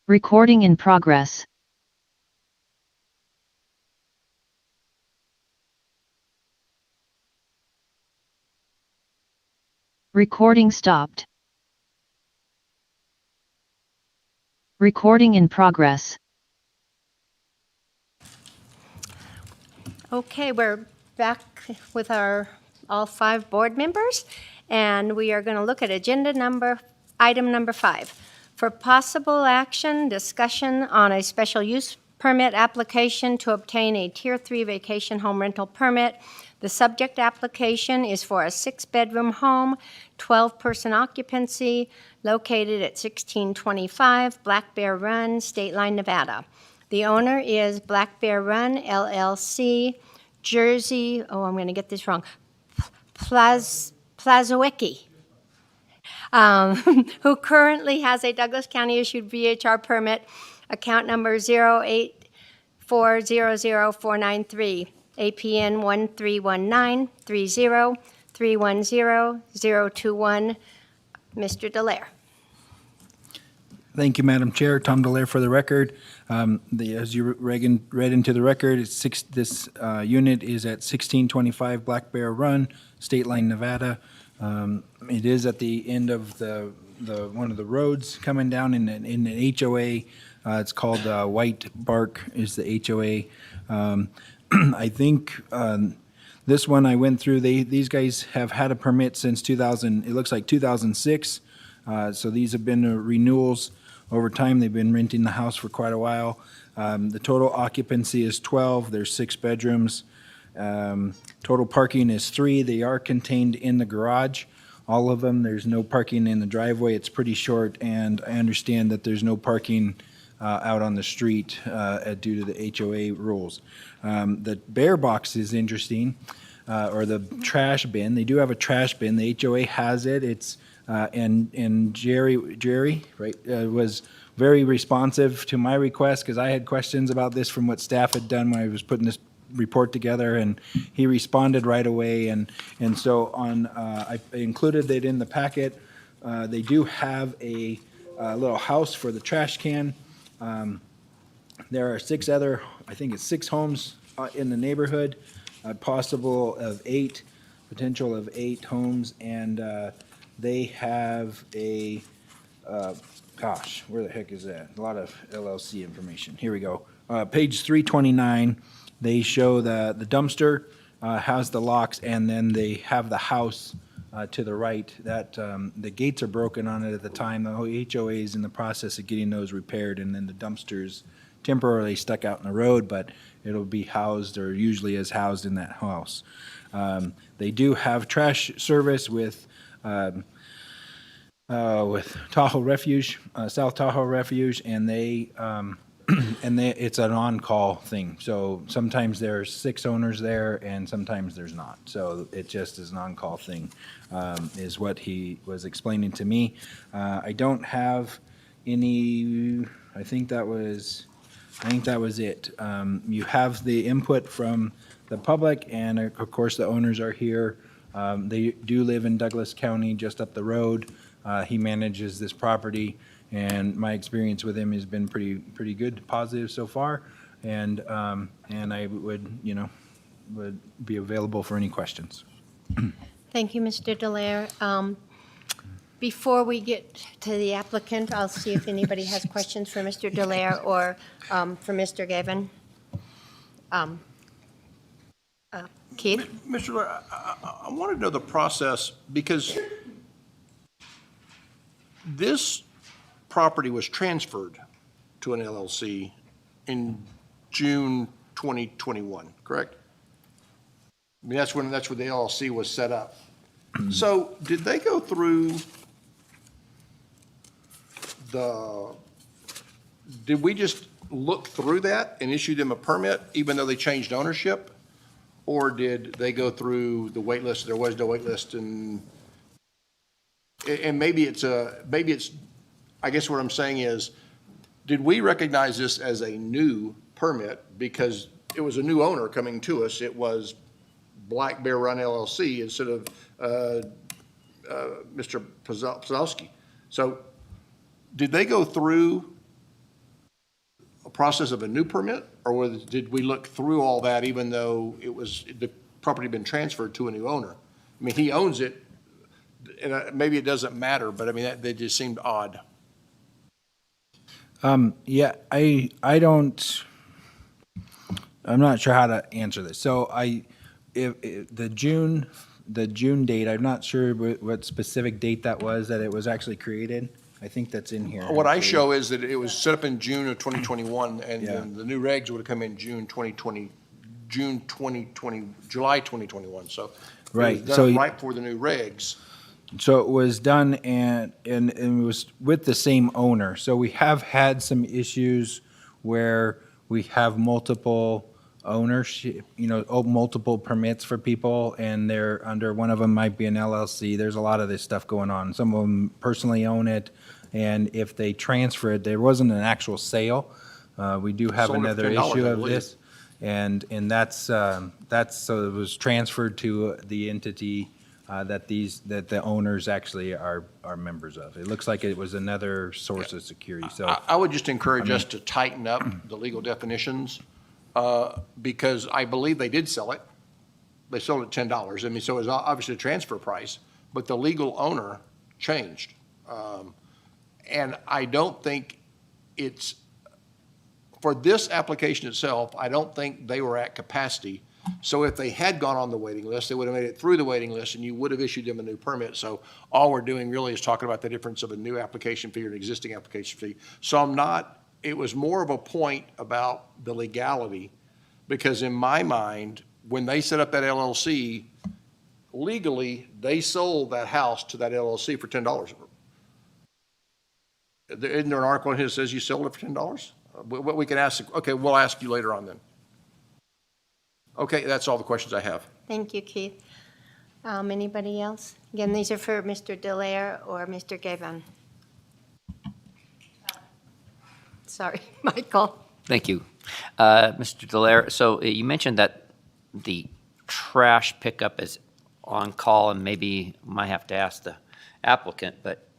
Recording in progress. Recording stopped. Recording in progress. Okay, we're back with all 5 board members, and we are going to look at item number 5. For possible action, discussion on a special use permit application to obtain a Tier 3 vacation home rental permit. The subject application is for a 6-bedroom home, 12-person occupancy, located at 1625 Black Bear Run, State Line, Nevada. The owner is Black Bear Run LLC, Jersey, I'm going to get this wrong, Plazowicki, who currently has a Douglas County issued VHR permit, account number 084000493, APN 1319303100021. Mr. Dallaire. Thank you, Madam Chair. Tom Dallaire for the record. As you read into the record, this unit is at 1625 Black Bear Run, State Line, Nevada. It is at the end of one of the roads coming down in an HOA. It's called White Bark is the HOA. I think this one I went through, these guys have had a permit since 2000, it looks like 2006. So these have been renewals over time. They've been renting the house for quite a while. The total occupancy is 12. There's 6 bedrooms. Total parking is 3. They are contained in the garage, all of them. There's no parking in the driveway. It's pretty short, and I understand that there's no parking out on the street due to the HOA rules. The bear box is interesting, or the trash bin. They do have a trash bin. The HOA has it. It's and Jerry was very responsive to my request, because I had questions about this from what staff had done when I was putting this report together, and he responded right away. And so I included it in the packet. They do have a little house for the trash can. There are 6 other, I think it's 6 homes in the neighborhood, potential of 8 homes, and they have a, where the heck is that? A lot of LLC information. Here we go. Page 329, they show the dumpster has the locks, and then they have the house to the right. That the gates are broken on it at the time. The HOA is in the process of getting those repaired, and then the dumpster's temporarily stuck out in the road, but it'll be housed, or usually is housed, in that house. They do have trash service with Tahoe Refuge, South Tahoe Refuge, and it's an on-call thing. So sometimes there's 6 owners there, and sometimes there's not. So it just is an on-call thing, is what he was explaining to me. I don't have any. I think that was it. You have the input from the public, and of course the owners are here. They do live in Douglas County, just up the road. He manages this property, and my experience with him has been pretty good, positive so far. And I would be available for any questions. Thank you, Mr. Dallaire. Before we get to the applicant, I'll see if anybody has questions for Mr. Dallaire or for Mr. Gavin. Keith? Mr. Lair, I want to know the process, because this property was transferred to an LLC in June 2021, correct? I mean, that's when the LLC was set up. So did they go through did we just look through that and issue them a permit even though they changed ownership? Or did they go through the wait list? There was no wait list, and maybe it's, I guess what I'm saying is, did we recognize this as a new permit because it was a new owner coming to us? It was Black Bear Run LLC instead of Mr. Pazowski. So did they go through a process of a new permit? Or did we look through all that even though the property had been transferred to a new owner? I mean, he owns it, and maybe it doesn't matter, but I mean, that just seemed odd. Yeah, I'm not sure how to answer this. So if the June date, I'm not sure what specific date that was that it was actually created. I think that's in here. What I actually. show is that it was set up in June of 2021, and Yeah. then the new regs would have come in July 2021, so. it was Right, done so- right before the new regs. So it was done and it was with the same owner. So we have had some issues where we have multiple ownership, multiple permits for people, and they're under, one of them might be an LLC. There's a lot of this stuff going on. Some of them personally own it, and if they transfer it, there wasn't an actual sale. We do have Sold it for another $10, issue I of believe. this, and that's so it was transferred to the entity that the owners actually are members of. It looks like it was another source of security, so. I would just encourage us to tighten up the legal definitions, because I believe they did sell it. They sold it $10. I mean, so it was obviously a transfer price, but the legal owner changed. And I don't think it's, for this application itself, I don't think they were at capacity. So if they had gone on the waiting list, they would have made it through the waiting list and you would have issued them a new permit. So all we're doing really is talking about the difference of a new application fee or an existing application fee. So it was more of a point about the legality, because in my mind, when they set up that LLC, legally, they sold that house to that LLC for $10. Isn't there an article in here that says you sold it for $10? We can ask, okay, we'll ask you later on then. Okay, that's all the questions I have. Thank you, Keith. Anybody else? Again, these are for Mr. Delaire or Mr. Gavin. Sorry, Michael. Thank you. Mr. Delaire, so you mentioned that the trash pickup is on call, and maybe might have to ask the applicant, but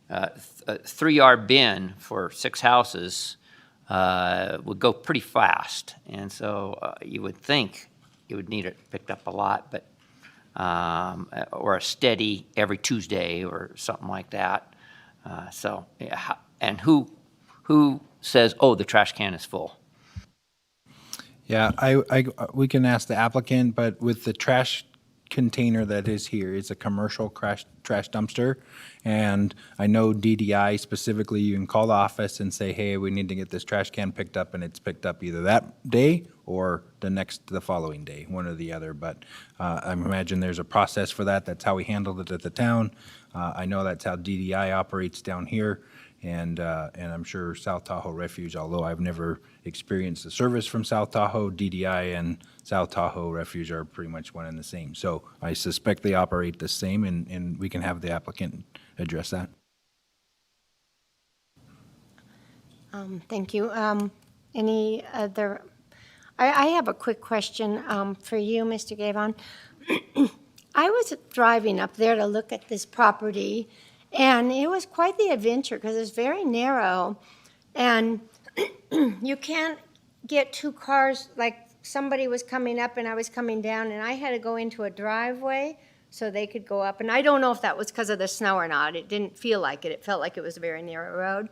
a 3-yard bin for 6 houses would go pretty fast. And so you would think you would need it picked up a lot, but or a steady every Tuesday or something like that. And who says, oh, the trash can is full? Yeah, we can ask the applicant, but with the trash container that is here, it's a commercial trash dumpster. And I know DDI specifically, you can call the office and say, hey, we need to get this trash can picked up, and it's picked up either that day or the following day, one or the other. But I imagine there's a process for that. That's how we handled it at the town. I know that's how DDI operates down here. And I'm sure South Tahoe Refuge, although I've never experienced the service from South Tahoe, DDI and South Tahoe Refuge are pretty much one and the same. So I suspect they operate the same, and we can have the applicant address that. Thank you. Any other? I have a quick question for you, Mr. Gavon. I was driving up there to look at this property, and it was quite the adventure because it's very narrow, and you can't get 2 cars, like somebody was coming up and I was coming down, and I had to go into a driveway so they could go up. And I don't know if that was because of the snow or not. It didn't feel like it. It felt like it was a very narrow road.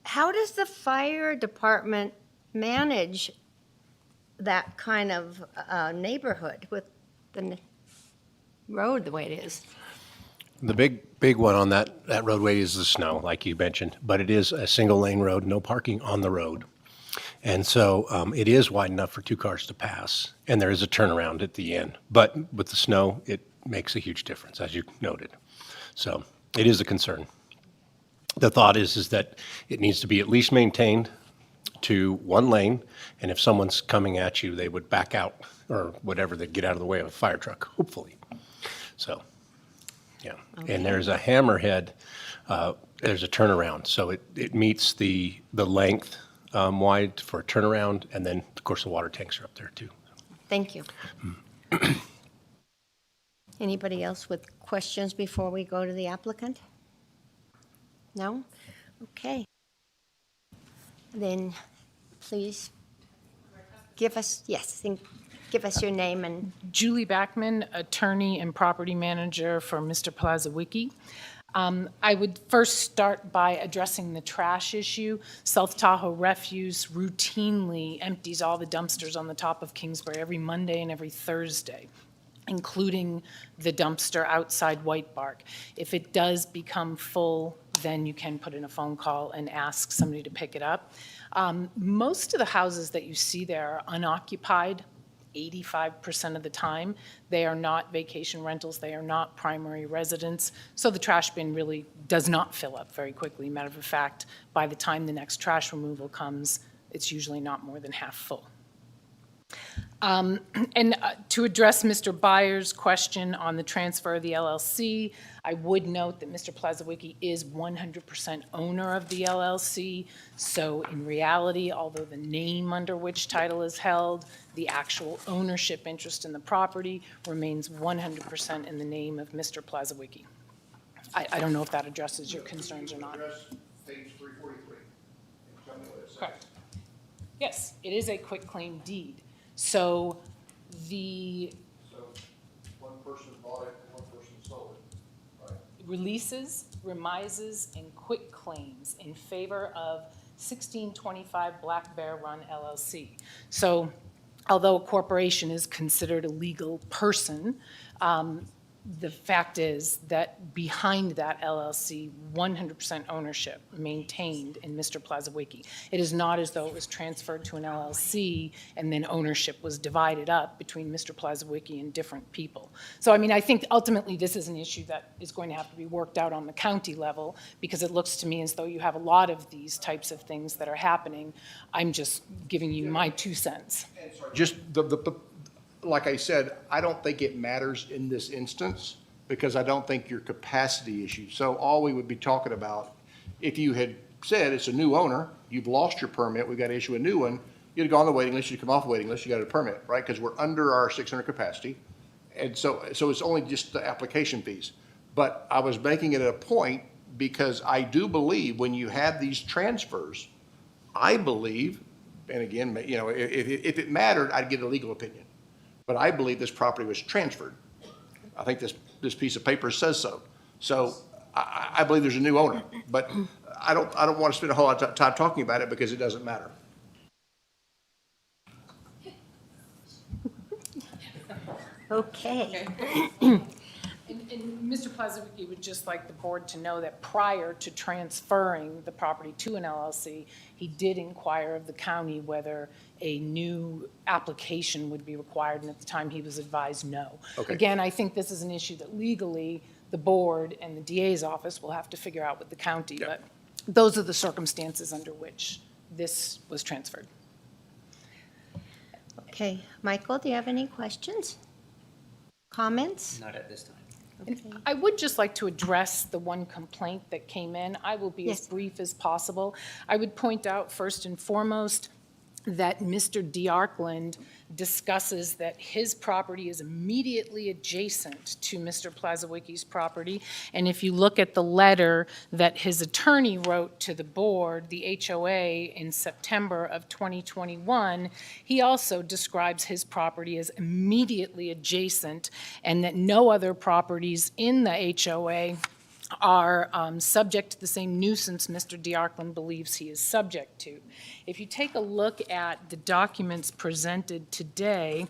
How does the fire department manage that kind of neighborhood with the road the way it is? The big one on that roadway is the snow, like you mentioned, but it is a single lane road, no parking on the road. And so it is wide enough for 2 cars to pass, and there is a turnaround at the end. But with the snow, it makes a huge difference, as you noted. So it is a concern. The thought is that it needs to be at least maintained to 1 lane, and if someone's coming at you, they would back out or whatever, they'd get out of the way of a fire truck, hopefully. So, yeah. Okay. And there's a hammerhead, there's a turnaround, so it meets the length wide for a turnaround, and then, of course, the water tanks are up there, too. Thank you. Anybody else with questions before we go to the applicant? No? Okay. then please give us, give us your name and Julie Backman, attorney and property manager for Mr. Plazawicki. I would first start by addressing the trash issue. South Tahoe Refuse routinely empties all the dumpsters on the top of Kingsbury every Monday and every Thursday, including the dumpster outside White Bark. If it does become full, then you can put in a phone call and ask somebody to pick it up. Most of the houses that you see there are unoccupied 85% of the time. They are not vacation rentals, they are not primary residents, so the trash bin really does not fill up very quickly. Matter of fact, by the time the next trash removal comes, it's usually not more than half full. To address Mr. Byers' question on the transfer of the LLC, I would note that Mr. Plazawicki is 100% owner of the LLC. So in reality, although the name under which title is held, the actual ownership interest in the property remains 100% in the name of Mr. Plazawicki. I don't know if that addresses your concerns or not. Page 343. Tell me what it says. Correct. Yes, it is a quitclaim deed. So one person bought it and one person sold it, right? releases, remises, and quit claims in favor of 1625 Black Bear Run LLC. So although a corporation is considered a legal person, the fact is that behind that LLC, 100% ownership maintained in Mr. Plazawicki. It is not as though it was transferred to an LLC and then ownership was divided up between Mr. Plazawicki and different people. So, I mean, I think ultimately this is an issue that is going to have to be worked out on the county level, because it looks to me as though you have a lot of these types of things that are happening. I'm just giving you my 2 cents. Just like I said, I don't think it matters in this instance because I don't think your capacity issue. So all we would be talking about, if you had said it's a new owner, you've lost your permit, we've got to issue a new one, you'd go on the waiting list, you'd come off the waiting list, you got a permit, right? Because we're under our 600 capacity. And so it's only just the application fees. But I was making it a point because I do believe when you have these transfers, I believe, and again, you know, if it mattered, I'd get a legal opinion. But I believe this property was transferred. I think this piece of paper says so. So I believe there's a new owner, but I don't want to spend a whole lot of time talking about it because it doesn't matter. okay. And Mr. Plazawicki would just like the board to know that prior to transferring the property to an LLC, he did inquire of the county whether a new application would be required, and at the time he was advised no. Okay. Again, I think this is an issue that legally the board and the DA's office will have to figure out with the county, but those are the circumstances under which this was transferred. Okay, Michael, do you have any questions? Comments? Not at this time. And I would just like to address the one complaint that came in. I will be as Yes. brief as possible. I would point out first and foremost that Mr. DeArkland discusses that his property is immediately adjacent to Mr. Plazawicki's property. And if you look at the letter that his attorney wrote to the board, the HOA, in September of 2021, he also describes his property as immediately adjacent and that no other properties in the HOA are subject to the same nuisance Mr. DeArkland believes he is subject to. If you take a look at the documents presented today,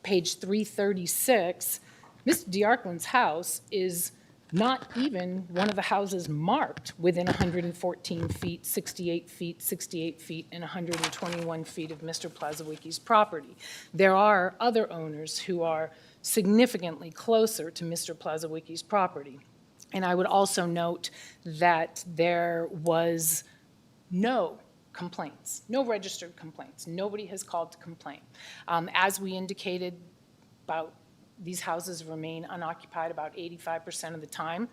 page 336, Mr. DeArkland's house is not even one of the houses marked within 114 feet, 68 feet, 68 feet, and 121 feet of Mr. Plazawicki's property. There are other owners who are significantly closer to Mr. Plazawicki's property. And I would also note that there was no complaints, no registered complaints. Nobody has called to complain. As we indicated, these houses remain unoccupied about 85% of the time.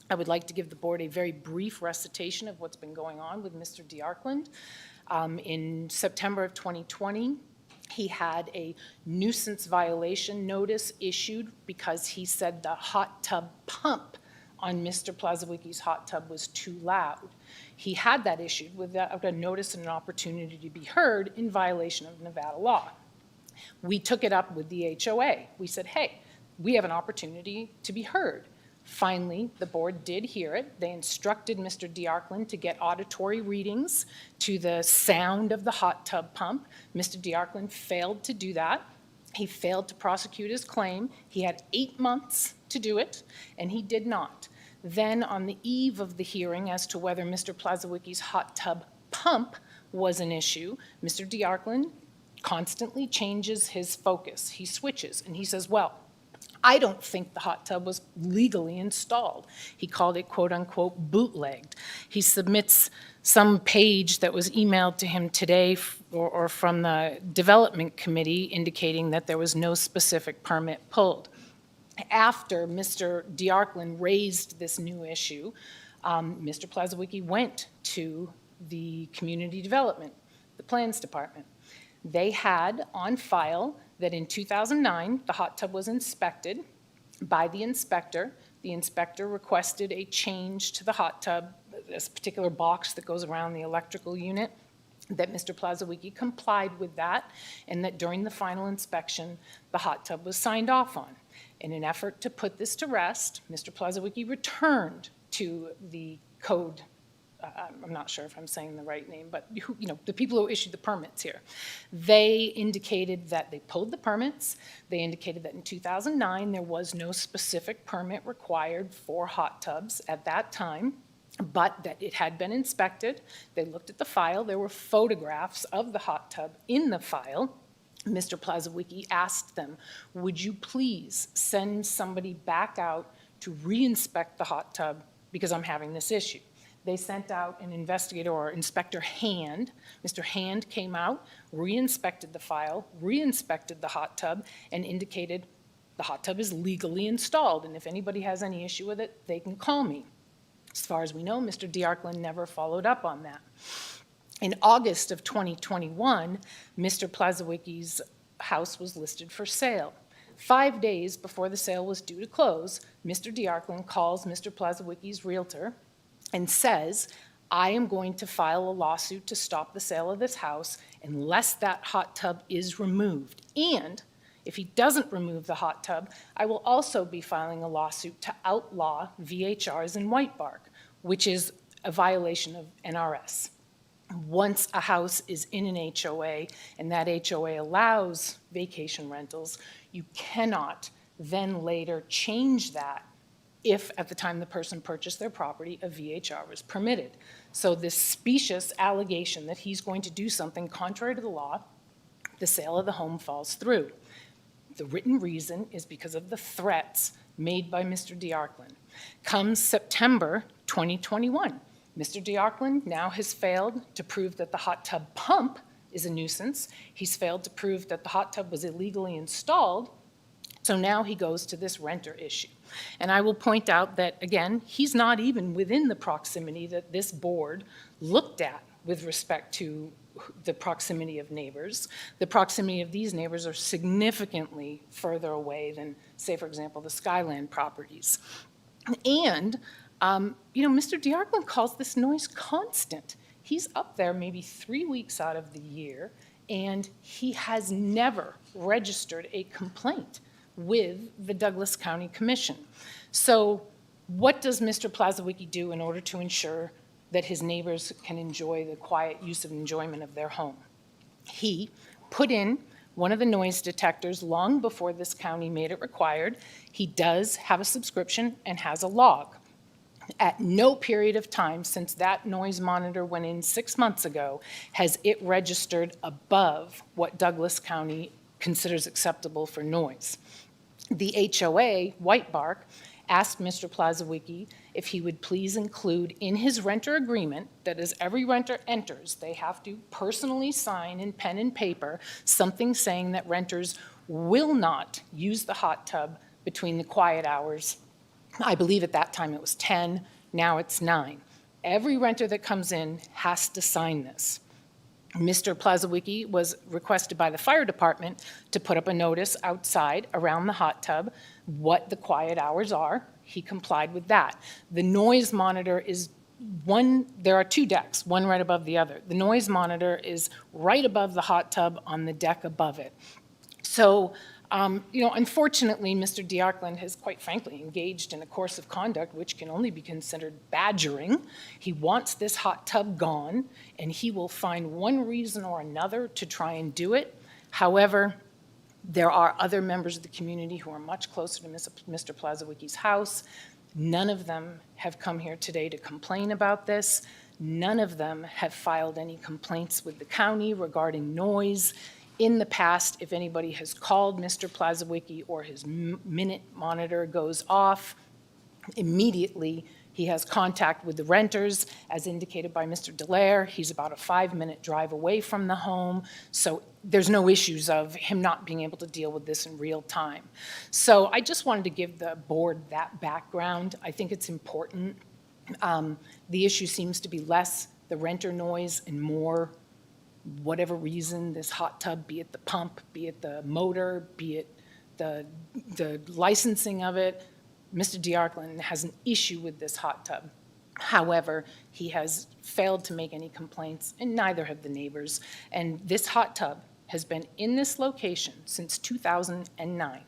I would like to give the board a very brief recitation of what's been going on with Mr. DeArkland. In September of 2020, he had a nuisance violation notice issued because he said the hot tub pump on Mr. Plazawicki's hot tub was too loud. He had that issued without a notice and an opportunity to be heard in violation of Nevada law. We took it up with the HOA. We said, hey, we have an opportunity to be heard. Finally, the board did hear it. They instructed Mr. DeArkland to get auditory readings to the sound of the hot tub pump. Mr. DeArkland failed to do that. He failed to prosecute his claim. He had 8 months to do it, and he did not. Then, on the eve of the hearing as to whether Mr. Plazawicki's hot tub pump was an issue, Mr. DeArkland constantly changes his focus. He switches, and he says, well, I don't think the hot tub was legally installed. He called it, quote unquote, bootlegged. He submits some page that was emailed to him today or from the development committee indicating that there was no specific permit pulled. After Mr. DeArkland raised this new issue, Mr. Plazawicki went to the community development, the plans department. They had on file that in 2009, the hot tub was inspected by the inspector. The inspector requested a change to the hot tub, this particular box that goes around the electrical unit, that Mr. Plazawicki complied with that, and that during the final inspection, the hot tub was signed off on. In an effort to put this to rest, Mr. Plazawicki returned to the code. I'm not sure if I'm saying the right name, but the people who issued the permits here. They indicated that they pulled the permits. They indicated that in 2009, there was no specific permit required for hot tubs at that time, but that it had been inspected. They looked at the file. There were photographs of the hot tub in the file. Mr. Plazawicki asked them, would you please send somebody back out to re-inspect the hot tub because I'm having this issue? They sent out an investigator or Inspector Hand. Mr. Hand came out, re-inspected the file, re-inspected the hot tub, and indicated the hot tub is legally installed, and if anybody has any issue with it, they can call me. As far as we know, Mr. DeArkland never followed up on that. In August of 2021, Mr. Plazawicki's house was listed for sale. 5 days before the sale was due to close, Mr. DeArkland calls Mr. Plazawicki's realtor and says, I am going to file a lawsuit to stop the sale of this house unless that hot tub is removed. And if he doesn't remove the hot tub, I will also be filing a lawsuit to outlaw VHRs in white bark, which is a violation of NRS. Once a house is in an HOA and that HOA allows vacation rentals, you cannot then later change that if at the time the person purchased their property, a VHR was permitted. So this specious allegation that he's going to do something contrary to the law, the sale of the home falls through. The written reason is because of the threats made by Mr. DeArkland. Comes September 2021, Mr. DeArkland now has failed to prove that the hot tub pump is a nuisance. He's failed to prove that the hot tub was illegally installed. So now he goes to this renter issue. And I will point out that, again, he's not even within the proximity that this board looked at with respect to the proximity of neighbors. The proximity of these neighbors are significantly further away than, say, for example, the Skyland properties. And, Mr. DeArkland calls this noise constant. He's up there maybe 3 weeks out of the year, and he has never registered a complaint with the Douglas County Commission. So what does Mr. Plazawicki do in order to ensure that his neighbors can enjoy the quiet use and enjoyment of their home? He put in one of the noise detectors long before this county made it required. He does have a subscription and has a log. At no period of time since that noise monitor went in 6 months ago has it registered above what Douglas County considers acceptable for noise. The HOA, White Bark, asked Mr. Plazawicki if he would please include in his renter agreement that as every renter enters, they have to personally sign in pen and paper something saying that renters will not use the hot tub between the quiet hours. I believe at that time it was 10, now it's 9. Every renter that comes in has to sign this. Mr. Plazawicki was requested by the fire department to put up a notice outside around the hot tub, what the quiet hours are. He complied with that. The noise monitor is there are two decks, one right above the other. The noise monitor is right above the hot tub on the deck above it. So, unfortunately, Mr. Diarkland has quite frankly engaged in a course of conduct which can only be considered badgering. He wants this hot tub gone, and he will find one reason or another to try and do it. However, there are other members of the community who are much closer to Mr. Plazawicki's house. None of them have come here today to complain about this. None of them have filed any complaints with the county regarding noise. In the past, if anybody has called Mr. Plazawicki or his minute monitor goes off, immediately he has contact with the renters, as indicated by Mr. Dallaire. He's about a 5-minute drive away from the home, so there's no issues of him not being able to deal with this in real time. So I just wanted to give the board that background. I think it's important. The issue seems to be less the renter noise and more whatever reason, this hot tub, be it the pump, be it the motor, be it the licensing of it. Mr. Diarkland has an issue with this hot tub. However, he has failed to make any complaints, and neither have the neighbors. And this hot tub has been in this location since 2009.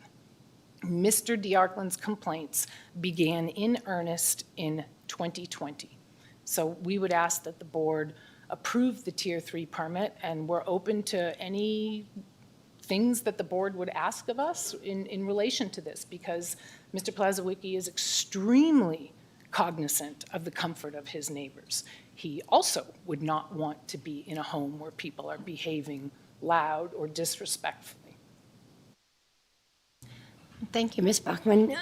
Mr. Diarkland's complaints began in earnest in 2020. So we would ask that the board approve the Tier 3 permit, and we're open to any things that the board would ask of us in relation to this, because Mr. Plazawicki is extremely cognizant of the comfort of his neighbors. He also would not want to be in a home where people are behaving loud or disrespectfully. Thank you, Ms. Bachman.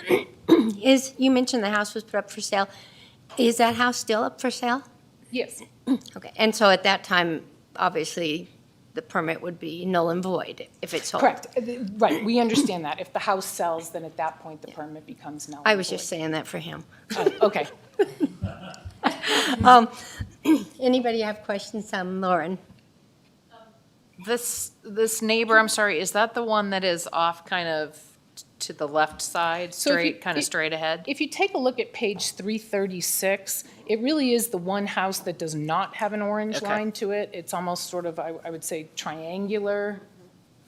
You mentioned the house was put up for sale. Is that house still up for sale? Yes. Okay, and so at that time, obviously, the permit would be null and void if it's sold? Correct. Right, we understand that. If the house sells, then at that point, the permit becomes null and void. I was just saying that for him. Oh, okay. Anybody have questions on Lauren? This neighbor, I'm sorry, is that the one that is off kind of to the left side, So if you- straight, kind of straight ahead? If you take a look at page 336, it really is the one house that does not have an orange Okay. line to it. It's almost sort of, I would say, triangular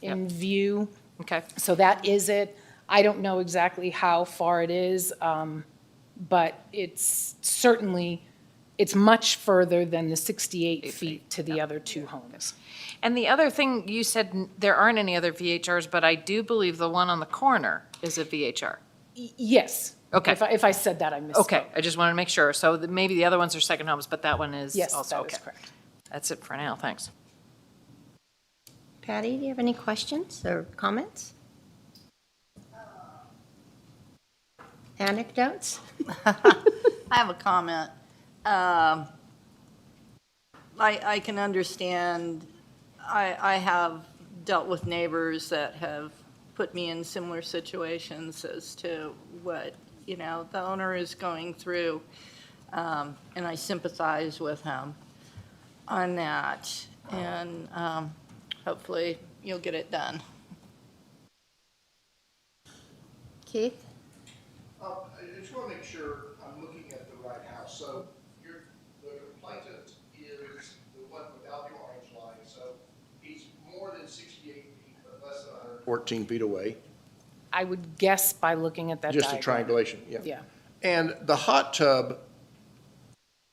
in view. Okay. So that is it. I don't know exactly how far it is, but it's certainly, it's much further than the 68 feet to the other two homes. And the other thing, you said there aren't any other VHRs, but I do believe the one on the corner is a VHR. Yes. Okay. If I said that, I misspoke. Okay, I just wanted to make sure. So maybe the other ones are second homes, but that one is Yes, also, that okay. is correct. That's it for now, thanks. Patty, do you have any questions or comments? Anecdotes? I have a comment. I can understand, I have dealt with neighbors that have put me in similar situations as to what, the owner is going through, and I sympathize with him on that, and hopefully you'll get it done. Keith? I just want to make sure I'm looking at the right house. So the complainant is the one without the orange line, so he's more than 68 feet, but less than 114 feet away. I would guess by looking at that Just a diagram. triangulation, yeah. Yeah. And the hot tub,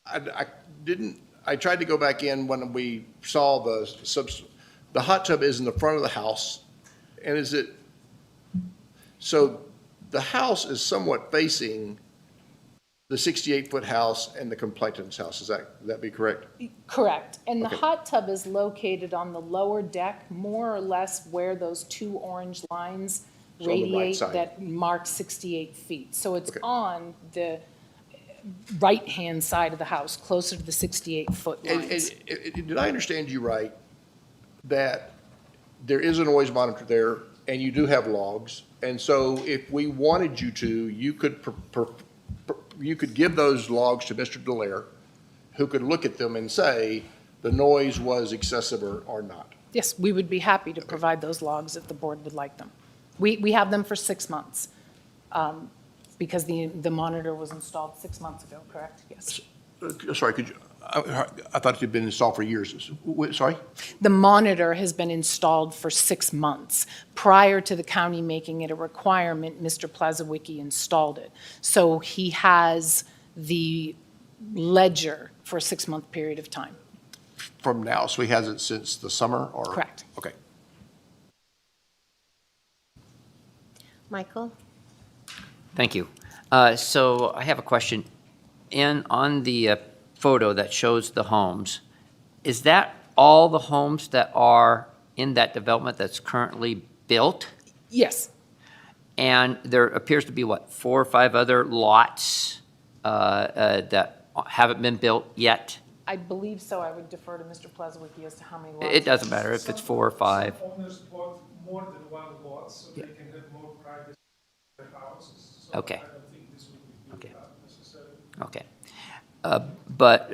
I tried to go back in when we saw the hot tub is in the front of the house. And so the house is somewhat facing the 68-foot house and the complainant's house. Would that be correct? Correct. And the Okay. hot tub is located on the lower deck, more or less where those two orange lines So on the right radiate side. that mark 68 feet. So it's Okay. on the right-hand side of the house, closer to the 68-foot And lines. did I understand you right, that there is a noise monitor there, and you do have logs? And so if we wanted you to, you could give those logs to Mr. Dallaire, who could look at them and say, the noise was excessive or not. Yes, we would be happy to provide those logs if the board would like them. We have them for 6 months, because the monitor was installed 6 months ago, correct? Yes. Sorry, could you, I thought it had been installed for years. Sorry? The monitor has been installed for 6 months. Prior to the county making it a requirement, Mr. Plazawicki installed it. So he has the ledger for a 6-month period of time. From now, so he has it since the summer, or? Correct. Okay. Michael? Thank you. So I have a question. On the photo that shows the homes, is that all the homes that are in that development that's currently built? Yes. And there appears to be, what, 4 or 5 other lots that haven't been built yet? I believe so. I would defer to Mr. Plazawicki as to how many lots. It doesn't matter if it's 4 or 5. Owners bought more than one lot, so they can have more private houses. So Okay. I don't think this would be built up necessarily. Okay. But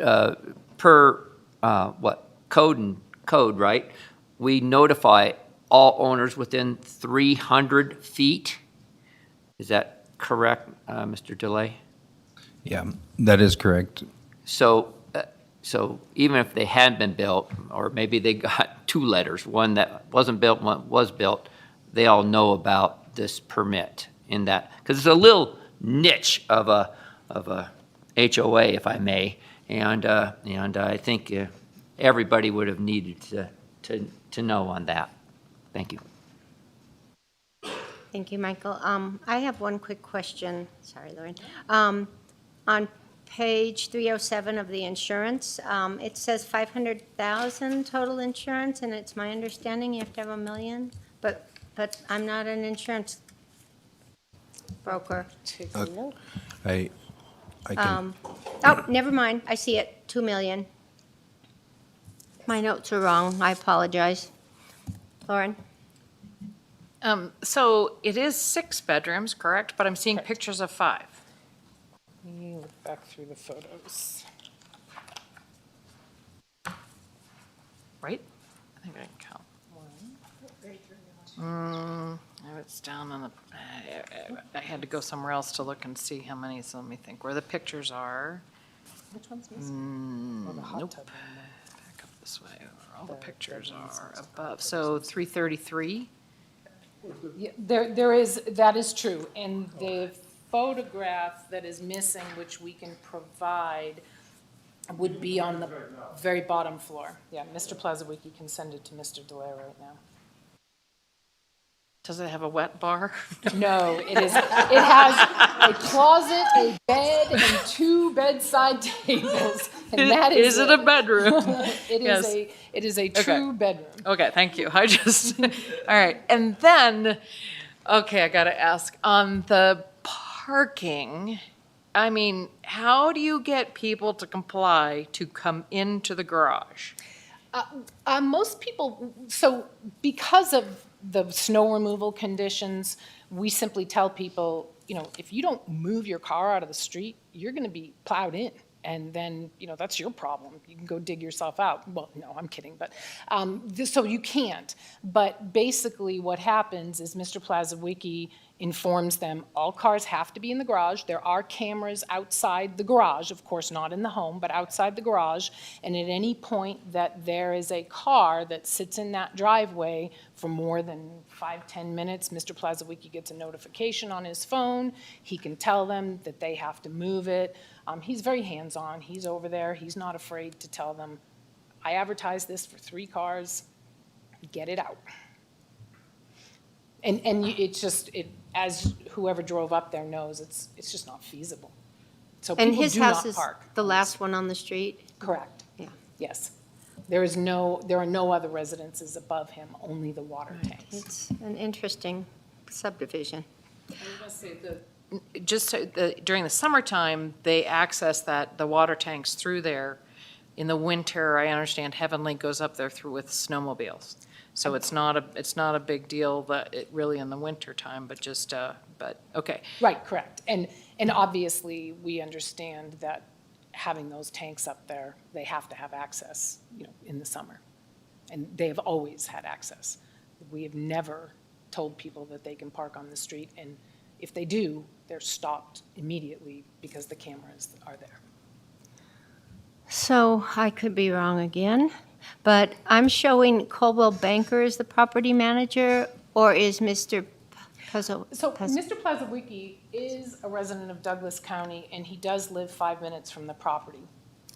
per, what, code, right? We notify all owners within 300 feet? Is that correct, Mr. DeLay? Yeah, that is correct. So even if they hadn't been built, or maybe they got 2 letters, one that wasn't built, one was built, they all know about this permit in that, because it's a little niche of a HOA, if I may, and I think everybody would have needed to know on that. Thank you. Thank you, Michael. I have one quick question. Sorry, Lauren. On page 307 of the insurance, it says 500,000 total insurance, and it's my understanding you have to have $1 million, but I'm not an insurance broker. I can, Oh, never mind. I see it. 2 million. My notes are wrong. I apologize. Lauren? So it is 6 bedrooms, correct? But I'm seeing pictures of 5. Let me look back through the photos. Right? I think I can count. It's down on the, I had to go somewhere else to look and see how many, so let me think where the pictures are. Which one's missing? Nope. Back up this way, where all the pictures are above. So 333? Yeah, that is true, and the photograph that is missing, which we can provide, would be on the very bottom floor. Yeah, Mr. Plazawicki can send it to Mr. DeLay right now. Does it have a wet bar? No, it has a closet, a bed, and 2 bedside tables, and that is it a bedroom? Yes. It is a true bedroom. Okay, thank you. I just, all right. And then, okay, I got to ask, on the parking, I mean, how do you get people to comply to come into the garage? Most people, so because of the snow removal conditions, we simply tell people, if you don't move your car out of the street, you're going to be plowed in. And then, that's your problem. You can go dig yourself out. Well, no, I'm kidding. But so you can't. But basically what happens is Mr. Plazawicki informs them all cars have to be in the garage. There are cameras outside the garage, of course, not in the home, but outside the garage. And at any point that there is a car that sits in that driveway for more than 5-10 minutes, Mr. Plazawicki gets a notification on his phone. He can tell them that they have to move it. He's very hands-on. He's over there. He's not afraid to tell them, I advertised this for 3 cars. Get it out. And it's just, as whoever drove up there knows, it's just not feasible. So And people his do house not is park. the last one on the street? Correct. Yeah. Yes. There are no other residences above him, only the water tanks. It's an interesting subdivision. During the summertime, they access the water tanks through there. In the winter, I understand Heavenly goes up there with snowmobiles. So it's not a big deal really in the winter time, but okay. Right, correct. And obviously, we understand that having those tanks up there, they have to have access, in the summer. And they have always had access. We have never told people that they can park on the street, and if they do, they're stopped immediately because the cameras are there. So I could be wrong again, but I'm showing Coldwell Banker as the property manager, or is Mr. Puzzle? So Mr. Plazawicki is a resident of Douglas County, and he does live 5 minutes from the property.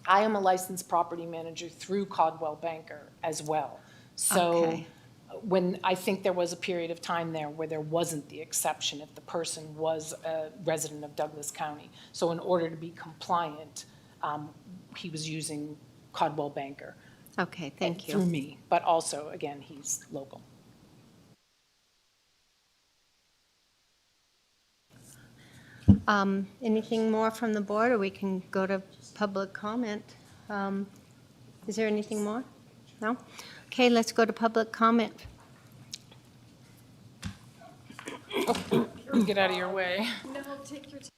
I am a licensed property manager through Coldwell Banker as well. So Okay. when I think there was a period of time there where there wasn't the exception if the person was a resident of Douglas County. So in order to be compliant, he was using Coldwell Banker. Okay, thank you. Through me, but also, again, he's local. Anything more from the board, or we can go to public comment? Is there anything more? No? Okay, let's go to public comment. Get out of your way. No, take your time.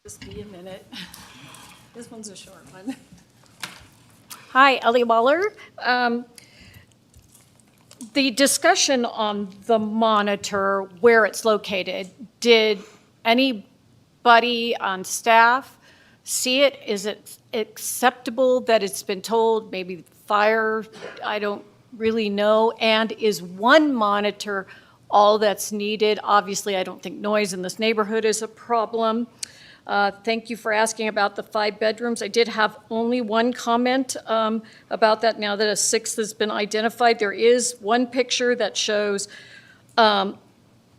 Just be a minute. This one's a short one. Hi, Ellie Waller. The discussion on the monitor, where it's located, did anybody on staff see it? Is it acceptable that it's been told, maybe fire, I don't really know, and is one monitor all that's needed? Obviously, I don't think noise in this neighborhood is a problem. Thank you for asking about the 5 bedrooms. I did have only one comment about that now that a 6th has been identified. There is one picture that shows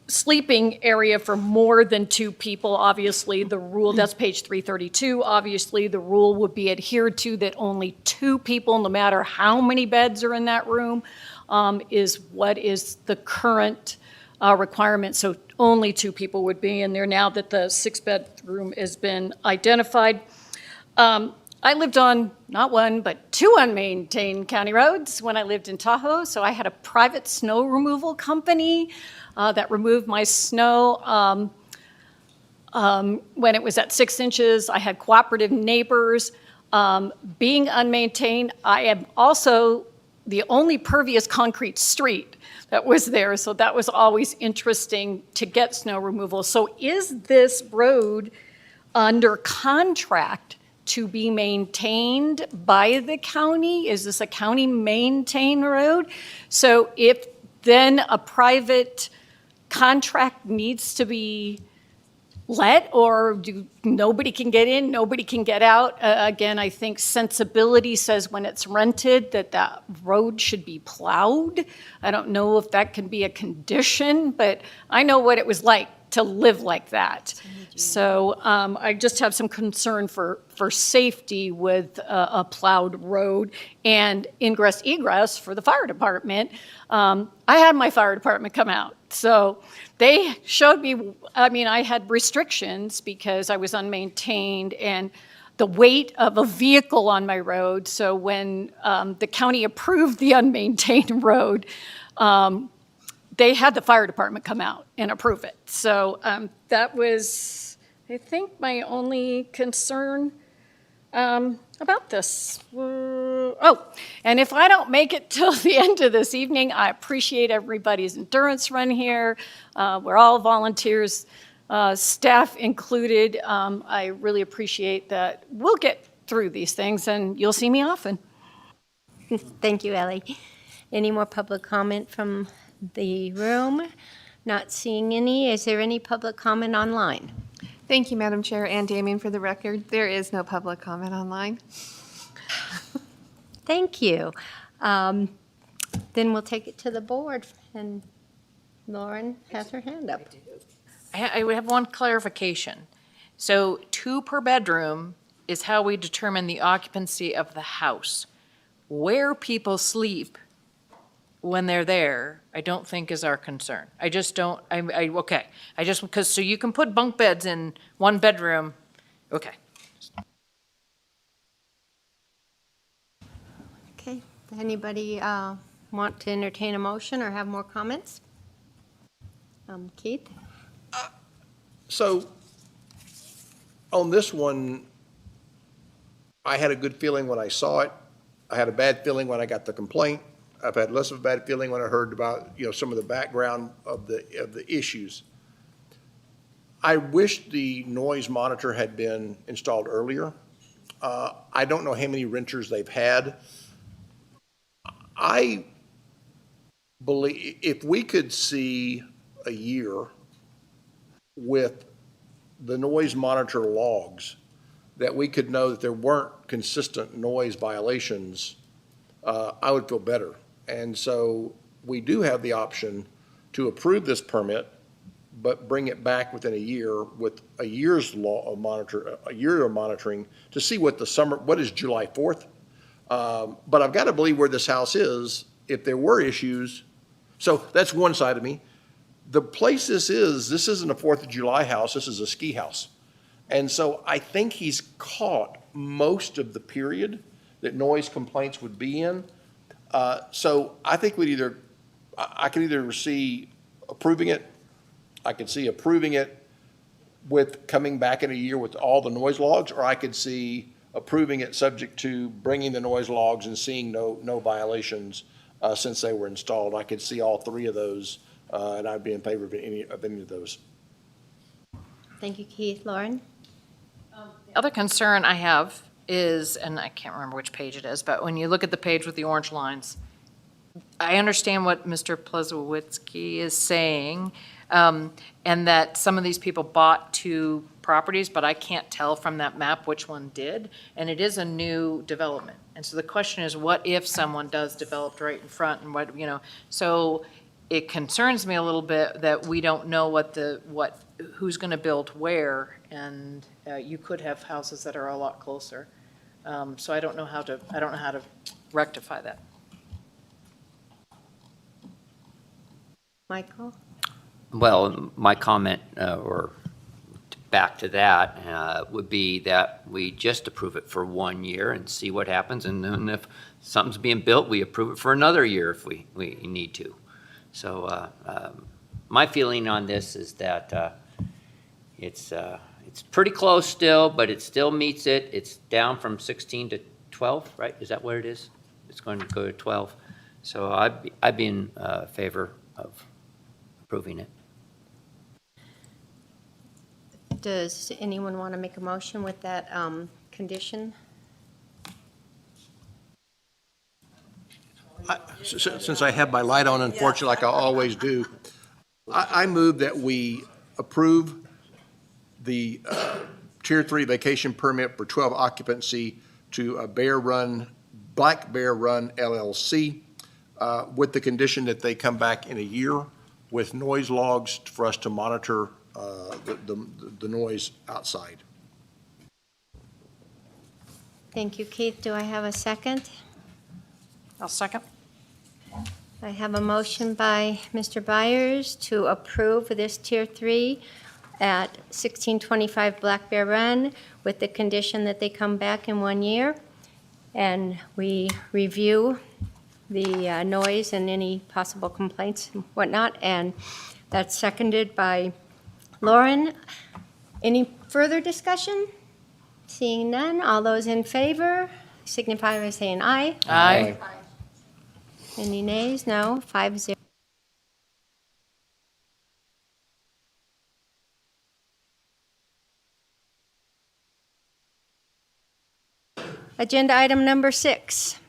sleeping area for more than 2 people. Obviously, the rule, that's page 332. Obviously, the rule would be adhered to that only 2 people, no matter how many beds are in that room, is what is the current requirement. So only 2 people would be in there now that the 6-bedroom has been identified. I lived on not 1, but 2 unmaintained county roads when I lived in Tahoe. So I had a private snow removal company that removed my snow when it was at 6 inches. I had cooperative neighbors. Being unmaintained, I am also the only pervious concrete street that was there, so that was always interesting to get snow removal. So is this road under contract to be maintained by the county? Is this a county-maintained road? So if then a private contract needs to be let, or nobody can get in, nobody can get out? Again, I think sensibility says when it's rented that that road should be plowed. I don't know if that can be a condition, but I know what it was like to live like that. So I just have some concern for safety with a plowed road and ingress egress for the fire department. I had my fire department come out. So they showed me, I mean, I had restrictions because I was unmaintained and the weight of a vehicle on my road. So when the county approved the unmaintained road, they had the fire department come out and approve it. So that was, I think, my only concern about this. Oh, and if I don't make it till the end of this evening, I appreciate everybody's endurance run here. We're all volunteers, staff included. I really appreciate that. We'll get through these things, and you'll see me often. Thank you, Ellie. Any more public comment from the room? Not seeing any. Is there any public comment online? Thank you, Madam Chair and Damien, for the record. There is no public comment online. Thank you. Then we'll take it to the board, and Lauren has her hand up. I would have one clarification. So 2 per bedroom is how we determine the occupancy of the house. Where people sleep when they're there, I don't think is our concern. I just don't, okay. I just, because, so you can put bunk beds in 1 bedroom, okay. Okay, anybody want to entertain a motion or have more comments? Keith? So on this one, I had a good feeling when I saw it. I had a bad feeling when I got the complaint. I've had less of a bad feeling when I heard about, some of the background of the issues. I wish the noise monitor had been installed earlier. I don't know how many renters they've had. I believe if we could see a year with the noise monitor logs, that we could know that there weren't consistent noise violations, I would feel better. And so we do have the option to approve this permit, but bring it back within a year with a year's a year of monitoring to see what what is July 4th? But I've got to believe where this house is, if there were issues. So that's one side of me. The place this isn't a 4th of July house, this is a ski house. And so I think he's caught most of the period that noise complaints would be in. So I think I could either see approving it, I could see approving it with coming back in a year with all the noise logs, or I could see approving it subject to bringing the noise logs and seeing no violations since they were installed. I could see all three of those, and I'd be in favor of any of those. Thank you, Keith. Lauren? The other concern I have is, and I can't remember which page it is, but when you look at the page with the orange lines, I understand what Mr. Plazowitzki is saying, and that some of these people bought 2 properties, but I can't tell from that map which one did, and it is a new development. And so the question is, what if someone does develop right in front, and so it concerns me a little bit that we don't know who's going to build where, and you could have houses that are a lot closer. So I don't know how to rectify that. Michael? Well, my comment, or back to that, would be that we just approve it for 1 year and see what happens, and then if something's being built, we approve it for another year if we need to. So my feeling on this is that it's pretty close still, but it still meets it. It's down from 16 to 12, right? Is that what it is? It's going to go to 12. So I'd be in favor of approving it. Does anyone want to make a motion with that condition? Since I have my light on, unfortunately, like I always do, I move that we approve the Tier 3 vacation permit for 12 occupancy to Black Bear Run LLC, with the condition that they come back in a year with noise logs for us to monitor the noise outside. Thank you, Keith. Do I have a second? I'll second. I have a motion by Mr. Byers to approve this Tier 3 at 1625 Black Bear Run with the condition that they come back in 1 year and we review the noise and any possible complaints and whatnot. And that's seconded by Lauren. Any further discussion? Seeing none, all those in favor signify by saying aye. Aye. Any nays? No. 5-0. Agenda item number 6.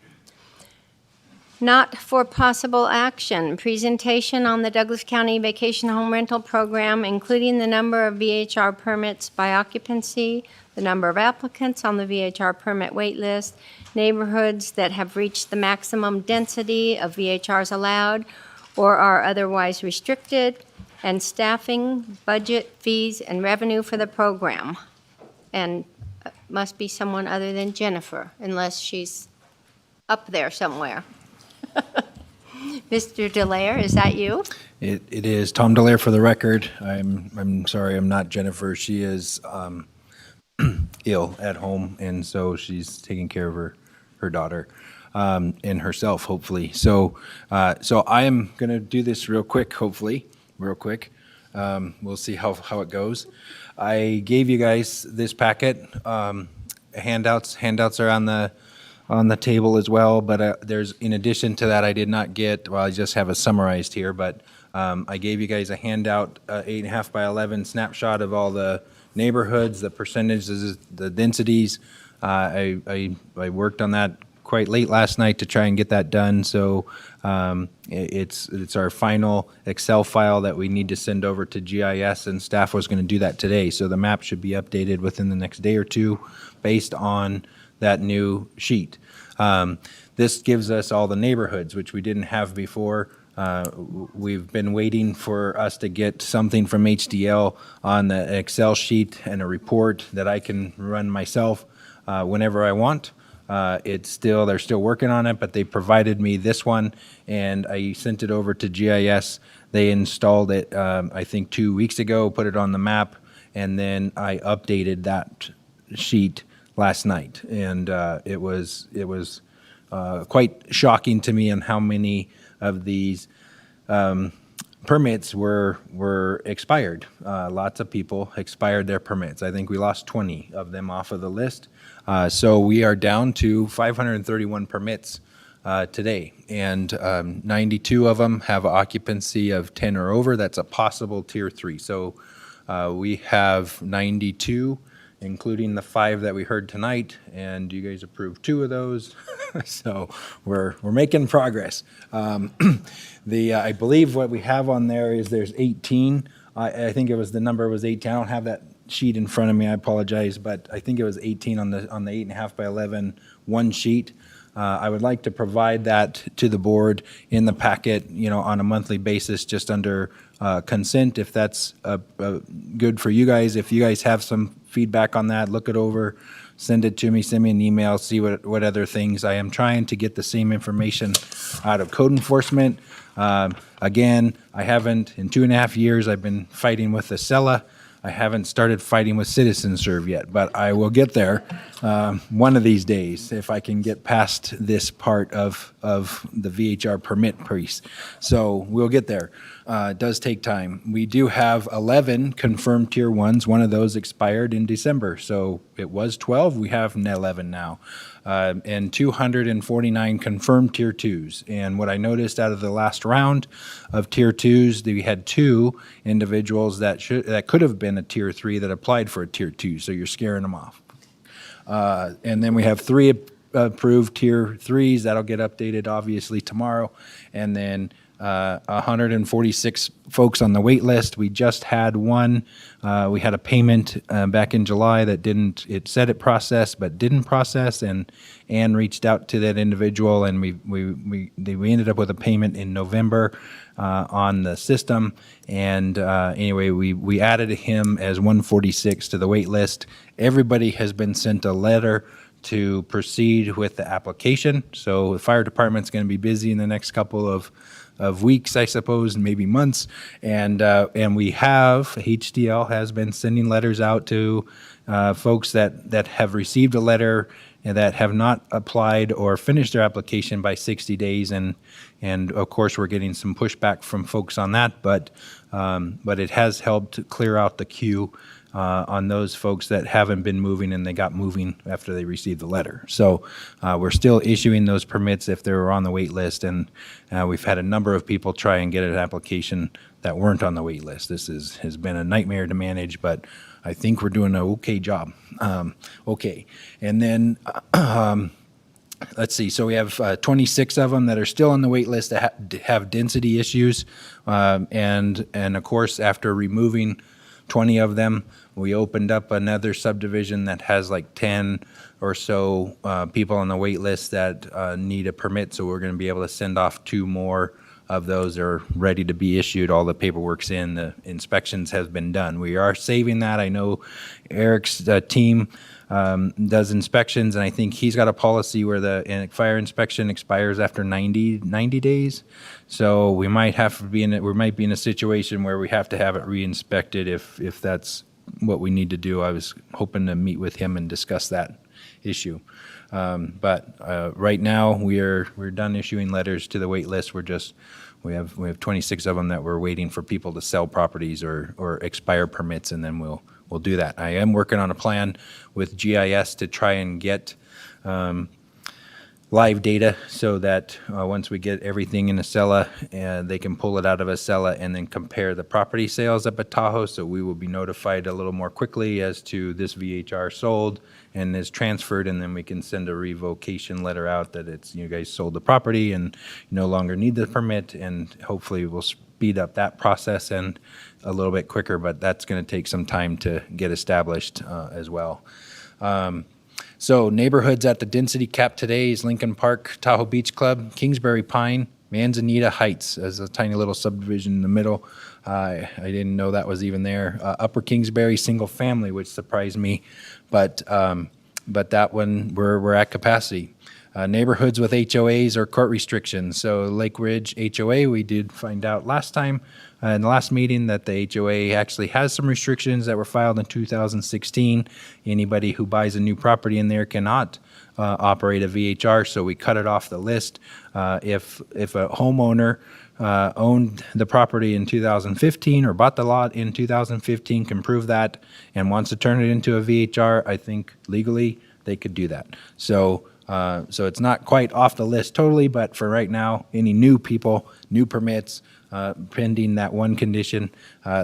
Not for possible action, presentation on the Douglas County Vacation Home Rental Program, including the number of VHR permits by occupancy, the number of applicants on the VHR permit wait list, neighborhoods that have reached the maximum density of VHRs allowed or are otherwise restricted, and staffing, budget, fees, and revenue for the program. And must be someone other than Jennifer, unless she's up there somewhere. Mr. Delaire, is that you? It is Tom Delaire for the record. I'm sorry, I'm not Jennifer. She is ill at home, and so she's taking care of her daughter and herself, hopefully. So I am going to do this real quick, hopefully, real quick. We'll see how it goes. I gave you guys this packet handouts are on the table as well, but there's, in addition to that, I did not get, well, I just have it summarized here, but I gave you guys a handout, 8.5 by 11 snapshot of all the neighborhoods, the percentages, the densities. I worked on that quite late last night to try and get that done, so it's our final Excel file that we need to send over to GIS, and staff was going to do that today, so the map should be updated within the next day or two based on that new sheet. This gives us all the neighborhoods, which we didn't have before. We've been waiting for us to get something from HDL on the Excel sheet and a report that I can run myself whenever I want. They're still working on it, but they provided me this one, and I sent it over to GIS. They installed it, I think 2 weeks ago, put it on the map, and then I updated that sheet last night, and it was quite shocking to me on how many of these permits were expired. Lots of people expired their permits. I think we lost 20 of them off of the list. So we are down to 531 permits today, and 92 of them have occupancy of 10 or over. That's a possible tier 3. So we have 92, including the 5 that we heard tonight, and you guys approved 2 of those. So we're making progress. I believe what we have on there is there's 18. I think the number was 18. I don't have that sheet in front of me, I apologize, but I think it was 18 on the 8.5 by 11 one sheet. I would like to provide that to the board in the packet, on a monthly basis, just under consent, if that's good for you guys. If you guys have some feedback on that, look it over, send it to me, send me an email, see what other things. I am trying to get the same information out of code enforcement. Again, I haven't, in 2.5 years, I've been fighting with the SELA. I haven't started fighting with CitizenServe yet, but I will get there one of these days if I can get past this part of the VHR permit piece. So we'll get there. It does take time. We do have 11 confirmed tier 1s. One of those expired in December. So it was 12. We have 11 now. And 249 confirmed tier 2s. And what I noticed out of the last round of tier 2s, we had 2 individuals that could have been a tier 3 that applied for a tier 2. So you're scaring them off. And then we have 3 approved tier 3s. That'll get updated obviously tomorrow. And then 146 folks on the wait list. We just had one. We had a payment back in July that it said it processed but didn't process, and Ann reached out to that individual, and we ended up with a payment in November on the system. And anyway, we added him as 146 to the wait list. Everybody has been sent a letter to proceed with the application. So the fire department's going to be busy in the next couple of weeks, I suppose, maybe months, and we have, HDL has been sending letters out to folks that have received a letter and that have not applied or finished their application by 60 days, and of course we're getting some pushback from folks on that, but it has helped clear out the queue on those folks that haven't been moving, and they got moving after they received the letter. So we're still issuing those permits if they were on the wait list, and we've had a number of people try and get an application that weren't on the wait list. This has been a nightmare to manage, but I think we're doing an okay job. Okay, and then let's see. So we have 26 of them that are still on the wait list that have density issues, and of course after removing 20 of them, we opened up another subdivision that has like 10 or so people on the wait list that need a permit. So we're going to be able to send off 2 more of those. Are ready to be issued. All the paperwork's in. The inspections have been done. We are saving that. I know Eric's team does inspections, and I think he's got a policy where the fire inspection expires after 90 days. So we might be in a situation where we have to have it re-inspected if that's what we need to do. I was hoping to meet with him and discuss that issue. But right now we're done issuing letters to the wait list. We have 26 of them that we're waiting for people to sell properties or expire permits, and then we'll we'll do that. I am working on a plan with GIS to try and get live data so that once we get everything in Acela, they can pull it out of Acela and then compare the property sales up at Tahoe. So we will be notified a little more quickly as to this VHR sold and is transferred, and then we can send a revocation letter out that it's, you guys sold the property and you no longer need the permit, and hopefully we'll speed up that process and a little bit quicker, but that's going to take some time to get established as well. So neighborhoods at the density cap today is Lincoln Park, Tahoe Beach Club, Kingsbury Pine, Manzanita Heights as a tiny little subdivision in the middle. I didn't know that was even there. Upper Kingsbury single family, which surprised me, but that one we're at capacity. Neighborhoods with HOAs or court restrictions. So Lake Ridge HOA, we did find out last time in the last meeting that the HOA actually has some restrictions that were filed in 2016. Anybody who buys a new property in there cannot operate a VHR, so we cut it off the list. If a homeowner owned the property in 2015 or bought the lot in 2015, can prove that, and wants to turn it into a VHR, I think legally they could do that. So it's not quite off the list totally, but for right now, any new people, new permits, pending that one condition,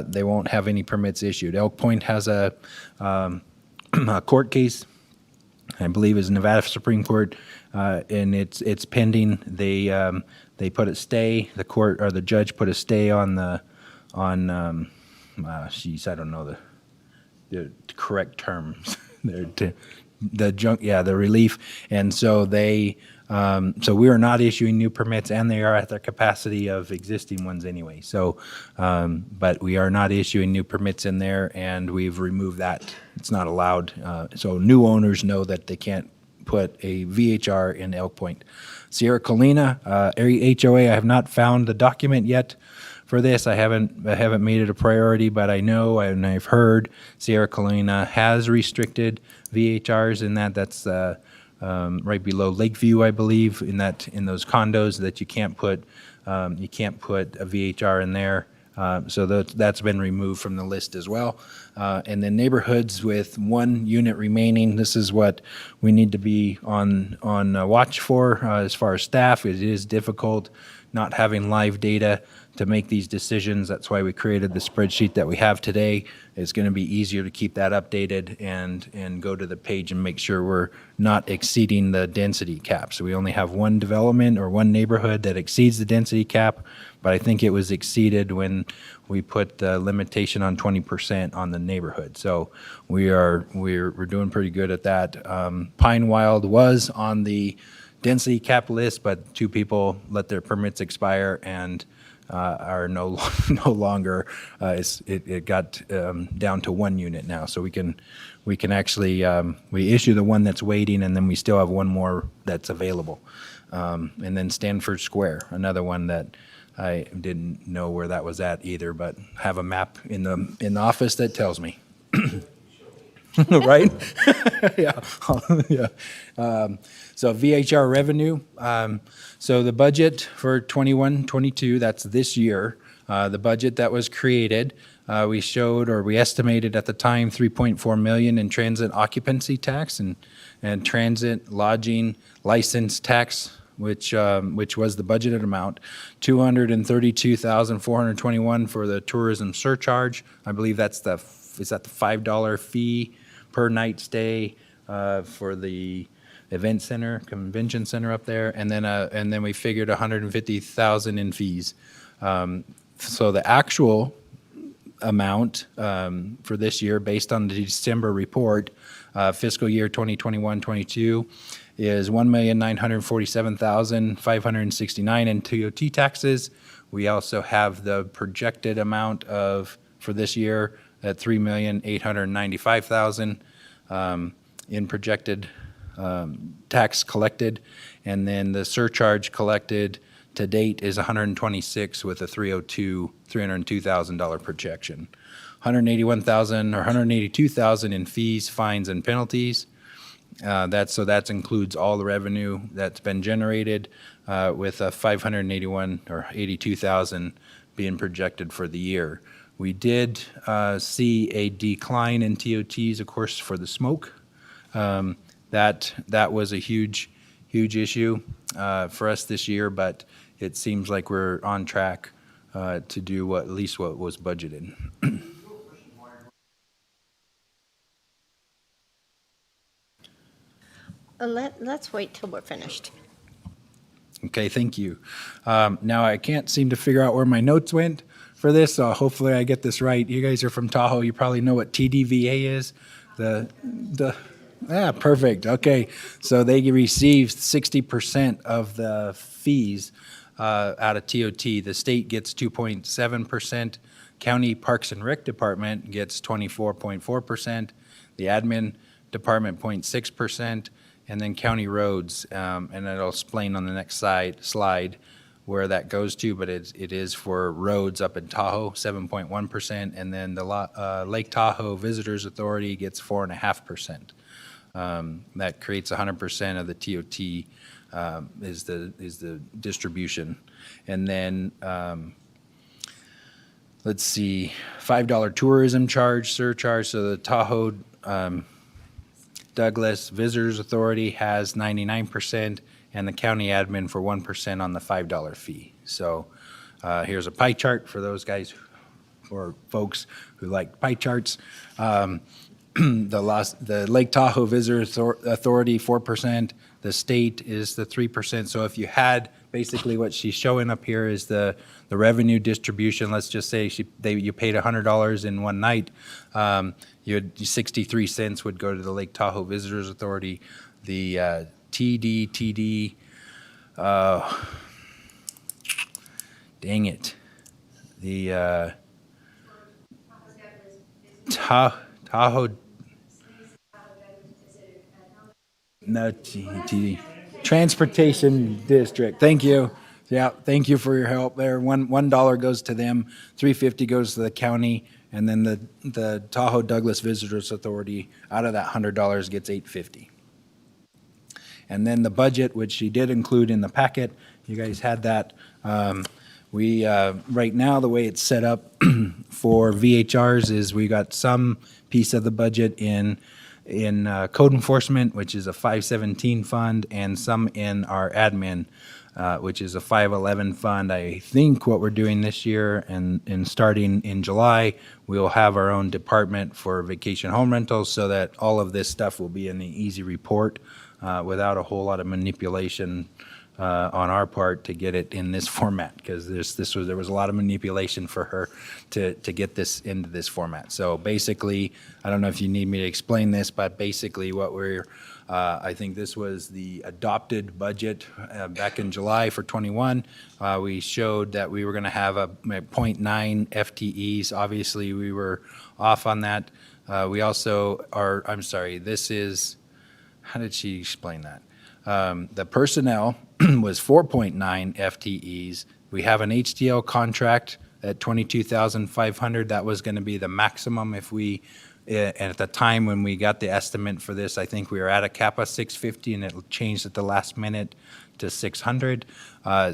they won't have any permits issued. Elk Point has a court case, I believe is Nevada Supreme Court, and it's pending. They put a stay, the court or the judge put a stay on I don't know the correct terms. The relief, and so so we are not issuing new permits, and they are at their capacity of existing ones anyway. So, but we are not issuing new permits in there, and we've removed that. It's not allowed. So new owners know that they can't put a VHR in Elk Point. Sierra Colina area HOA. I have not found the document yet for this. I haven't made it a priority, but I know and I've heard Sierra Colina has restricted VHRs in that. That's right below Lakeview, I believe, in those condos that you can't put a VHR in there. So that's been removed from the list as well. And then neighborhoods with one unit remaining. This is what we need to be on watch for as far as staff. It is difficult not having live data to make these decisions. That's why we created the spreadsheet that we have today. It's going to be easier to keep that updated and go to the page and make sure we're not exceeding the density cap. So we only have one development or one neighborhood that exceeds the density cap, but I think it was exceeded when we put the limitation on 20% on the neighborhood. So we're doing pretty good at that. Pine Wild was on the density cap list, but 2 people let their permits expire and are no longer. It got down to 1 unit now, so we can actually we issue the one that's waiting, and then we still have one more that's available. And then Stanford Square, another one that I didn't know where that was at either, but have a map in the office that tells me. Right? Yeah. Yeah. So VHR revenue. So the budget for 21-22, that's this year, the budget that was created, we estimated at the time 3.4 million in transit occupancy tax and transit lodging license tax, which was the budgeted amount, 232,421 for the tourism surcharge. I believe is that the $5 fee per night stay for the event center, convention center up there, and then we figured 150,000 in fees. So the actual amount for this year, based on the December report, fiscal year 2021-22, is $1,947,569 in TOT taxes. We also have the projected amount for this year at $3,895,000 in projected tax collected, and then the surcharge collected to date is 126 with a $302,000 projection. 181,000 or 182,000 in fees, fines, and penalties. That includes all the revenue that's been generated, with a 581 or 82,000 being projected for the year. We did see a decline in TOTs, of course, for the smoke. That was a huge issue for us this year, but it seems like we're on track to do at least what was budgeted. Let's wait till we're finished. Okay, thank you. Now I can't seem to figure out where my notes went for this, so hopefully I get this right. You guys are from Tahoe. You probably know what TDVA is. Perfect. Okay, so they received 60% of the fees out of TOT. The state gets 2.7%. County Parks and Rec Department gets 24.4%. The admin department 0.6%. And then county roads, and it'll explain on the next slide where that goes to, but it is for roads up in Tahoe, 7.1%, and then the Lake Tahoe Visitors Authority gets 4.5%. That creates 100% of the TOT is the distribution. And then let's see, $5 tourism surcharge, so the Tahoe Douglas Visitors Authority has 99%, and the county admin for 1% on the $5 fee. So here's a pie chart for those guys or folks who like pie charts. The Lake Tahoe Visitors Authority, 4%. The state is the 3%. So if you had, basically what she's showing up here is the revenue distribution. Let's just say you paid $100 in one night. You had 63 cents would go to the Lake Tahoe Visitors Authority. The TD, dang it. The Tahoe, no, TD, Transportation District. Thank you. Yeah, thank you for your help there. $1 goes to them, $3.50 goes to the county, and then the Tahoe Douglas Visitors Authority, out of that $100 gets $8.50. And then the budget, which she did include in the packet, you guys had that. We right now, the way it's set up for VHRs is we got some piece of the budget in code enforcement, which is a 517 fund, and some in our admin, which is a 511 fund. I think what we're doing this year and starting in July, we'll have our own department for vacation home rentals so that all of this stuff will be in the easy report without a whole lot of manipulation on our part to get it in this format, because there was a lot of manipulation for her to get this into this format. So basically, I don't know if you need me to explain this, but basically what I think this was the adopted budget back in July for 21. We showed that we were going to have a 0.9 FTEs. Obviously, we were off on that. We also are, I'm sorry, this is, how did she explain that? The personnel was 4.9 FTEs. We have an HDL contract at 22,500. That was going to be the maximum if we, and at the time when we got the estimate for this, I think we were at a cap of 650, and it changed at the last minute to 600.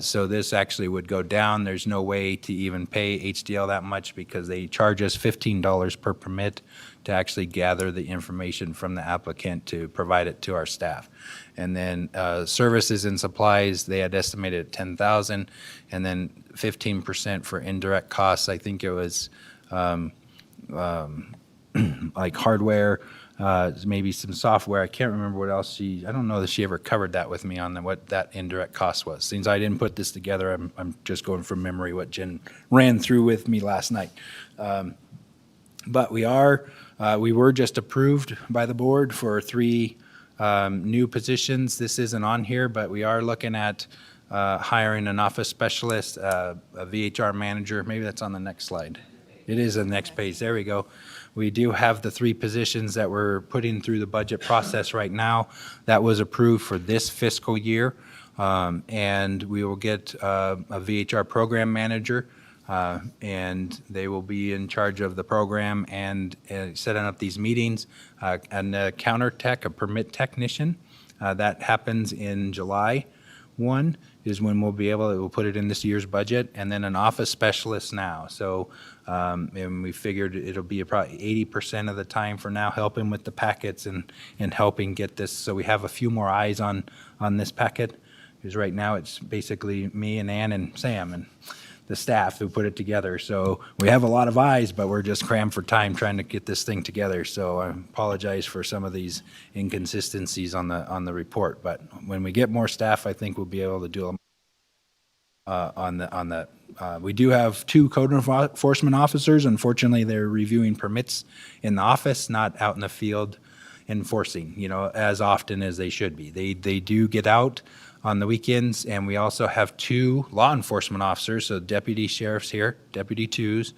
So this actually would go down. There's no way to even pay HDL that much because they charge us $15 per permit to actually gather the information from the applicant to provide it to our staff. And then services and supplies, they had estimated at 10,000, and then 15% for indirect costs. I think it was like hardware, maybe some software. I can't remember what else I don't know that she ever covered that with me on what that indirect cost was. Since I didn't put this together, I'm just going from memory what Jen ran through with me last night. But we were just approved by the board for 3 new positions. This isn't on here, but we are looking at hiring an office specialist, a VHR manager. Maybe that's on the next slide. It is the next page. There we go. We do have the 3 positions that we're putting through the budget process right now. That was approved for this fiscal year. And we will get a VHR program manager, and they will be in charge of the program and setting up these meetings. And a counter tech, a permit technician, that happens in July. one is when we'll put it in this year's budget, and then an office specialist now. So, and we figured it'll be probably 80% of the time for now, helping with the packets and helping get this, so we have a few more eyes on this packet. Because right now it's basically me and Ann and Sam and the staff who put it together. So we have a lot of eyes, but we're just crammed for time trying to get this thing together. So I apologize for some of these inconsistencies on the report. But when we get more staff, I think we'll be able to do them on the. We do have 2 code enforcement officers. Unfortunately, they're reviewing permits in the office, not out in the field enforcing, as often as they should be. They do get out on the weekends, and we also have 2 law enforcement officers, so deputy sheriffs here, deputy 2s,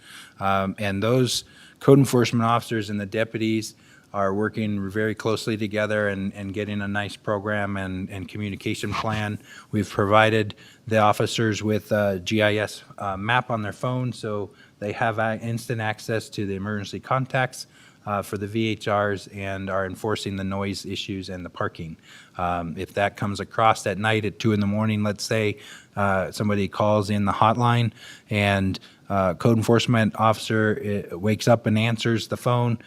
and those code enforcement officers and the deputies are working very closely together and getting a nice program and communication plan. We've provided the officers with a GIS map on their phone, so they have instant access to the emergency contacts for the VHRs and are enforcing the noise issues and the parking. If that comes across at night at 2 in the morning, let's say, somebody calls in the hotline and code enforcement officer wakes up and answers the phone,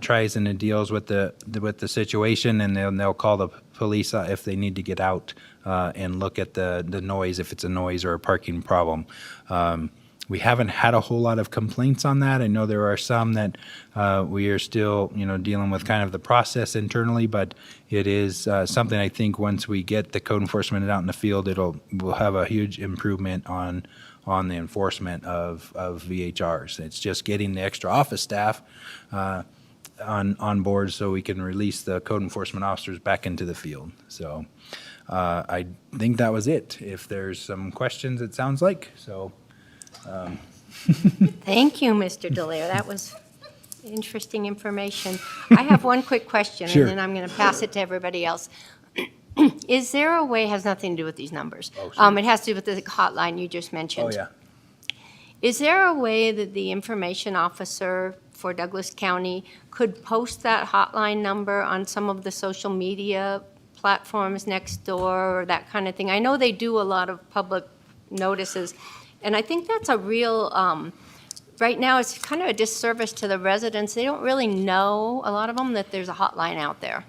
tries and deals with the situation, and they'll call the police if they need to get out and look at the noise, if it's a noise or a parking problem. We haven't had a whole lot of complaints on that. I know there are some that we are still, dealing with kind of the process internally, but it is something I think once we get the code enforcement out in the field, we'll have a huge improvement on the enforcement of VHRs. It's just getting the extra office staff on board so we can release the code enforcement officers back into the field. So I think that was it. If there's some questions, it sounds like, so. Thank you, Mr. Delaire. That was interesting information. I have one quick question, Sure. and then I'm going to pass it to everybody else. Is there a way, has nothing to do with these numbers. It has to do with the hotline you just mentioned. Oh, yeah. Is there a way that the information officer for Douglas County could post that hotline number on some of the social media platforms next door or that kind of thing? I know they do a lot of public notices, and I think that's a real, right now it's kind of a disservice to the residents. They don't really know, a lot of them, that there's a hotline out there.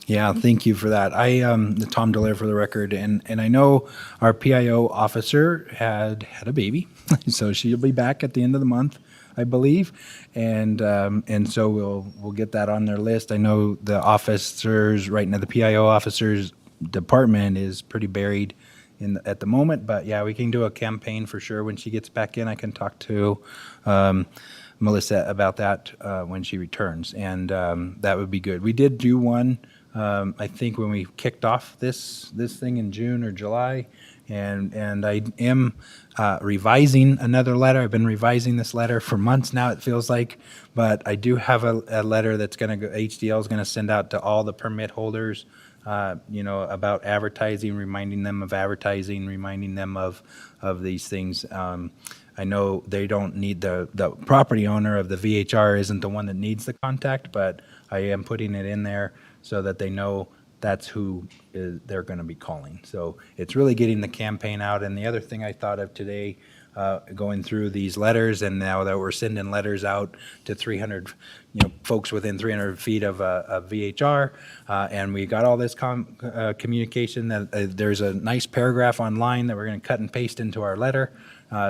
Yeah, thank you for that. Tom Delaire for the record, and I know our PIO officer had a baby, so she'll be back at the end of the month, I believe, and so we'll get that on their list. I know the officers right now, the PIO officers department is pretty buried at the moment, but yeah, we can do a campaign for sure when she gets back in. I can talk to Melissa about that when she returns, and that would be good. We did do one. I think when we kicked off this thing in June or July, and I am revising another letter. I've been revising this letter for months now, it feels like, but I do have a letter that's going to go, HDL is going to send out to all the permit holders, about advertising, reminding them of advertising, reminding them of these things. I know they don't need the property owner of the VHR isn't the one that needs the contact, but I am putting it in there so that they know that's who they're going to be calling. So it's really getting the campaign out. And the other thing I thought of today, going through these letters, and now that we're sending letters out to 300, folks within 300 feet of a VHR, and we got all this communication that there's a nice paragraph online that we're going to cut and paste into our letter.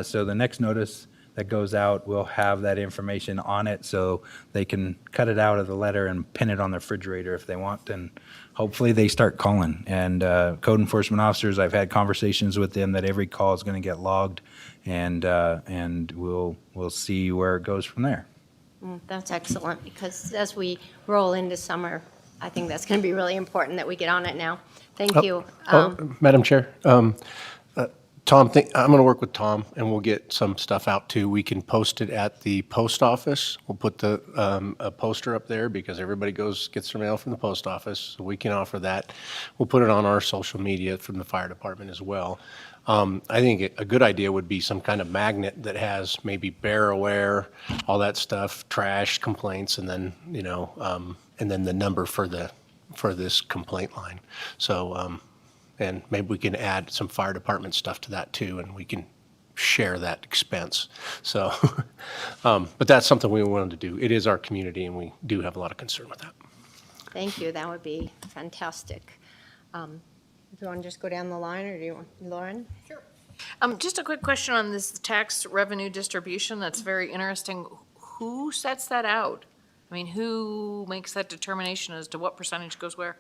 So the next notice that goes out will have that information on it, so they can cut it out of the letter and pin it on the refrigerator if they want, and hopefully they start calling. And code enforcement officers, I've had conversations with them that every call is going to get logged, and we'll see where it goes from there. That's excellent, because as we roll into summer, I think that's going to be really important that we get on it now. Thank you. Madam Chair, Tom, I'm going to work with Tom, and we'll get some stuff out too. We can post it at the post office. We'll put a poster up there because everybody gets their mail from the post office, so we can offer that. We'll put it on our social media from the fire department as well. I think a good idea would be some kind of magnet that has maybe bear aware, all that stuff, trash complaints, and then and then the number for this complaint line. So And maybe we can add some fire department stuff to that too, and we can share that expense. So, but that's something we wanted to do. It is our community, and we do have a lot of concern with that. Thank you, that would be fantastic. Do you want to just go down the line, or do you want, Lauren? Sure. Just a quick question on this tax revenue distribution. That's very interesting. Who sets that out? I mean, who makes that determination as to what percentage goes where?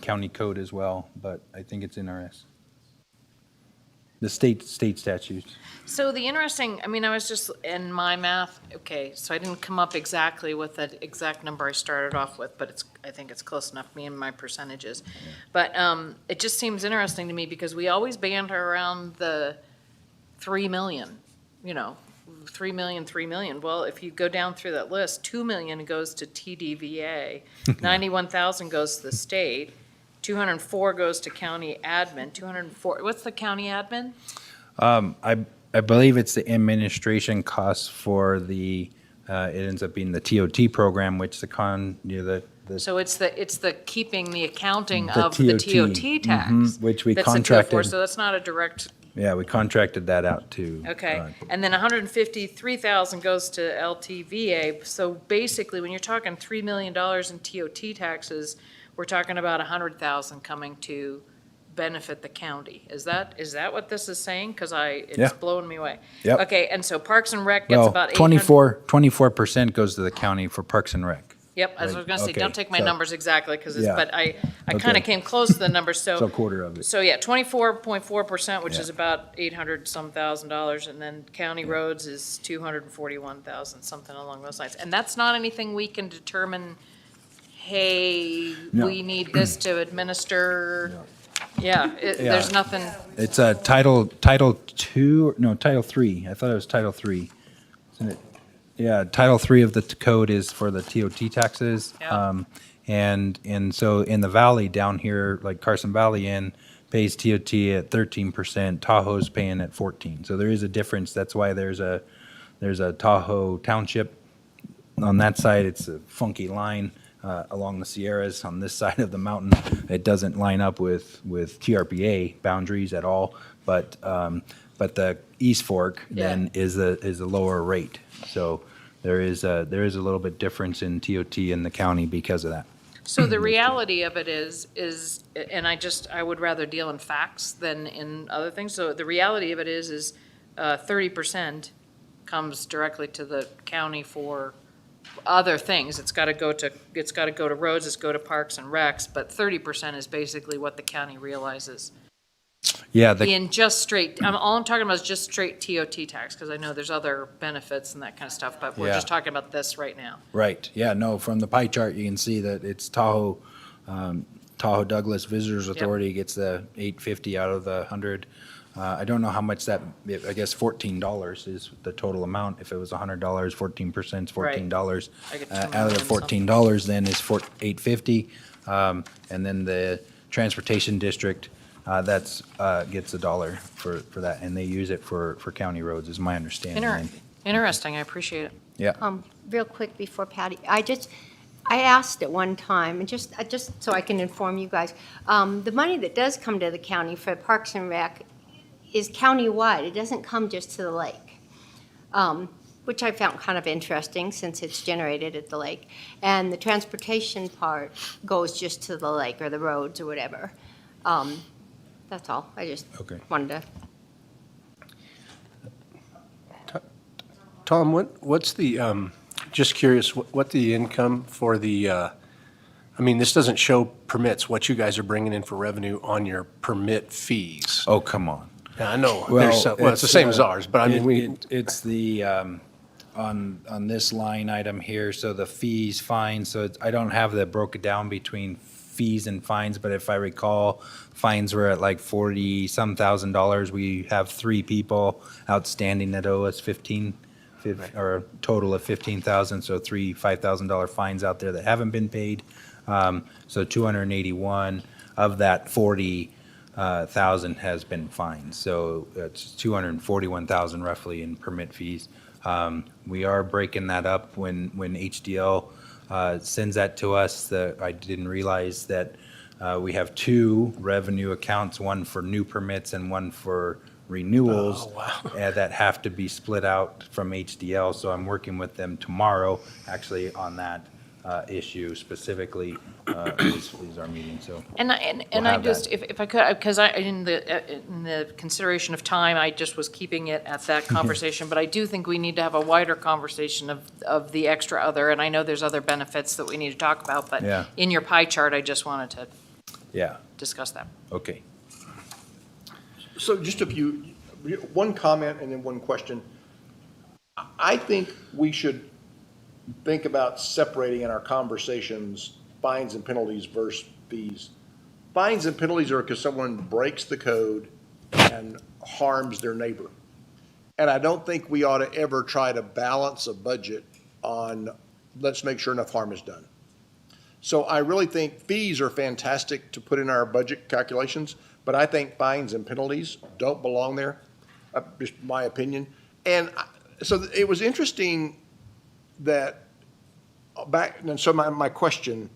County code as well, but I think it's NRS. The state statutes. So the interesting, I mean, I was just, in my math, okay, so I didn't come up exactly with the exact number I started off with, but I think it's close enough, me and my percentages. But it just seems interesting to me because we always banter around the 3 million, 3 million, 3 million. Well, if you go down through that list, 2 million goes to TDVA, 91,000 goes to the state, 204 goes to county admin, 204, what's the county admin? I believe it's the administration costs for the, it ends up being the TOT program, which the So it's the keeping the accounting The of the TOT, TOT tax. which we that's the 204, contracted. so that's not a direct, Yeah, we contracted that out too. okay. And then 153,000 goes to LTVA. So basically, when you're talking $3 million in TOT taxes, we're talking about 100,000 coming to benefit the county. Is that what this is saying? Because it's Yeah. blowing me away. Yep. Okay, and so Parks and Rec gets Well, about 800. 24% goes to the county for Parks and Rec. Yep, as I was gonna say, Okay, don't take my so- numbers exactly, because Yeah. but I kind of Okay. came close to the numbers, so. So a quarter of it. So, yeah, 24.4%, which Yeah. is about 800 some $1,000, and then county roads is 241,000, something along those lines. And that's not anything we can determine, hey, No. we need this to administer. Yeah, there's nothing, It's a Title II, no, Title III. I thought it was Title III. Isn't it? Yeah, Title III of the code is for the TOT taxes. Yeah. And so in the valley down here, like Carson Valley Inn pays TOT at 13%, Tahoe's paying at 14. So there is a difference. That's why there's a Tahoe Township. On that side, it's a funky line. Along the Sierras on this side of the mountain, it doesn't line up with TRPA boundaries at all. But the East Fork then is a lower rate. So there is a little bit difference in TOT in the county because of that. so the reality of it is, and I would rather deal in facts than in other things. So the reality of it is 30% comes directly to the county for other things. It's got to go to roads, it's go to parks and recs, but 30% is basically what the county realizes. Yeah, In just straight, all I'm talking about is just straight TOT tax, because I know there's other benefits and that kind of stuff, but we're Yeah. just talking about this right now. right. Yeah, no, from the pie chart, you can see that it's Tahoe Douglas Visitors Authority gets the 850 out of the 100. I don't know how much that, I guess $14 is the total amount. If it was $100, 14% is $14. I get Out of the $14 then is $850. And then the transportation district, gets $1 for that. And they use it for county roads, is my understanding. Interesting, I appreciate it. Yeah. Real quick before Patty, I asked at one time, and just so I can inform you guys, the money that does come to the county for Parks and Rec is countywide. It doesn't come just to the lake, which I found kind of interesting since it's generated at the lake. And the transportation part goes just to the lake or the roads or whatever. That's all. I just wanted to. Tom, what's the, just curious, what the income for the, I mean, this doesn't show permits, what you guys are bringing in for revenue on your permit fees. Oh, come on. Yeah, I know, Well, it's the same as ours, but I mean, It's the, on this line item here, so the fees, fines, so I don't have that broken down between fees and fines, but if I recall, fines were at like 40-some $1,000. We have 3 people outstanding that owe us or a total of 15,000, so 3 $5,000 fines out there that haven't been paid. So 281 of that 40,000 has been fined. So it's 241,000 roughly in permit fees. We are breaking that up when HDL sends that to us. I didn't realize that we have two revenue accounts, one for new permits and one for renewals that have to be split out from HDL. So I'm working with them tomorrow, actually, on that issue specifically is our meeting. So And we'll I have just, that. if I could, because in the consideration of time, I just was keeping it at that conversation, but I do think we need to have a wider conversation of the extra other, and I know there's other benefits that we need to talk about, but Yeah. in your pie chart, I just wanted to Yeah. discuss that. Okay. So just one comment and then one question. I think we should think about separating in our conversations fines and penalties versus fees. Fines and penalties are because someone breaks the code and harms their neighbor. And I don't think we ought to ever try to balance a budget on, let's make sure enough harm is done. So I really think fees are fantastic to put in our budget calculations, but I think fines and penalties don't belong there, just my opinion. And so it was interesting that and so my question,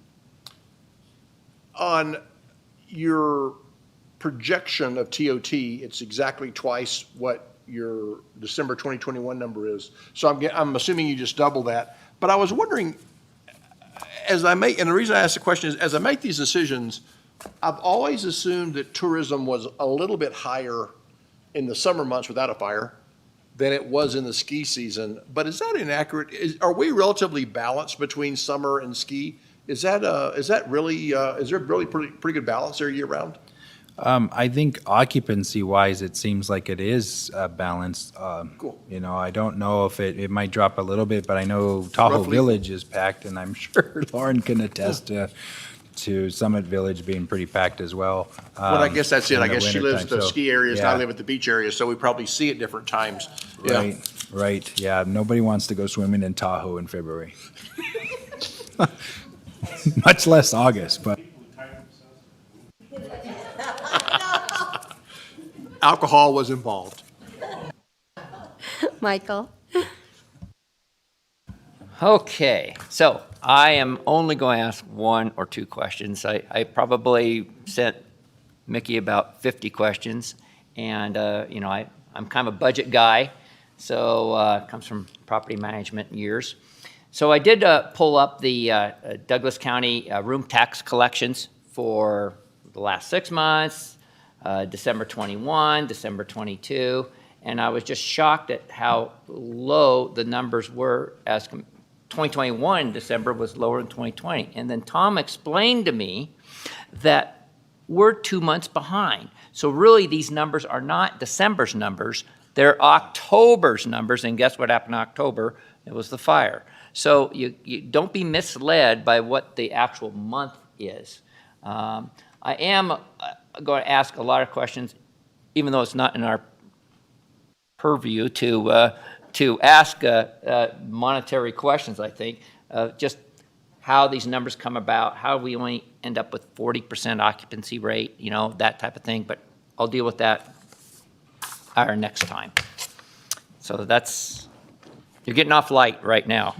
on your projection of TOT, it's exactly twice what your December 2021 number is. So I'm assuming you just double that. But I was wondering, and the reason I asked the question is, as I make these decisions, I've always assumed that tourism was a little bit higher in the summer months without a fire than it was in the ski season. But is that inaccurate? Are we relatively balanced between summer and ski? Is there really pretty good balance there year round? I think occupancy wise, it seems like it is balanced. Cool. You know, I don't know if it might drop a little bit, but I know Tahoe Roughly. Village is packed, and I'm sure Lauren can attest to Summit Village being pretty packed as well. Well, I guess that's it. in I the guess she lives wintertime, at the so, ski areas, and I yeah. live at the beach areas, so we probably see it different times. Yeah. Right. Yeah, nobody wants to go swimming in Tahoe in February. Much less August, but. Alcohol was involved. Michael? Okay, so I am only going to ask one or two questions. I probably sent Mickey about 50 questions, and, I'm kind of a budget guy, so it comes from property management years. So I did pull up the Douglas County room tax collections for the last 6 months, December 21, December 22, and I was just shocked at how low the numbers were 2021 December was lower than 2020. And then Tom explained to me that we're 2 months behind. So really these numbers are not December's numbers, they're October's numbers, and guess what happened in October? It was the fire. So you don't be misled by what the actual month is. I am going to ask a lot of questions, even though it's not in our purview to ask monetary questions, I think. Just how these numbers come about, how we only end up with 40% occupancy rate, that type of thing. But I'll deal with that our next time. So you're getting off light right now.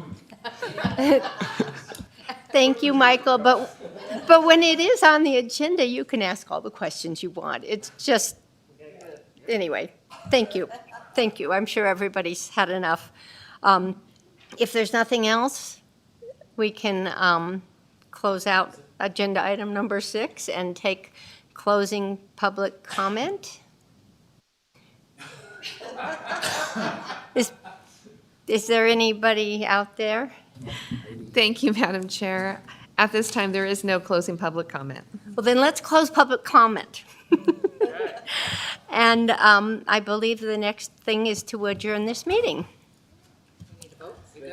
Thank you, Michael, but when it is on the agenda, you can ask all the questions you want. It's just, anyway, thank you. Thank you. I'm sure everybody's had enough. If there's nothing else, we can close out agenda item number 6 and take closing public comment. Is there anybody out there? Thank you, Madam Chair. At this time, there is no closing public comment. Well, then let's close public comment. And I believe the next thing is to adjourn this meeting.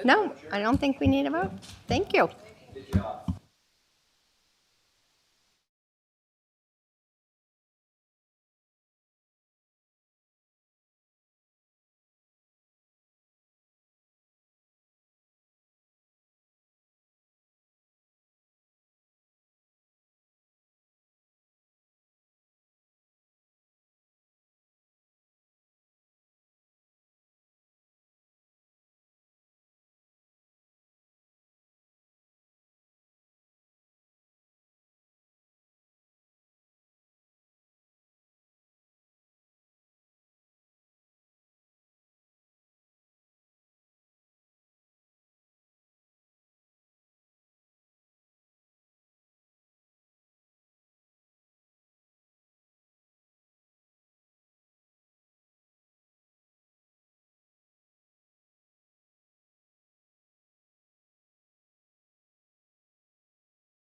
No, I don't think we need a vote. Thank you. Good job.